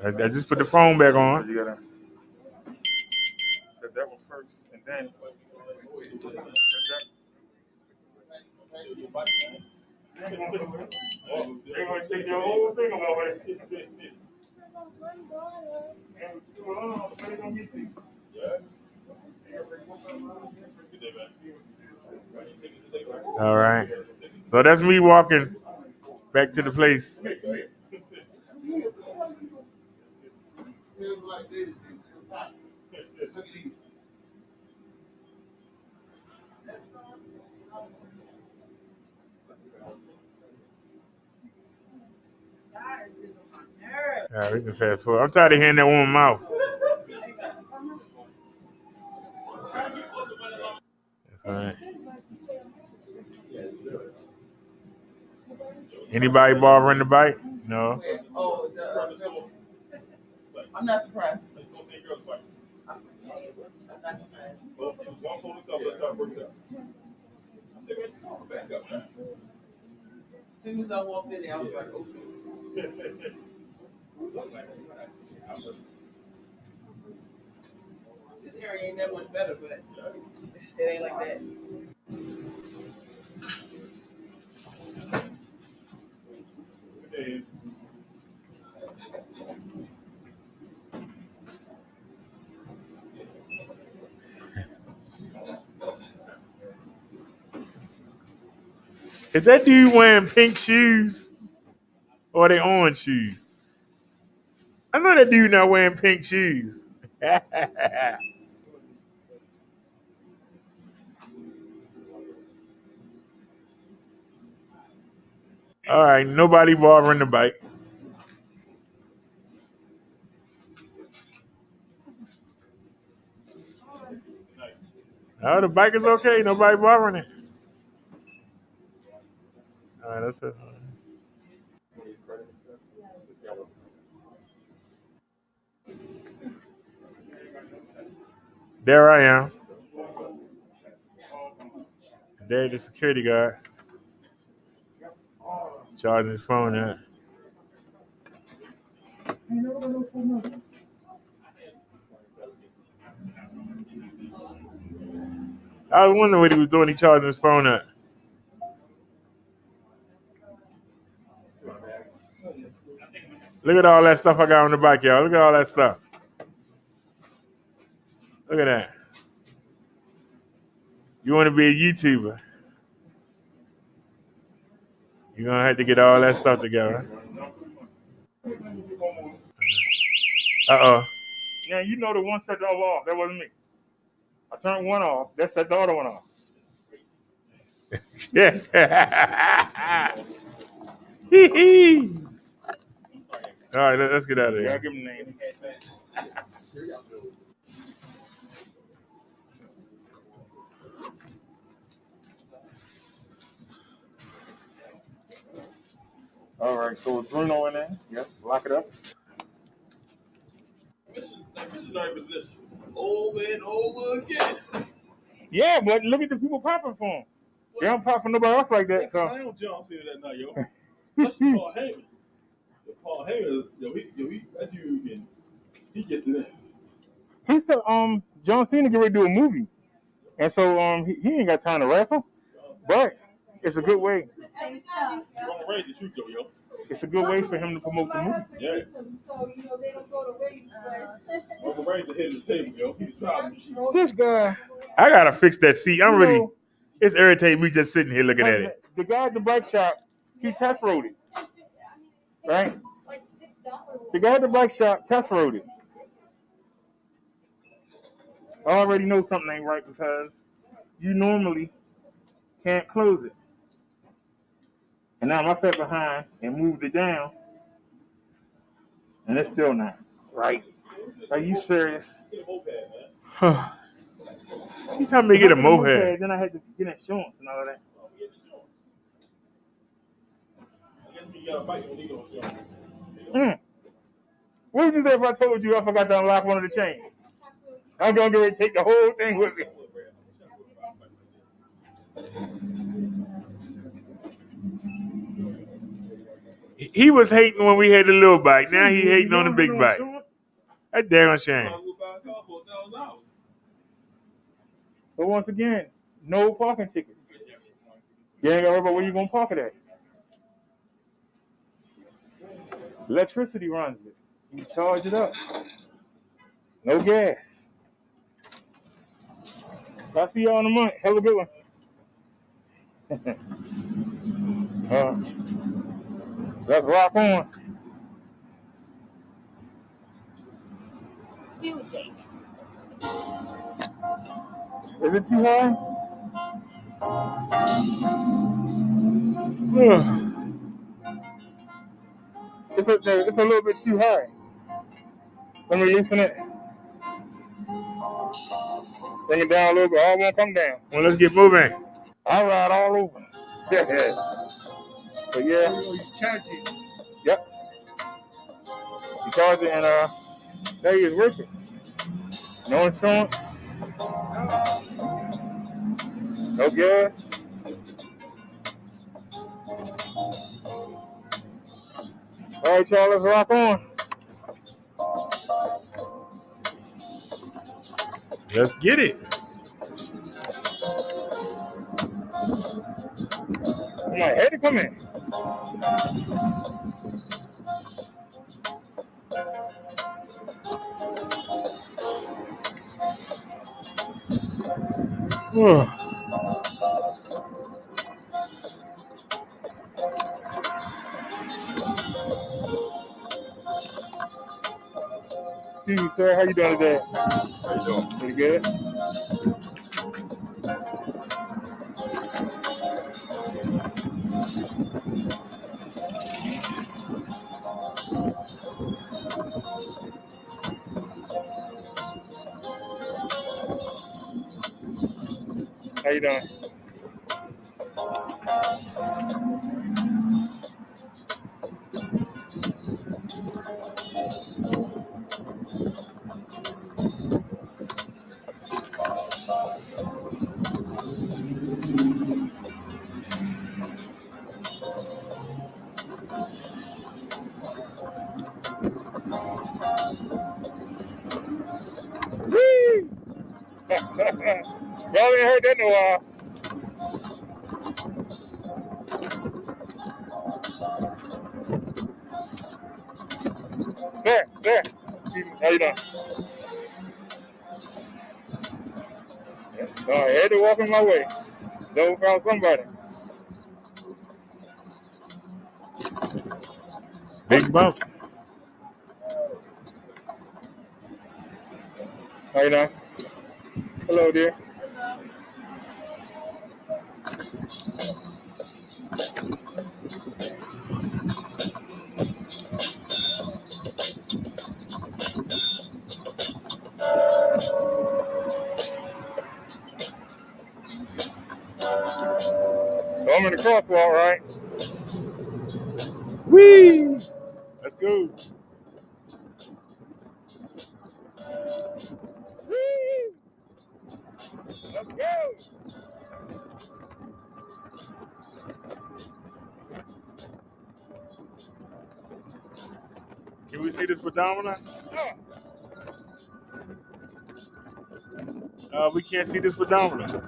I just put the phone back on. You gotta set that one first, and then they're gonna take your whole thing away. All right. So that's me walking back to the place. All right, we can fast forward. I'm tired of hearing that one mouth. That's all right. Anybody bothering the bike? No. I'm not surprised. As soon as I walked in there, I was like, okay. This area ain't that much better, but it ain't like that. Is that dude wearing pink shoes? Or are they orange shoes? I know that dude not wearing pink shoes. All right, nobody bothering the bike. Oh, the bike is okay. Nobody bothering it. All right, that's it. There I am. There's the security guard charging his phone up. I was wondering what he was doing. He charging his phone up. Look at all that stuff I got on the bike, y'all. Look at all that stuff. Look at that. You want to be a YouTuber? You're gonna have to get all that stuff together. Uh-oh. Now you know the one set the other off. That wasn't me. I turned one off. That set the other one off. Yeah. All right, let's get out of Yeah, here. give him the name. All right, so it's Bruno in there. Yes, lock it up. Missionary position. Over and over again. Yeah, but look at the people popping for him. They don't pop for nobody else like that. So. I don't jump see that now, yo. Especially Paul Heyman. Paul Heyman, that dude he gets it in. He said, John Cena get ready to do a movie, and so he ain't got time to wrestle, but it's a good way. It's a good way for him to promote the movie. Yeah. Uncle Ray's the head of the table, yo. He's the This guy. I gotta fix that seat. It's irritating me just sitting here looking at it. The guy at the bike shop, he test rode it, right? The guy at the bike shop test rode it. I already know something ain't right because you normally can't close it. And now I sat behind and moved it down, and it's still not right. Are you serious? He's telling me to get a moped. Then I had to get insurance and all that. What would you say if I told you I forgot to unlock one of the chains? I'm going to take the whole thing with me. He was hating when we had the little bike. Now he hating on the big bike. That damn shame. But once again, no parking tickets. You ain't got to worry about where you're going to park it at. Electricity runs it. You charge it up. No gas. So I see y'all in a month. Have a good one. Let's rock on. Music. Is it too high? It's a little bit too high. Let me loosen it. Bring it down a little bit. All won't come down. Well, let's get moving. I ride all over. So yeah. You charge it. Yep. You charge it and there you worth it. No insurance. No gas. All right, y'all, let's rock on. Let's get it. Come on, had to come in. Excuse me, sir. How you doing today? How you doing? Pretty good. How you doing? Woo! Y'all ain't heard that in a while. there. How you doing? I had to walk in my way. Go found somebody. Big bump. How you doing? Hello, dear. So I'm in the crosswalk, right? Whee! Let's go. Let's go. Can we see this pedometer? We can't see this pedometer.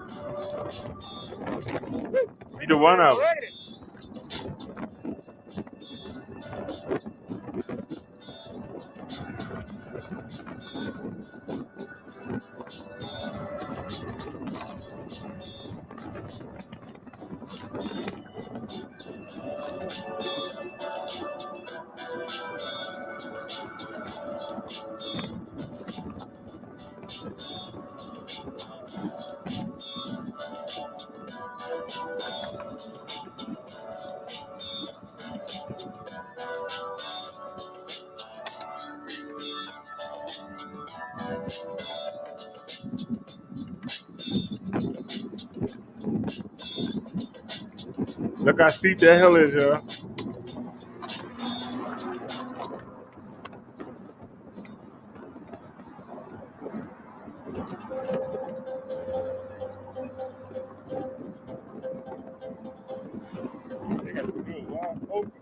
Either one of them. Look how steep that hill is, y'all. They got the good wide open.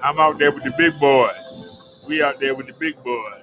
I'm out there with the big boys. We out there with the big boys.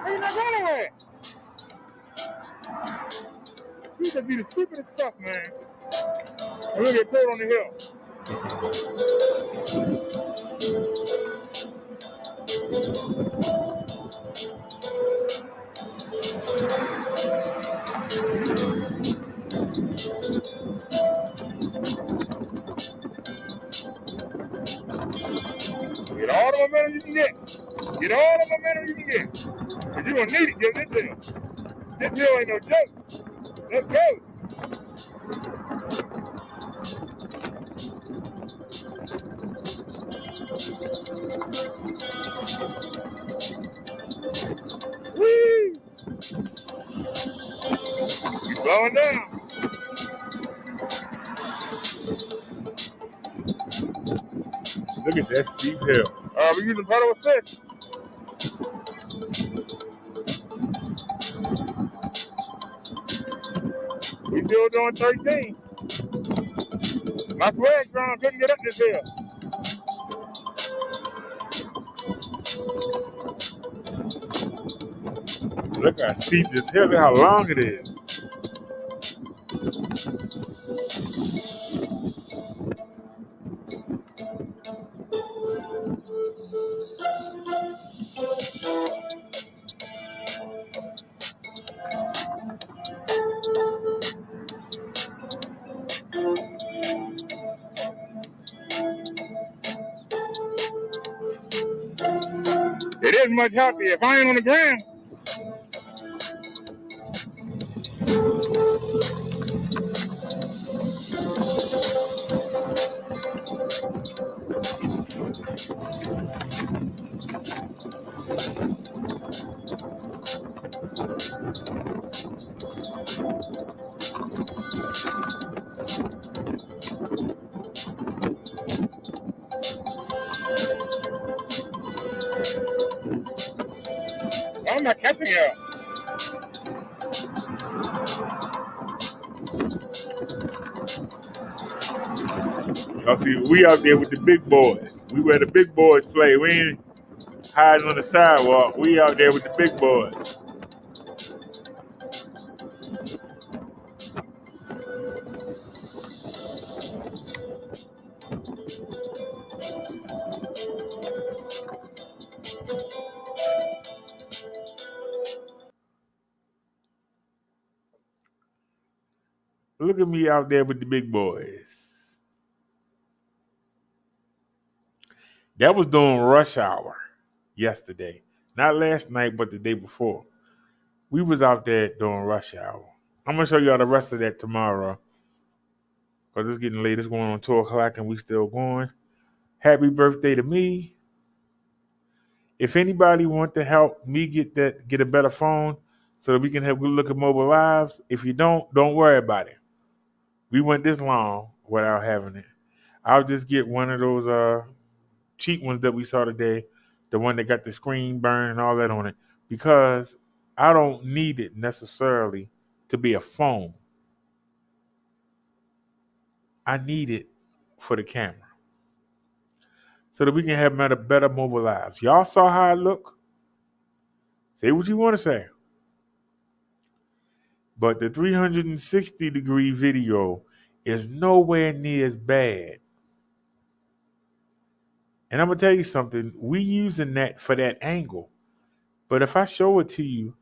Where you not going anywhere? You just be the stupidest stuff, man. And we'll get pulled on the hill. Get all the momentum you can get. Get all the momentum you can get. Because you're going to need it, get this hill. This hill ain't no joke. Let's go. Woo! You're blowing down. Look at that steep hill. We're using pedal assist. We still doing 13. My swag strong couldn't get up this hill. Look how steep this hill. Look how long it is. It is much healthier. If I ain't on the ground, I'm not catching y'all. Y'all see, we out there with the big boys. We where the big boys play. We ain't hiding on the sidewalk. We out there with the big boys. Look at me out there with the big boys. That was during rush hour yesterday. Not last night, but the day before. We was out there during rush hour. I'm going to show y'all the rest of that tomorrow. Because it's getting late. It's going on 2 o'clock and we still going. Happy birthday to me. If anybody want to help me get a better phone so that we can have a good look at mobile lives, if you don't worry about it. We went this long without having it. I'll just get one of those cheap ones that we saw today, the one that got the screen burn and all that on it, because I don't need it necessarily to be a phone. I need it for the camera so that we can have better mobile lives. Y'all saw how I look? Say what you want to say. But the 360-degree video is nowhere near as bad. And I'm going to tell you something. We using that for that angle. But if I show it to you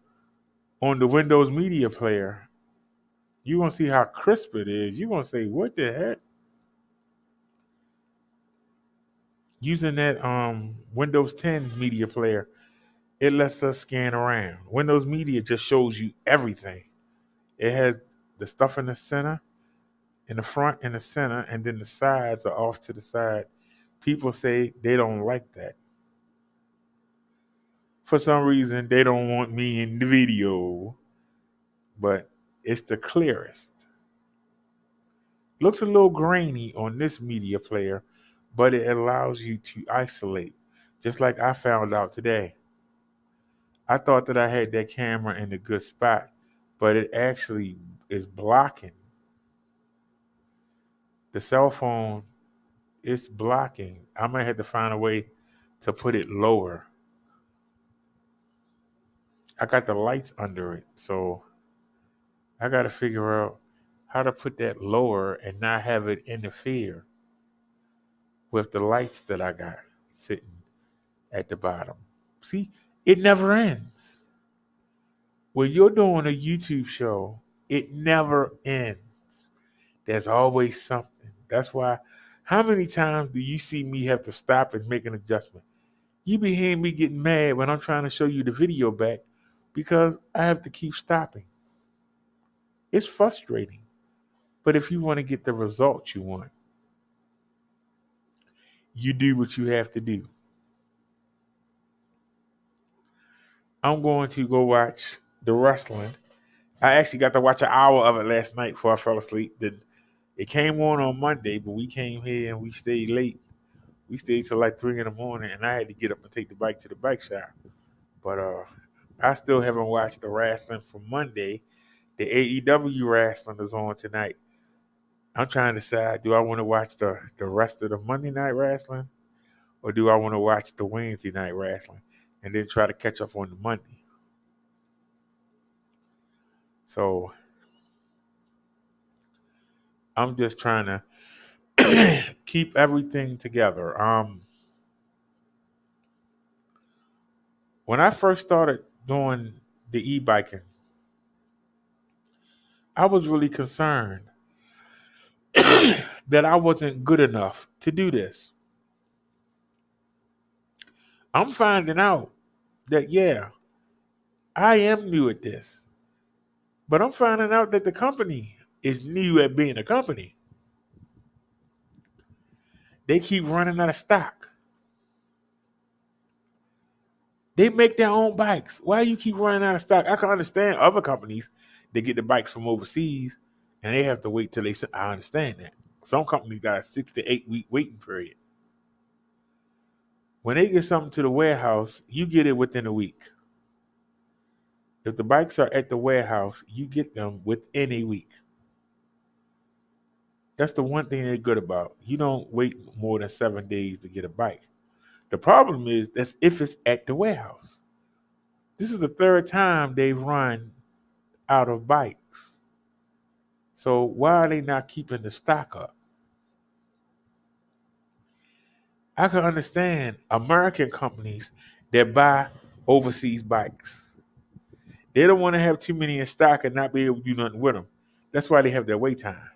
on the Windows Media Player, you're going to see how crisp it is. You're going to say, what the heck? Using that Windows 10 Media Player, it lets us scan around. Windows Media just shows you everything. It has the stuff in the center, in the front, in the center, and then the sides are off to the side. People say they don't like that. For some reason, they don't want me in the video, but it's the clearest. Looks a little grainy on this media player, but it allows you to isolate, just like I found out today. I thought that I had that camera in a good spot, but it actually is blocking. The cell phone is blocking. I might have to find a way to put it lower. I got the lights under it, so I got to figure out how to put that lower and not have it interfere with the lights that I got sitting at the bottom. See, it never ends. When you're doing a YouTube show, it never ends. There's always something. That's why, how many times do you see me have to stop and make an adjustment? You be hearing me getting mad when I'm trying to show you the video back because I have to keep stopping. It's frustrating. But if you want to get the results you want, you do what you have to do. I'm going to go watch the wrestling. I actually got to watch an hour of it last night before I fell asleep. It came on Monday, but we came here and we stayed late. We stayed till like 3 in the morning, and I had to get up and take the bike to the bike shop. But I still haven't watched the wrestling from Monday. The AEW wrestling is on tonight. I'm trying to decide, do I want to watch the rest of the Monday night wrestling, or do I want to watch the Wednesday night wrestling and then try to catch up on the Monday? So I'm just trying to keep everything together. When I first started doing the e-biking, I was really concerned that I wasn't good enough to do this. I'm finding out that, yeah, I am new at this, but I'm finding out that the company is new at being a company. They keep running out of stock. They make their own bikes. Why you keep running out of stock? I can understand other companies, they get the bikes from overseas and they have to wait till I understand that. Some companies got a 6 to 8 week waiting period. When they get something to the warehouse, you get it within a week. If the bikes are at the warehouse, you get them within a week. That's the one thing they're good about. You don't wait more than 7 days to get a bike. The problem is that's if it's at the warehouse. This is the third time they've run out of bikes. So why are they not keeping the stock up? I can understand American companies that buy overseas bikes. They don't want to have too many in stock and not be able to do nothing with them. That's why they have their wait time.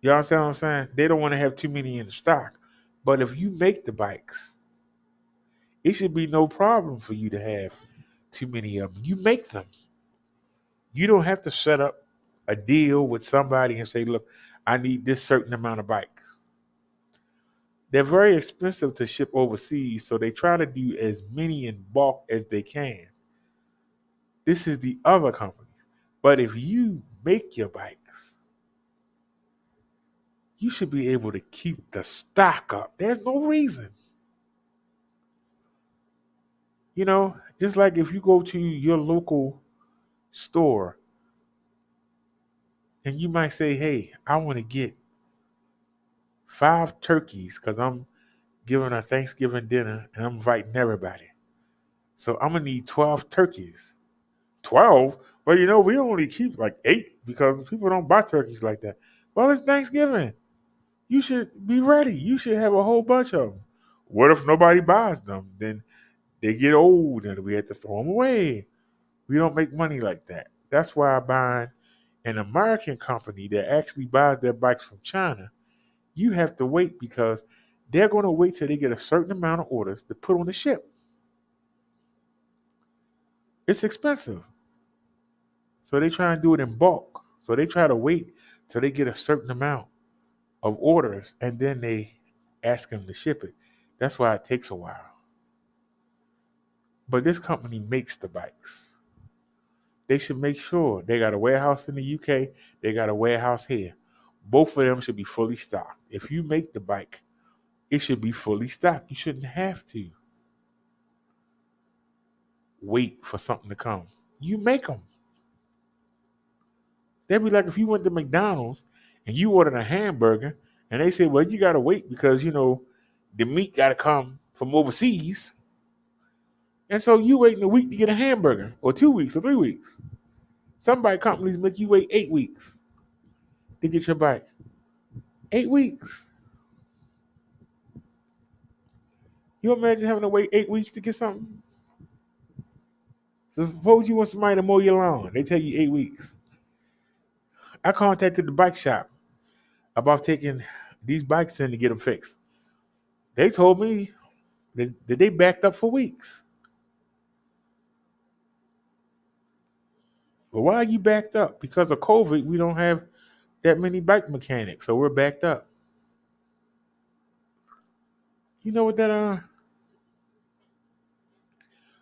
You understand what I'm saying? They don't want to have too many in stock. But if you make the bikes, it should be no problem for you to have too many of them. You make them. You don't have to set up a deal with somebody and say, look, I need this certain amount of bikes. They're very expensive to ship overseas, so they try to do as many in bulk as they can. This is the other company. But if you make your bikes, you should be able to keep the stock up. There's no reason. You know, just like if you go to your local store and you might say, hey, I want to get 5 turkeys because I'm giving a Thanksgiving dinner and I'm inviting everybody. So I'm going to need 12 turkeys. 12? Well, you know, we only keep like 8 because people don't buy turkeys like that. Well, it's Thanksgiving. You should be ready. You should have a whole bunch of them. What if nobody buys them? Then they get old and we have to throw them away. We don't make money like that. That's why I buy an American company that actually buys their bikes from China. You have to wait because they're going to wait till they get a certain amount of orders to put on the ship. It's expensive. So they try and do it in bulk. So they try to wait till they get a certain amount of orders and then they ask them to ship it. That's why it takes a while. But this company makes the bikes. They should make sure they got a warehouse in the UK, they got a warehouse here. Both of them should be fully stocked. If you make the bike, it should be fully stocked. You shouldn't have to wait for something to come. You make them. They'd be like if you went to McDonald's and you ordered a hamburger and they said, well, you got to wait because, you know, the meat got to come from overseas. And so you waiting a week to get a hamburger or 2 weeks or 3 weeks. Some bike companies make you wait 8 weeks to get your bike. 8 weeks. You imagine having to wait 8 weeks to get something? So suppose you want somebody to mow your lawn. They tell you 8 weeks. I contacted the bike shop about taking these bikes in to get them fixed. They told me that they backed up for weeks. But why are you backed up? Because of COVID, we don't have that many bike mechanics, so we're backed up. You know what that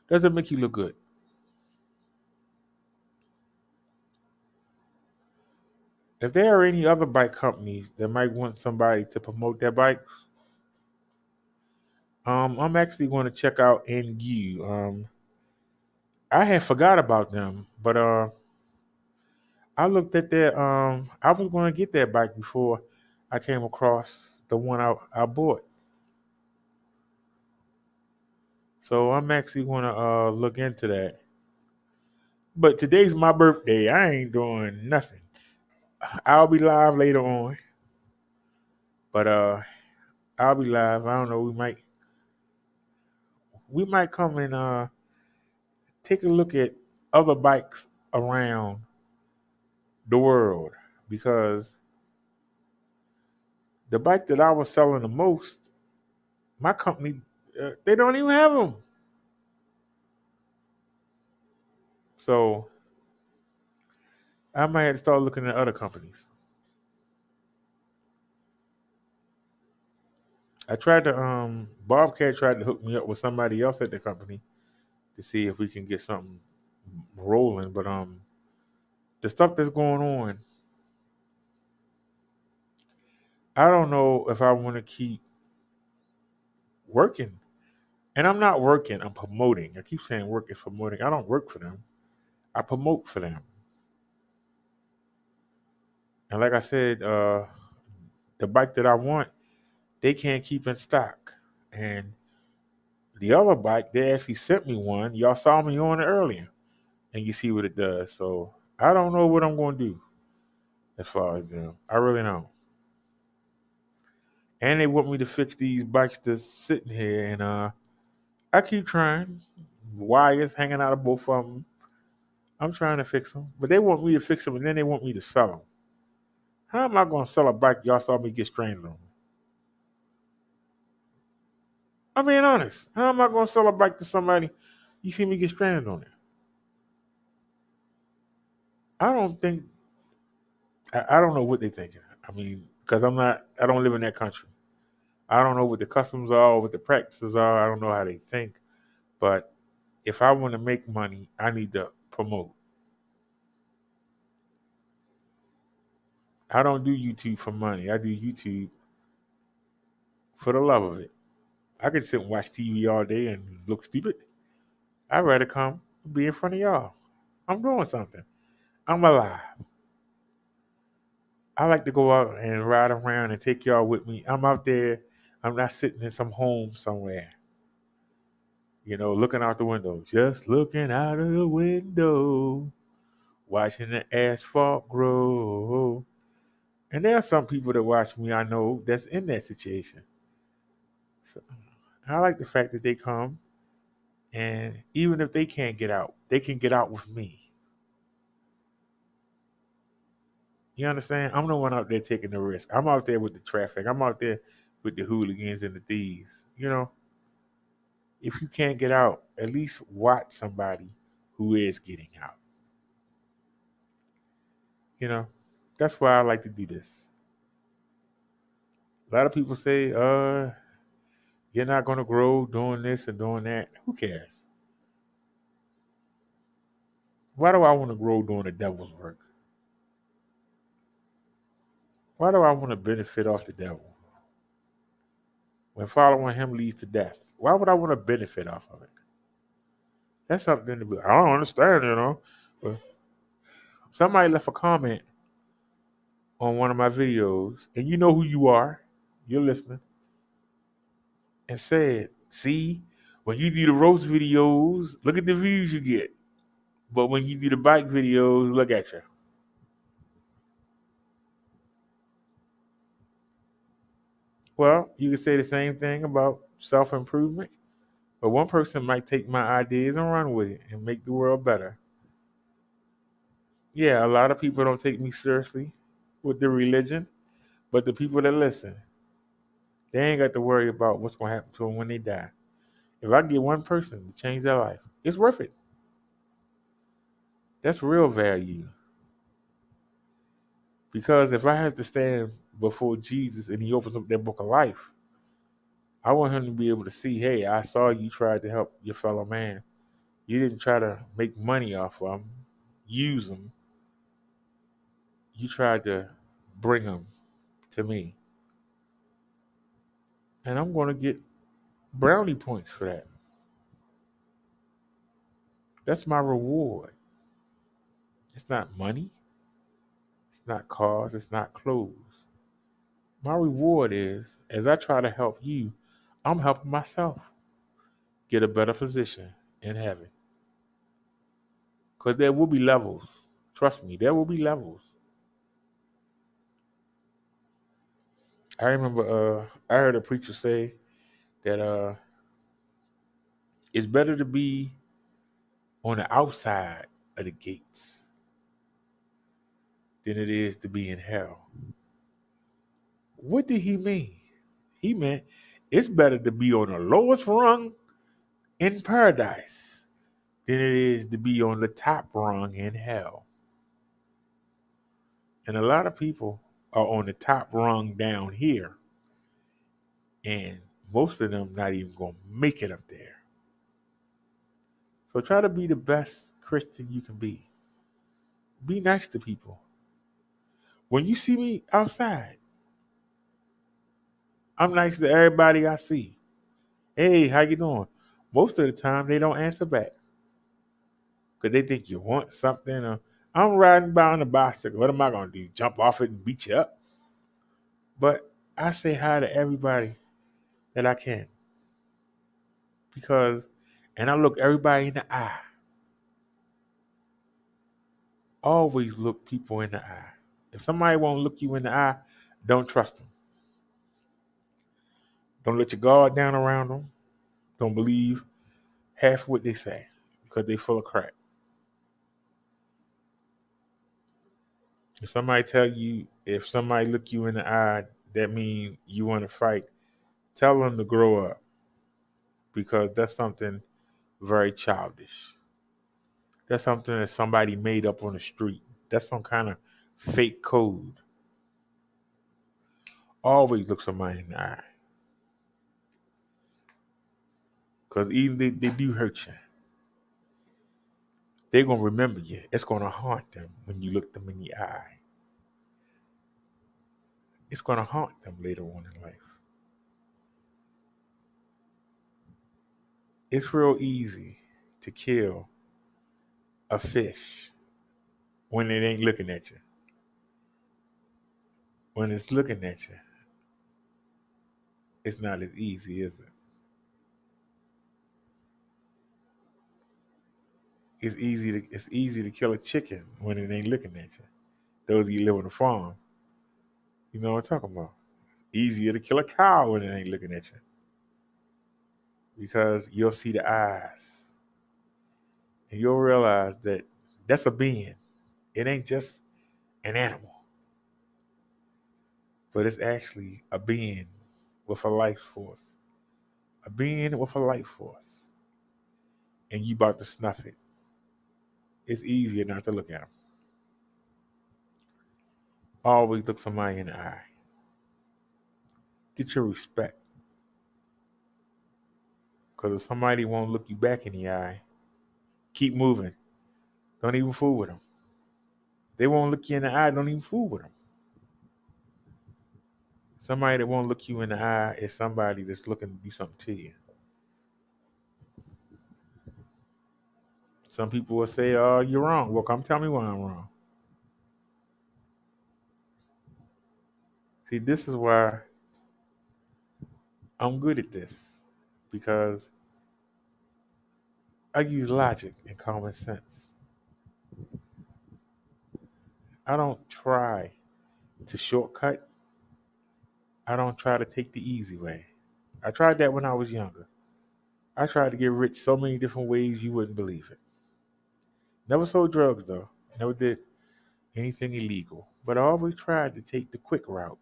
doesn't make you look good. If there are any other bike companies that might want somebody to promote their bikes, I'm actually going to check out NU. I had forgot about them, but I looked at their I was going to get that bike before I came across the one I bought. So I'm actually going to look into that. But today's my birthday. I ain't doing nothing. I'll be live later on. But I'll be live. I don't know. We might come and take a look at other bikes around the world because the bike that I was selling the most, my company, they don't even have them. So I might have to start looking at other companies. I tried to Bobcat tried to hook me up with somebody else at the company to see if we can get something rolling, but the stuff that's going on, I don't know if I want to keep working. And I'm not working, I'm promoting. I keep saying work is promoting. I don't work for them. I promote for them. And like I said, the bike that I want, they can't keep in stock. And the other bike, they actually sent me one. Y'all saw me on it earlier. And you see what it does. So I don't know what I'm going to do as far as them. I really don't. And they want me to fix these bikes that's sitting here. And I keep trying. Wires hanging out of both of them. I'm trying to fix them. But they want me to fix them and then they want me to sell them. How am I going to sell a bike y'all saw me get stranded on? I'm being honest. How am I going to sell a bike to somebody you see me get stranded on it? I don't think, I don't know what they're thinking. I mean, because I don't live in that country. I don't know what the customs are, what the practices are. I don't know how they think. But if I want to make money, I need to promote. I don't do YouTube for money. I do YouTube for the love of it. I could sit and watch TV all day and look stupid. I'd rather come and be in front of y'all. I'm doing something. I'm alive. I like to go out and ride around and take y'all with me. I'm out there. I'm not sitting in some home somewhere, looking out the window. Just looking out of the window, watching the asphalt grow. And there are some people that watch me I know that's in that situation. So I like the fact that they come, and even if they can't get out, they can get out with me. You understand? I'm the one out there taking the risk. I'm out there with the traffic. I'm out there with the hooligans and the thieves. If you can't get out, at least watch somebody who is getting out. That's why I like to do this. A lot of people say, you're not going to grow doing this and doing that. Who cares? Why do I want to grow doing the devil's work? Why do I want to benefit off the devil when following him leads to death? Why would I want to benefit off of it? That's something to be. I don't understand, But somebody left a comment on one of my videos, and you know who you are. You're listening. And said, see, when you do the roast videos, look at the views you get. But when you do the bike videos, look at you. Well, you can say the same thing about self-improvement. But one person might take my ideas and run with it and make the world better. Yeah, a lot of people don't take me seriously with the religion, but the people that listen, they ain't got to worry about what's going to happen to them when they die. If I get one person to change their life, it's worth it. That's real value. Because if I have to stand before Jesus and he opens up that book of life, I want him to be able to see, hey, I saw you tried to help your fellow man. You didn't try to make money off of them, use them. You tried to bring them to me. And I'm going to get brownie points for that. That's my reward. It's not money. It's not cars. It's not clothes. My reward is, as I try to help you, I'm helping myself get a better position in heaven. Because there will be levels. Trust me, there will be levels. I remember I heard a preacher say that it's better to be on the outside of the gates than it is to be in hell. What did he mean? He meant it's better to be on the lowest rung in paradise than it is to be on the top rung in hell. And a lot of people are on the top rung down here, and most of them not even going to make it up there. So try to be the best Christian you can be. Be nice to people. When you see me outside, I'm nice to everybody I see. Hey, how you doing? Most of the time, they don't answer back because they think you want something. Or, I'm riding by on a bicycle. What am I going to do? Jump off it and beat you up? But I say hi to everybody that I can and I look everybody in the eye. Always look people in the eye. If somebody won't look you in the eye, don't trust them. Don't let your guard down around them. Don't believe half what they say because they full of crap. If somebody look you in the eye, that means you want to fight, tell them to grow up because that's something very childish. That's something that somebody made up on the street. That's some kind of fake code. Always look somebody in the eye. Because even they do hurt you. They're going to remember you. It's going to haunt them when you look them in the eye. It's going to haunt them later on in life. It's real easy to kill a fish when it ain't looking at you. When it's looking at you, it's not as easy, is it? It's easy to kill a chicken when it ain't looking at you. Those of you live on a farm, you know what I'm talking about. Easier to kill a cow when it ain't looking at you. Because you'll see the eyes. And you'll realize that that's a being. It ain't just an animal. But it's actually a being with a life force. A being with a life force. And you about to snuff it. It's easier not to look at them. Always look somebody in the eye. Get your respect. Because if somebody won't look you back in the eye, keep moving. Don't even fool with them. They won't look you in the eye, don't even fool with them. Somebody that won't look you in the eye is somebody that's looking to do something to you. Some people will say, oh, you're wrong. Well, come tell me why I'm wrong. See, this is why I'm good at this. Because I use logic and common sense. I don't try to shortcut. I don't try to take the easy way. I tried that when I was younger. I tried to get rich so many different ways you wouldn't believe it. Never sold drugs, though. Never did anything illegal. But I always tried to take the quick route.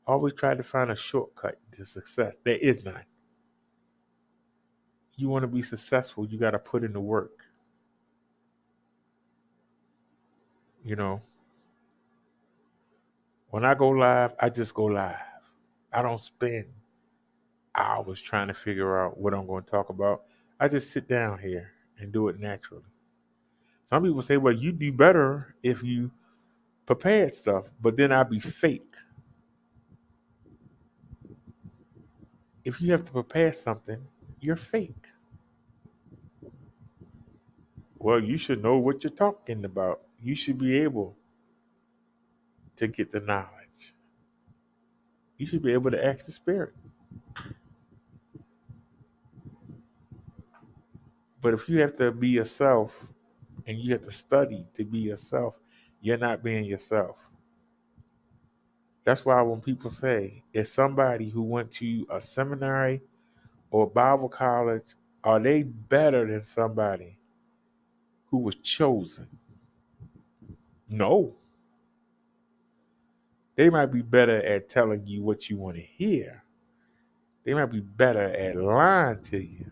Always tried to find a shortcut to success. There is none. You want to be successful, you got to put in the work. You know, when I go live, I just go live. I don't spend hours trying to figure out what I'm going to talk about. I just sit down here and do it naturally. Some people say, well, you do better if you prepared stuff, but then I'd be fake. If you have to prepare something, you're fake. Well, you should know what you're talking about. You should be able to get the knowledge. You should be able to ask the spirit. But if you have to be yourself and you have to study to be yourself, you're not being yourself. That's why when people say, is somebody who went to a seminary or Bible college, are they better than somebody who was chosen? No. They might be better at telling you what you want to hear. They might be better at lying to you.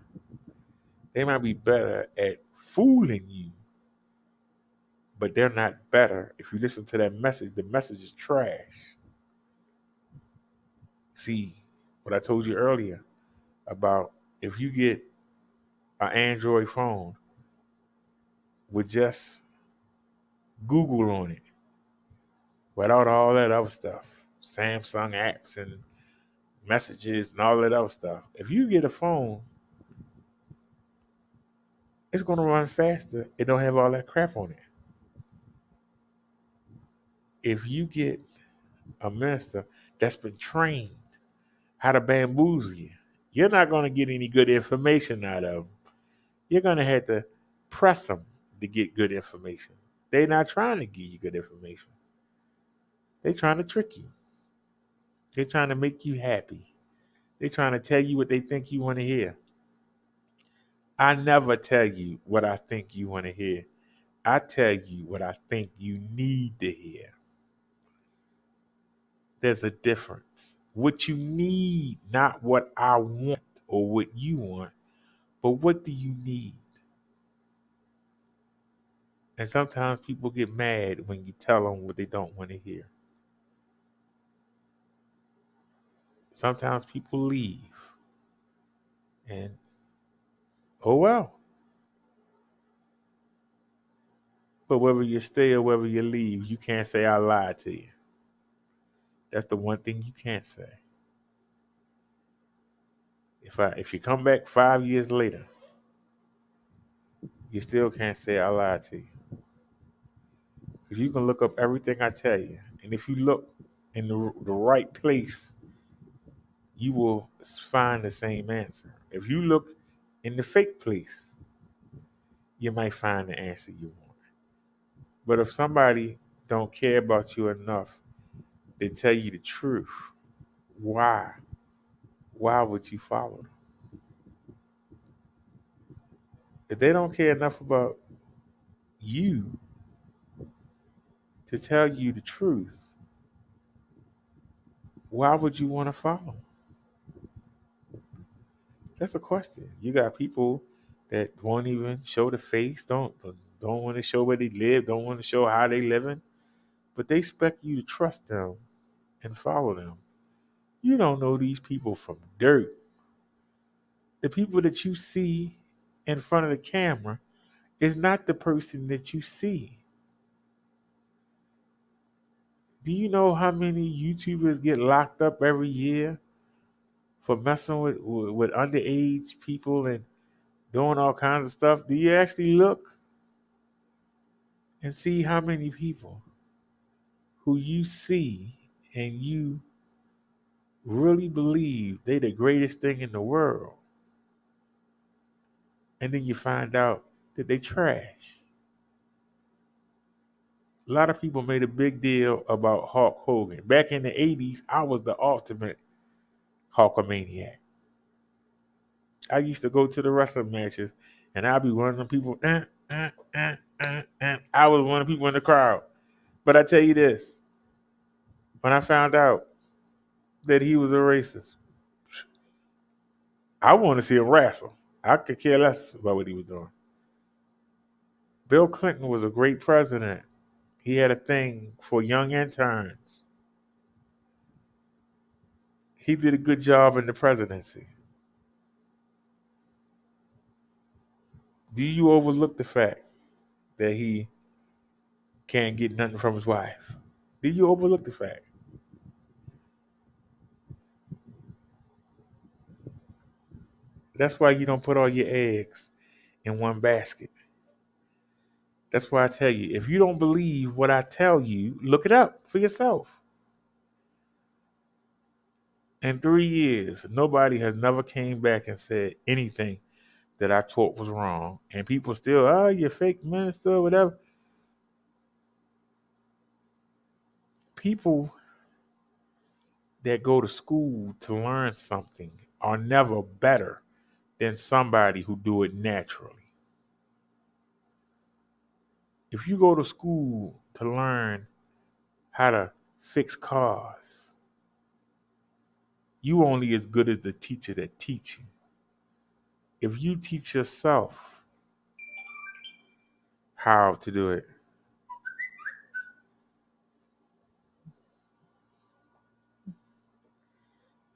They might be better at fooling you. But they're not better. If you listen to that message, the message is trash. See, what I told you earlier about if you get an Android phone with just Google on it, without all that other stuff, Samsung apps and messages and all that other stuff. If you get a phone, it's going to run faster. It don't have all that crap on it. If you get a minister that's been trained how to bamboozle you, you're not going to get any good information out of them. You're going to have to press them to get good information. They're not trying to give you good information. They're trying to trick you. They're trying to make you happy. They're trying to tell you what they think you want to hear. I never tell you what I think you want to hear. I tell you what I think you need to hear. There's a difference. What you need, not what I want or what you want, but what do you need? And sometimes people get mad when you tell them what they don't want to hear. Sometimes people leave. And, oh well. But whether you stay or whether you leave, you can't say I lied to you. That's the one thing you can't say. If you come back 5 years later, you still can't say I lied to you. Because you can look up everything I tell you. And if you look in the right place, you will find the same answer. If you look in the fake place, you might find the answer you want. But if somebody don't care about you enough to tell you the truth, why? Why would you follow them? If they don't care enough about you to tell you the truth, why would you want to follow? That's a question. You got people that won't even show the face, don't want to show where they live, don't want to show how they living, but they expect you to trust them and follow them. You don't know these people from dirt. The people that you see in front of the camera is not the person that you see. Do you know how many YouTubers get locked up every year for messing with underage people and doing all kinds of stuff? Do you actually look and see how many people who you see and you really believe they the greatest thing in the world, and then you find out that they trash? A lot of people made a big deal about Hulk Hogan. Back in the 80s, I was the ultimate Hulkamaniac. I used to go to the wrestling matches, and I'd be one of the people, I was one of the people in the crowd. But I tell you this, when I found out that he was a racist, I want to see him wrestle. I could care less about what he was doing. Bill Clinton was a great president. He had a thing for young interns. He did a good job in the presidency. Do you overlook the fact that he can't get nothing from his wife? Do you overlook the fact? That's why you don't put all your eggs in one basket. That's why I tell you, if you don't believe what I tell you, look it up for yourself. In 3 years, nobody has never came back and said anything that I taught was wrong, and people still, oh, you're fake minister, whatever. People that go to school to learn something are never better than somebody who do it naturally. If you go to school to learn how to fix cars, you only as good as the teacher that teach you. If you teach yourself how to do it,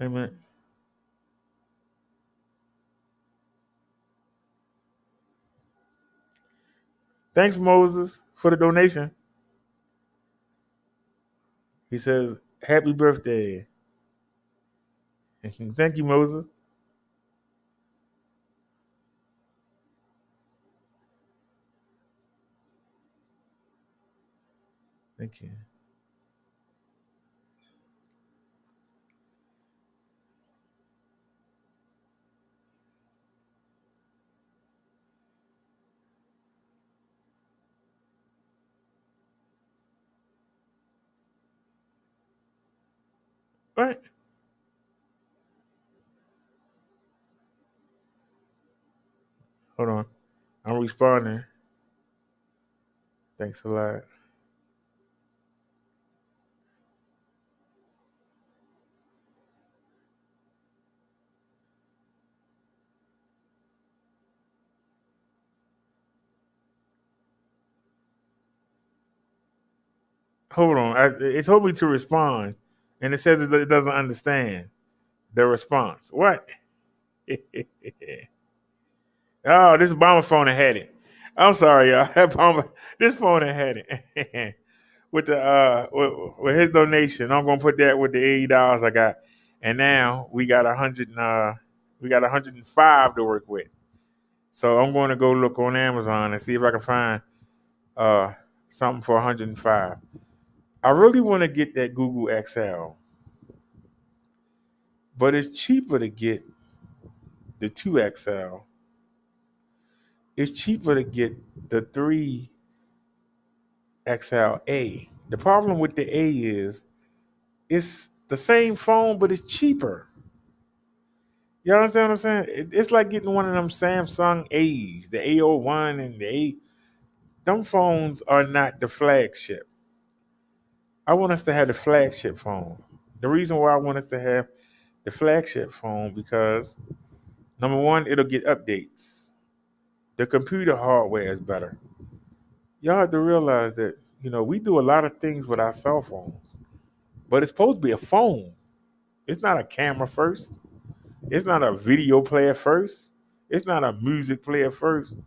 amen. Thanks, Moses, for the donation. He says, happy birthday. Thank you, Moses. Thank you. All right. Hold on. I'm responding. Thanks a lot. Hold on. It told me to respond, and it says it doesn't understand the response. What? Oh, this bomber phone had it. I'm sorry, y'all. This phone had it. With the with his donation, I'm gonna put that with the $80 I got, and now we got 100. We got 105 to work with. So I'm going to go look on Amazon and see if I can find uh something for 105. I really want to get that Google XL, but it's cheaper to get the 2XL. It's cheaper to get the 3XLA. The problem with the A is it's the same phone, but it's cheaper. You understand what I'm saying? It's like getting one of them Samsung A's, the A01 and the A. Them phones are not the flagship. I want us to have the flagship phone. The reason why I want us to have the flagship phone because number one, it'll get updates. The computer hardware is better. Y'all have to realize that, we do a lot of things with our cell phones, but it's supposed to be a phone. It's not a camera first. It's not a video player first. It's not a music player first.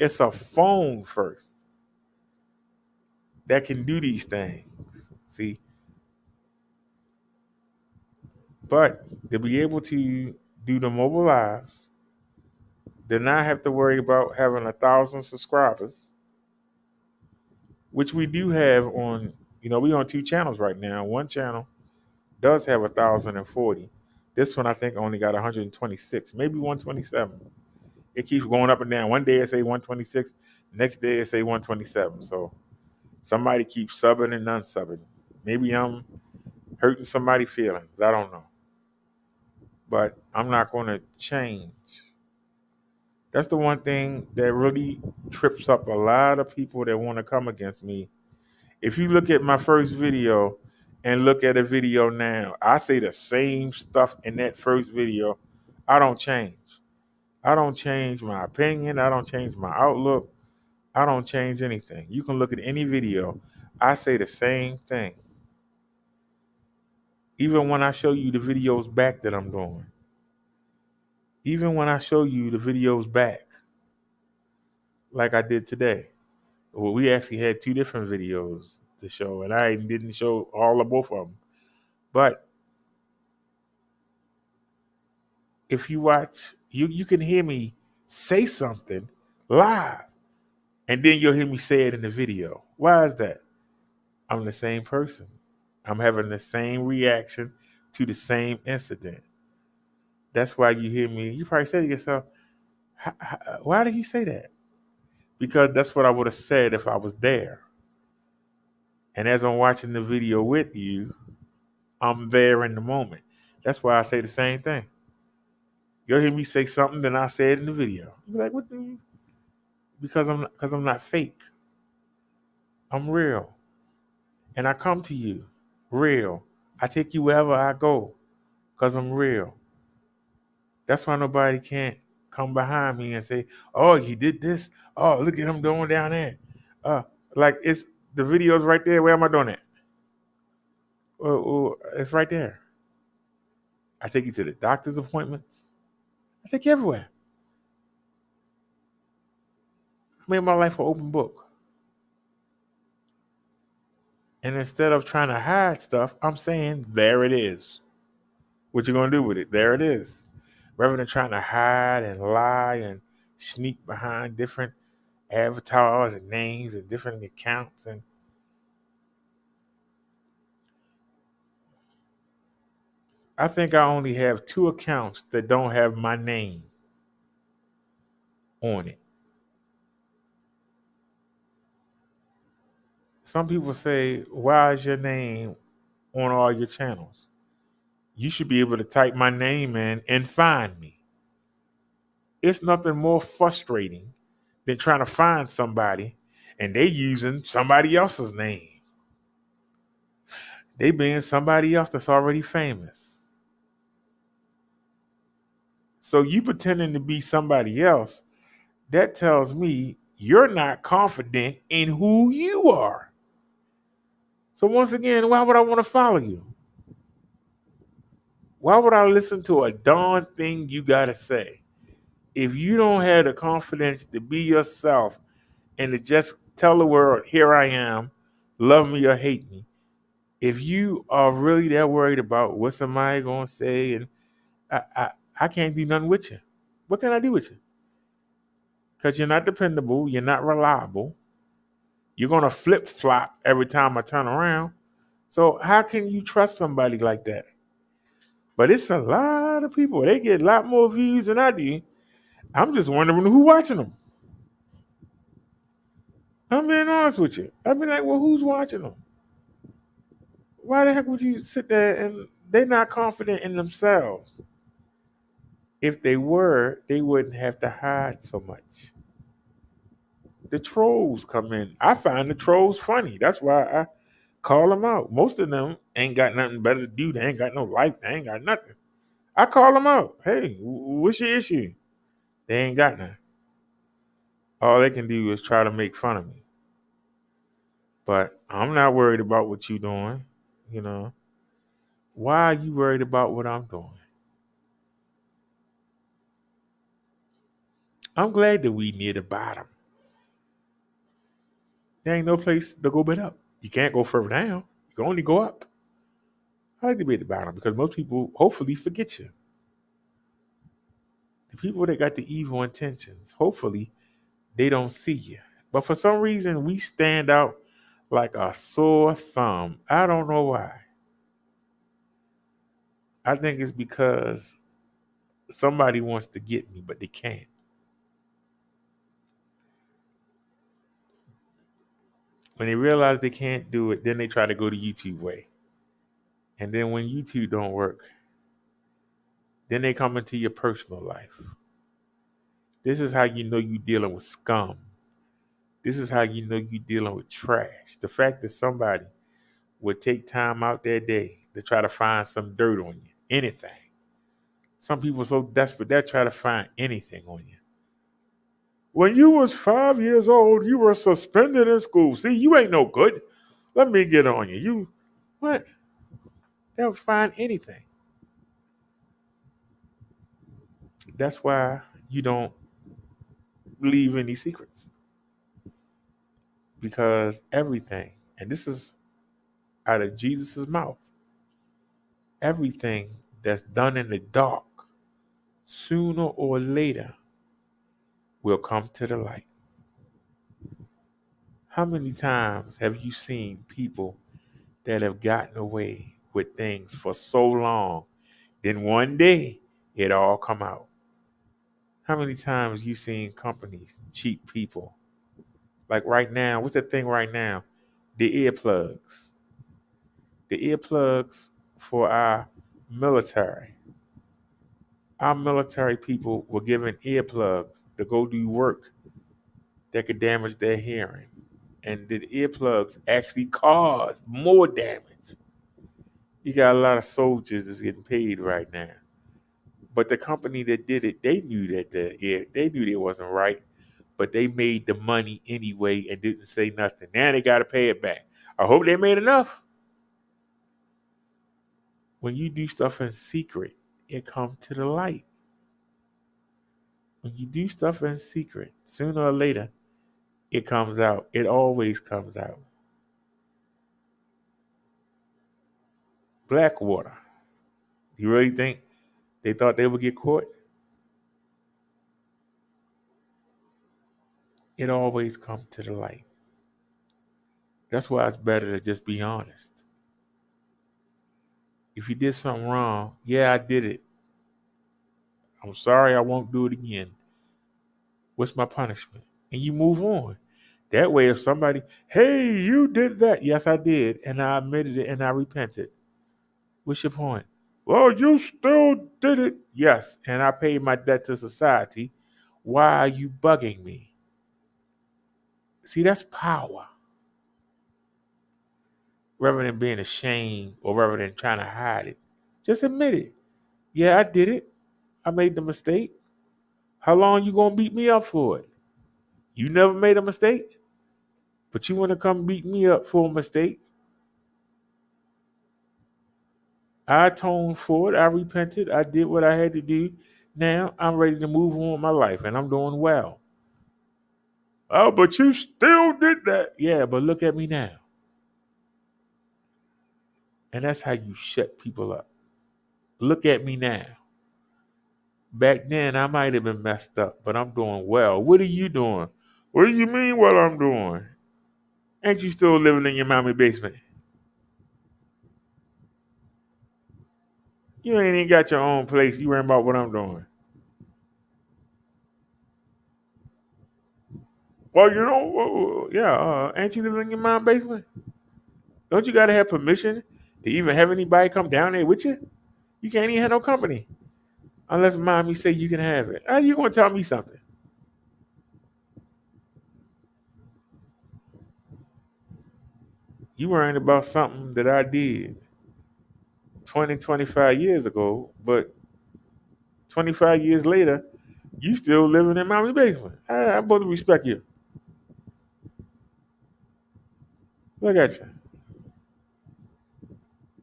It's a phone first that can do these things. See? But to be able to do the mobile lives, to not have to worry about having 1,000 subscribers, which we do have on, we on 2 channels right now. One channel does have 1,040. This one I think only got 126, maybe 127. It keeps going up and down. One day it say 126, next day it say 127. So somebody keeps subbing and unsubbing. Maybe I'm hurting somebody's feelings. I don't know. But I'm not going to change. That's the one thing that really trips up a lot of people that want to come against me. If you look at my first video and look at a video now, I say the same stuff in that first video. I don't change. I don't change my opinion. I don't change my outlook. I don't change anything. You can look at any video. I say the same thing. Even when I show you the videos back that I'm doing. Even when I show you the videos back, like I did today. Well, we actually had 2 different videos to show, and I didn't show all of both of them. But if you watch, you can hear me say something live, and then you'll hear me say it in the video. Why is that? I'm the same person. I'm having the same reaction to the same incident. That's why you hear me. You probably say to yourself, Why did he say that? Because that's what I would have said if I was there. And as I'm watching the video with you, I'm there in the moment. That's why I say the same thing. You'll hear me say something, then I say it in the video. You'll be like, what the? Because I'm not fake. I'm real. And I come to you real. I take you wherever I go because I'm real. That's why nobody can't come behind me and say, oh, he did this. Oh, look at him doing down there. Like it's the video's right there. Where am I doing it? It's right there. I take you to the doctor's appointments. I take you everywhere. I made my life an open book. And instead of trying to hide stuff, I'm saying, there it is. What you gonna do with it? There it is. Rather than trying to hide and lie and sneak behind different avatars and names and different accounts. And I think I only have 2 accounts that don't have my name on it. Some people say, why is your name on all your channels? You should be able to type my name in and find me. It's nothing more frustrating than trying to find somebody and they using somebody else's name. They being somebody else that's already famous. So you pretending to be somebody else, that tells me you're not confident in who you are. So once again, why would I want to follow you? Why would I listen to a darn thing you got to say? If you don't have the confidence to be yourself and to just tell the world, here I am, love me or hate me. If you are really that worried about what somebody going to say, and I can't do nothing with you. What can I do with you? Because you're not dependable. You're not reliable. You're going to flip-flop every time I turn around. So how can you trust somebody like that? But it's a lot of people. They get a lot more views than I do. I'm just wondering who's watching them. I'm being honest with you. I'd be like, well, who's watching them? Why the heck would you sit there and they're not confident in themselves? If they were, they wouldn't have to hide so much. The trolls come in. I find the trolls funny. That's why I call them out. Most of them ain't got nothing better to do. They ain't got no life. They ain't got nothing. I call them out. Hey, what's your issue? They ain't got nothing. All they can do is try to make fun of me. But I'm not worried about what you're doing. You know, why are you worried about what I'm doing? I'm glad that we near the bottom. There ain't no place to go but up. You can't go further down. You can only go up. I like to be at the bottom because most people hopefully forget you. The people that got the evil intentions, hopefully they don't see you. But for some reason, we stand out like a sore thumb. I don't know why. I think it's because somebody wants to get me, but they can't. When they realize they can't do it, then they try to go the YouTube way. And then when YouTube don't work, then they come into your personal life. This is how you know you're dealing with scum. This is how you know you're dealing with trash. The fact that somebody would take time out their day to try to find some dirt on you, anything. Some people are so desperate, they'll try to find anything on you. When you was 5 years old, you were suspended in school. See, you ain't no good. Let me get on you. You, what? They'll find anything. That's why you don't leave any secrets. Because everything, and this is out of Jesus' mouth, everything that's done in the dark, sooner or later, will come to the light. How many times have you seen people that have gotten away with things for so long, then one day it all come out? How many times you seen companies cheat people? Like right now, what's the thing right now? The earplugs. The earplugs for our military. Our military people were given earplugs to go do work that could damage their hearing. And the earplugs actually caused more damage. You got a lot of soldiers that's getting paid right now. But the company that did it, they knew that they knew it wasn't right, but they made the money anyway and didn't say nothing. Now they got to pay it back. I hope they made enough. When you do stuff in secret, it comes to the light. When you do stuff in secret, sooner or later, it comes out. It always comes out. Blackwater. You really think they thought they would get caught? It always comes to the light. That's why it's better to just be honest. If you did something wrong, yeah, I did it. I'm sorry, I won't do it again. What's my punishment? And you move on. That way, if somebody, hey, you did that. Yes, I did. And I admitted it and I repented. What's your point? Well, you still did it. Yes, and I paid my debt to society. Why are you bugging me? See, that's power. Rather than being ashamed or rather than trying to hide it, just admit it. Yeah, I did it. I made the mistake. How long you gonna beat me up for it? You never made a mistake, but you want to come beat me up for a mistake. I atoned for it. I repented. I did what I had to do. Now I'm ready to move on with my life, and I'm doing well. Oh, but you still did that. Yeah, but look at me now. And that's how you shut people up. Look at me now. Back then, I might have been messed up, but I'm doing well. What are you doing? What do you mean what I'm doing? Ain't you still living in your mommy basement? You ain't even got your own place. You worrying about what I'm doing. Well, you know, yeah, ain't you living in your mom's basement? Don't you got to have permission to even have anybody come down there with you? You can't even have no company unless mommy say you can have it. How you going to tell me something? You worrying about something that I did 20, 25 years ago, but 25 years later, you still living in mommy's basement. I'm supposed to respect you. Look at you.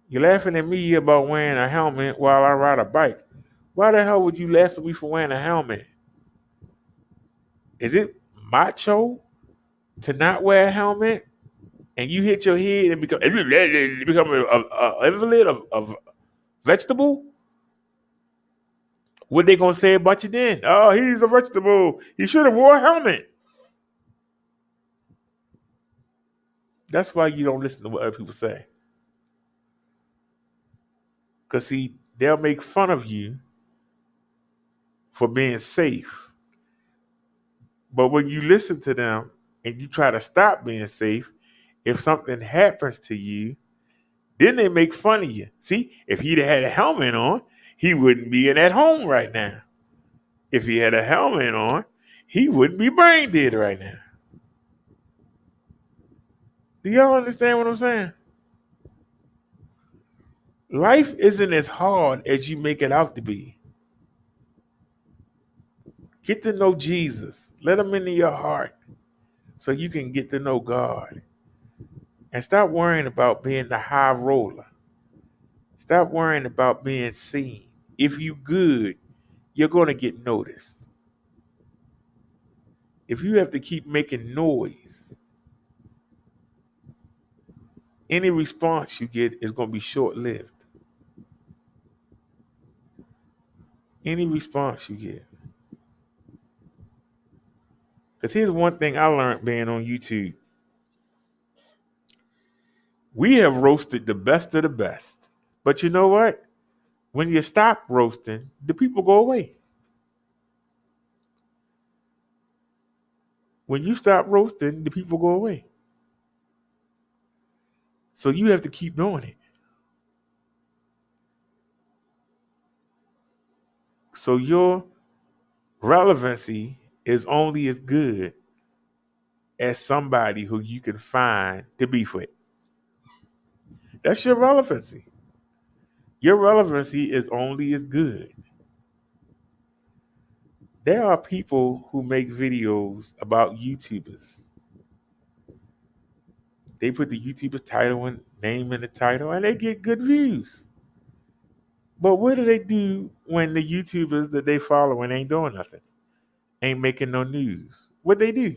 You're laughing at me about wearing a helmet while I ride a bike. Why the hell would you laugh at me for wearing a helmet? Is it macho to not wear a helmet and you hit your head and become a invalid of vegetable? What they gonna say about you then? Oh, he's a vegetable. He should have wore a helmet. That's why you don't listen to what other people say. Because, see, they'll make fun of you for being safe. But when you listen to them and you try to stop being safe, if something happens to you, then they make fun of you. See, if he'd had a helmet on, he wouldn't be in at home right now. If he had a helmet on, he wouldn't be brain dead right now. Do y'all understand what I'm saying? Life isn't as hard as you make it out to be. Get to know Jesus. Let him into your heart so you can get to know God. And stop worrying about being the high roller. Stop worrying about being seen. If you good, you're going to get noticed. If you have to keep making noise, any response you get is going to be short-lived. Any response you get. Because here's one thing I learned being on YouTube. We have roasted the best of the best. But you know what? When you stop roasting, the people go away. When you stop roasting, the people go away. So you have to keep doing it. So your relevancy is only as good as somebody who you can find to beef with. That's your relevancy. Your relevancy is only as good. There are people who make videos about YouTubers. They put the YouTuber's title and name in the title and they get good views. But what do they do when the YouTubers that they follow ain't doing nothing? Ain't making no news. What they do?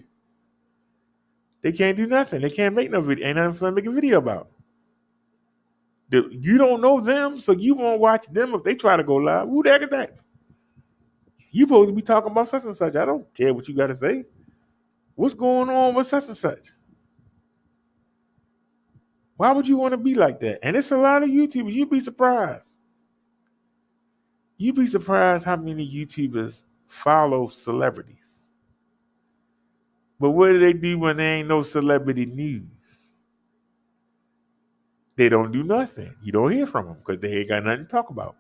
They can't do nothing. They can't make no video. Ain't nothing for them to make a video about. You don't know them, so you won't watch them if they try to go live. Who the heck is that? You supposed to be talking about such and such. I don't care what you got to say. What's going on with such and such? Why would you want to be like that? And it's a lot of YouTubers. You'd be surprised. You'd be surprised how many YouTubers follow celebrities. But what do they do when there ain't no celebrity news? They don't do nothing. You don't hear from them because they ain't got nothing to talk about.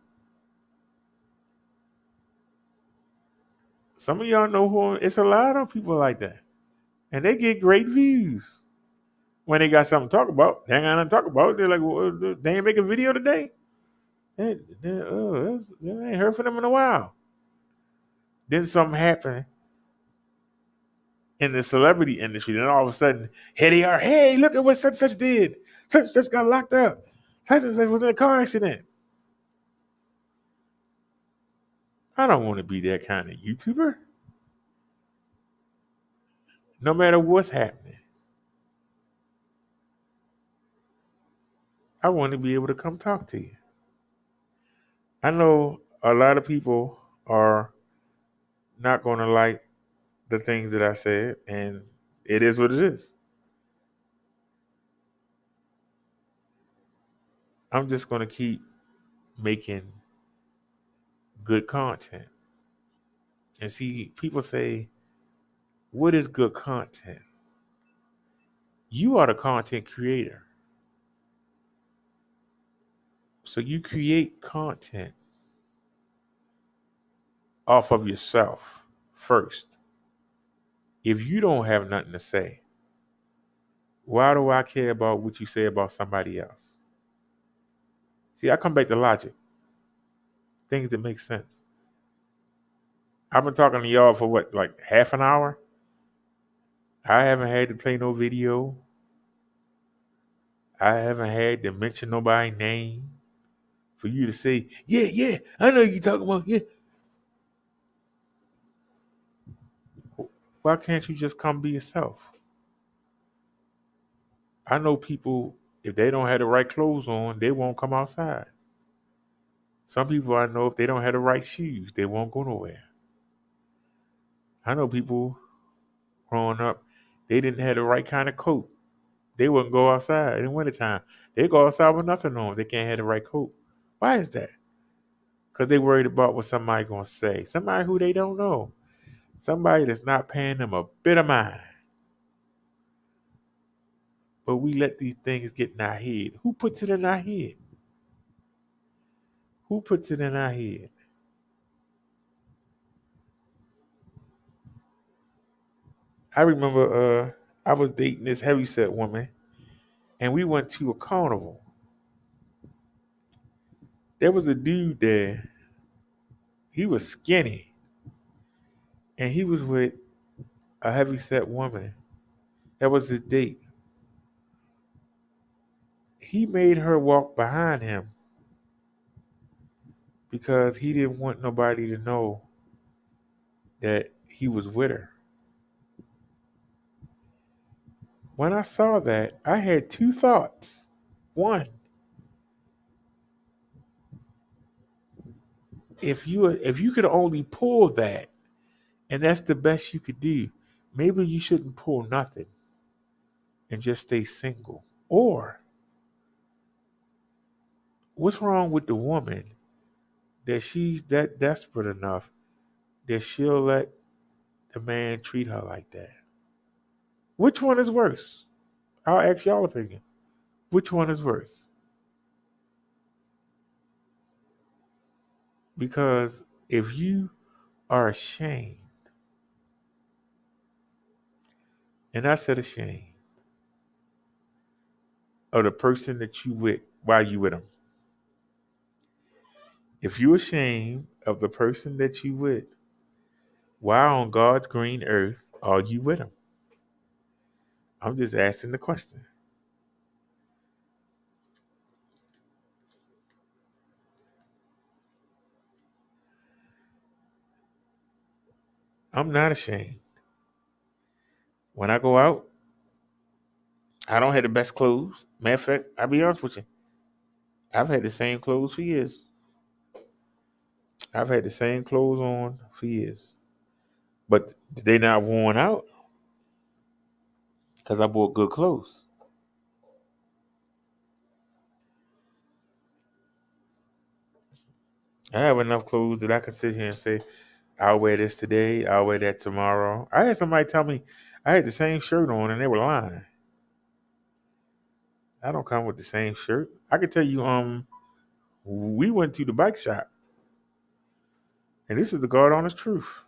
Some of y'all know who. It's a lot of people like that. And they get great views. When they got something to talk about, they ain't got nothing to talk about. They're like, well, they ain't make a video today. They ain't heard from them in a while. Then something happened in the celebrity industry. Then all of a sudden, here they are. Hey, look at what such and such did. Such and such got locked up. Such and such was in a car accident. I don't want to be that kind of YouTuber. No matter what's happening. I want to be able to come talk to you. I know a lot of people are not going to like the things that I said, and it is what it is. I'm just going to keep making good content. And see, people say, what is good content? You are the content creator. So you create content off of yourself first. If you don't have nothing to say, why do I care about what you say about somebody else? See, I come back to logic. Things that make sense. I've been talking to y'all for what, like half an hour? I haven't had to play no video. I haven't had to mention nobody's name for you to say, yeah, I know you talking about, yeah. Why can't you just come be yourself? I know people, if they don't have the right clothes on, they won't come outside. Some people I know, if they don't have the right shoes, they won't go nowhere. I know people growing up, they didn't have the right kind of coat. They wouldn't go outside in the wintertime. They go outside with nothing on. They can't have the right coat. Why is that? Because they worried about what somebody going to say. Somebody who they don't know. Somebody that's not paying them a bit of mind. But we let these things get in our head. Who puts it in our head? Who puts it in our head? I remember I was dating this heavyset woman, and we went to a carnival. There was a dude there. He was skinny, and he was with a heavyset woman. That was his date. He made her walk behind him because he didn't want nobody to know that he was with her. When I saw that, I had two thoughts. One, if you could only pull that, and that's the best you could do, maybe you shouldn't pull nothing and just stay single. Or what's wrong with the woman that she's that desperate enough that she'll let the man treat her like that? Which one is worse? I'll ask y'all opinion. Which one is worse? Because if you are ashamed, and I said ashamed, of the person that you with while you with them. If you're ashamed of the person that you with, why on God's green earth are you with them? I'm just asking the question. I'm not ashamed. When I go out, I don't have the best clothes. Matter of fact, I'll be honest with you. I've had the same clothes for years. I've had the same clothes on for years. But they not worn out because I bought good clothes. I have enough clothes that I can sit here and say, I'll wear this today, I'll wear that tomorrow. I had somebody tell me I had the same shirt on and they were lying. I don't come with the same shirt. I can tell you, we went to the bike shop. And this is the God honest truth.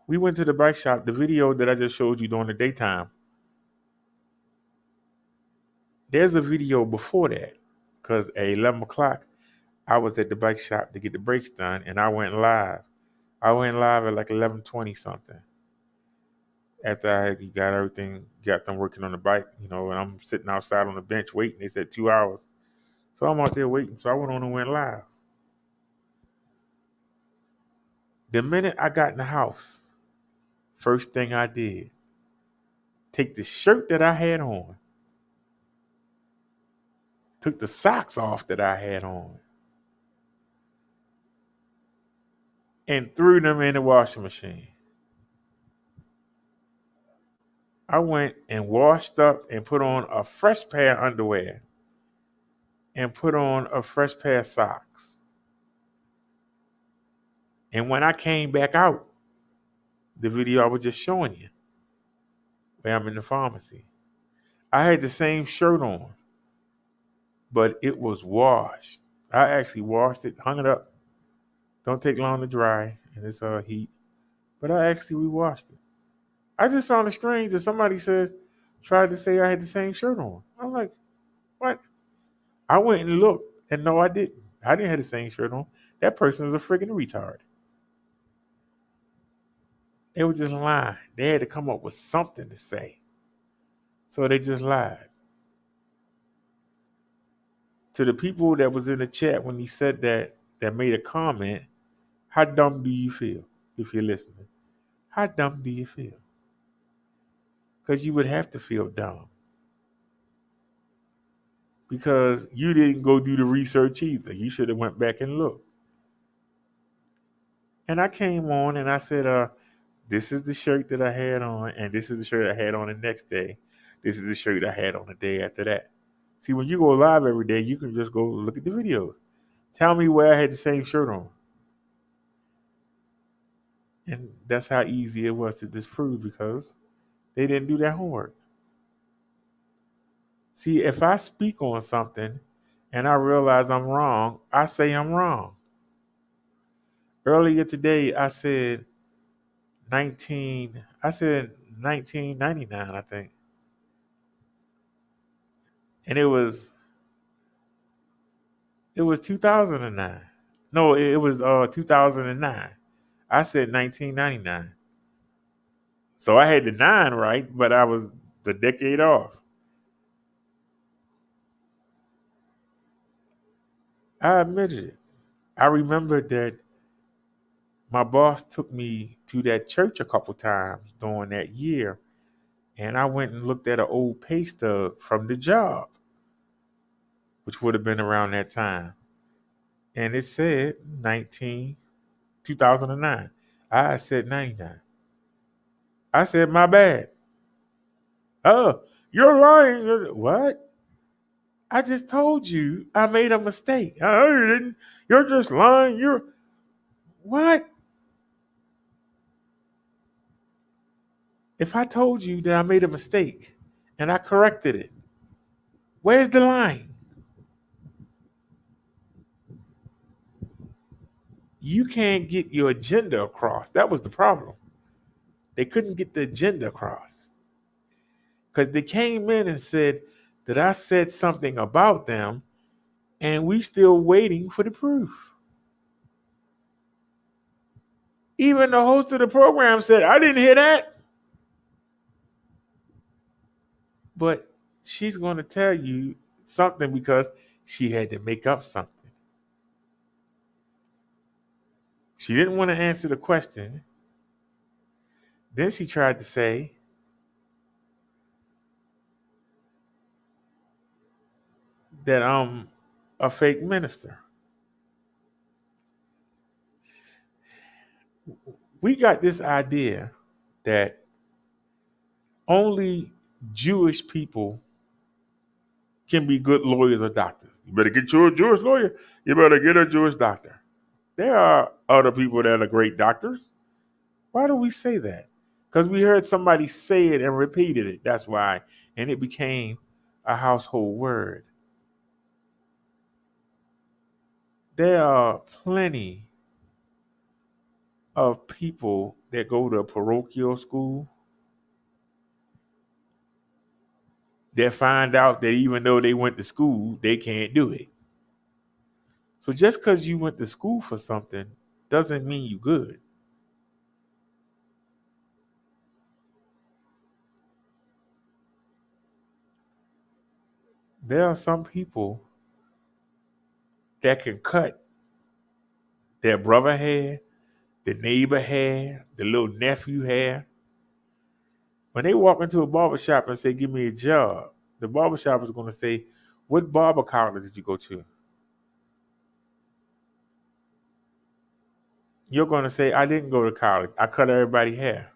We went to the bike shop. The video that I just showed you during the daytime, there's a video before that. Because at 11 o'clock, I was at the bike shop to get the brakes done, and I went live. I went live at like 11:20 something. After I had got everything, got them working on the bike, and I'm sitting outside on the bench waiting. They said 2 hours. So I'm out there waiting. So I went on and went live. The minute I got in the house, first thing I did, take the shirt that I had on, took the socks off that I had on, and threw them in the washing machine. I went and washed up and put on a fresh pair of underwear and put on a fresh pair of socks. And when I came back out, the video I was just showing you, where I'm in the pharmacy, I had the same shirt on, but it was washed. I actually washed it, hung it up. Don't take long to dry, and it's heat. But I actually washed it. I just found it strange that somebody tried to say I had the same shirt on. I'm like, what? I went and looked, and no, I didn't. I didn't have the same shirt on. That person is a freaking retard. They were just lying. They had to come up with something to say. So they just lied. To the people that was in the chat when he said that made a comment, how dumb do you feel if you're listening? How dumb do you feel? Because you would have to feel dumb. Because you didn't go do the research either. You should have went back and looked. And I came on and I said, this is the shirt that I had on, and this is the shirt I had on the next day. This is the shirt I had on the day after that. See, when you go live every day, you can just go look at the videos. Tell me where I had the same shirt on. And that's how easy it was to disprove because they didn't do their homework. See, if I speak on something and I realize I'm wrong, I say I'm wrong. Earlier today, I said 1999, I think. And it was 2009. No, it was 2009. I said 1999. So I had the 9 right, but I was the decade off. I admitted it. I remember that my boss took me to that church a couple times during that year, and I went and looked at an old pay stub from the job, which would have been around that time. And it said 2009. I said 99. I said, my bad. Oh, you're lying. What? I just told you I made a mistake. Oh, you didn't. You're just lying. You're what? If I told you that I made a mistake and I corrected it, where's the line? You can't get your agenda across. That was the problem. They couldn't get the agenda across because they came in and said that I said something about them, and we still waiting for the proof. Even the host of the program said, I didn't hear that. But she's going to tell you something because she had to make up something. She didn't want to answer the question. Then she tried to say that I'm a fake minister. We got this idea that only Jewish people can be good lawyers or doctors. You better get you a Jewish lawyer. You better get a Jewish doctor. There are other people that are great doctors. Why do we say that? Because we heard somebody say it and repeated it. That's why. And it became a household word. There are plenty of people that go to a parochial school that find out that even though they went to school, they can't do it. So just because you went to school for something doesn't mean you good. There are some people that can cut their brother hair, the neighbor hair, the little nephew hair. When they walk into a barbershop and say, give me a job, the barbershop is going to say, what barber college did you go to? You're going to say, I didn't go to college. I cut everybody's hair.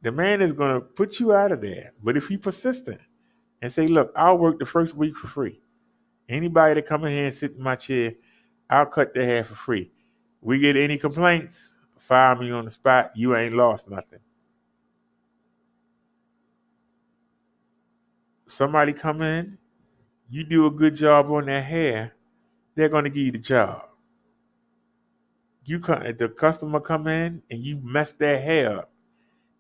The man is going to put you out of there. But if you're persistent and say, look, I'll work the first week for free. Anybody that come in here and sit in my chair, I'll cut their hair for free. We get any complaints, fire me on the spot. You ain't lost nothing. Somebody come in, you do a good job on their hair, they're going to give you the job. The customer come in and you mess their hair up,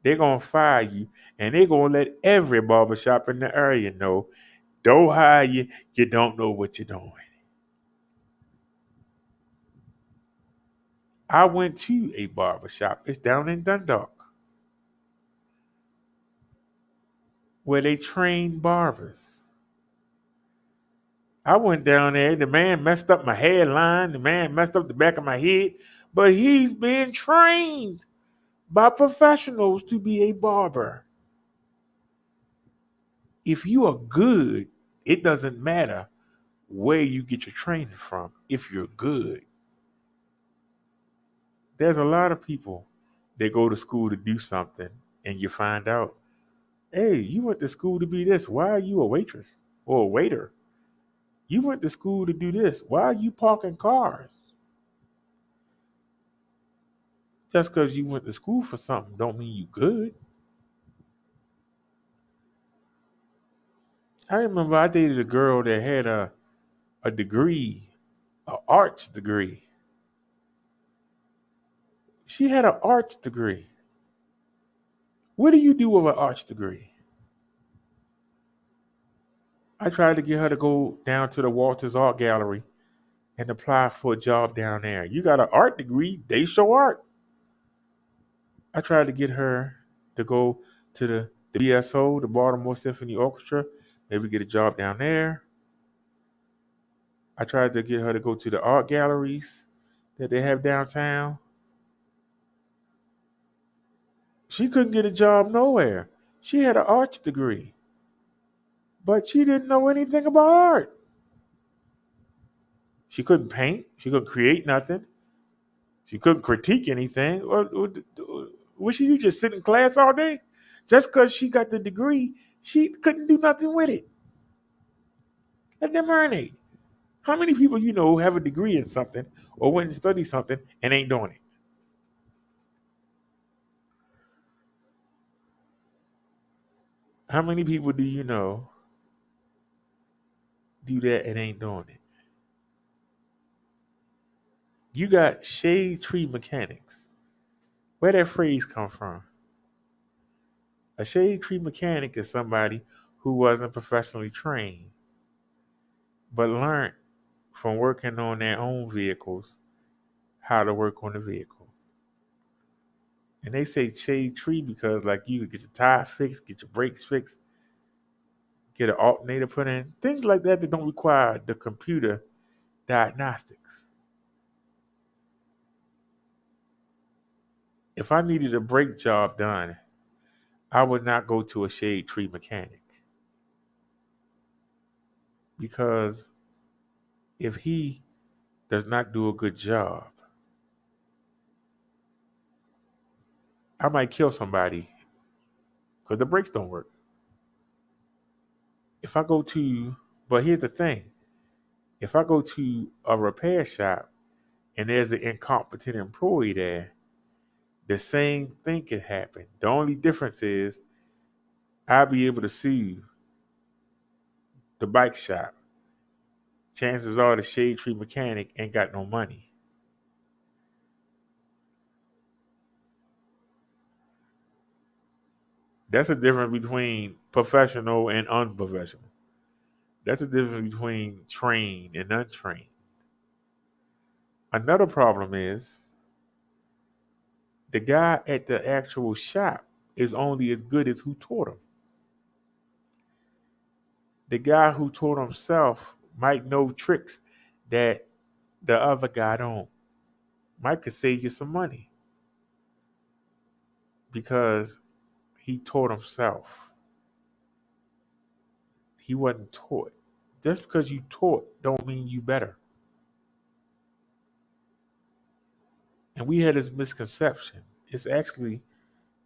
they're going to fire you, and they're going to let every barbershop in the area know, don't hire you, you don't know what you're doing. I went to a barbershop. It's down in Dundalk, where they train barbers. I went down there. The man messed up my hairline. The man messed up the back of my head. But he's been trained by professionals to be a barber. If you are good, it doesn't matter where you get your training from if you're good. There's a lot of people that go to school to do something and you find out, hey, you went to school to be this. Why are you a waitress or a waiter? You went to school to do this. Why are you parking cars? Just because you went to school for something don't mean you good. I remember I dated a girl that had a degree, an arts degree. She had an arts degree. What do you do with an arts degree? I tried to get her to go down to the Walters Art Gallery and apply for a job down there. You got an art degree, they show art. I tried to get her to go to the BSO, the Baltimore Symphony Orchestra, maybe get a job down there. I tried to get her to go to the art galleries that they have downtown. She couldn't get a job nowhere. She had an arts degree, but she didn't know anything about art. She couldn't paint. She couldn't create nothing. She couldn't critique anything. What she do? Just sit in class all day? Just because she got the degree, she couldn't do nothing with it. Let them marinate. How many people you know have a degree in something or went and study something and ain't doing it? How many people do you know do that and ain't doing it? You got shade tree mechanics. Where that phrase come from? A shade tree mechanic is somebody who wasn't professionally trained, but learned from working on their own vehicles how to work on the vehicle. And they say shade tree because like you could get your tire fixed, get your brakes fixed, get an alternator put in, things like that that don't require the computer diagnostics. If I needed a brake job done, I would not go to a shade tree mechanic because if he does not do a good job, I might kill somebody because the brakes don't work. If I go to, but here's the thing, if I go to a repair shop and there's an incompetent employee there, the same thing could happen. The only difference is I'll be able to sue the bike shop. Chances are the shade tree mechanic ain't got no money. That's the difference between professional and unprofessional. That's the difference between trained and untrained. Another problem is the guy at the actual shop is only as good as who taught him. The guy who taught himself might know tricks that the other guy don't. Might could save you some money because he taught himself. He wasn't taught. Just because you taught don't mean you better. And we had this misconception. It's actually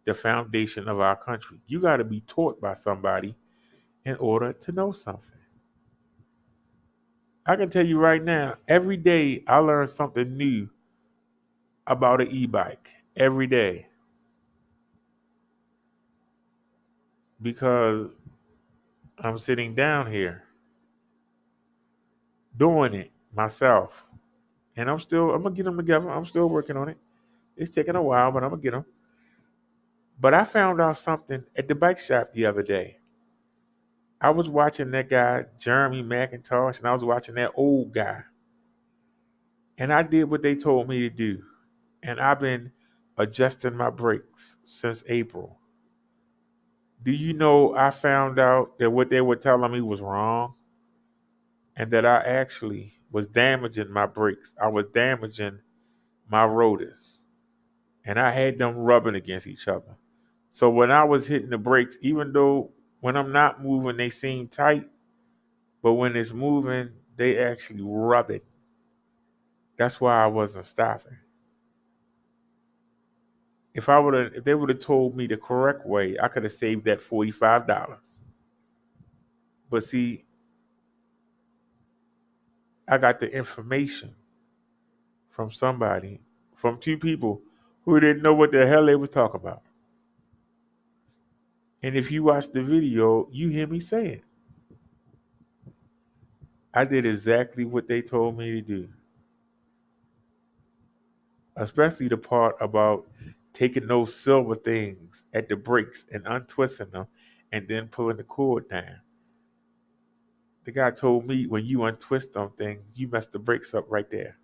the foundation of our country. You got to be taught by somebody in order to know something. I can tell you right now, every day I learn something new about an e-bike. Every day. Because I'm sitting down here doing it myself. And I'm going to get them together. I'm still working on it. It's taking a while, but I'm going to get them. But I found out something at the bike shop the other day. I was watching that guy, Jeremy McIntosh, and I was watching that old guy. And I did what they told me to do. And I've been adjusting my brakes since April. Do you know I found out that what they were telling me was wrong? And that I actually was damaging my brakes. I was damaging my rotors. And I had them rubbing against each other. So when I was hitting the brakes, even though when I'm not moving, they seem tight, but when it's moving, they actually rub it. That's why I wasn't stopping. If they would have told me the correct way, I could have saved that $45. But see, I got the information from somebody, from two people who didn't know what the hell they was talking about. And if you watch the video, you hear me say it. I did exactly what they told me to do. Especially the part about taking those silver things at the brakes and untwisting them and then pulling the cord down. The guy told me when you untwist them things, you mess the brakes up right there.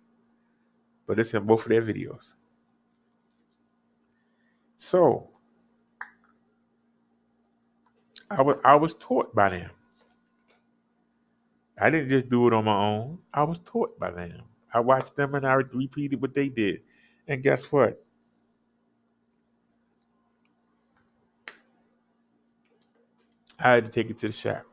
But it's in both of their videos. So I was taught by them. I didn't just do it on my own. I was taught by them. I watched them and I repeated what they did. And guess what? I had to take it to the shop.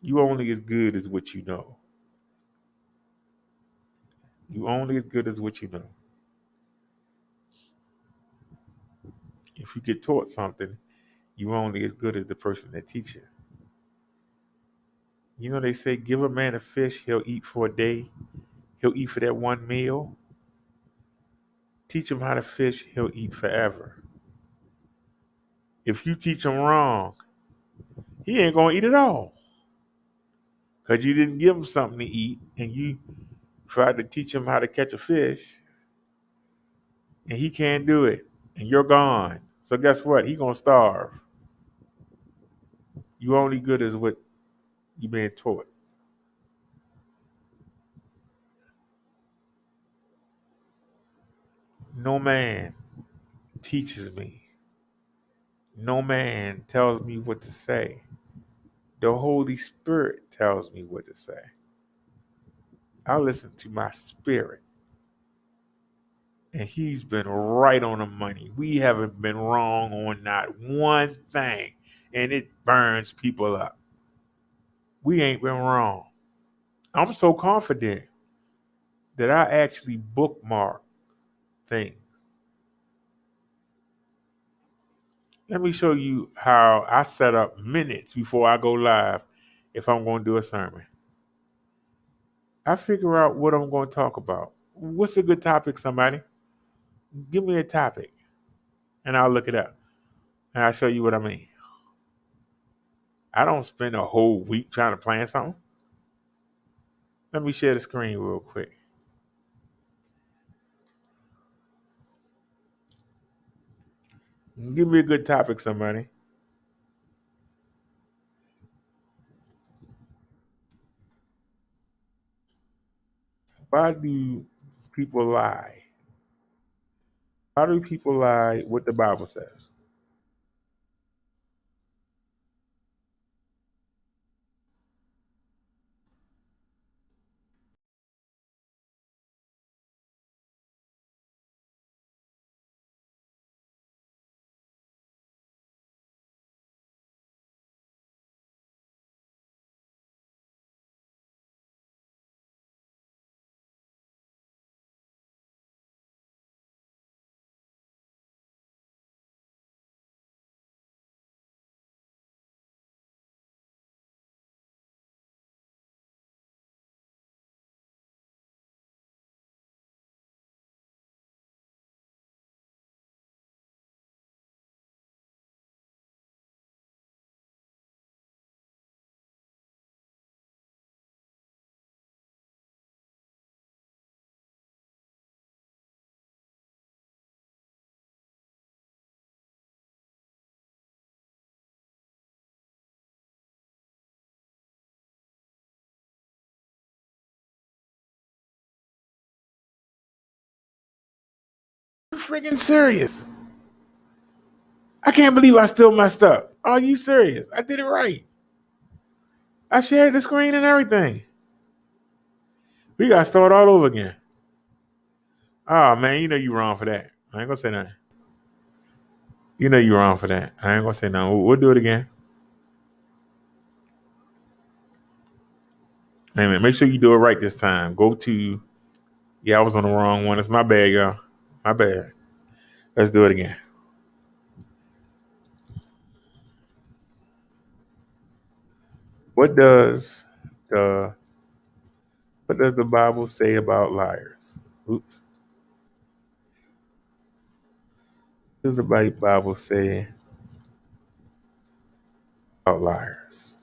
You only as good as what you know. You only as good as what you know. If you get taught something, you only as good as the person that teaches you. You know they say give a man a fish, he'll eat for a day. He'll eat for that one meal. teach him how to fish, he'll eat forever. If you teach him wrong, he ain't gonna eat at all. Because you didn't give him something to eat and you tried to teach him how to catch a fish and he can't do it. And you're gone. So guess what? He gonna starve. You only good as what you been taught. No man teaches me. No man tells me what to say. The Holy Spirit tells me what to say. I listen to my spirit. And he's been right on the money. We haven't been wrong on not one thing. And it burns people up. We ain't been wrong. I'm so confident that I actually bookmark things. Let me show you how I set up minutes before I go live if I'm going to do a sermon. I figure out what I'm going to talk about. What's a good topic, somebody? Give me a topic, and I'll look it up, and I'll show you what I mean. I don't spend a whole week trying to plan something. Let me share the screen real quick. Give me a good topic, somebody. Why do people lie? How do people lie what the Bible says? I'm freaking serious. I can't believe I still messed up. Are you serious? I did it right. I shared the screen and everything. We got to start all over again. Oh, man, you know you wrong for that. I ain't going to say nothing. You know you wrong for that. I ain't going to say nothing. We'll do it again. Hey, man, make sure you do it right this time. Go to, I was on the wrong one. It's my bad, y'all. My bad. Let's do it again. What does the Bible say about liars? Oops. What does the Bible say about liars?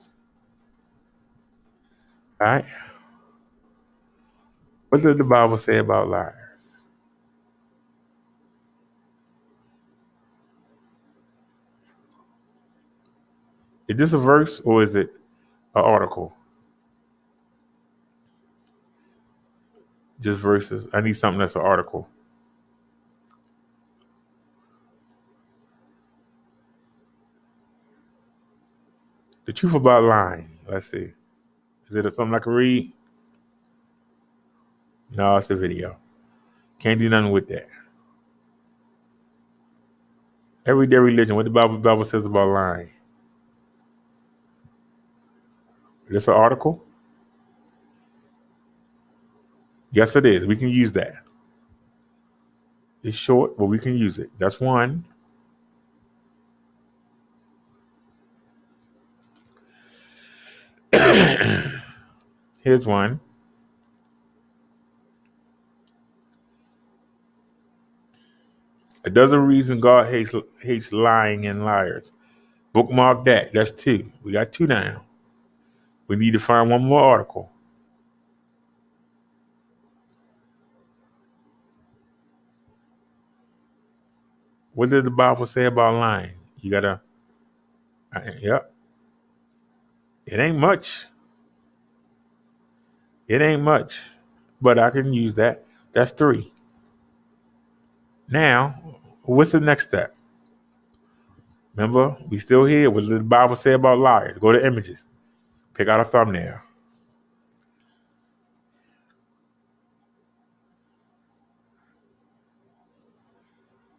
All right. What does the Bible say about liars? Is this a verse or is it an article? Just verses. I need something that's an article. The truth about lying. Let's see. Is it something I can read? No, it's a video. Can't do nothing with that. Everyday religion. What the Bible says about lying. Is this an article? Yes, it is. We can use that. It's short, but we can use it. That's one. Here's one. A dozen reasons God hates lying and liars. Bookmark that. That's 2. We got 2 down. We need to find one more article. What does the Bible say about lying? You gotta, yep. It ain't much. It ain't much, but I can use that. That's 3. Now, what's the next step? Remember, we still here. What does the Bible say about liars? Go to images. Pick out a thumbnail.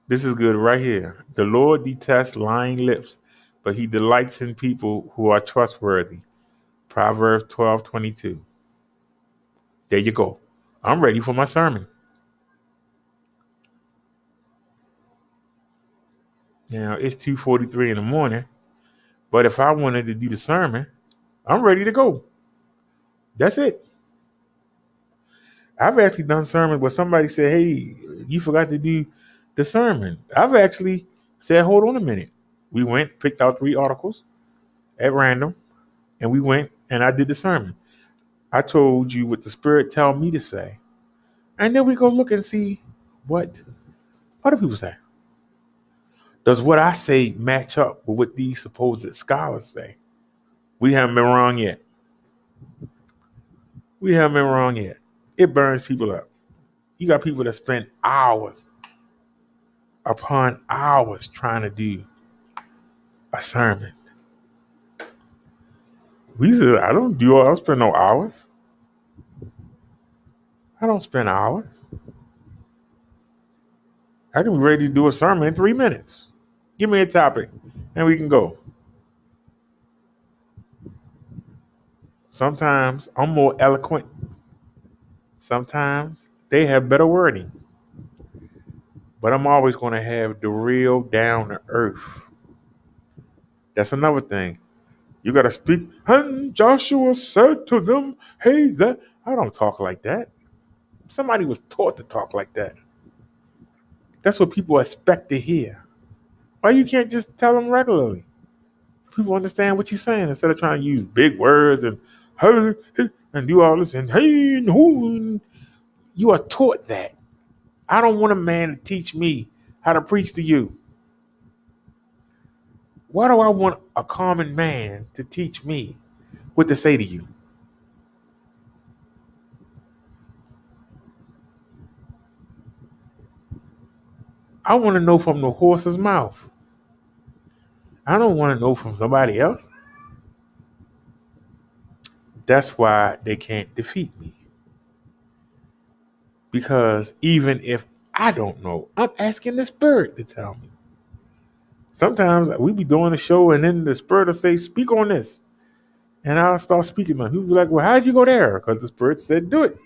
This is good right here. The Lord detests lying lips, but he delights in people who are trustworthy. Proverbs 12:22. There you go. I'm ready for my sermon. Now, it's 2:43 in the morning, but if I wanted to do the sermon, I'm ready to go. That's it. I've actually done sermons where somebody said, hey, you forgot to do the sermon. I've actually said, hold on a minute. We went, picked out 3 articles at random, and we went and I did the sermon. I told you what the Spirit tell me to say. And then we go look and see what other people say. Does what I say match up with what these supposed scholars say? We haven't been wrong yet. We haven't been wrong yet. It burns people up. You got people that spend hours upon hours trying to do a sermon. We said, I don't spend no hours. I don't spend hours. I can be ready to do a sermon in 3 minutes. Give me a topic and we can go. Sometimes I'm more eloquent. Sometimes they have better wording. But I'm always going to have the real down to earth. That's another thing. You got to speak. And Joshua said to them, hey, that. I don't talk like that. Somebody was taught to talk like that. That's what people expect to hear. Why you can't just tell them regularly? So people understand what you're saying instead of trying to use big words and hey, and do all this and hey and who. You are taught that. I don't want a man to teach me how to preach to you. Why do I want a common man to teach me what to say to you? I want to know from the horse's mouth. I don't want to know from somebody else. That's why they can't defeat me. Because even if I don't know, I'm asking the Spirit to tell me. Sometimes we be doing a show and then the Spirit will say, speak on this. And I'll start speaking on it. People be like, well, how'd you go there? Because the Spirit said, do it.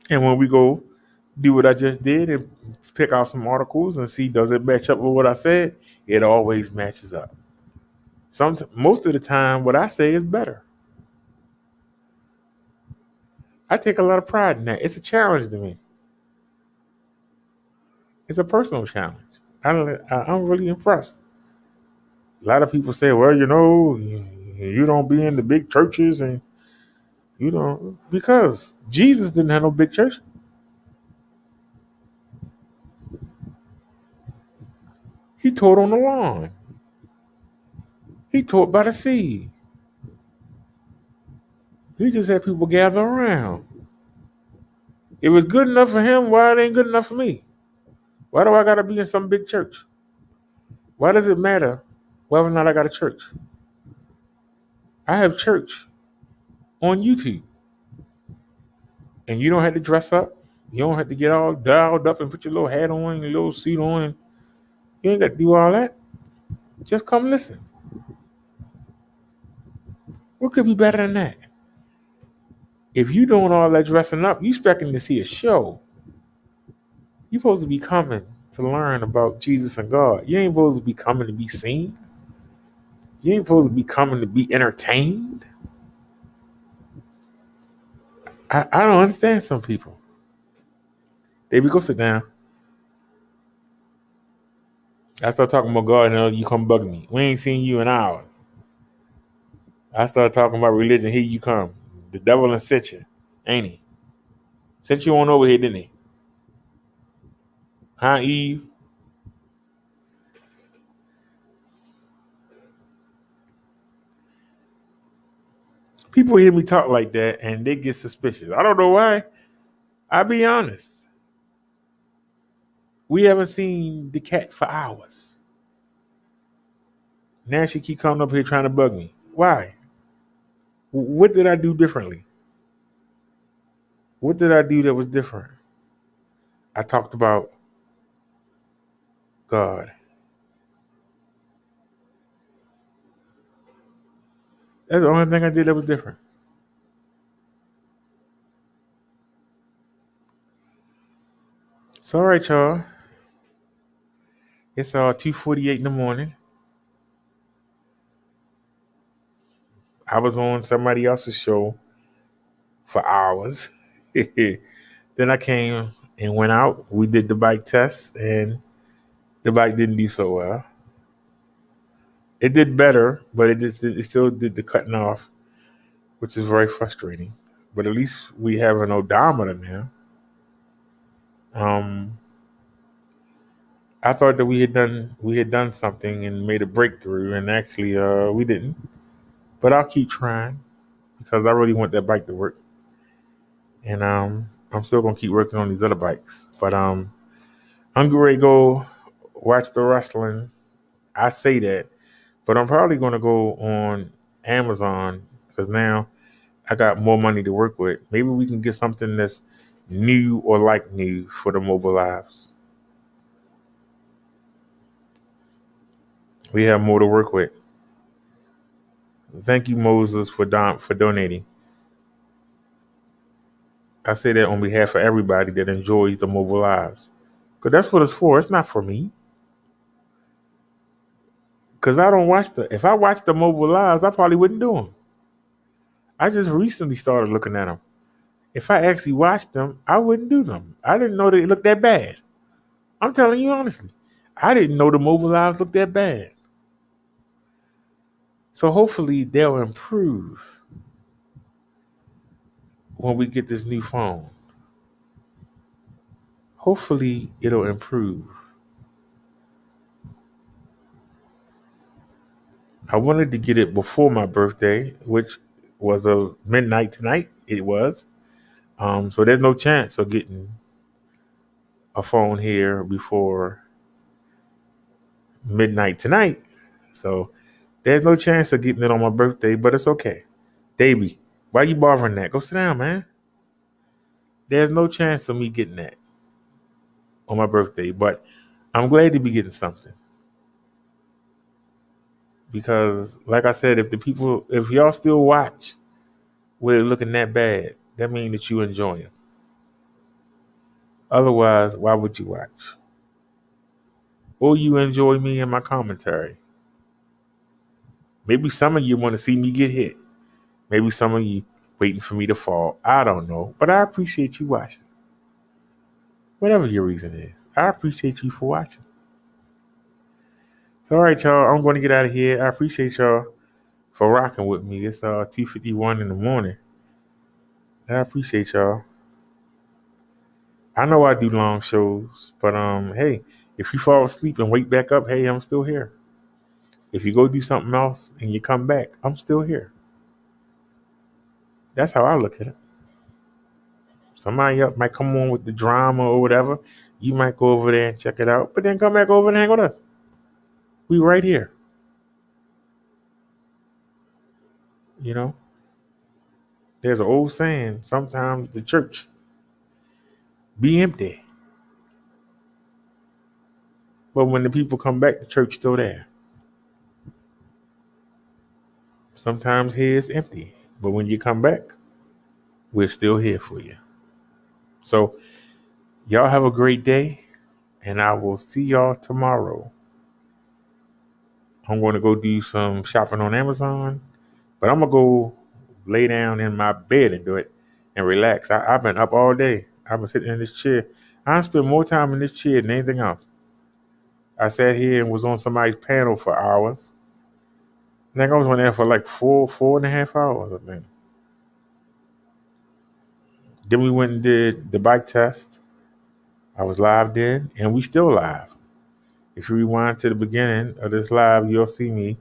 And when we go do what I just did and pick out some articles and see, does it match up with what I said? It always matches up. Most of the time, what I say is better. I take a lot of pride in that. It's a challenge to me. It's a personal challenge. I'm really impressed. A lot of people say, well, you don't be in the big churches and you don't, because Jesus didn't have no big church. He taught on the lawn. He taught by the sea. He just had people gather around. It was good enough for him. Why it ain't good enough for me? Why do I got to be in some big church? Why does it matter whether or not I got a church? I have church on YouTube. And you don't have to dress up. You don't have to get all dialed up and put your little hat on, your little suit on. You ain't got to do all that. Just come listen. What could be better than that? If you doing all that dressing up, you expecting to see a show. You supposed to be coming to learn about Jesus and God. You ain't supposed to be coming to be seen. You ain't supposed to be coming to be entertained. I don't understand some people. Davey, go sit down. I start talking about God and you come bug me. We ain't seen you in hours. I start talking about religion. Here you come. The devil done sent you, ain't he? Sent you on over here, didn't he? Huh, Eve? People hear me talk like that and they get suspicious. I don't know why. I'll be honest. We haven't seen the cat for hours. Now she keep coming up here trying to bug me. Why? What did I do differently? What did I do that was different? I talked about God. That's the only thing I did that was different. So all right, y'all. It's 2:48 in the morning. I was on somebody else's show for hours. Then I came and went out. We did the bike test, and the bike didn't do so well. It did better, but it still did the cutting off, which is very frustrating. But at least we have an odometer now. I thought that we had done something and made a breakthrough, and actually we didn't. But I'll keep trying because I really want that bike to work, and I'm still gonna keep working on these other bikes. But I'm getting ready to go watch the wrestling. I say that, but I'm probably gonna go on Amazon because now I got more money to work with. Maybe we can get something that's new or like new for the mobile lives. We have more to work with. Thank you, Moses, for donating. I say that on behalf of everybody that enjoys the mobile lives. Because that's what it's for. It's not for me. Because I don't watch if I watched the mobile lives, I probably wouldn't do them. I just recently started looking at them. If I actually watched them, I wouldn't do them. I didn't know they looked that bad. I'm telling you honestly. I didn't know the mobile lives looked that bad. So hopefully they'll improve when we get this new phone. Hopefully it'll improve. I wanted to get it before my birthday, which was a midnight tonight. It was. So there's no chance of getting a phone here before midnight tonight. So there's no chance of getting it on my birthday, but it's okay. Davey, why you bothering that? Go sit down, man. There's no chance of me getting that on my birthday, but I'm glad to be getting something. Because like I said, if y'all still watch with it looking that bad, that means that you enjoy it. Otherwise, why would you watch? Or you enjoy me and my commentary. Maybe some of you want to see me get hit. Maybe some of you waiting for me to fall. I don't know. But I appreciate you watching. Whatever your reason is. I appreciate you for watching. So all right, y'all. I'm going to get out of here. I appreciate y'all for rocking with me. It's 2:51 in the morning. I appreciate y'all. I know I do long shows, but hey, if you fall asleep and wake back up, hey, I'm still here. If you go do something else and you come back, I'm still here. That's how I look at it. Somebody else might come on with the drama or whatever. You might go over there and check it out, but then come back over and hang with us. We right here. You know, there's an old saying, sometimes the church be empty. But when the people come back, the church still there. Sometimes here it's empty. But when you come back, we're still here for you. So y'all have a great day, and I will see y'all tomorrow. I'm going to go do some shopping on Amazon, but I'm going to go lay down in my bed and do it and relax. I've been up all day. I've been sitting in this chair. I spent more time in this chair than anything else. I sat here and was on somebody's panel for hours. I think I was on there for like 4.5 hours, I think. Then we went and did the bike test. I was live then, and we still live. If you rewind to the beginning of this live, you'll see me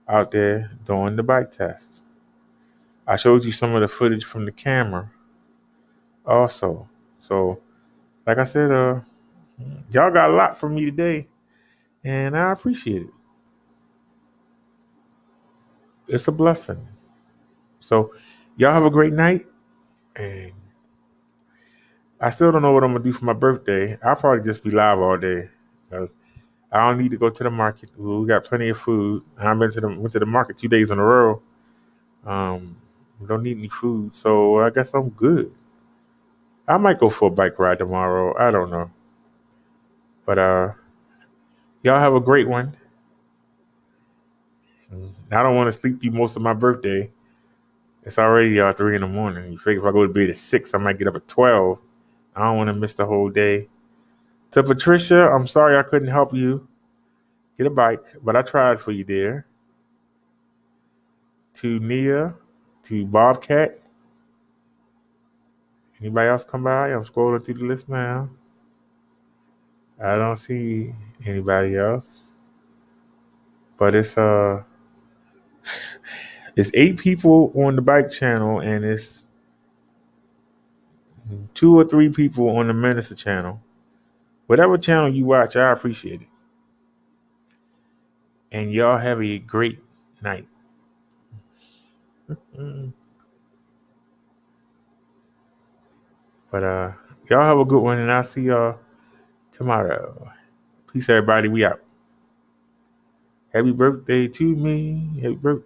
out there doing the bike test. I showed you some of the footage from the camera also. So, like I said, y'all got a lot from me today, and I appreciate it. It's a blessing. So, y'all have a great night, and I still don't know what I'm gonna do for my birthday. I'll probably just be live all day because I don't need to go to the market. We got plenty of food. I went to the market 2 days in a row. We don't need any food, so I guess I'm good. I might go for a bike ride tomorrow. I don't know, but y'all have a great one. I don't want to sleep through most of my birthday. It's already 3 in the morning. You figure if I go to bed at 6, I might get up at 12. I don't want to miss the whole day. To Patricia, I'm sorry I couldn't help you get a bike, but I tried for you there. To Nia, to Bobcat. Anybody else come by? I'm scrolling through the list now. I don't see anybody else. But it's 8 people on the bike channel, and it's 2 or 3 people on the Minister channel. Whatever channel you watch, I appreciate it. And y'all have a great night. But y'all have a good one, and I'll see y'all tomorrow. Peace, everybody. We out. Happy birthday to me. Happy birthday.